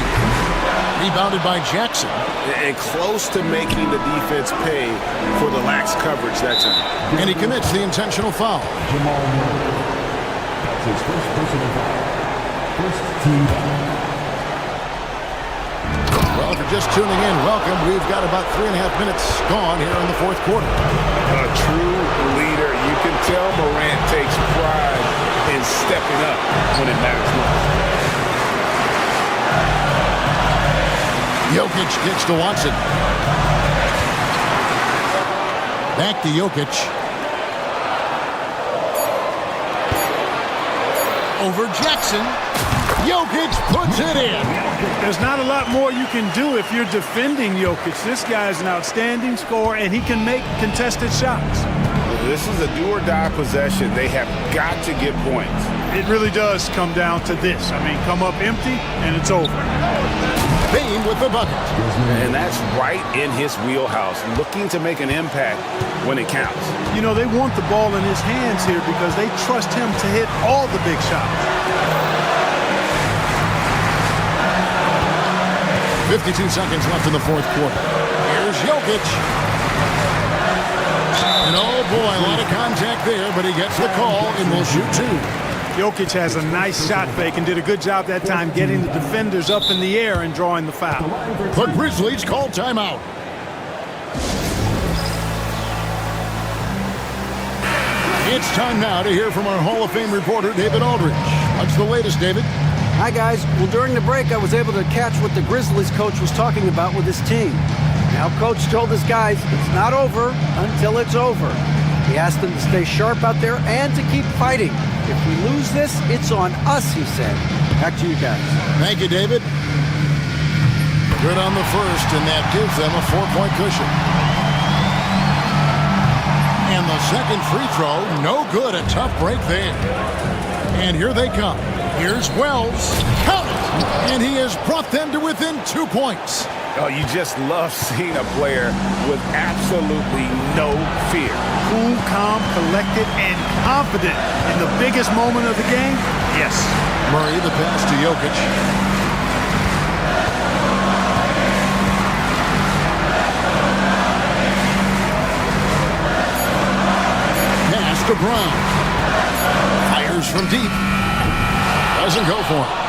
Rebounded by Jackson. And close to making the defense pay for the lax coverage that time. And he commits the intentional foul. Jamal Murray. That's his first personal foul. First team foul. Well, if you're just tuning in, welcome. We've got about 3.5 minutes gone here in the fourth quarter. A true leader. You can tell Morant takes pride in stepping up when it matters most. Jokic kicks to Watson. Back to Jokic. Over Jackson. Jokic puts it in. There's not a lot more you can do if you're defending Jokic. This guy is an outstanding scorer, and he can make contested shots. This is a do-or-die possession. They have got to get points. It really does come down to this. I mean, come up empty, and it's over. Bain with the bucket. And that's right in his wheelhouse, looking to make an impact when it counts. You know, they want the ball in his hands here because they trust him to hit all the big shots. 52 seconds left in the fourth quarter. Here's Here's Jokic. And oh boy, a lot of contact there, but he gets the call and will shoot two. Jokic has a nice shot fake and did a good job that time getting the defenders up in the air and drawing the foul. The Grizzlies call timeout. It's time now to hear from our Hall of Fame reporter, David Aldridge. What's the latest, David? Hi, guys. Well, during the break, I was able to catch what the Grizzlies coach was talking about with his team. Now, coach told his guys it's not over until it's over. He asked them to stay sharp out there and to keep fighting. If we lose this, it's on us, he said. Back to you guys. Thank you, David. Good on the first, and that gives them a 4-point cushion. And the second free throw, no good. A tough break there. And here they come. Here's Wells. Count it! And he has brought them to within 2 points. Oh, you just love seeing a player with absolutely no fear. Cool, calm, collected, and confident in the biggest moment of the game? Yes. Murray, the pass to Jokic. Pass to Brown. Fires from deep. Doesn't go for him.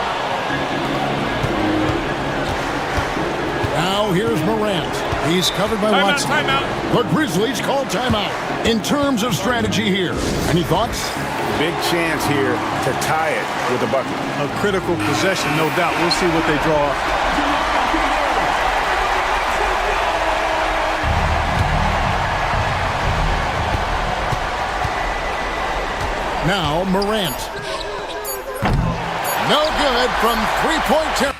Now here's Morant. He's covered by Watson. Timeout. The Grizzlies call timeout. In terms of strategy here, any thoughts? Big chance here to tie it with a bucket. A critical possession, no doubt. We'll see what they draw up. Now Morant. No good from three-point territory.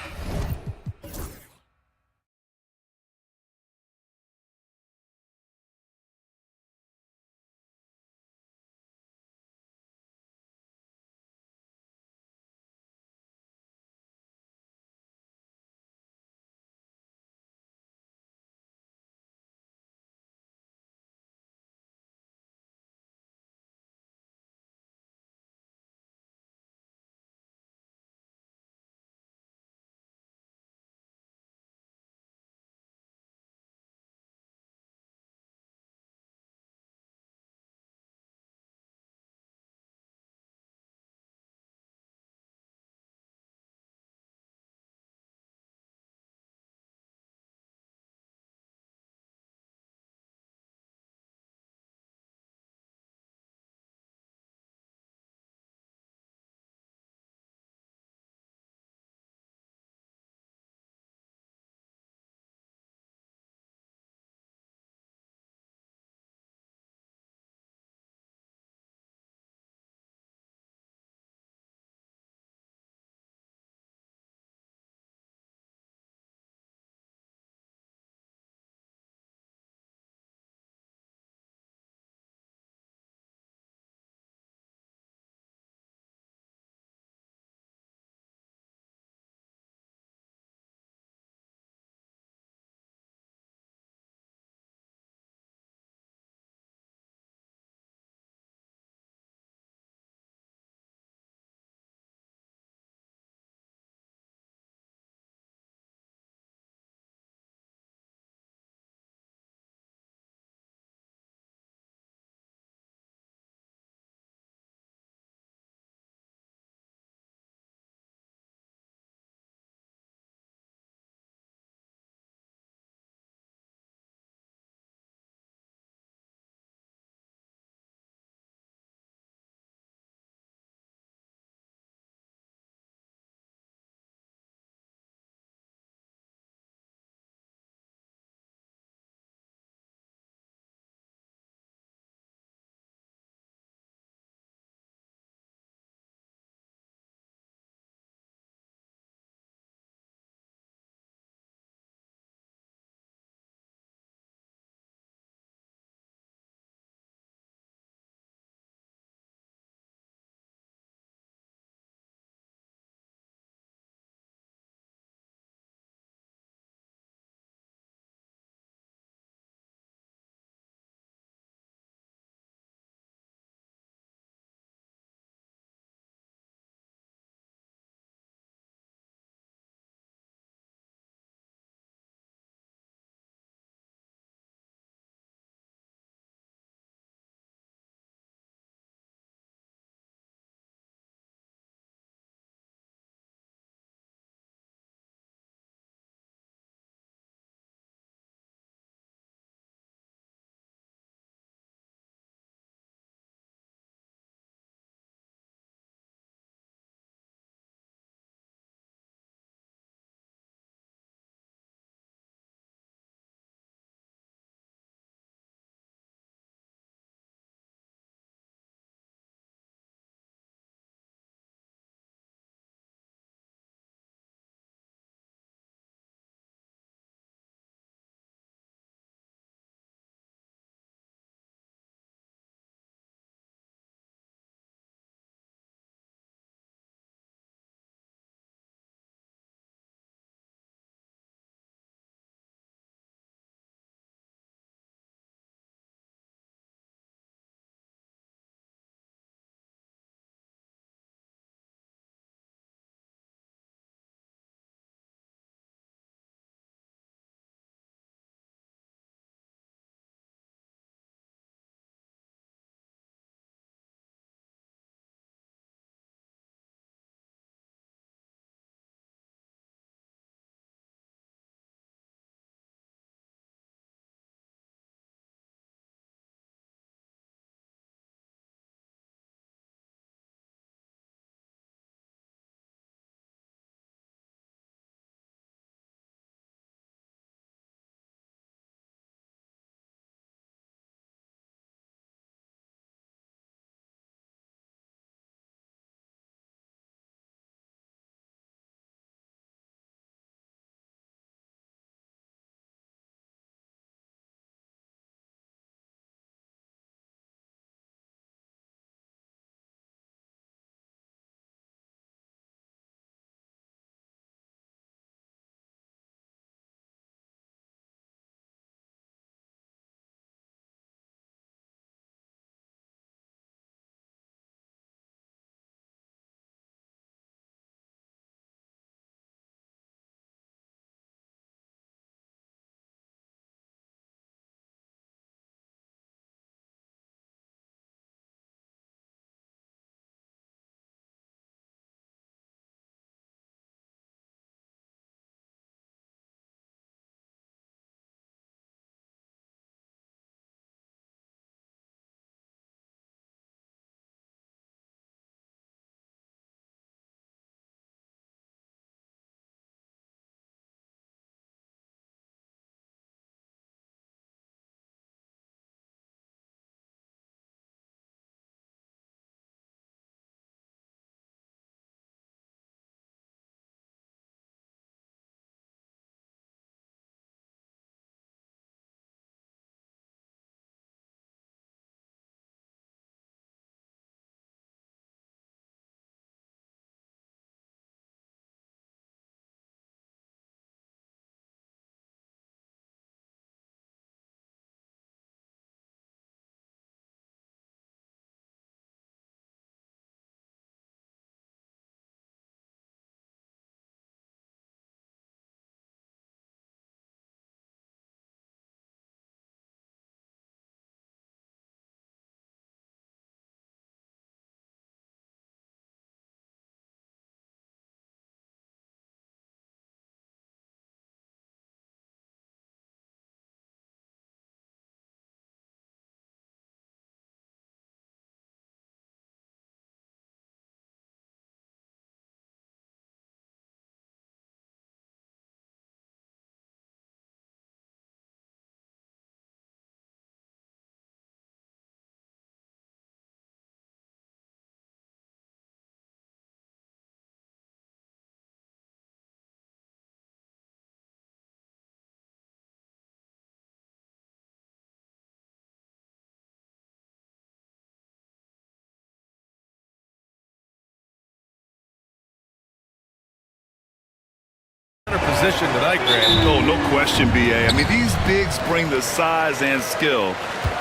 position tonight, Grant. Oh, no question, B.A. I mean, these bigs bring the size and skill.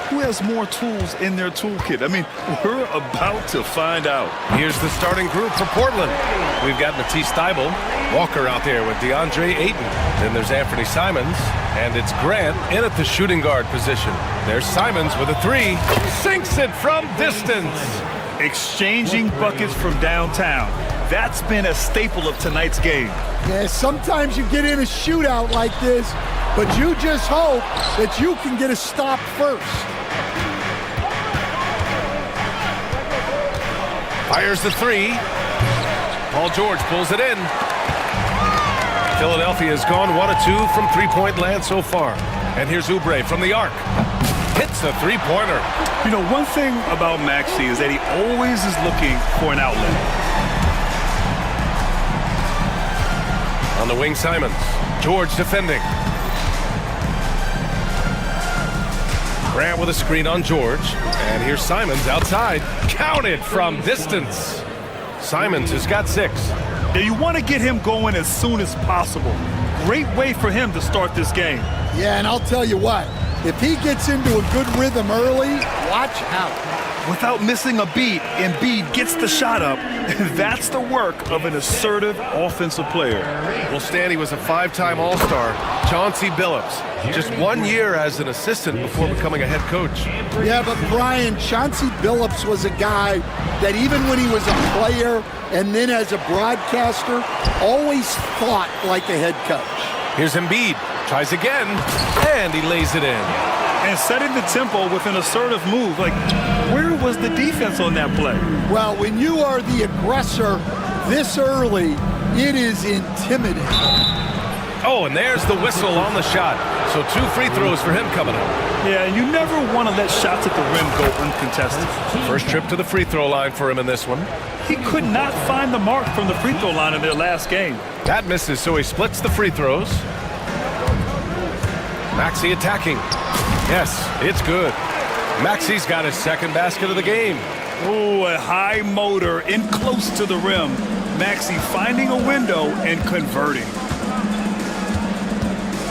Who has more tools in their toolkit? I mean, we're about to find out. Here's the starting group for Portland. We've got Matisse Thybulle, Walker out there with DeAndre Ayton. Then there's Anthony Simons, and it's Grant in at the shooting guard position. There's Simons with a three, sinks it from distance. Exchanging buckets from downtown. That's been a staple of tonight's game. Yeah, sometimes you get in a shootout like this, but you just hope that you can get a stop first. Fires the three. Paul George pulls it in. Philadelphia has gone 1 of 2 from three-point land so far. And here's Oubre from the arc. Hits the three-pointer. You know, one thing about Maxey is that he always is looking for an outlet. On the wing, Simons. George defending. Grant with a screen on George. And here's Simons outside. Counted from distance. Simons has got 6. Yeah, you want to get him going as soon as possible. Great way for him to start this game. Yeah, and I'll tell you what, if he gets into a good rhythm early, watch out. Without missing a beat, Embiid gets the shot up. That's the work of an assertive offensive player. Well, Stan, he was a 5-time All-Star. Chauncey Billups, just 1 year as an assistant before becoming a head coach. Yeah, but Brian, Chauncey Billups was a guy that even when he was a player and then as a broadcaster, always thought like a head coach. Here's Embiid, tries again, and he lays it in. And setting the tempo with an assertive move. Like, where was the defense on that play? Well, when you are the aggressor this early, it is intimidating. Oh, and there's the whistle on the shot. So 2 free throws for him coming up. Yeah, you never want to let shots at the rim go uncontested. First trip to the free throw line for him in this one. He could not find the mark from the free throw line in their last game. That misses, so he splits the free throws. Maxey attacking. Yes, it's good. Maxey's got his second basket of the game. Oh, a high motor in close to the rim. Maxey finding a window and converting.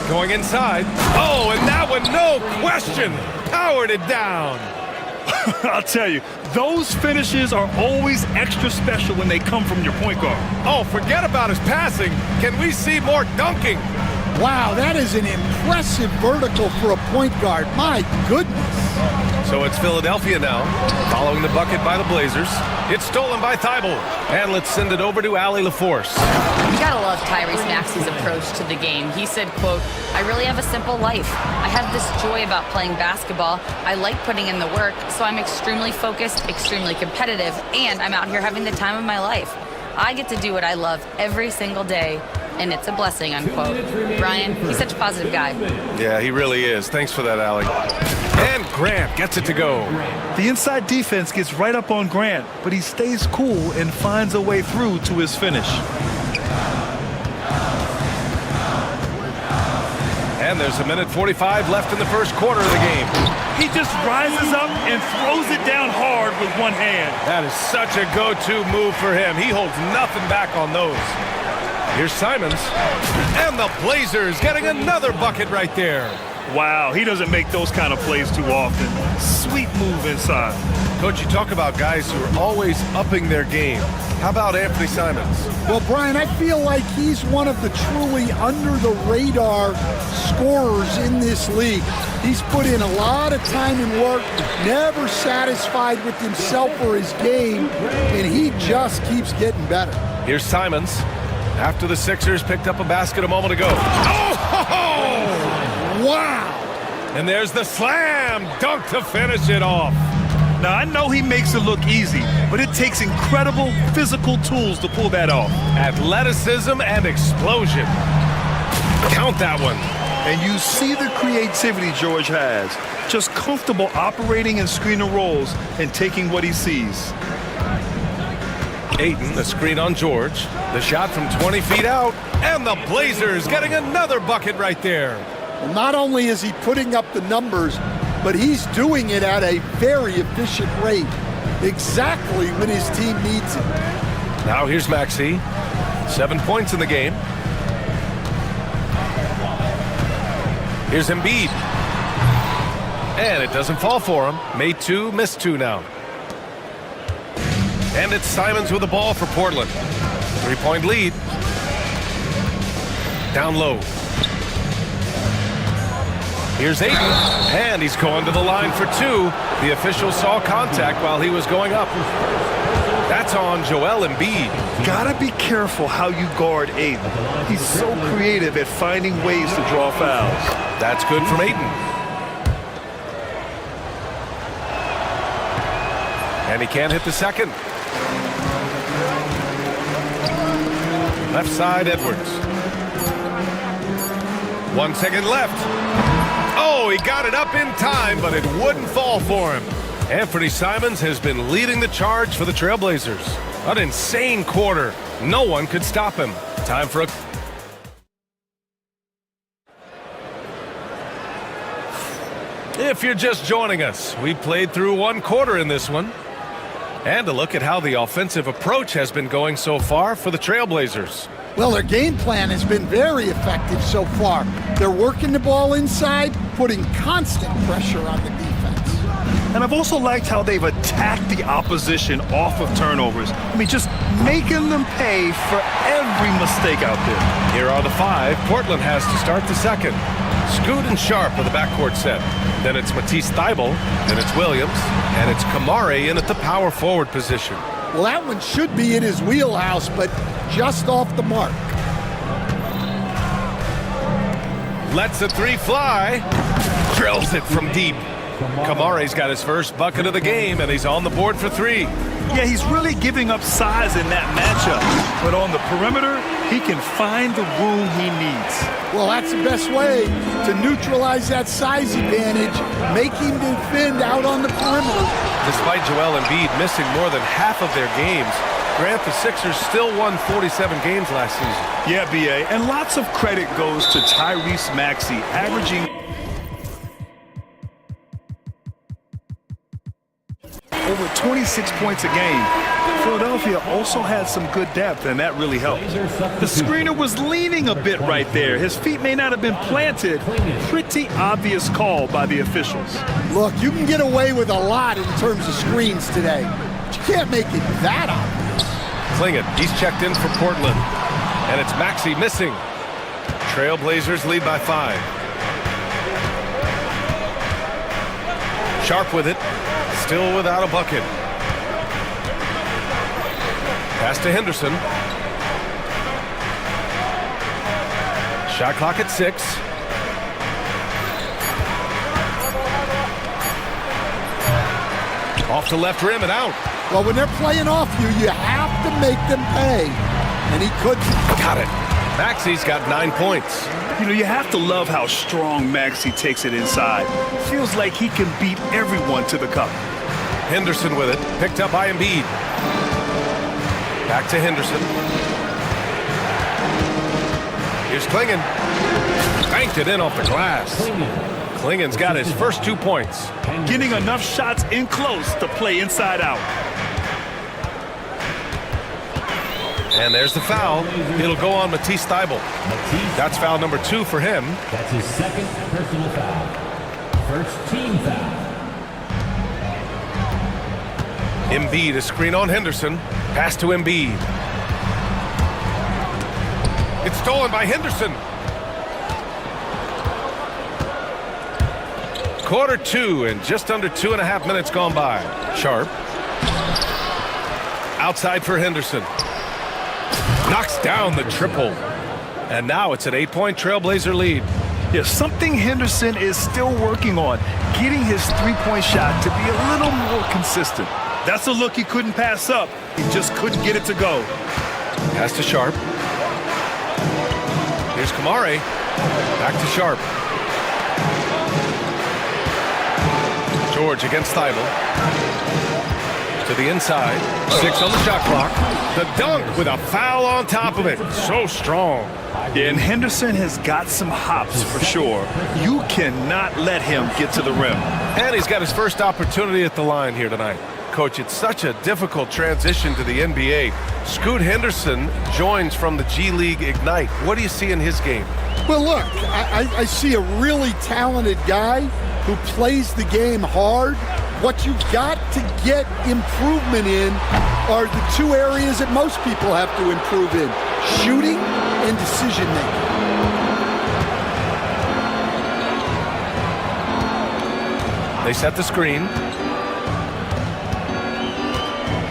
Going inside. Oh, and that one, no question, powered it down. I'll tell you, those finishes are always extra special when they come from your point guard. Oh, forget about his passing. Can we see more dunking? Wow, that is an impressive vertical for a point guard. My goodness. So it's Philadelphia now, following the bucket by the Blazers. It's stolen by Thybulle. And let's send it over to Allie LaForce. You gotta love Tyrese Maxey's approach to the game. He said, quote, "I really have a simple life. I have this joy about playing basketball. I like putting in the work, so I'm extremely focused, extremely competitive, and I'm out here having the time of my life. I get to do what I love every single day, and it's a blessing," unquote. Brian, he's such a positive guy. Yeah, he really is. Thanks for that, Allie. And Grant gets it to go. The inside defense gets right up on Grant, but he stays cool and finds a way through to his finish. And there's 1:45 left in the first quarter of the game. He just rises up and throws it down hard with one hand. That is such a go-to move for him. He holds nothing back on those. Here's Simons. And the Blazers getting another bucket right there. Wow, he doesn't make those kind of plays too often. Sweet move inside. Coach, you talk about guys who are always upping their game. How about Anthony Simons? Well, Brian, I feel like he's one of the truly under-the-radar scorers in this league. He's put in a lot of time and work, never satisfied with himself or his game, and he just keeps getting better. Here's Simons. After the Sixers picked up a basket a moment ago. Oh! Wow! And there's the slam dunk to finish it off. Now, I know he makes it look easy, but it takes incredible physical tools to pull that off. Athleticism and explosion. Count that one. And you see the creativity George has. Just comfortable operating in screen and rolls and taking what he sees. Ayton, the screen on George. The shot from 20 feet out. And the Blazers getting another bucket right there. Well, not only is he putting up the numbers, but he's doing it at a very efficient rate, exactly when his team needs it. Now here's Maxey. 7 points in the game. Here's Embiid. And it doesn't fall for him. Made two, missed two now. And it's Simons with the ball for Portland. 3-point lead. Down low. Here's Ayton, and he's going to the line for two. The official saw contact while he was going up. That's on Joel Embiid. Gotta be careful how you guard Ayton. He's so creative at finding ways to draw fouls. That's good from Ayton. And he can't hit the second. Left side, Edwards. 1 second left. Oh, he got it up in time, but it wouldn't fall for him. Anthony Simons has been leading the charge for the Trailblazers. An insane quarter. No one could stop him. Time for a... If you're just joining us, we played through one quarter in this one. And a look at how the offensive approach has been going so far for the Trailblazers. Well, their game plan has been very effective so far. They're working the ball inside, putting constant pressure on the defense. And I've also liked how they've attacked the opposition off of turnovers. I mean, just making them pay for every mistake out there. Here are the five Portland has to start the second. Scoot and Sharp with the backcourt set. Then it's Matisse Thybulle, then it's Williams, and it's Kamare in at the power forward position. Well, that one should be in his wheelhouse, but just off the mark. Lets the three fly. Drills it from deep. Kamare's got his first bucket of the game, and he's on the board for three. Yeah, he's really giving up size in that matchup. But on the perimeter, he can find the room he needs. Well, that's the best way to neutralize that size advantage, make him defend out on the perimeter. Despite Joel Embiid missing more than half of their games, Grant, the Sixers still won 47 games last season. Yeah, B.A., and lots of credit goes to Tyrese Maxey, averaging over 26 points a game. Philadelphia also had some good depth, and that really helped. The screener was leaning a bit right there. His feet may not have been planted. Pretty obvious call by the officials. Look, you can get away with a lot in terms of screens today, but you can't make it that obvious. Clingan, he's checked in for Portland, and it's Maxey missing. Trailblazers lead by 5. Sharp with it. Still without a bucket. Pass to Henderson. Shot clock at 6. Off the left rim and out. Well, when they're playing off you, you have to make them pay. And he couldn't. Got it. Maxey's got 9 points. You know, you have to love how strong Maxey takes it inside. Feels like he can beat everyone to the cup. Henderson with it, picked up by Embiid. Back to Henderson. Here's Clingan. Banked it in off the glass. Klingan's got his first 2 points. Getting enough shots in close to play inside out. And there's the foul. It'll go on Matisse Thybulle. That's foul number 2 for him. That's his second personal foul. First team foul. Embiid, a screen on Henderson. Pass to Embiid. It's stolen by Henderson. Quarter 2 and just under 2.5 minutes gone by. Sharp. Outside for Henderson. Knocks down the triple. And now it's an 8-point Trailblazer lead. Yeah, something Henderson is still working on. Getting his three-point shot to be a little more consistent. That's a look he couldn't pass up. He just couldn't get it to go. Pass to Sharp. Here's Kamare. Back to Sharp. George against Thybulle. To the inside. 6 on the shot clock. The dunk with a foul on top of it. So strong. Yeah, and Henderson has got some hops for sure. You cannot let him get to the rim. And he's got his first opportunity at the line here tonight. Coach, it's such a difficult transition to the NBA. Scoot Henderson joins from the G League Ignite. What do you see in his game? Well, look, I see a really talented guy who plays the game hard. What you've got to get improvement in are the two areas that most people have to improve in: shooting and decision making. They set the screen.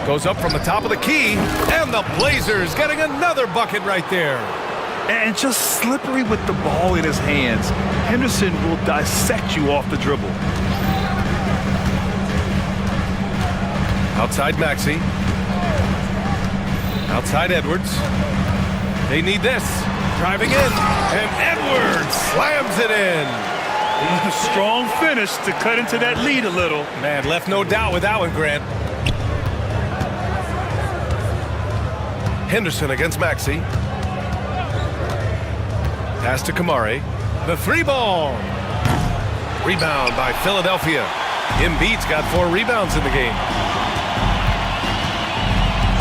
Goes up from the top of the key, and the Blazers getting another bucket right there. And just slippery with the ball in his hands. Henderson will dissect you off the dribble. Outside Maxey. Outside Edwards. They need this. Driving in, and Edwards slams it in. A strong finish to cut into that lead a little. Man, left no doubt with that one, Grant. Henderson against Maxey. Pass to Kamari. The three ball. Rebound by Philadelphia. Embiid's got 4 rebounds in the game.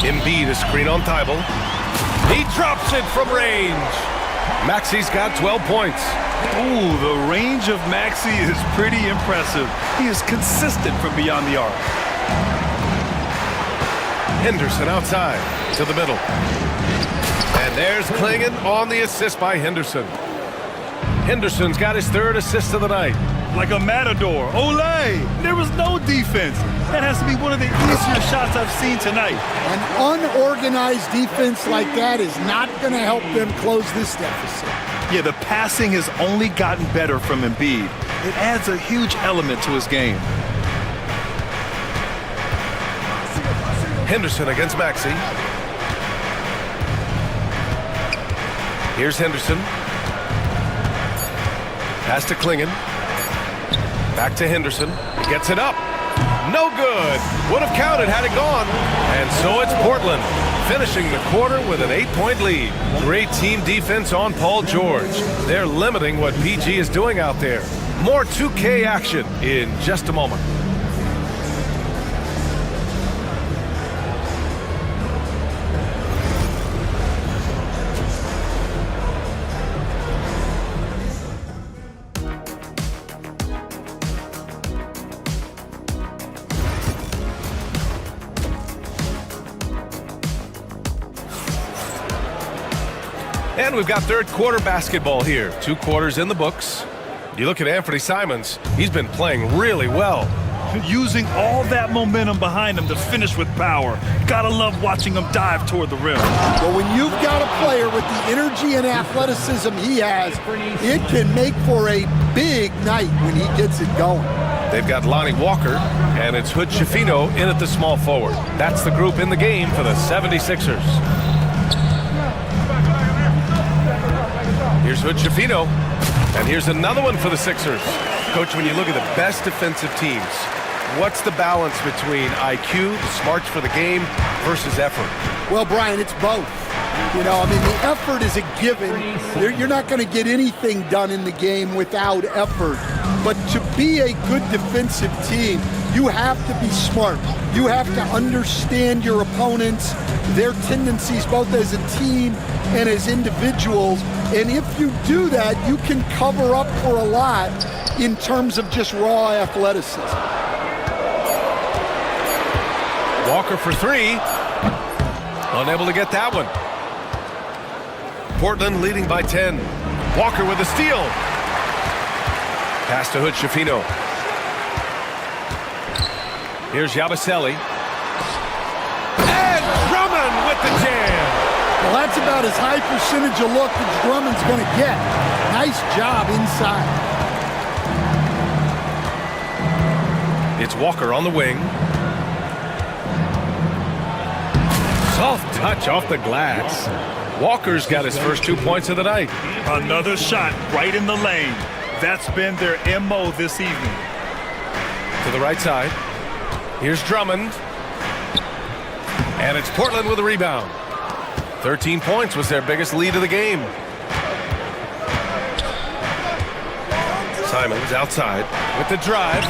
Embiid a screen on Thibault. He drops it from range. Maxey's got 12 points. Ooh, the range of Maxey is pretty impressive. He is consistent from beyond the arc. Henderson outside to the middle. And there's Klingon on the assist by Henderson. Henderson's got his 3rd assist of the night. Like a matador. Olay! There was no defense. That has to be one of the easier shots I've seen tonight. An unorganized defense like that is not going to help them close this deficit. Yeah, the passing has only gotten better from Embiid. It adds a huge element to his game. Henderson against Maxey. Here's Henderson. Pass to Klingon. Back to Henderson. He gets it up. No good. Would have counted had it gone. And so it's Portland finishing the quarter with an 8-point lead. Great team defense on Paul George. They're limiting what PG is doing out there. More 2K action in just a moment. And we've got 3rd quarter basketball here. 2 quarters in the books. You look at Anthony Simons, he's been playing really well. Using all that momentum behind him to finish with power. Gotta love watching him dive toward the rim. Well, when you've got a player with the energy and athleticism he has, it can make for a big night when he gets it going. They've got Lonnie Walker, and it's Hood Schifino in at the small forward. That's the group in the game for the 76ers. Here's Hood Schifino, and here's another one for the Sixers. Coach, when you look at the best defensive teams, what's the balance between IQ, the smarts for the game, versus effort? Well, Brian, it's both. You know, I mean, the effort is a given. You're not going to get anything done in the game without effort. But to be a good defensive team, you have to be smart. You have to understand your opponents, their tendencies, both as a team and as individuals. And if you do that, you can cover up for a lot in terms of just raw athleticism. Walker for 3. Unable to get that one. Portland leading by 10. Walker with a steal. Pass to Hood Schifino. Here's Yabusele. And Drummond with the jam. Well, that's about as high percentage of look as Drummond's going to get. Nice job inside. It's Walker on the wing. Soft touch off the glass. Walker's got his first 2 points of the night. Another shot right in the lane. That's been their MO this evening. To the right side. Here's Drummond. And it's Portland with a rebound. 13 points was their biggest lead of the game. Simons outside with the drive.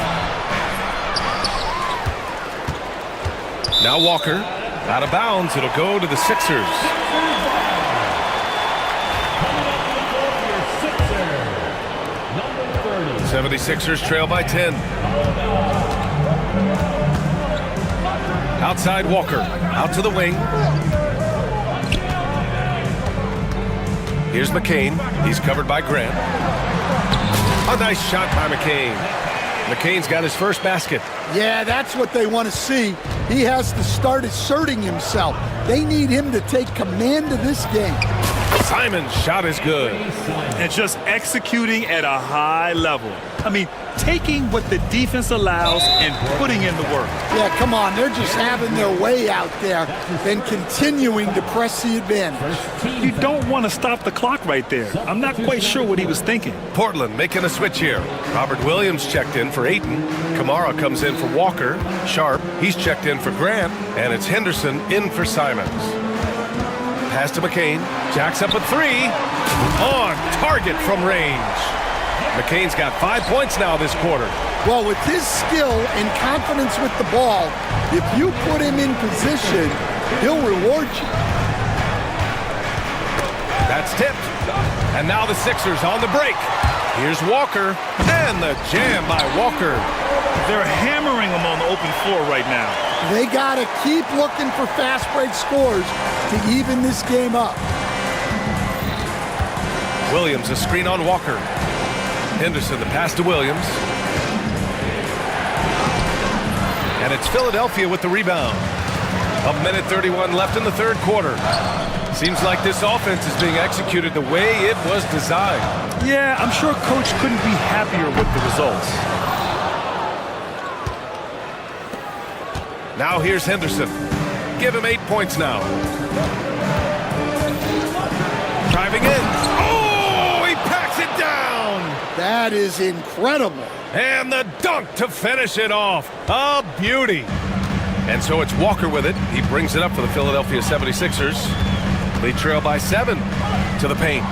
Now Walker out of bounds. It'll go to the Sixers. 76ers trail by 10. Outside Walker, out to the wing. Here's McCain. He's covered by Grant. A nice shot by McCain. McCain's got his first basket. Yeah, that's what they want to see. He has to start asserting himself. They need him to take command of this game. Simon's shot is good. And just executing at a high level. I mean, taking what the defense allows and putting in the work. Yeah, come on. They're just having their way out there and continuing to press the advantage. You don't want to stop the clock right there. I'm not quite sure what he was thinking. Portland making a switch here. Robert Williams checked in for Ayton. Kamara comes in for Walker. Sharp, he's checked in for Grant. And it's Henderson in for Simons. Pass to McCain. Jacks up a three. On target from range. McCain's got 5 points now this quarter. Well, with his skill and confidence with the ball, if you put him in position, he'll reward you. That's tipped. And now the Sixers on the break. Here's Walker. And the jam by Walker. They're hammering him on the open floor right now. They got to keep looking for fast break scores to even this game up. Williams, a screen on Walker. Henderson, the pass to Williams. And it's Philadelphia with the rebound. 1:31 left in the third quarter. Seems like this offense is being executed the way it was designed. Yeah, I'm sure Coach couldn't be happier with the results. Now here's Henderson. Give him 8 points now. Driving in. Oh, he packs it down. That is incredible. And the dunk to finish it off. A beauty. And so it's Walker with it. He brings it up for the Philadelphia 76ers. They trail by 7 to the paint.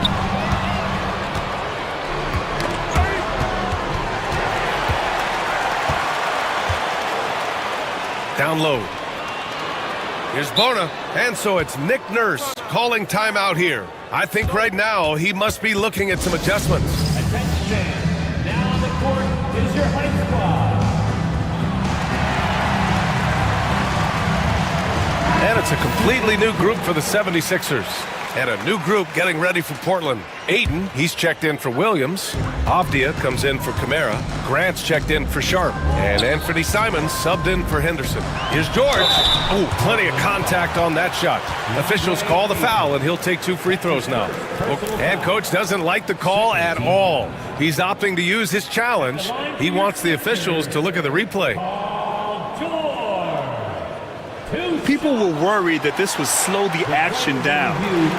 Down low. Here's Bona. And so it's Nick Nurse calling timeout here. I think right now he must be looking at some adjustments. Attention. Now on the court is your height squad. And it's a completely new group for the 76ers. And a new group getting ready for Portland. Ayton, he's checked in for Williams. Avdia comes in for Kamara. Grant's checked in for Sharp. And Anthony Simons subbed in for Henderson. Here's George. Oh, plenty of contact on that shot. Officials call the foul, and he'll take 2 free throws now. And Coach doesn't like the call at all. He's opting to use his challenge. He wants the officials to look at the replay. People were worried that this would slow the action down.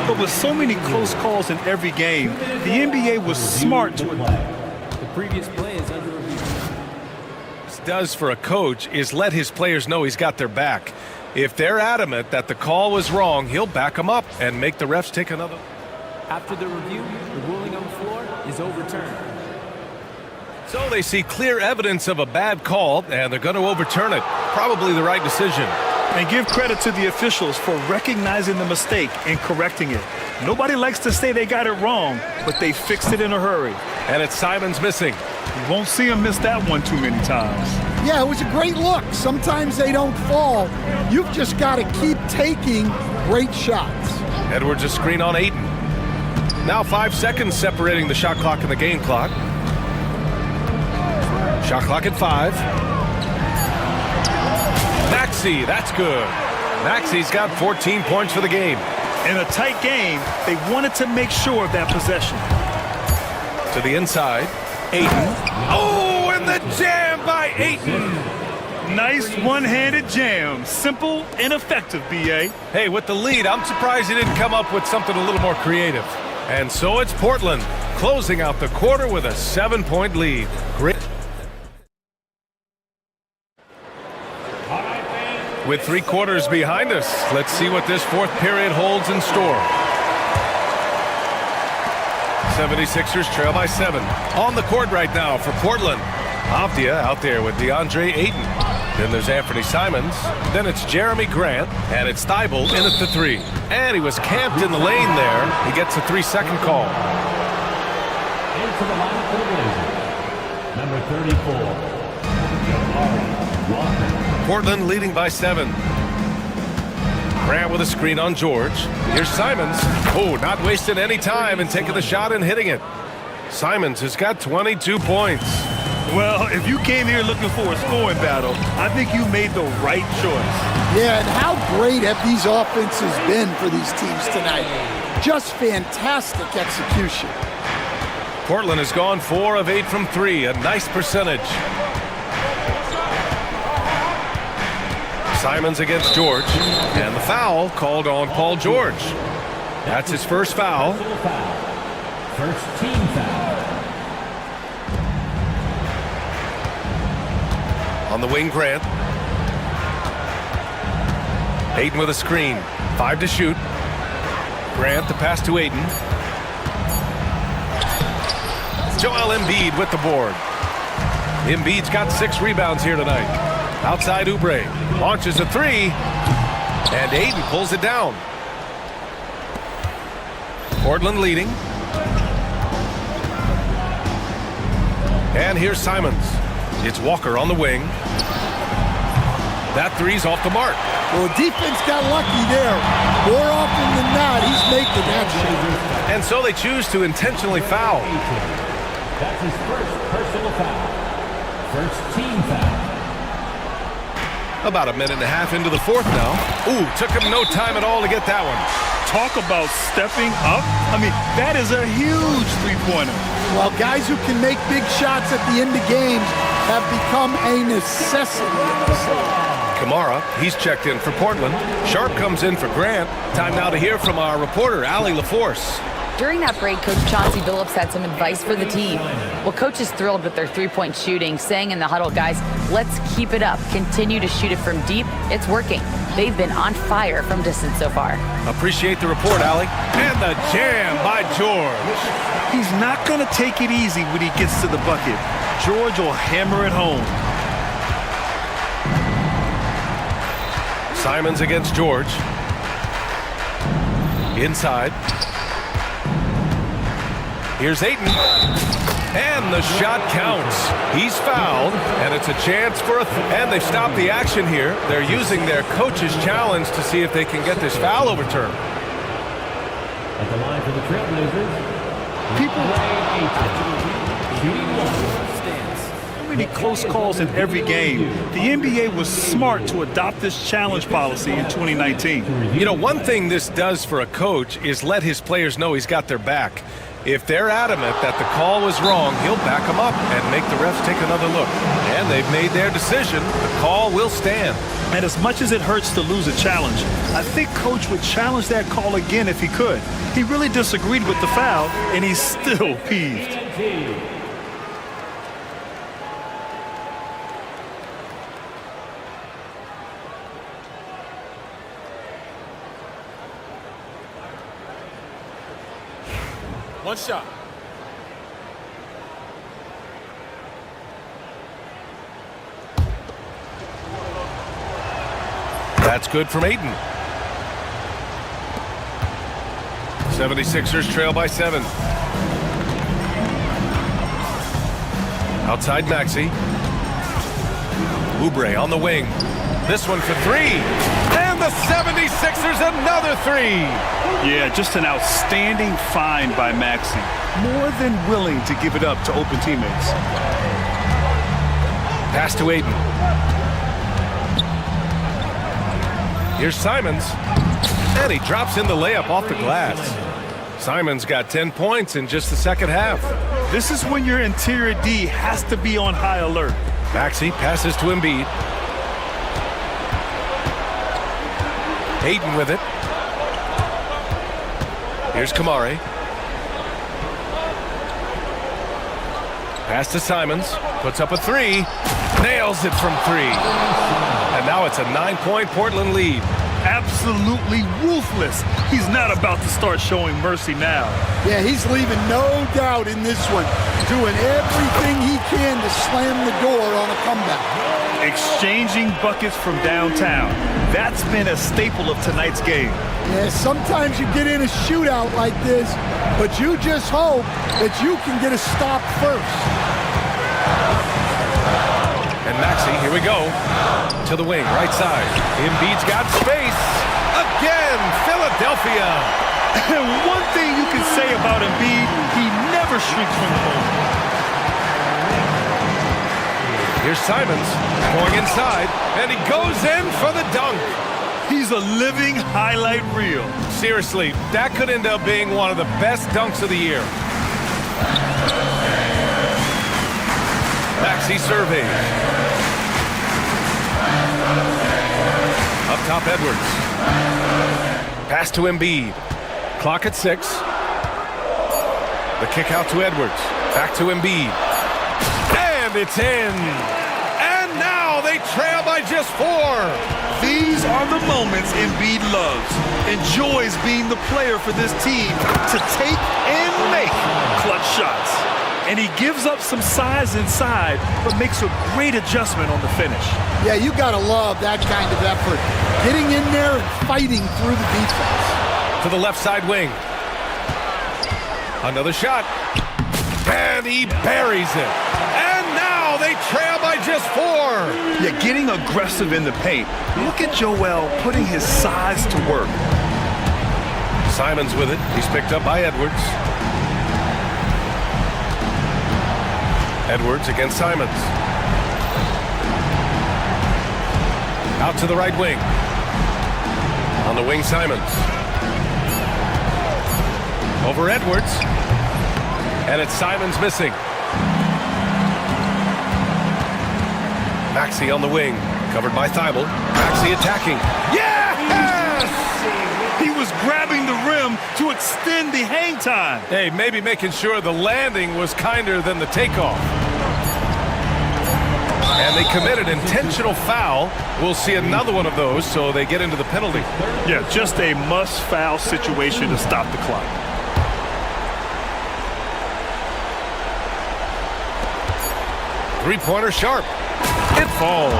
But with so many close calls in every game, the NBA was smart to The previous play is under review. What this does for a coach is let his players know he's got their back. If they're adamant that the call was wrong, he'll back them up and make the refs take another. After the review, the ruling on the floor is overturned. So they see clear evidence of a bad call, and they're going to overturn it. Probably the right decision. And give credit to the officials for recognizing the mistake and correcting it. Nobody likes to say they got it wrong, but they fixed it in a hurry. And it's Simons missing. You won't see him miss that one too many times. Yeah, it was a great look. Sometimes they don't fall. You've just got to keep taking great shots. Edwards a screen on Ayton. Now 5 seconds separating the shot clock and the game clock. Shot clock at 5. Maxey, that's good. Maxey's got 14 points for the game. In a tight game, they wanted to make sure of that possession. To the inside, Ayton. Oh, and the jam by Ayton. Nice one-handed jam. Simple and effective, B.A. Hey, with the lead, I'm surprised he didn't come up with something a little more creative. And so it's Portland, closing out the quarter with a 7-point lead. Great. With 3 quarters behind us, let's see what this 4th period holds in store. 76ers trail by 7. On the court right now for Portland. Avdia out there with DeAndre Ayton. Then there's Anthony Simons. Then it's Jeremy Grant. And it's Thibault in at the 3. And he was camped in the lane there. He gets a 3-second call. Into the line for the Blazers. Number 34, Walker. Portland leading by 7. Grant with a screen on George. Here's Simons. Oh, not wasting any time and taking the shot and hitting it. Simons has got 22 points. Well, if you came here looking for a scoring battle, I think you made the right choice. Yeah, and how great have these offenses been for these teams tonight? Just fantastic execution. Portland has gone 4 of 8 from 3, a nice percentage. Simons against George, and the foul called on Paul George. That's his first foul. First team foul. On the wing, Grant. Aiden with a screen. 5 to shoot. Grant the pass to Aiden. Joel Embiid with the board. Embiid's got 6 rebounds here tonight. Outside Oubre. Launches a 3. And Aiden pulls it down. Portland leading. And here's Simons. It's Walker on the wing. That 3's off the mark. Well, defense got lucky there. More often than not, he's making that shot. And so they choose to intentionally foul. That's his first personal foul. First team foul. About a minute and a half into the fourth now. Ooh, took him no time at all to get that one. Talk about stepping up. I mean, that is a huge three-pointer. Well, guys who can make big shots at the end of games have become a necessity in this league. Kamara, he's checked in for Portland. Sharp comes in for Grant. Time now to hear from our reporter, Allie LaForce. During that break, Coach Chauncey Billups had some advice for the team. Well, Coach is thrilled with their three-point shooting, saying in the huddle, guys, let's keep it up. Continue to shoot it from deep. It's working. They've been on fire from distance so far. Appreciate the report, Allie. And the jam by George. He's not going to take it easy when he gets to the bucket. George will hammer it home. Simons against George. Inside. Here's Ayton. And the shot counts. He's fouled, and it's a chance for and they've stopped the action here. They're using their coach's challenge to see if they can get this foul overturned. At the line for the Trailblazers, So many close calls in every game. The NBA was smart to adopt this challenge policy in 2019. You know, one thing this does for a coach is let his players know he's got their back. If they're adamant that the call was wrong, he'll back them up and make the refs take another look. And they've made their decision. The call will stand. And as much as it hurts to lose a challenge, I think Coach would challenge that call again if he could. He really disagreed with the foul, and he's still peeved. One shot. That's good from Ayton. 76ers trail by 7. Outside Maxey. Oubre on the wing. This one for 3. And the 76ers another 3. Yeah, just an outstanding find by Maxey. More than willing to give it up to open teammates. Pass to Ayton. Here's Simons. And he drops in the layup off the glass. Simons got 10 points in just the second half. This is when your interior D has to be on high alert. Maxey passes to Embiid. Ayton with it. Here's Kamari. Pass to Simons. Puts up a 3. Nails it from 3. And now it's a 9-point Portland lead. Absolutely ruthless. He's not about to start showing mercy now. Yeah, he's leaving no doubt in this one. Doing everything he can to slam the door on a comeback. Exchanging buckets from downtown. That's been a staple of tonight's game. Yeah, sometimes you get in a shootout like this, but you just hope that you can get a stop first. Here we go. To the wing, right side. Embiid's got space. Again, Philadelphia. And one thing you can say about Embiid, he never shrinks from the moment. Here's Simons going inside, and he goes in for the dunk. He's a living highlight reel. Seriously, that could end up being one of the best dunks of the year. Maxey surveys. Up top, Edwards. Pass to Embiid. Clock at 6. The kick out to Edwards. Back to Embiid. And it's in. And now they trail by just 4. These are the moments Embiid loves. Enjoys being the player for this team to take and make clutch shots. And he gives up some size inside, but makes a great adjustment on the finish. Yeah, you gotta love that kind of effort. Getting in there and fighting through the defense. To the left side wing. Another shot. And he buries it. And now they trail by just 4. Yeah, getting aggressive in the paint. Look at Joel putting his size to work. Simons with it. He's picked up by Edwards. Edwards against Simons. Out to the right wing. On the wing, Simons. Over Edwards. And it's Simons missing. Maxey on the wing. Covered by Thibault. Maxey attacking. Yes! He was grabbing the rim to extend the hang time. Hey, maybe making sure the landing was kinder than the takeoff. And they committed intentional foul. We'll see another one of those, so they get into the penalty. Yeah, just a must-foul situation to stop the clock. Three-pointer sharp. It falls.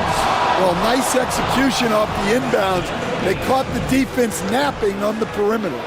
Well, nice execution off the inbounds. They caught the defense napping on the perimeter.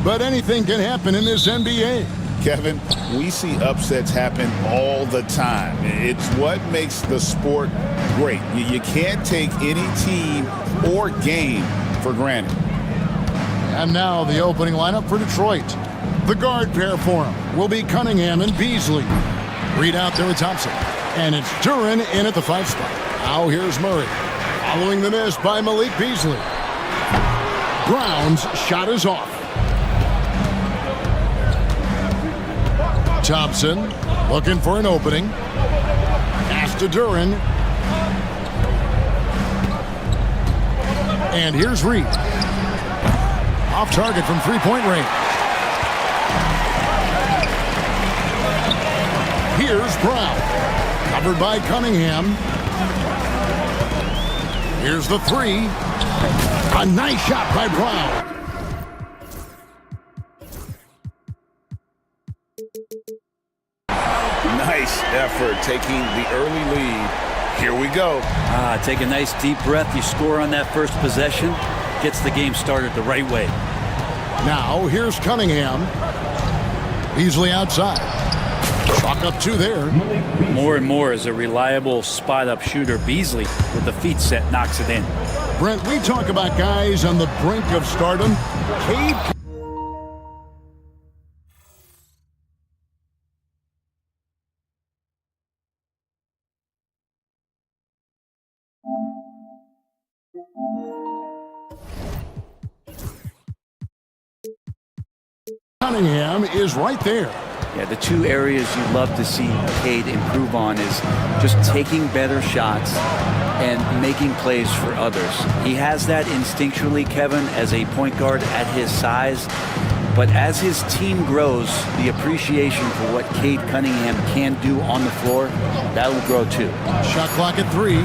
but anything can happen in this NBA. Kevin, we see upsets happen all the time. It's what makes the sport great. You can't take any team or game for granted. And now the opening lineup for Detroit. The guard pair for him will be Cunningham and Beasley. Reed out there with Thompson. And it's Duren in at the 5 spot. Now here's Murray. Following the miss by Malik Beasley. Brown's shot is off. Thompson looking for an opening. Pass to Duren. And here's Reed. Off target from three-point range. Here's Brown. Covered by Cunningham. Here's the 3. A nice shot by Brown. Nice effort taking the early lead. Here we go. Take a nice deep breath. You score on that first possession. Gets the game started the right way. Now here's Cunningham. Beasley outside. Chalk up 2 there. More and more as a reliable spot-up shooter. Beasley, with the feet set, knocks it in. Brent, we talk about guys on the brink of stardom. Cade. Cunningham is right there. Yeah, the 2 areas you love to see Cade improve on is just taking better shots and making plays for others. He has that instinctually, Kevin, as a point guard at his size. But as his team grows, the appreciation for what Cade Cunningham can do on the floor, that'll grow too. Shot clock at 3.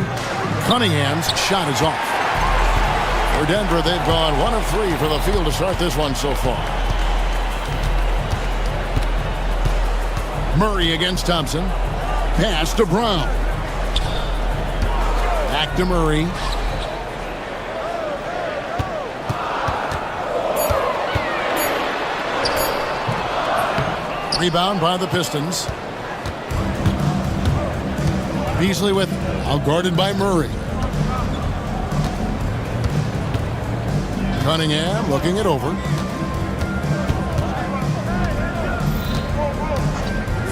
Cunningham's shot is off. For Denver, they've gone 1 of 3 for the field to start this one so far. Murray against Thompson. Pass to Brown. Back to Murray. Rebound by the Pistons. Beasley with outguarded by Murray. Cunningham looking it over.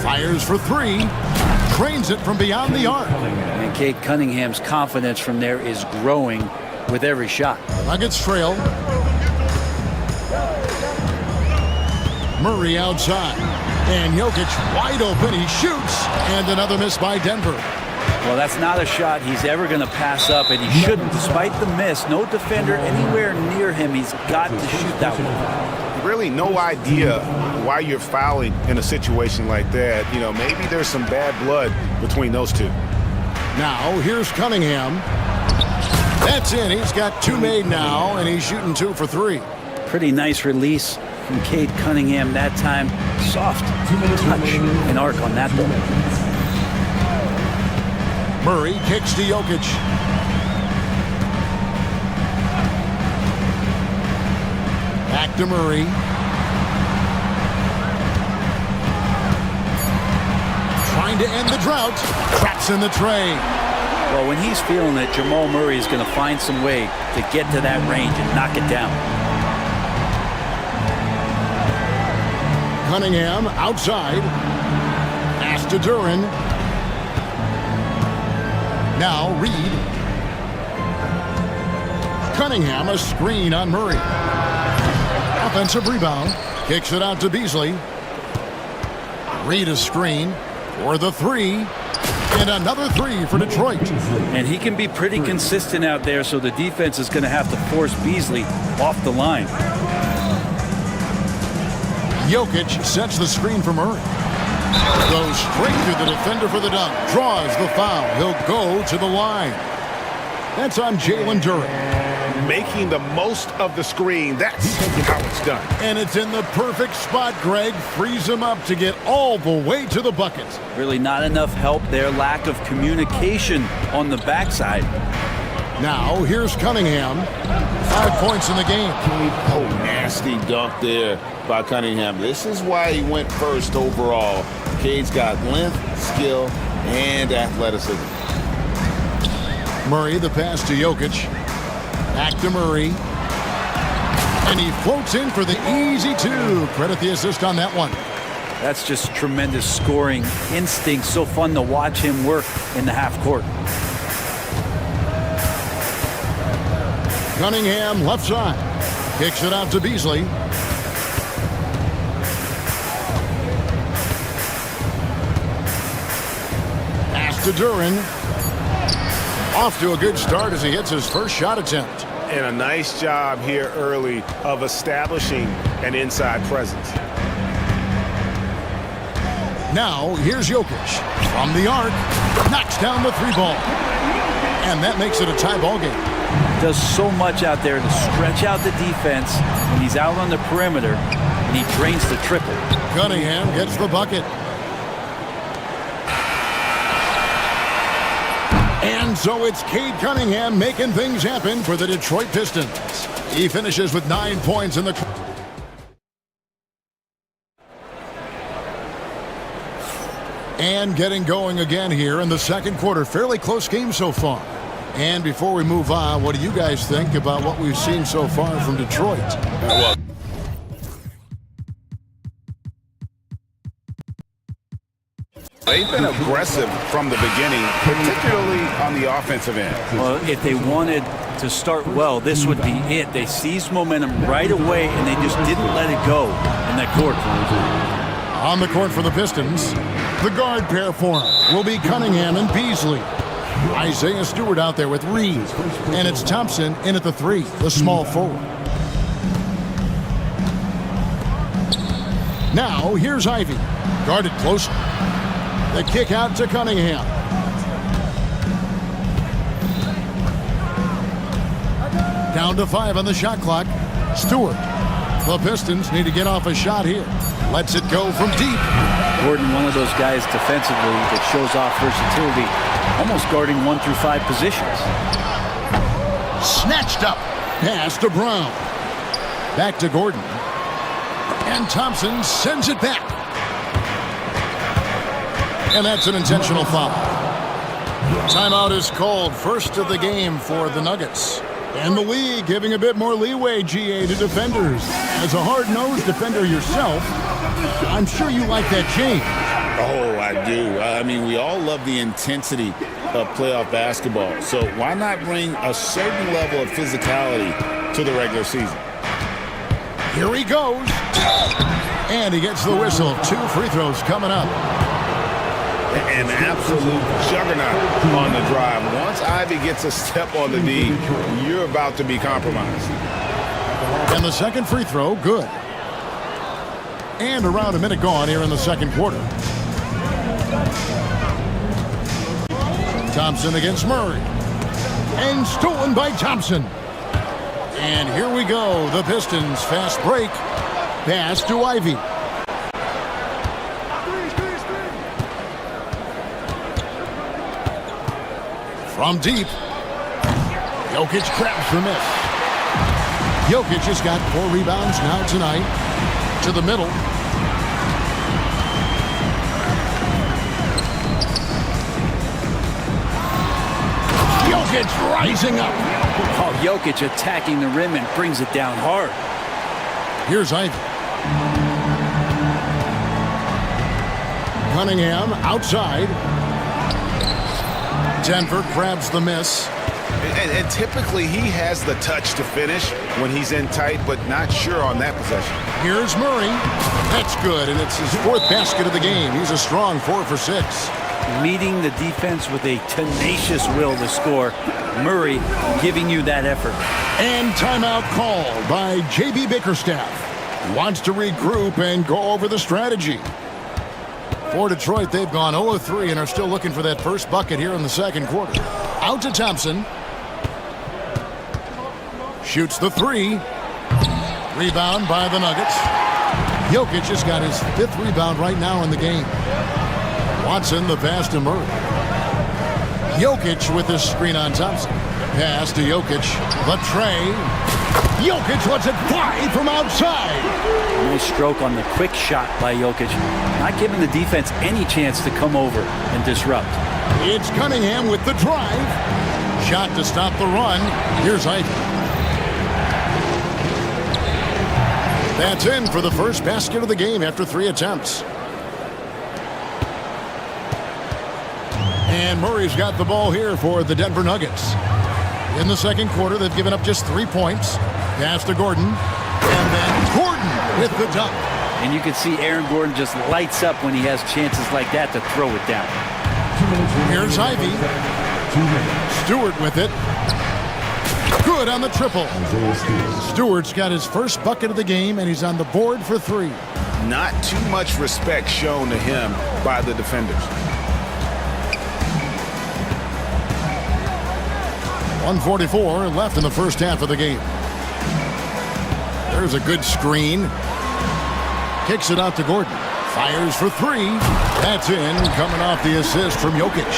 Fires for 3. Trains it from beyond the arc. And Cade Cunningham's confidence from there is growing with every shot. Nuggets trail. Murray outside. And Jokic wide open. He shoots. And another miss by Denver. Well, that's not a shot he's ever going to pass up, and he shouldn't. Despite the miss, no defender anywhere near him. He's got to shoot that one. Really no idea why you're fouling in a situation like that. You know, maybe there's some bad blood between those two. Now, here's Cunningham. That's in. He's got 2 made now, and he's shooting 2 for 3. Pretty nice release from Cade Cunningham that time. Soft touch and arc on that ball. Murray kicks to Jokic. Back to Murray. Trying to end the drought. Traps in the tray. Well, when he's feeling it, Jamal Murray is going to find some way to get to that range and knock it down. Cunningham outside. Pass to Duren. Now Reed. Cunningham a screen on Murray. Offensive rebound. Kicks it out to Beasley. Reed a screen for the 3. And another 3 for Detroit. And he can be pretty consistent out there, so the defense is going to have to force Beasley off the line. Jokic sets the screen for Murray. Goes straight through the defender for the dunk. Draws the foul. He'll go to the line. That's on Jalen Duren. Making the most of the screen. That's how it's done. And it's in the perfect spot, Greg. Frees him up to get all the way to the bucket. Really not enough help there. Lack of communication on the backside. Now, here's Cunningham. 5 points in the game. Oh, nasty dunk there by Cunningham. This is why he went first overall. Cade's got length, skill, and athleticism. Murray, the pass to Jokic. Back to Murray. And he floats in for the easy two. Credit the assist on that one. That's just tremendous scoring instinct. So fun to watch him work in the half court. Cunningham, left side. Kicks it out to Beasley. Pass to Duran. Off to a good start as he hits his first shot attempt. And a nice job here early of establishing an inside presence. Now, here's Jokic. From the arc, knocks down the three ball. And that makes it a tie ball game. Does so much out there to stretch out the defense when he's out on the perimeter, and he drains the triple. Cunningham gets the bucket. And so it's Cade Cunningham making things happen for the Detroit Pistons. He finishes with 9 points in the... And getting going again here in the second quarter. Fairly close game so far. And before we move on, what do you guys think about what we've seen so far from Detroit? They've been aggressive from the beginning, particularly on the offensive end. Well, if they wanted to start well, this would be it. They seized momentum right away, and they just didn't let it go in that court. On the court for the Pistons, the guard pair for him will be Cunningham and Beasley. Isaiah Stewart out there with Reed. And it's Thompson in at the three, the small forward. Now, here's Ivy. Guarded close. The kick out to Cunningham. Down to 5 on the shot clock. Stewart. The Pistons need to get off a shot here. Lets it go from deep. Gordon, one of those guys defensively that shows off versatility, almost guarding 1 through 5 positions. Snatched up. Pass to Brown. Back to Gordon. And Thompson sends it back. And that's an intentional foul. Timeout is called. First of the game for the Nuggets. And the league giving a bit more leeway, GA, to defenders. As a hard-nosed defender yourself, I'm sure you like that change. Oh, I do. I mean, we all love the intensity of playoff basketball. So why not bring a certain level of physicality to the regular season? Here he goes. And he gets the whistle. 2 free throws coming up. An absolute juggernaut on the drive. Once Ivy gets a step on the D, you're about to be compromised. And the second free throw, good. And around a minute gone here in the second quarter. Thompson against Murray. And stolen by Thompson. And here we go. The Pistons fast break. Pass to Ivy. From deep. Jokic grabs the miss. Jokic has got 4 rebounds now tonight. To the middle. Jokic rising up. Oh, Jokic attacking the rim and brings it down hard. Here's Ivy. Cunningham outside. Denver grabs the miss. And typically he has the touch to finish when he's in tight, but not sure on that possession. Here's Murray. That's good, and it's his 4th basket of the game. He's a strong 4 for 6. Meeting the defense with a tenacious will to score. Murray giving you that effort. And timeout called by J.B. Bickerstaff. Wants to regroup and go over the strategy. For Detroit, they've gone 0-3 and are still looking for that first bucket here in the second quarter. Out to Thompson. Shoots the 3. Rebound by the Nuggets. Jokic just got his 5th rebound right now in the game. Watson, the pass to Murray. Jokic with his screen on Thompson. Pass to Jokic. The tray. Jokic lets it fly from outside. Nice stroke on the quick shot by Jokic. Not giving the defense any chance to come over and disrupt. It's Cunningham with the drive. Shot to stop the run. Here's Ivy. That's in for the first basket of the game after 3 attempts. And Murray's got the ball here for the Denver Nuggets. In the second quarter, they've given up just 3 points. Pass to Gordon. And then Gordon with the dunk. And you can see Aaron Gordon just lights up when he has chances like that to throw it down. Here's Ivy. Stewart with it. Good on the triple. Stewart's got his first bucket of the game, and he's on the board for 3. Not too much respect shown to him by the defenders. 1:44 left in the first half of the game. There's a good screen. Kicks it out to Gordon. Fires for 3. That's in, coming off the assist from Jokic.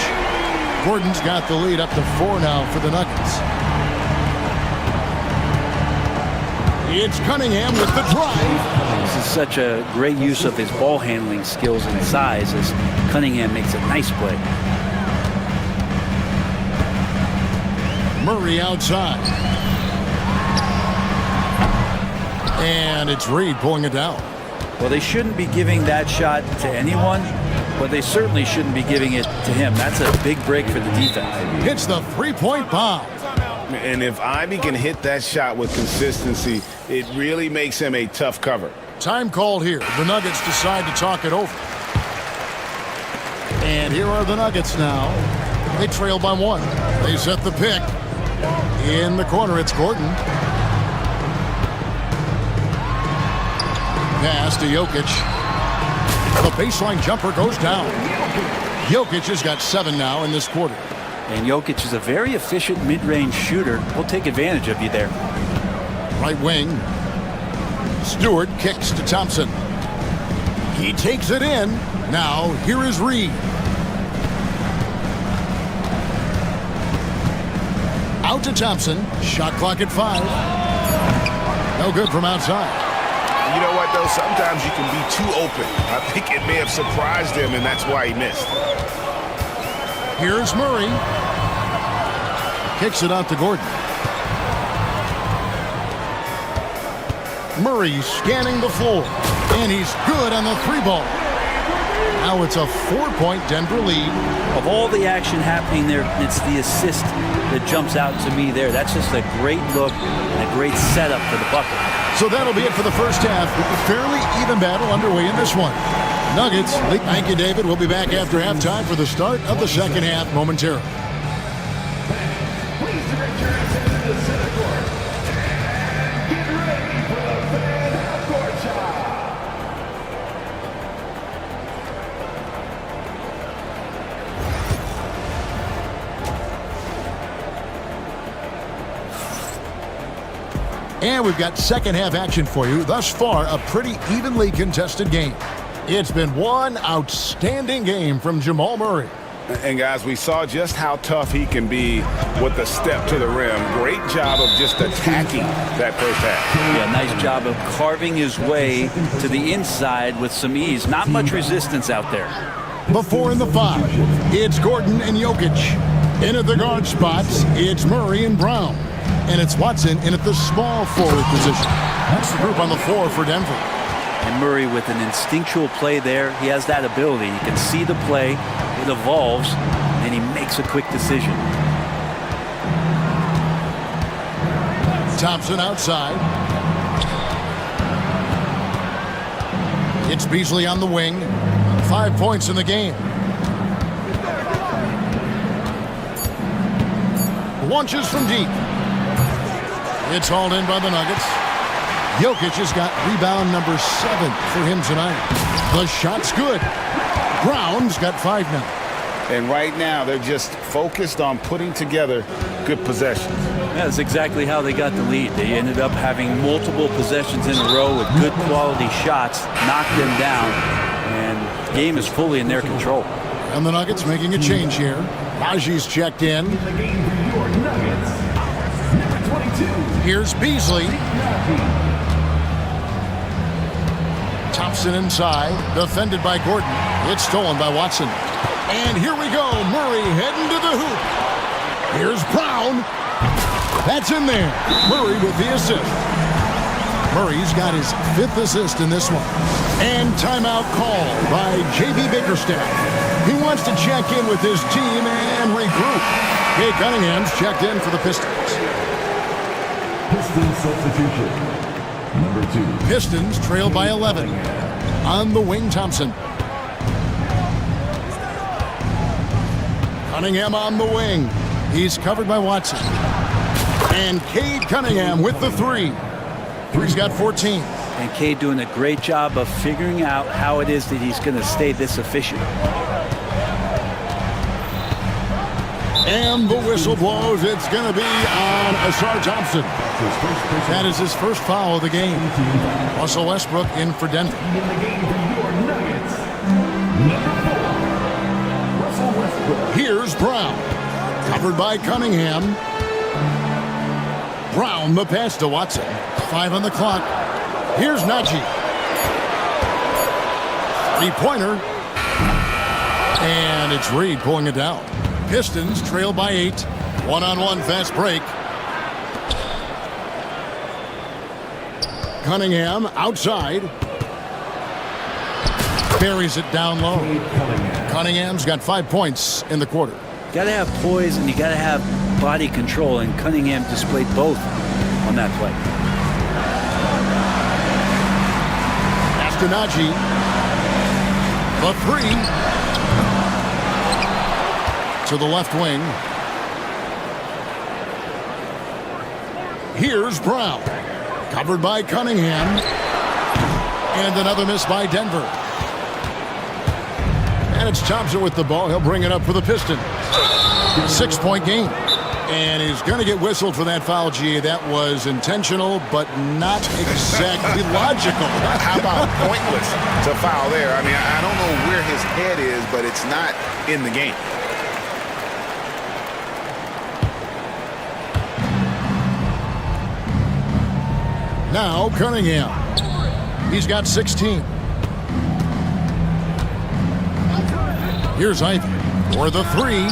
Gordon's got the lead up to 4 now for the Nuggets. It's Cunningham with the drive. This is such a great use of his ball handling skills and size as Cunningham makes a nice play. Murray outside. And it's Reed pulling it down. Well, they shouldn't be giving that shot to anyone, but they certainly shouldn't be giving it to him. That's a big break for the defense. Hits the 3-point bomb. And if Ivy can hit that shot with consistency, it really makes him a tough cover. Time called here. The Nuggets decide to talk it over. And here are the Nuggets now. They trail by 1. They set the pick. In the corner, it's Gordon. Pass to Jokic. The baseline jumper goes down. Jokic has got 7 now in this quarter. And Jokic is a very efficient mid-range shooter. He'll take advantage of you there. Right wing. Stewart kicks to Thompson. He takes it in. Now, here is Reed. Out to Thompson. Shot clock at 5. No good from outside. You know what, though? Sometimes you can be too open. I think it may have surprised him, and that's why he missed. Here's Murray. Kicks it out to Gordon. Murray scanning the floor. And he's good on the 3-ball. Now it's a 4-point Denver lead. Of all the action happening there, it's the assist that jumps out to me there. That's just a great look and a great setup for the bucket. So that'll be it for the first half. A fairly even battle underway in this one. Nuggets. Thank you, David. We'll be back after halftime for the start of the second half momentarily. Please direct your attention to the center court. Get ready for the fan half-court shot. And we've got second half action for you. Thus far, a pretty evenly contested game. It's been one outstanding game from Jamal Murray. And guys, we saw just how tough he can be with the step to the rim. Great job of just attacking that first half. Yeah, nice job of carving his way to the inside with some ease. Not much resistance out there. The 4 and the 5. It's Gordon and Jokic. In at the guard spots, it's Murray and Brown. And it's Watson in at the small forward position. That's the group on the floor for Denver. And Murray with an instinctual play there. He has that ability. You can see the play. It evolves, and he makes a quick decision. Thompson outside. It's Beasley on the wing. 5 points in the game. Launches from deep. It's hauled in by the Nuggets. Jokic has got rebound number 7 for him tonight. The shot's good. Brown's got 5 now. And right now, they're just focused on putting together good possessions. Yeah, that's exactly how they got the lead. They ended up having multiple possessions in a row with good quality shots, knocked them down, and the game is fully in their control. And the Nuggets making a change here. Haji's checked in. In the game for your Nuggets, number 22. Here's Beasley. Thompson inside, defended by Gordon. It's stolen by Watson. And here we go, Murray heading to the hoop. Here's Brown. That's in there. Murray with the assist. Murray's got his 5th assist in this one. And timeout called by J.B. Bickerstaff. He wants to check in with his team and regroup. Kay Cunningham's checked in for the Pistons. Pistons substitution. Number 2. Pistons trail by 11. On the wing, Thompson. Cunningham on the wing. He's covered by Watson. And Cade Cunningham with the 3. He's got 14. And Cade doing a great job of figuring out how it is that he's going to stay this efficient. And the whistle blows. It's going to be on Asar Thompson. That is his first foul of the game. Russell Westbrook in for Denver. In the game for your Nuggets, number 4. Russell Westbrook. Here's Brown. Covered by Cunningham. Brown, the pass to Watson. 5 on the clock. Here's Najee. 3-pointer. And it's Reed pulling it down. Pistons trail by 8. 1-on-1 fast break. Cunningham outside. Buries it down low. Cunningham's got 5 points in the quarter. You got to have poise and you got to have body control, and Cunningham displayed both on that play. After Najee. The 3. To the left wing. Here's Brown. Covered by Cunningham. And another miss by Denver. And it's Thompson with the ball. He'll bring it up for the Pistons. 6-point game. And he's going to get whistled for that foul, G. That was intentional, but not exactly logical. How about pointless to foul there? I mean, I don't know where his head is, but it's not in the game. Now Cunningham. He's got 16. Here's Ivy for the 3.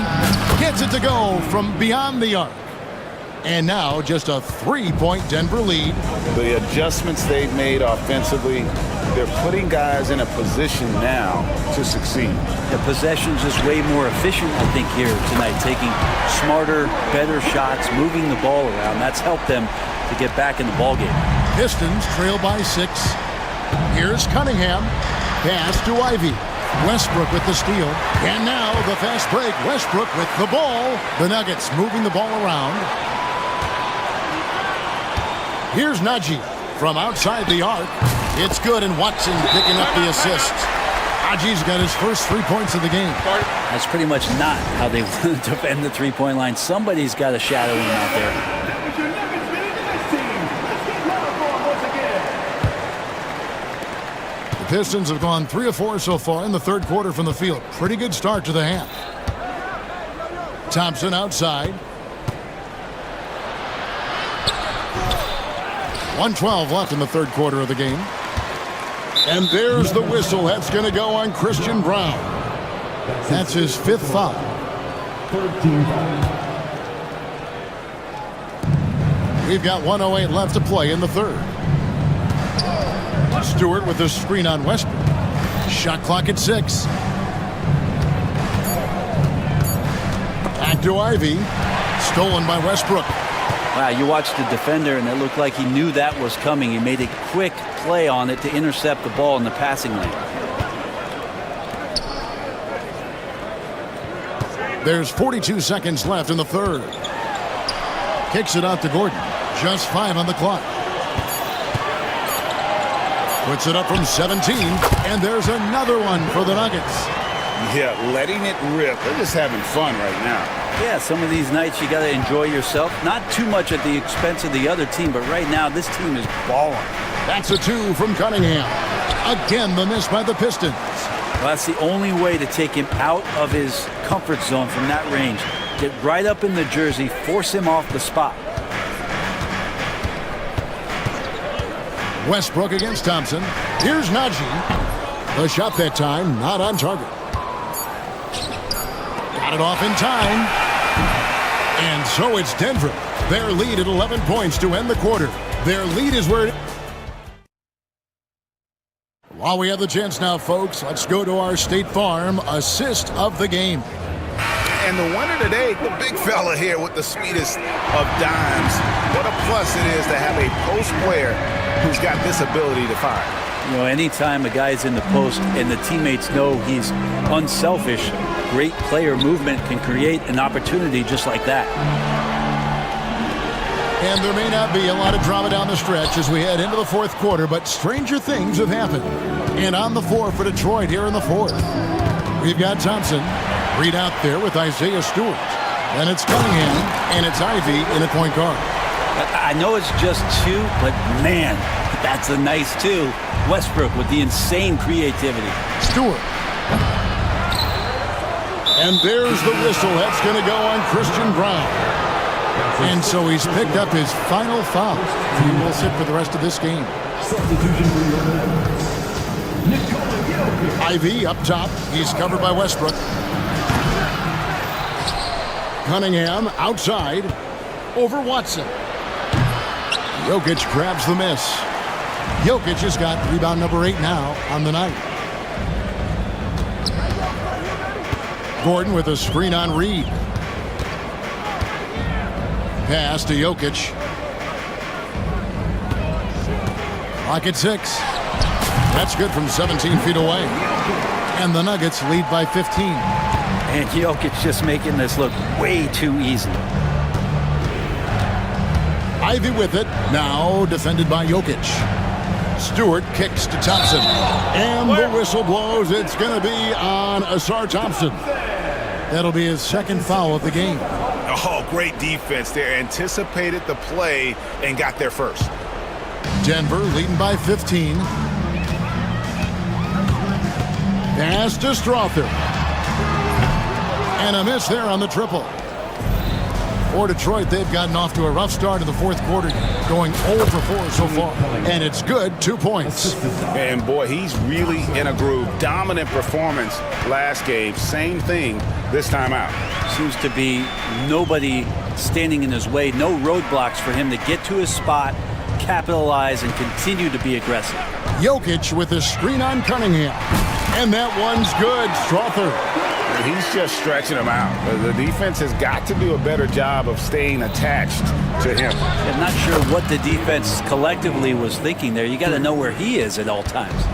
Gets it to go from beyond the arc. And now just a 3-point Denver lead. The adjustments they've made offensively, they're putting guys in a position now to succeed. The possession's just way more efficient, I think, here tonight. Taking smarter, better shots, moving the ball around. That's helped them to get back in the ballgame. Pistons trail by 6. Here's Cunningham. Pass to Ivy. Westbrook with the steal. And now the fast break. Westbrook with the ball. The Nuggets moving the ball around. Here's Najee from outside the arc. It's good, and Watson picking up the assist. Najee's got his first 3 points of the game. That's pretty much not how they want to defend the three-point line. Somebody's got to shadow him out there. Pistons have gone 3 of 4 so far in the third quarter from the field. Pretty good start to the half. Thompson outside. 1:12 left in the third quarter of the game. And there's the whistle. That's going to go on Christian Brown. That's his 5th foul. 13 fouls. We've got 1:08 left to play in the third. Stewart with the screen on Westbrook. Shot clock at 6. Back to Ivy. Stolen by Westbrook. Wow, you watched the defender, and it looked like he knew that was coming. He made a quick play on it to intercept the ball in the passing lane. There's 42 seconds left in the third. Kicks it out to Gordon. Just 5 on the clock. Puts it up from 17, and there's another one for the Nuggets. Yeah, letting it rip. They're just having fun right now. Yeah, some of these nights you got to enjoy yourself. Not too much at the expense of the other team, but right now this team is balling. That's a 2 from Cunningham. Again, the miss by the Pistons. Well, that's the only way to take him out of his comfort zone from that range. Get right up in the jersey, force him off the spot. Westbrook against Thompson. Here's Najee. The shot that time, not on target. Got it off in time. And so it's Denver. Their lead at 11 points to end the quarter. Their lead is where... While we have the chance now, folks, let's go to our State Farm assist of the game. And the winner today, the big fella here with the sweetest of dimes. What a plus it is to have a post player who's got this ability to fire. You know, anytime a guy's in the post and the teammates know he's unselfish, great player movement can create an opportunity just like that. And there may not be a lot of drama down the stretch as we head into the fourth quarter, but stranger things have happened. And on the floor for Detroit here in the fourth, we've got Thompson. Read out there with Isaiah Stewart. Then it's Cunningham, and it's Ivy in a point guard. I know it's just two, but man, that's a nice two. Westbrook with the insane creativity. Stewart. And there's the whistle. That's going to go on Christian Brown. And so he's picked up his final foul. He will sit for the rest of this game. Ivy up top. He's covered by Westbrook. Cunningham outside over Watson. Jokic grabs the miss. Jokic has got rebound number 8 now on the night. Gordon with a screen on Reed. Pass to Jokic. Clock at 6. That's good from 17 feet away. And the Nuggets lead by 15. And Jokic just making this look way too easy. Ivy with it. Now defended by Jokic. Stewart kicks to Thompson. And the whistle blows. It's going to be on Asar Thompson. That'll be his second foul of the game. Oh, great defense there. Anticipated the play and got there first. Denver leading by 15. Pass to Strother. And a miss there on the triple. For Detroit, they've gotten off to a rough start in the fourth quarter, going 0 for 4 so far. And it's good, 2 points. And boy, he's really in a groove. Dominant performance last game. Same thing this time out. Seems to be nobody standing in his way, no roadblocks for him to get to his spot, capitalize, and continue to be aggressive. Jokic with a screen on Cunningham. And that one's good. Strother. He's just stretching him out. The defense has got to do a better job of staying attached to him. I'm not sure what the defense collectively was thinking there. You got to know where he is at all times.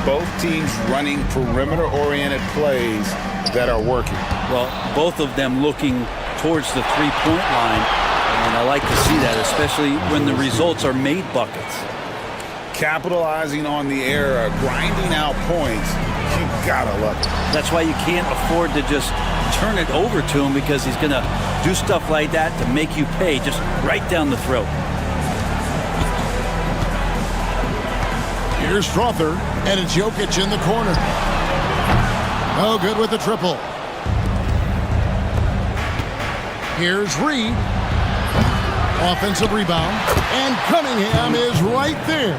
Both teams running perimeter-oriented plays that are working. Well, both of them looking towards the three-point line, and I like to see that, especially when the results are made buckets. Capitalizing on the error, grinding out points. You gotta love it. That's why you can't afford to just turn it over to him, because he's going to do stuff like that to make you pay just right down the throat. Here's Strother, and it's Jokic in the corner. No good with the triple. Here's Reed. Offensive rebound, and Cunningham is right there.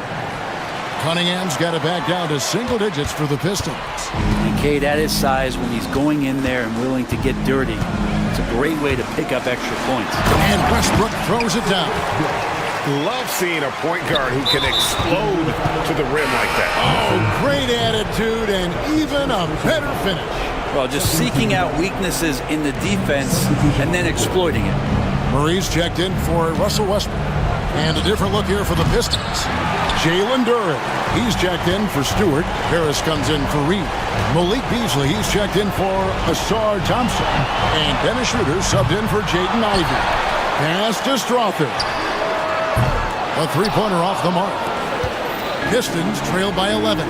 Cunningham's got it back down to single digits for the Pistons. And Cade, at his size, when he's going in there and willing to get dirty, it's a great way to pick up extra points. And Westbrook throws it down. Love seeing a point guard who can explode to the rim like that. Oh, great attitude and even a better finish. Well, just seeking out weaknesses in the defense and then exploiting it. Murray's checked in for Russell Westbrook. And a different look here for the Pistons. Jalen Duren, he's checked in for Stewart. Harris comes in for Reed. Malik Beasley, he's checked in for Asar Thompson. And Dennis Schroeder subbed in for Jaden Ivey. Pass to Strother. A three-pointer off the mark. Pistons trail by 11.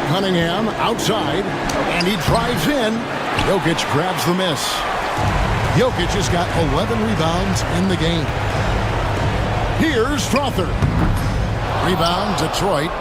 Cunningham outside, and he drives in. Jokic grabs the miss. Jokic has got 11 rebounds in the game. Here's Strother. Rebound, Detroit.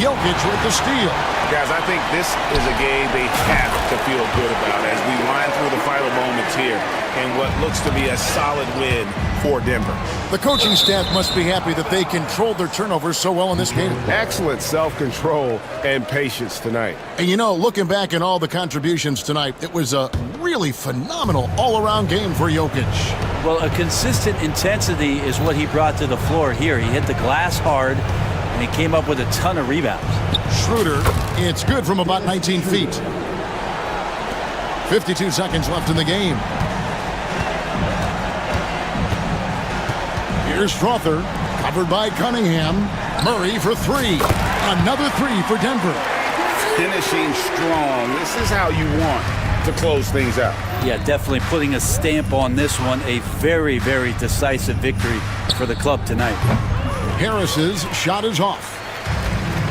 Jokic with the steal. Guys, I think this is a game they have to feel good about as we wind through the final moments here in what looks to be a solid win for Denver. The coaching staff must be happy that they controlled their turnovers so well in this game. Excellent self-control and patience tonight. And you know, looking back at all the contributions tonight, it was a really phenomenal all-around game for Jokic. Well, a consistent intensity is what he brought to the floor here. He hit the glass hard, and he came up with a ton of rebounds. Schroeder, it's good from about 19 feet. 52 seconds left in the game. Here's Strother, covered by Cunningham. Murray for three. Another three for Denver. Finishing strong. This is how you want to close things out. Yeah, definitely putting a stamp on this one. A very, very decisive victory for the club tonight. Harris's shot is off.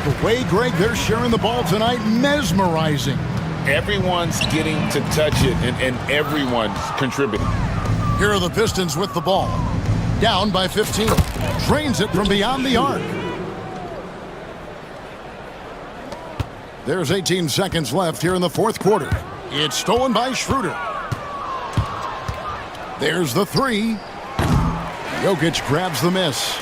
The way, Greg, they're sharing the ball tonight, mesmerizing. Everyone's getting to touch it, and everyone's contributing. Here are the Pistons with the ball. Down by 15. Drains it from beyond the arc. There's 18 seconds left here in the fourth quarter. It's stolen by Schroeder. There's the three. Jokic grabs the miss.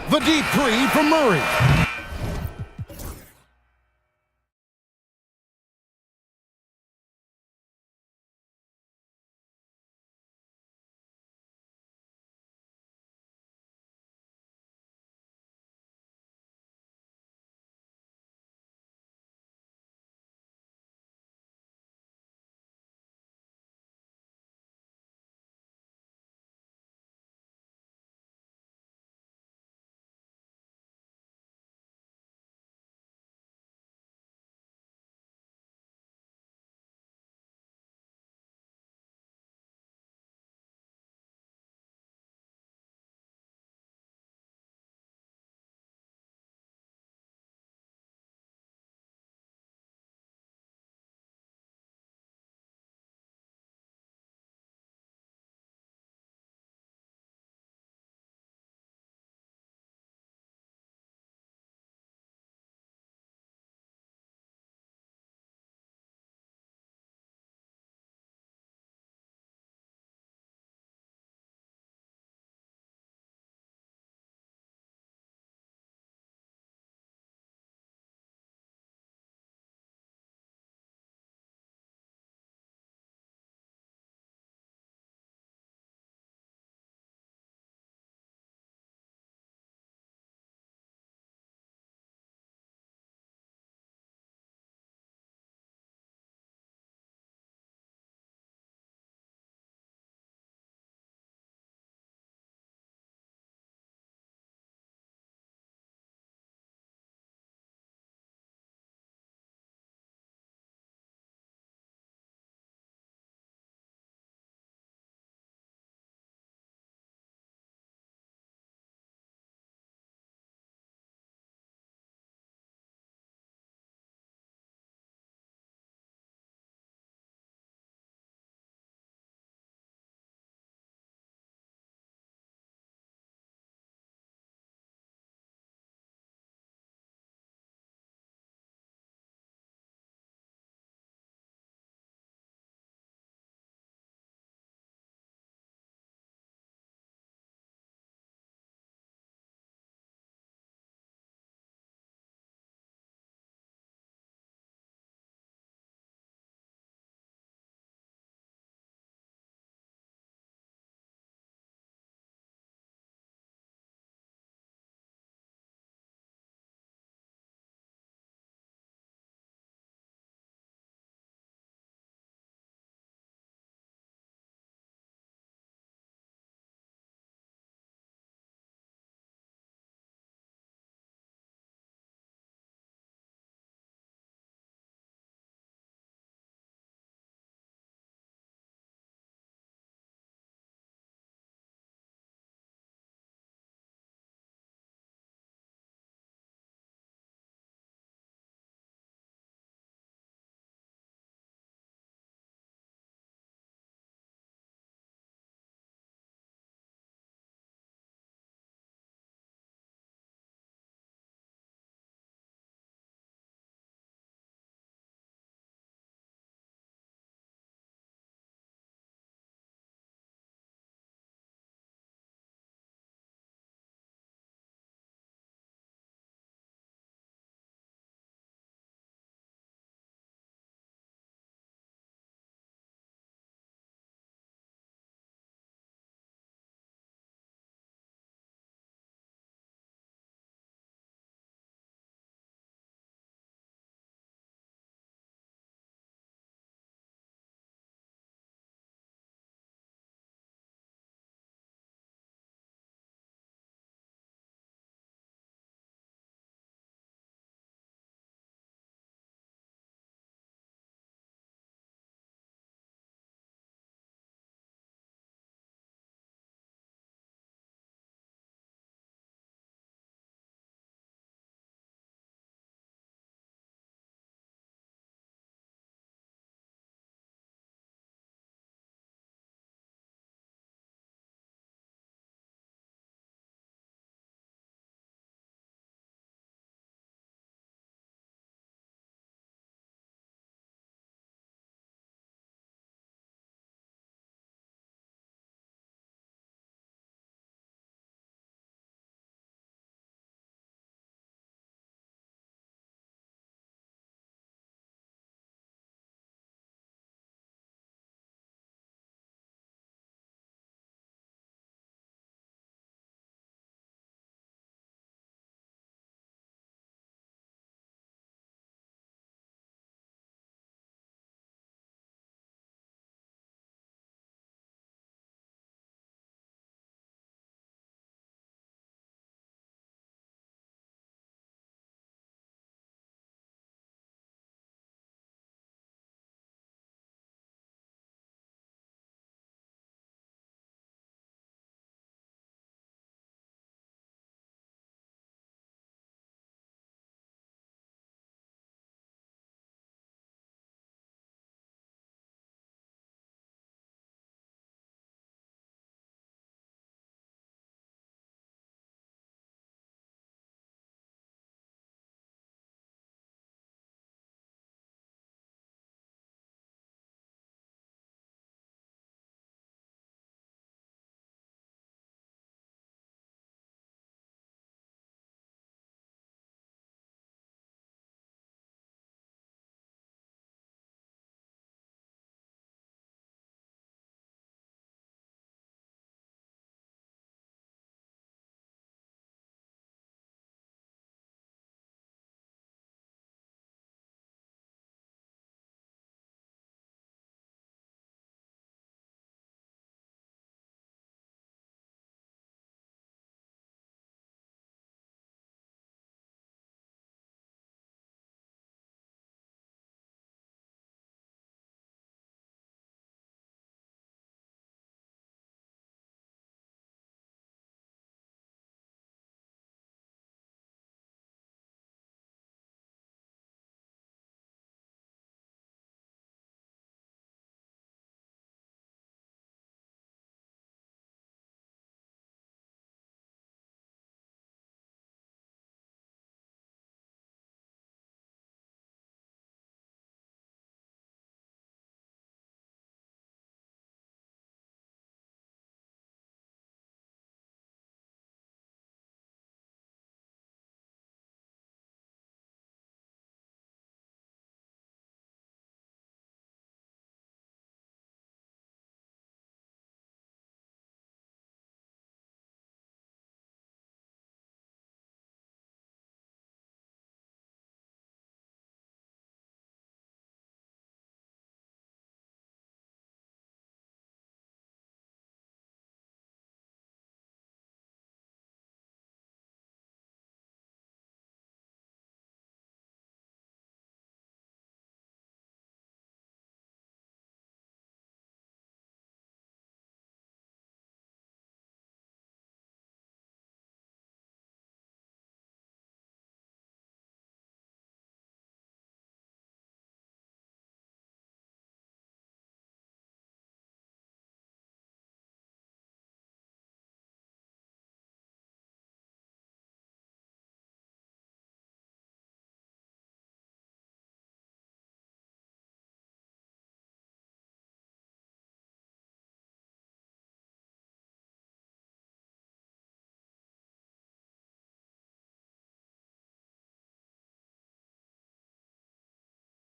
The deep three from Murray.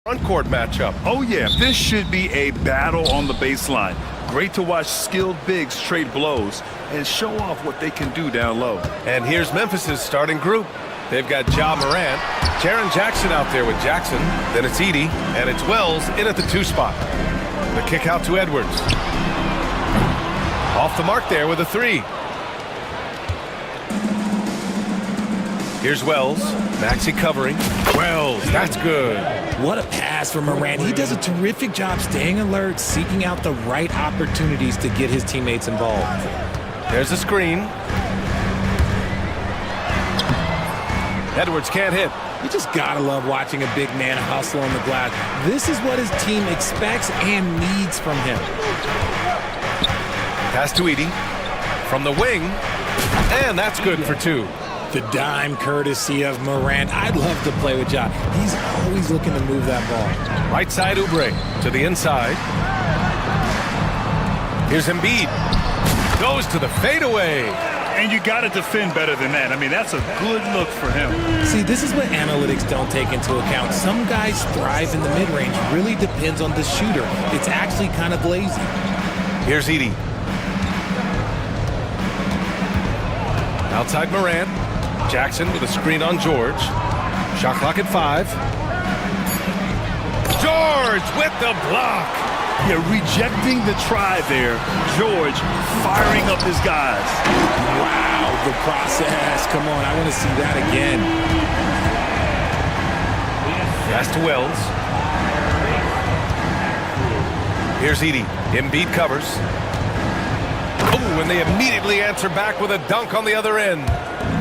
Front court matchup. Oh yeah, this should be a battle on the baseline. Great to watch skilled bigs trade blows and show off what they can do down low. And here's Memphis's starting group. They've got Ja Morant, Jaren Jackson out there with Jackson. Then it's Edey, and it's Wells in at the 2 spot. The kick out to Edwards. Off the mark there with a 3. Here's Wells. Maxey covering. Wells, that's good. What a pass from Morant. He does a terrific job staying alert, seeking out the right opportunities to get his teammates involved. There's a screen. Edwards can't hit. You just gotta love watching a big man hustle on the glass. This is what his team expects and needs from him. Pass to Edey. From the wing. And that's good for 2. The dime courtesy of Morant. I'd love to play with Ja. He's always looking to move that ball. Right side Oubre to the inside. Here's Embiid. Goes to the fadeaway. And you got to defend better than that. I mean, that's a good look for him. See, this is what analytics don't take into account. Some guys thrive in the mid-range. Really depends on the shooter. It's actually kind of lazy. Here's Edey. Outside Morant. Jackson with a screen on George. Shot clock at 5. George with the block. Yeah, rejecting the try there. George firing up his guys. Wow, the process. Come on, I want to see that again. Pass to Wells. Here's Edey. Embiid covers. Oh, and they immediately answer back with a dunk on the other end.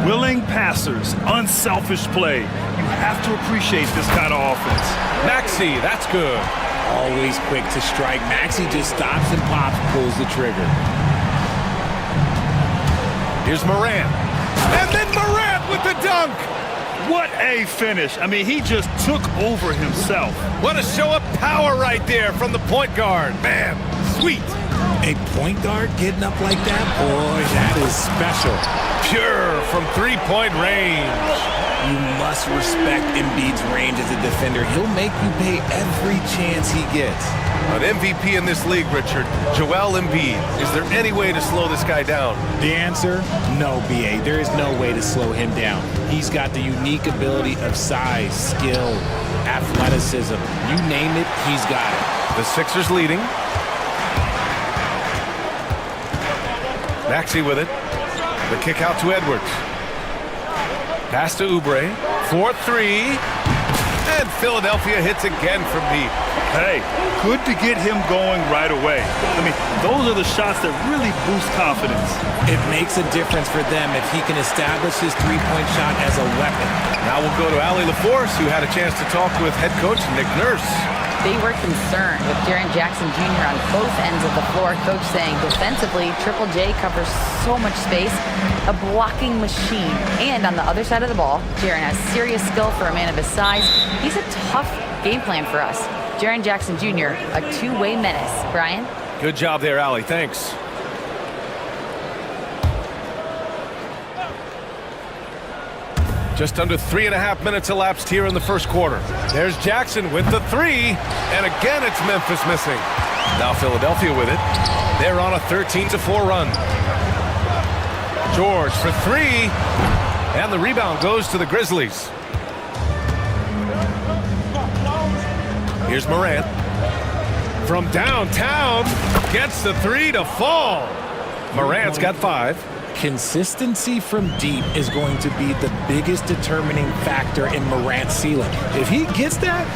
Willing passers, unselfish play. You have to appreciate this kind of offense. Maxey, that's good. Always quick to strike. Maxey just stops and pops, pulls the trigger. Here's Morant. And then Morant with the dunk. What a finish. I mean, he just took over himself. What a show of power right there from the point guard. Man, sweet. A point guard getting up like that? Boy, that is special. Pure from three-point range. You must respect Embiid's range as a defender. He'll make you pay every chance he gets. An MVP in this league, Richard, Joel Embiid. Is there any way to slow this guy down? The answer, no, B.A. There is no way to slow him down. He's got the unique ability of size, skill, athleticism. You name it, he's got it. The Sixers leading. Maxey with it. The kick out to Edwards. Pass to Oubre. 4-3. And Philadelphia hits again from deep. Hey, good to get him going right away. I mean, those are the shots that really boost confidence. It makes a difference for them if he can establish his three-point shot as a weapon. Now we'll go to Allie LaForce, who had a chance to talk with head coach Nick Nurse. They were concerned with Jaren Jackson Jr. on both ends of the floor. Coach saying defensively, Triple J covers so much space, a blocking machine. And on the other side of the ball, Jaren has serious skill for a man of his size. He's a tough game plan for us. Jaren Jackson Jr., a two-way menace. Brian? Good job there, Allie. Thanks. Just under 3.5 minutes elapsed here in the first quarter. There's Jackson with the three, and again it's Memphis missing. Now Philadelphia with it. They're on a 13-4 run. George for three, and the rebound goes to the Grizzlies. Here's Morant. From downtown, gets the three to fall. Morant's got 5. Consistency from deep is going to be the biggest determining factor in Morant's ceiling. If he gets that,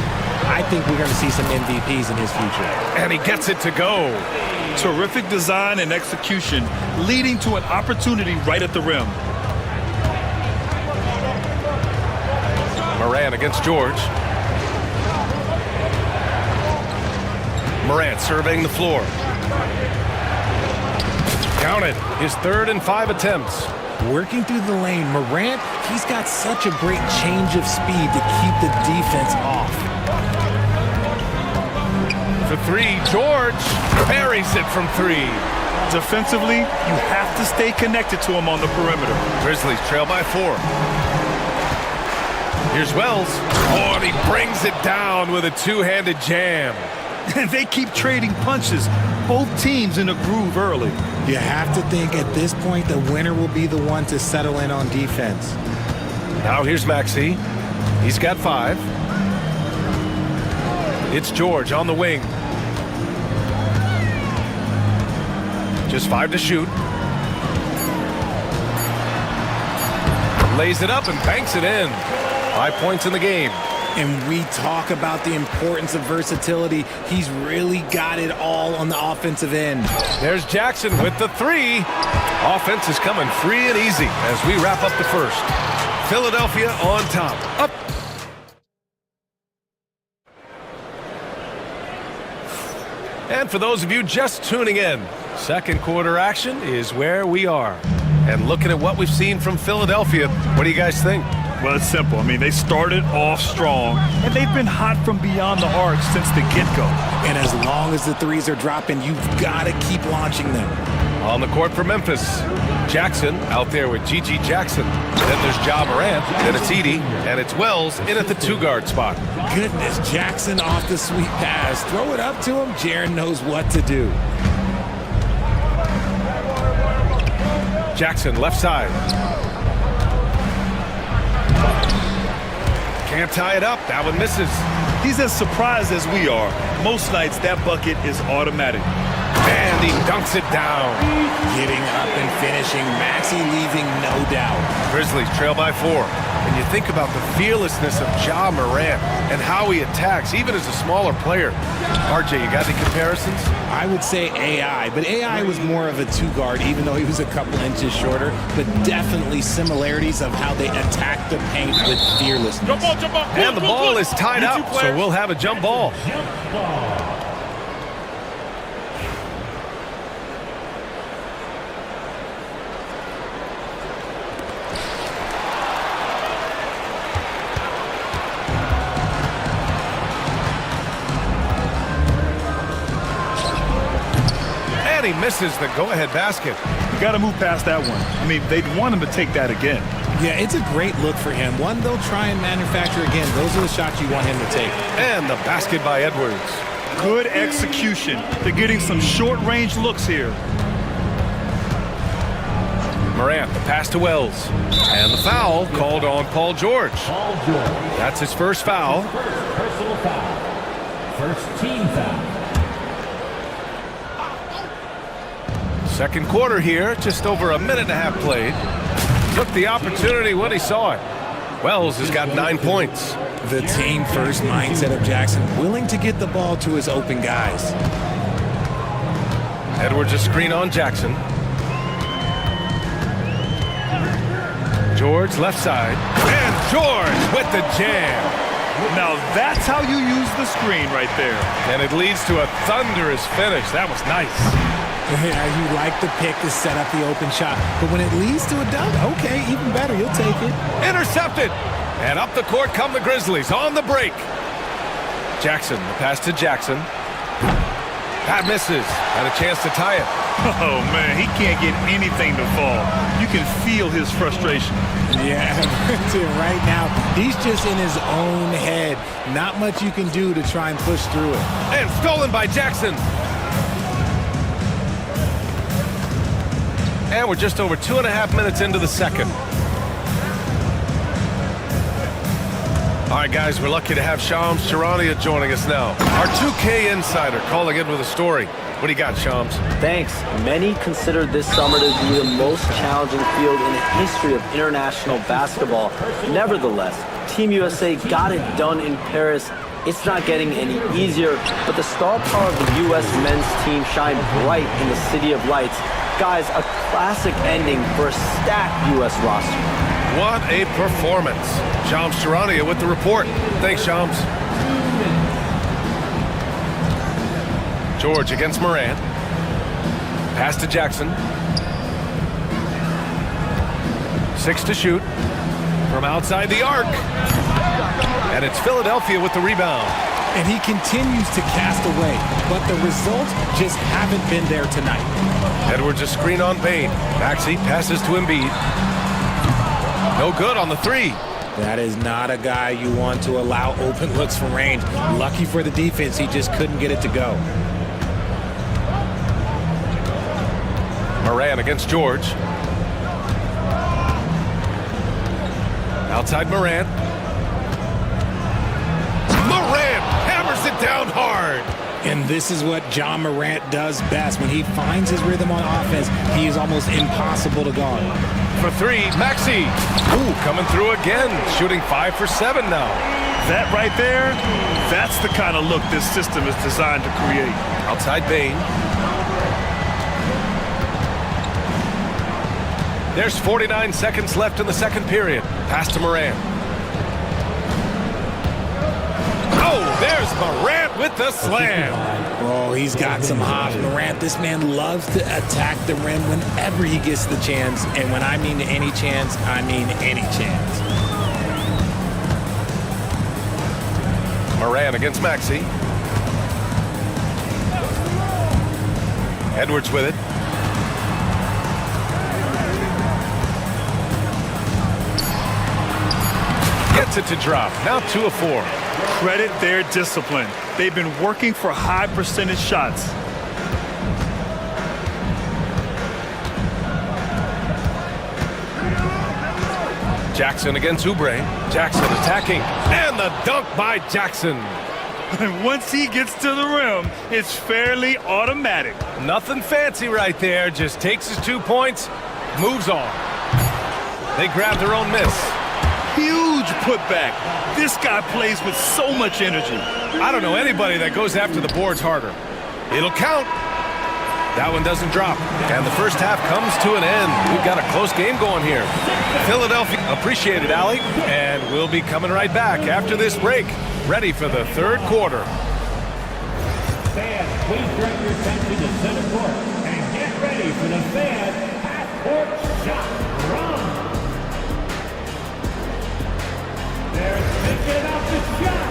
I think we're going to see some MVPs in his future. And he gets it to go. Terrific design and execution, leading to an opportunity right at the rim. Morant against George. Morant surveying the floor. Count it. His 3rd and 5 attempts. Working through the lane, Morant, he's got such a great change of speed to keep the defense off. For three, George buries it from 3. Defensively, you have to stay connected to him on the perimeter. Grizzlies trail by 4. Here's Wells. Oh, and he brings it down with a two-handed jam. They keep trading punches. Both teams in a groove early. You have to think at this point the winner will be the one to settle in on defense. Now here's Maxey. He's got 5. It's George on the wing. Just 5 to shoot. Lays it up and banks it in. 5 points in the game. And we talk about the importance of versatility. He's really got it all on the offensive end. There's Jackson with the 3. Offense is coming free and easy as we wrap up the first. Philadelphia on top. Up. And for those of you just tuning in, second quarter action is where we are. And looking at what we've seen from Philadelphia, what do you guys think? Well, it's simple. I mean, they started off strong, and they've been hot from beyond the arc since the get-go. And as long as the threes are dropping, you've got to keep launching them. On the court for Memphis, Jackson out there with Gigi Jackson. Then there's Ja Morant, then it's Edey, and it's Wells in at the 2-guard spot. Goodness, Jackson off the sweet pass. Throw it up to him. Jaren knows what to do. Jackson left side. Can't tie it up. That one misses. He's as surprised as we are. Most nights, that bucket is automatic. And he dunks it down. Getting up and finishing. Maxey leaving no doubt. Grizzlies trail by 4. And you think about the fearlessness of Ja Morant and how he attacks, even as a smaller player. RJ, you got any comparisons? I would say AI, but AI was more of a 2-guard, even though he was a couple inches shorter, but definitely similarities of how they attack the paint with fearlessness. And the ball is tied up, so we'll have a jump ball. He misses the go-ahead basket. You got to move past that one. I mean, they'd want him to take that again. Yeah, it's a great look for him. One they'll try and manufacture again. Those are the shots you want him to take. And the basket by Edwards. Good execution. They're getting some short-range looks here. Morant, the pass to Wells. And the foul called on Paul George. That's his first foul. First personal foul. First team foul. Second quarter here, just over a minute and a half played. Took the opportunity when he saw it. Wells has got 9 points. The team-first mindset of Jackson, willing to get the ball to his open guys. Edwards a screen on Jackson. George left side. And George with the jam. Now that's how you use the screen right there. And it leads to a thunderous finish. That was nice. Yeah, you like the pick to set up the open shot, but when it leads to a dunk, okay, even better, you'll take it. Intercepted! And up the court come the Grizzlies on the break. Jackson, the pass to Jackson. That misses. Had a chance to tie it. Oh, man, he can't get anything to fall. You can feel his frustration. Yeah, right now, he's just in his own head. Not much you can do to try and push through it. And stolen by Jackson. And we're just over 2.5 minutes into the second. All right, guys, we're lucky to have Shams Charania joining us now. Our 2K insider calling in with a story. What do you got, Shams? Thanks. Many consider this summer to be the most challenging field in the history of international basketball. Nevertheless, Team USA got it done in Paris. It's not getting any easier, but the star power of the U.S. men's team shined bright in the City of Lights. Guys, a classic ending for a stacked U.S. roster. What a performance. Shams Charania with the report. Thanks, Shams. George against Morant. Pass to Jackson. 6 to shoot. From outside the arc. And it's Philadelphia with the rebound. And he continues to cast away, but the results just haven't been there tonight. Edwards a screen on Bain. Maxey passes to Embiid. No good on the 3. That is not a guy you want to allow open looks from range. Lucky for the defense, he just couldn't get it to go. Moran against George. Outside Moran. Moran hammers it down hard. And this is what John Morant does best. When he finds his rhythm on offense, he is almost impossible to guard. For three, Maxey. Ooh, coming through again, shooting 5 for 7 now. That right there, that's the kind of look this system is designed to create. Outside Bain. There's 49 seconds left in the second period. Pass to Morant. Oh, there's Morant with the slam. Oh, he's got some hops. Morant, this man loves to attack the rim whenever he gets the chance. And when I mean any chance, I mean any chance. Moran against Maxey. Edwards with it. Gets it to drop. Now 2 of 4. Credit their discipline. They've been working for high percentage shots. Jackson against Oubre. Jackson attacking. And the dunk by Jackson. And once he gets to the rim, it's fairly automatic. Nothing fancy right there. Just takes his 2 points, moves on. They grab their own miss. Huge putback. This guy plays with so much energy. I don't know anybody that goes after the boards harder. It'll count. That one doesn't drop. And the first half comes to an end. We've got a close game going here. Philadelphia, appreciate it, Allie. And we'll be coming right back after this break, ready for the third quarter. Fans, please direct your attention to center court and get ready for the fan half-court shot run. They're thinking about the shot.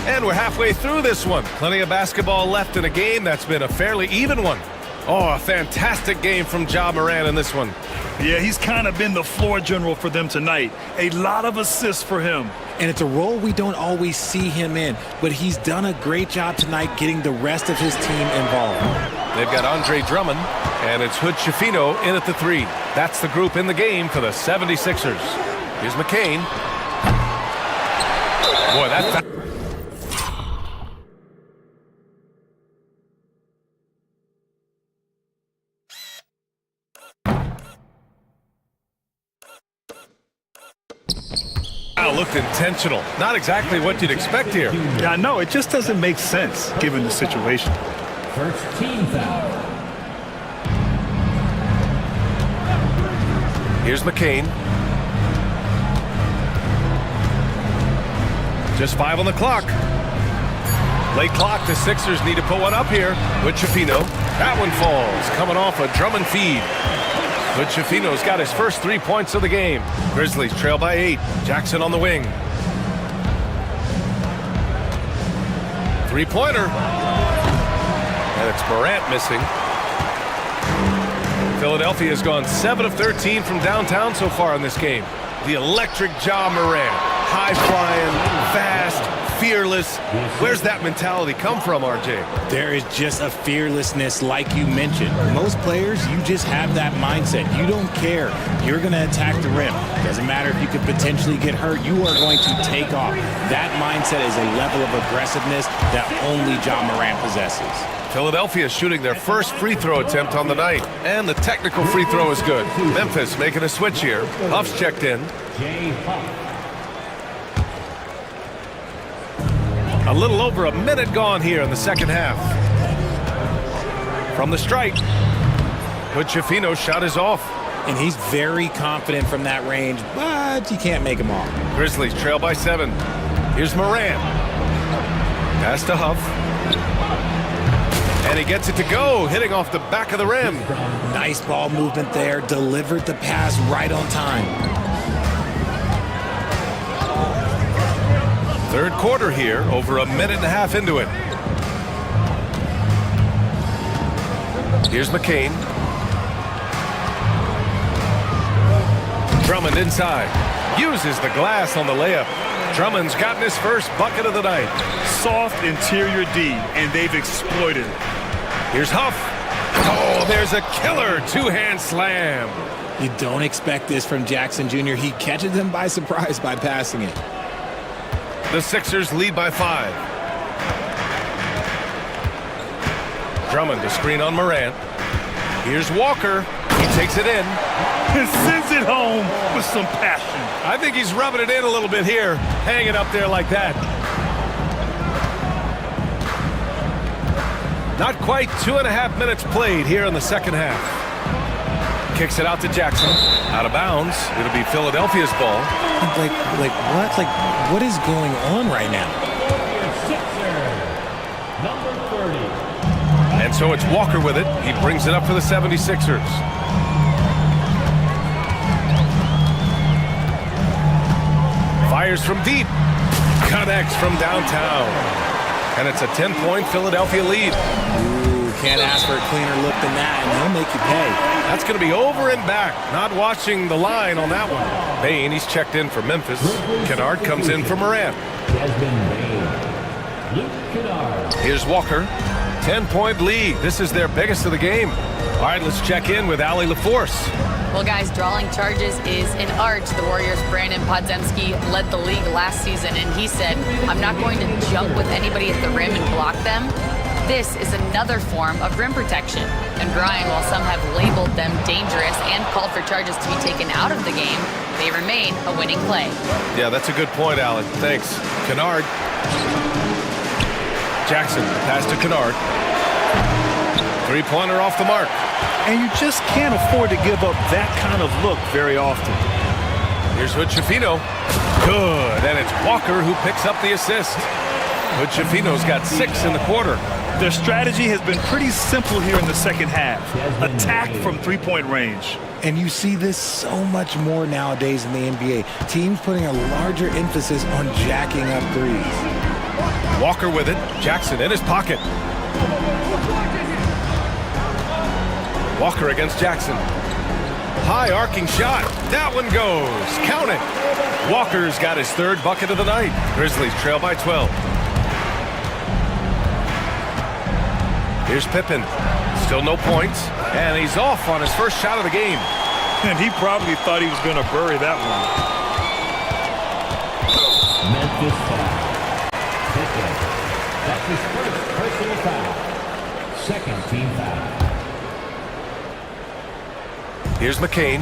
And we're halfway through this one. Plenty of basketball left in a game that's been a fairly even one. Oh, a fantastic game from Ja Morant in this one. Yeah, he's kind of been the floor general for them tonight. A lot of assists for him. And it's a role we don't always see him in, but he's done a great job tonight getting the rest of his team involved. They've got Andre Drummond, and it's Hood Schifino in at the 3. That's the group in the game for the 76ers. Here's McCain. Boy, that's... looked intentional. Not exactly what you'd expect here. Yeah, I know. It just doesn't make sense given the situation. First team foul. Here's McCain. Just 5 on the clock. Late clock. The Sixers need to put one up here with Schifino. That one falls. Coming off a Drummond feed. But Schifino's got his first 3 points of the game. Grizzlies trail by 8. Jackson on the wing. Three-pointer. And it's Morant missing. Philadelphia's gone 7 of 13 from downtown so far in this game. The electric Ja Morant. High-flying, fast, fearless. Where's that mentality come from, RJ? There is just a fearlessness like you mentioned. Most players, you just have that mindset. You don't care. You're going to attack the rim. Doesn't matter if you could potentially get hurt. You are going to take off. That mindset is a level of aggressiveness that only Ja Morant possesses. Philadelphia shooting their first free throw attempt on the night. And the technical free throw is good. Memphis making a switch here. Huff's checked in. Jay Huff. A little over a minute gone here in the second half. From the strike, but Schifino's shot is off. And he's very confident from that range, but you can't make him off. Grizzlies trail by 7. Here's Morant. Pass to Huff. And he gets it to go, hitting off the back of the rim. Nice ball movement there, delivered the pass right on time. Third quarter here, over a minute and a half into it. Here's McCain. Drummond inside. Uses the glass on the layup. Drummond's gotten his first bucket of the night. Soft interior D, and they've exploited it. Here's Huff. Oh, there's a killer two-hand slam. You don't expect this from Jackson Jr. He catches them by surprise by passing it. The Sixers lead by 5. Drummond to screen on Morant. Here's Walker. He takes it in. And sends it home with some passion. I think he's rubbing it in a little bit here. Hang it up there like that. Not quite 2.5 minutes played here in the second half. Kicks it out to Jackson. Out of bounds. It'll be Philadelphia's ball. Like what? Like, what is going on right now? Number 30. And so it's Walker with it. He brings it up for the 76ers. Fires from deep. Connects from downtown. And it's a 10-point Philadelphia lead. Ooh, can't ask for a cleaner look than that, and he'll make you pay. That's going to be over and back. Not watching the line on that one. Bain, he's checked in for Memphis. Kennard comes in for Morant. Here's Walker. 10-point lead. This is their biggest of the game. All right, let's check in with Allie LaForce. Well, guys, drawing charges is an art. The Warriors' Brandon Podziemski led the league last season, and he said, I'm not going to jump with anybody at the rim and block them. This is another form of rim protection. And Brian, while some have labeled them dangerous and called for charges to be taken out of the game, they remain a winning play. Yeah, that's a good point, Alan. Thanks. Kennard. Jackson, pass to Kennard. Three-pointer off the mark. And you just can't afford to give up that kind of look very often. Here's Hood-Schifino. Good, and it's Walker who picks up the assist. Hood-Schifino's got 6 in the quarter. Their strategy has been pretty simple here in the second half. Attack from three-point range. And you see this so much more nowadays in the NBA. Teams putting a larger emphasis on jacking up threes. Walker with it. Jackson in his pocket. Walker against Jackson. High arcing shot. That one goes. Count it. Walker's got his 3rd bucket of the night. Grizzlies trail by 12. Here's Pippen. Still no points. And he's off on his first shot of the game. And he probably thought he was going to bury that one. Memphis foul. Pippen. That's his first personal foul. 2nd team foul. Here's McCain.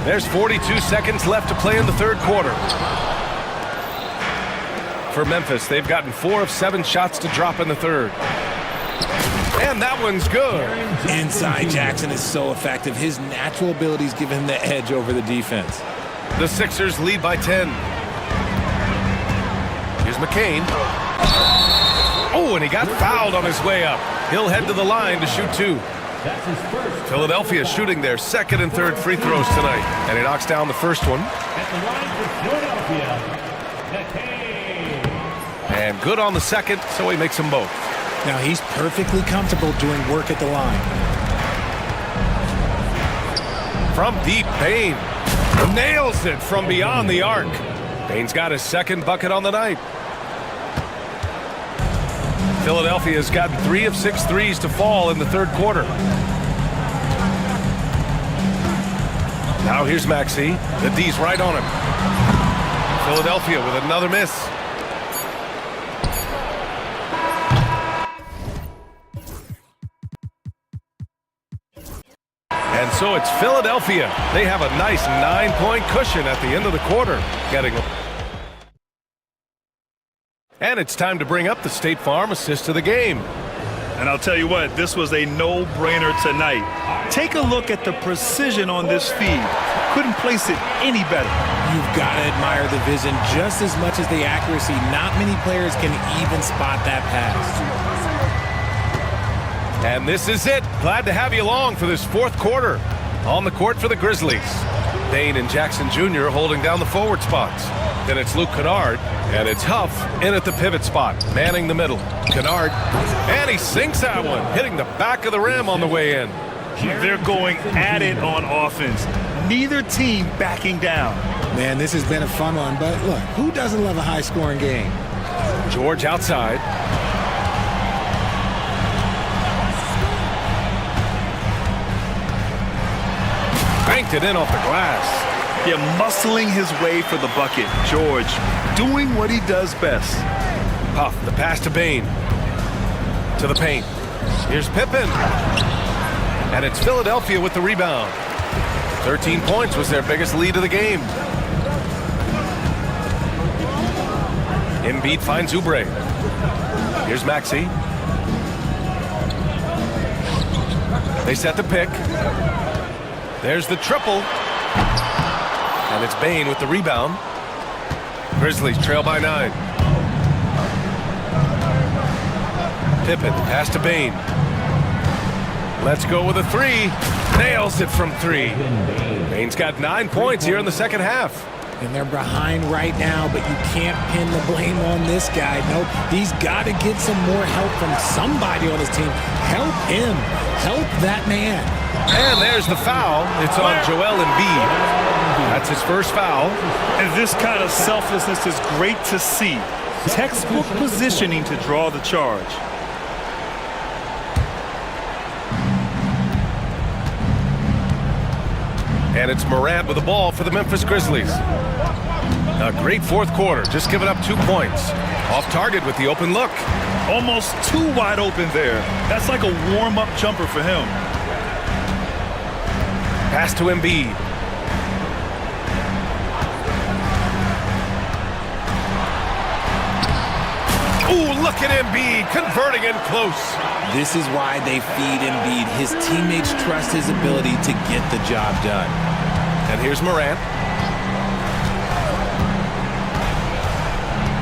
There's 42 seconds left to play in the 3rd quarter. For Memphis, they've gotten 4 of 7 shots to drop in the 3rd. And that one's good. Inside Jackson is so effective. His natural abilities give him the edge over the defense. The Sixers lead by 10. Here's McCain. Oh, and he got fouled on his way up. He'll head to the line to shoot 2. That's his first. Philadelphia shooting their 2nd and 3rd free throws tonight. And he knocks down the first one. At the line for Philadelphia, McCain. And good on the 2nd, so he makes them both. Now he's perfectly comfortable doing work at the line. From deep, Bain nails it from beyond the arc. Bain's got his 2nd bucket on the night. Philadelphia's gotten 3 of 6 threes to fall in the 3rd quarter. Now here's Maxey. The D's right on him. Philadelphia with another miss. And so it's Philadelphia. They have a nice 9-point cushion at the end of the quarter. And it's time to bring up the State Farm assist of the game. And I'll tell you what, this was a no-brainer tonight. Take a look at the precision on this feed. Couldn't place it any better. You've got to admire the vision just as much as the accuracy. Not many players can even spot that pass. And this is it. Glad to have you along for this 4th quarter. On the court for the Grizzlies. Bain and Jackson Jr. holding down the forward spots. Then it's Luke Kennard, and it's Huff in at the pivot spot, manning the middle. Kennard, and he sinks that one, hitting the back of the rim on the way in. They're going at it on offense. Neither team backing down. Man, this has been a fun one, but look, who doesn't love a high-scoring game? George outside. Banked it in off the glass. Yeah, muscling his way for the bucket. George doing what he does best. Puff, the pass to Bane. To the paint. Here's Pippen. And it's Philadelphia with the rebound. 13 points was their biggest lead of the game. Embiid finds Oubre. Here's Maxey. They set the pick. There's the triple. And it's Bane with the rebound. Grizzlies trail by 9. Pippen, pass to Bane. Let's go with a 3. Nails it from 3. Bane's got 9 points here in the second half. And they're behind right now, but you can't pin the blame on this guy. Nope, he's got to get some more help from somebody on his team. Help him. Help that man. And there's the foul. It's on Joel Embiid. That's his first foul. And this kind of selflessness is great to see. Textbook positioning to draw the charge. And it's Morant with the ball for the Memphis Grizzlies. A great fourth quarter, just giving up 2 points. Off target with the open look. Almost too wide open there. That's like a warm-up jumper for him. Pass to Embiid. Ooh, look at Embiid converting in close. This is why they feed Embiid. His teammates trust his ability to get the job done. And here's Morant.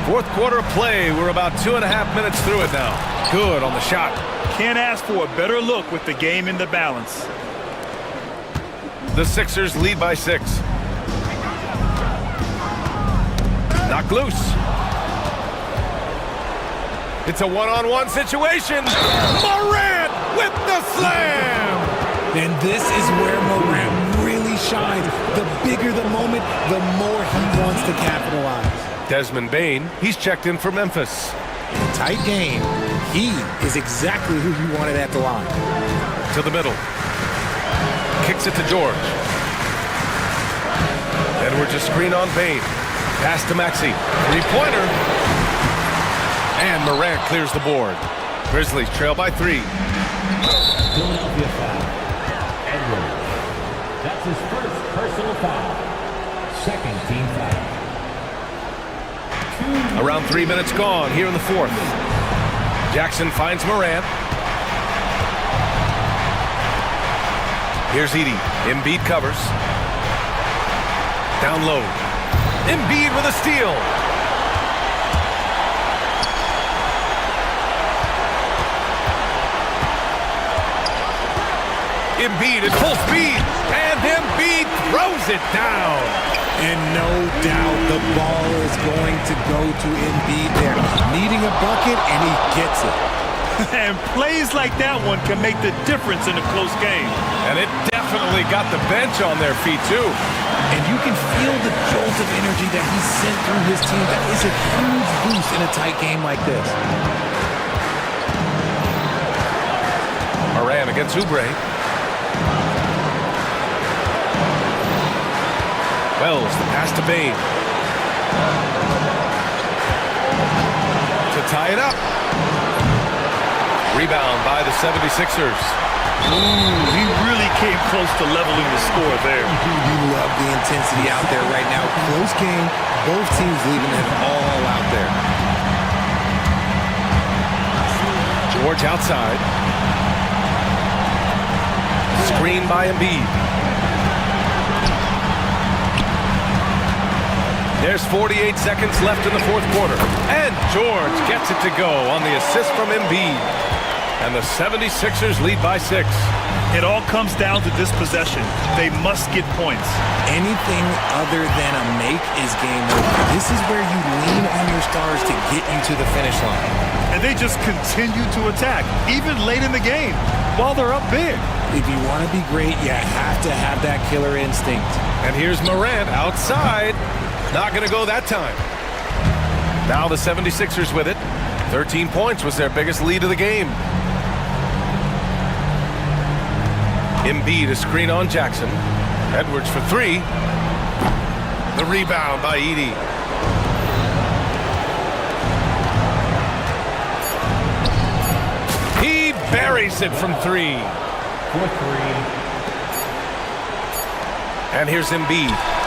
Fourth quarter play. We're about 2.5 minutes through it now. Good on the shot. Can't ask for a better look with the game in the balance. The Sixers lead by 6. Knocked loose. It's a one-on-one situation. Morant with the slam. And this is where Morant really shines. The bigger the moment, the more he wants to capitalize. Desmond Bane, he's checked in for Memphis. In a tight game, he is exactly who you wanted at the line. To the middle. Kicks it to George. Edwards a screen on Bane. Pass to Maxey. Three-pointer. And Morant clears the board. Grizzlies trail by 3. Philadelphia foul. Edwards. That's his first personal foul. Second team foul. Around 3 minutes gone here in the fourth. Jackson finds Morant. Here's Edey. Embiid covers. Down low. Embiid with a steal. Embiid at full speed, and Embiid throws it down. And no doubt the ball is going to go to Embiid there. Needing a bucket, and he gets it. And plays like that one can make the difference in a close game. And it definitely got the bench on their feet, too. And you can feel the jolt of energy that he sent through his team. That is a huge boost in a tight game like this. Moran against Oubre. Wells, the pass to Bane. To tie it up. Rebound by the 76ers. He really came close to leveling the score there. You love the intensity out there right now. Close game, both teams leaving it all out there. George outside. Screen by Embiid. There's 48 seconds left in the fourth quarter. And George gets it to go on the assist from Embiid. And the 76ers lead by 6. It all comes down to this possession. They must get points. Anything other than a make is game over. This is where you lean on your stars to get you to the finish line. And they just continue to attack, even late in the game, while they're up big. If you want to be great, you have to have that killer instinct. And here's Morant outside. Not going to go that time. Now the 76ers with it. 13 points was their biggest lead of the game. Embiid a screen on Jackson. Edwards for three. The rebound by Edey. He buries it from three. For three. And here's Embiid.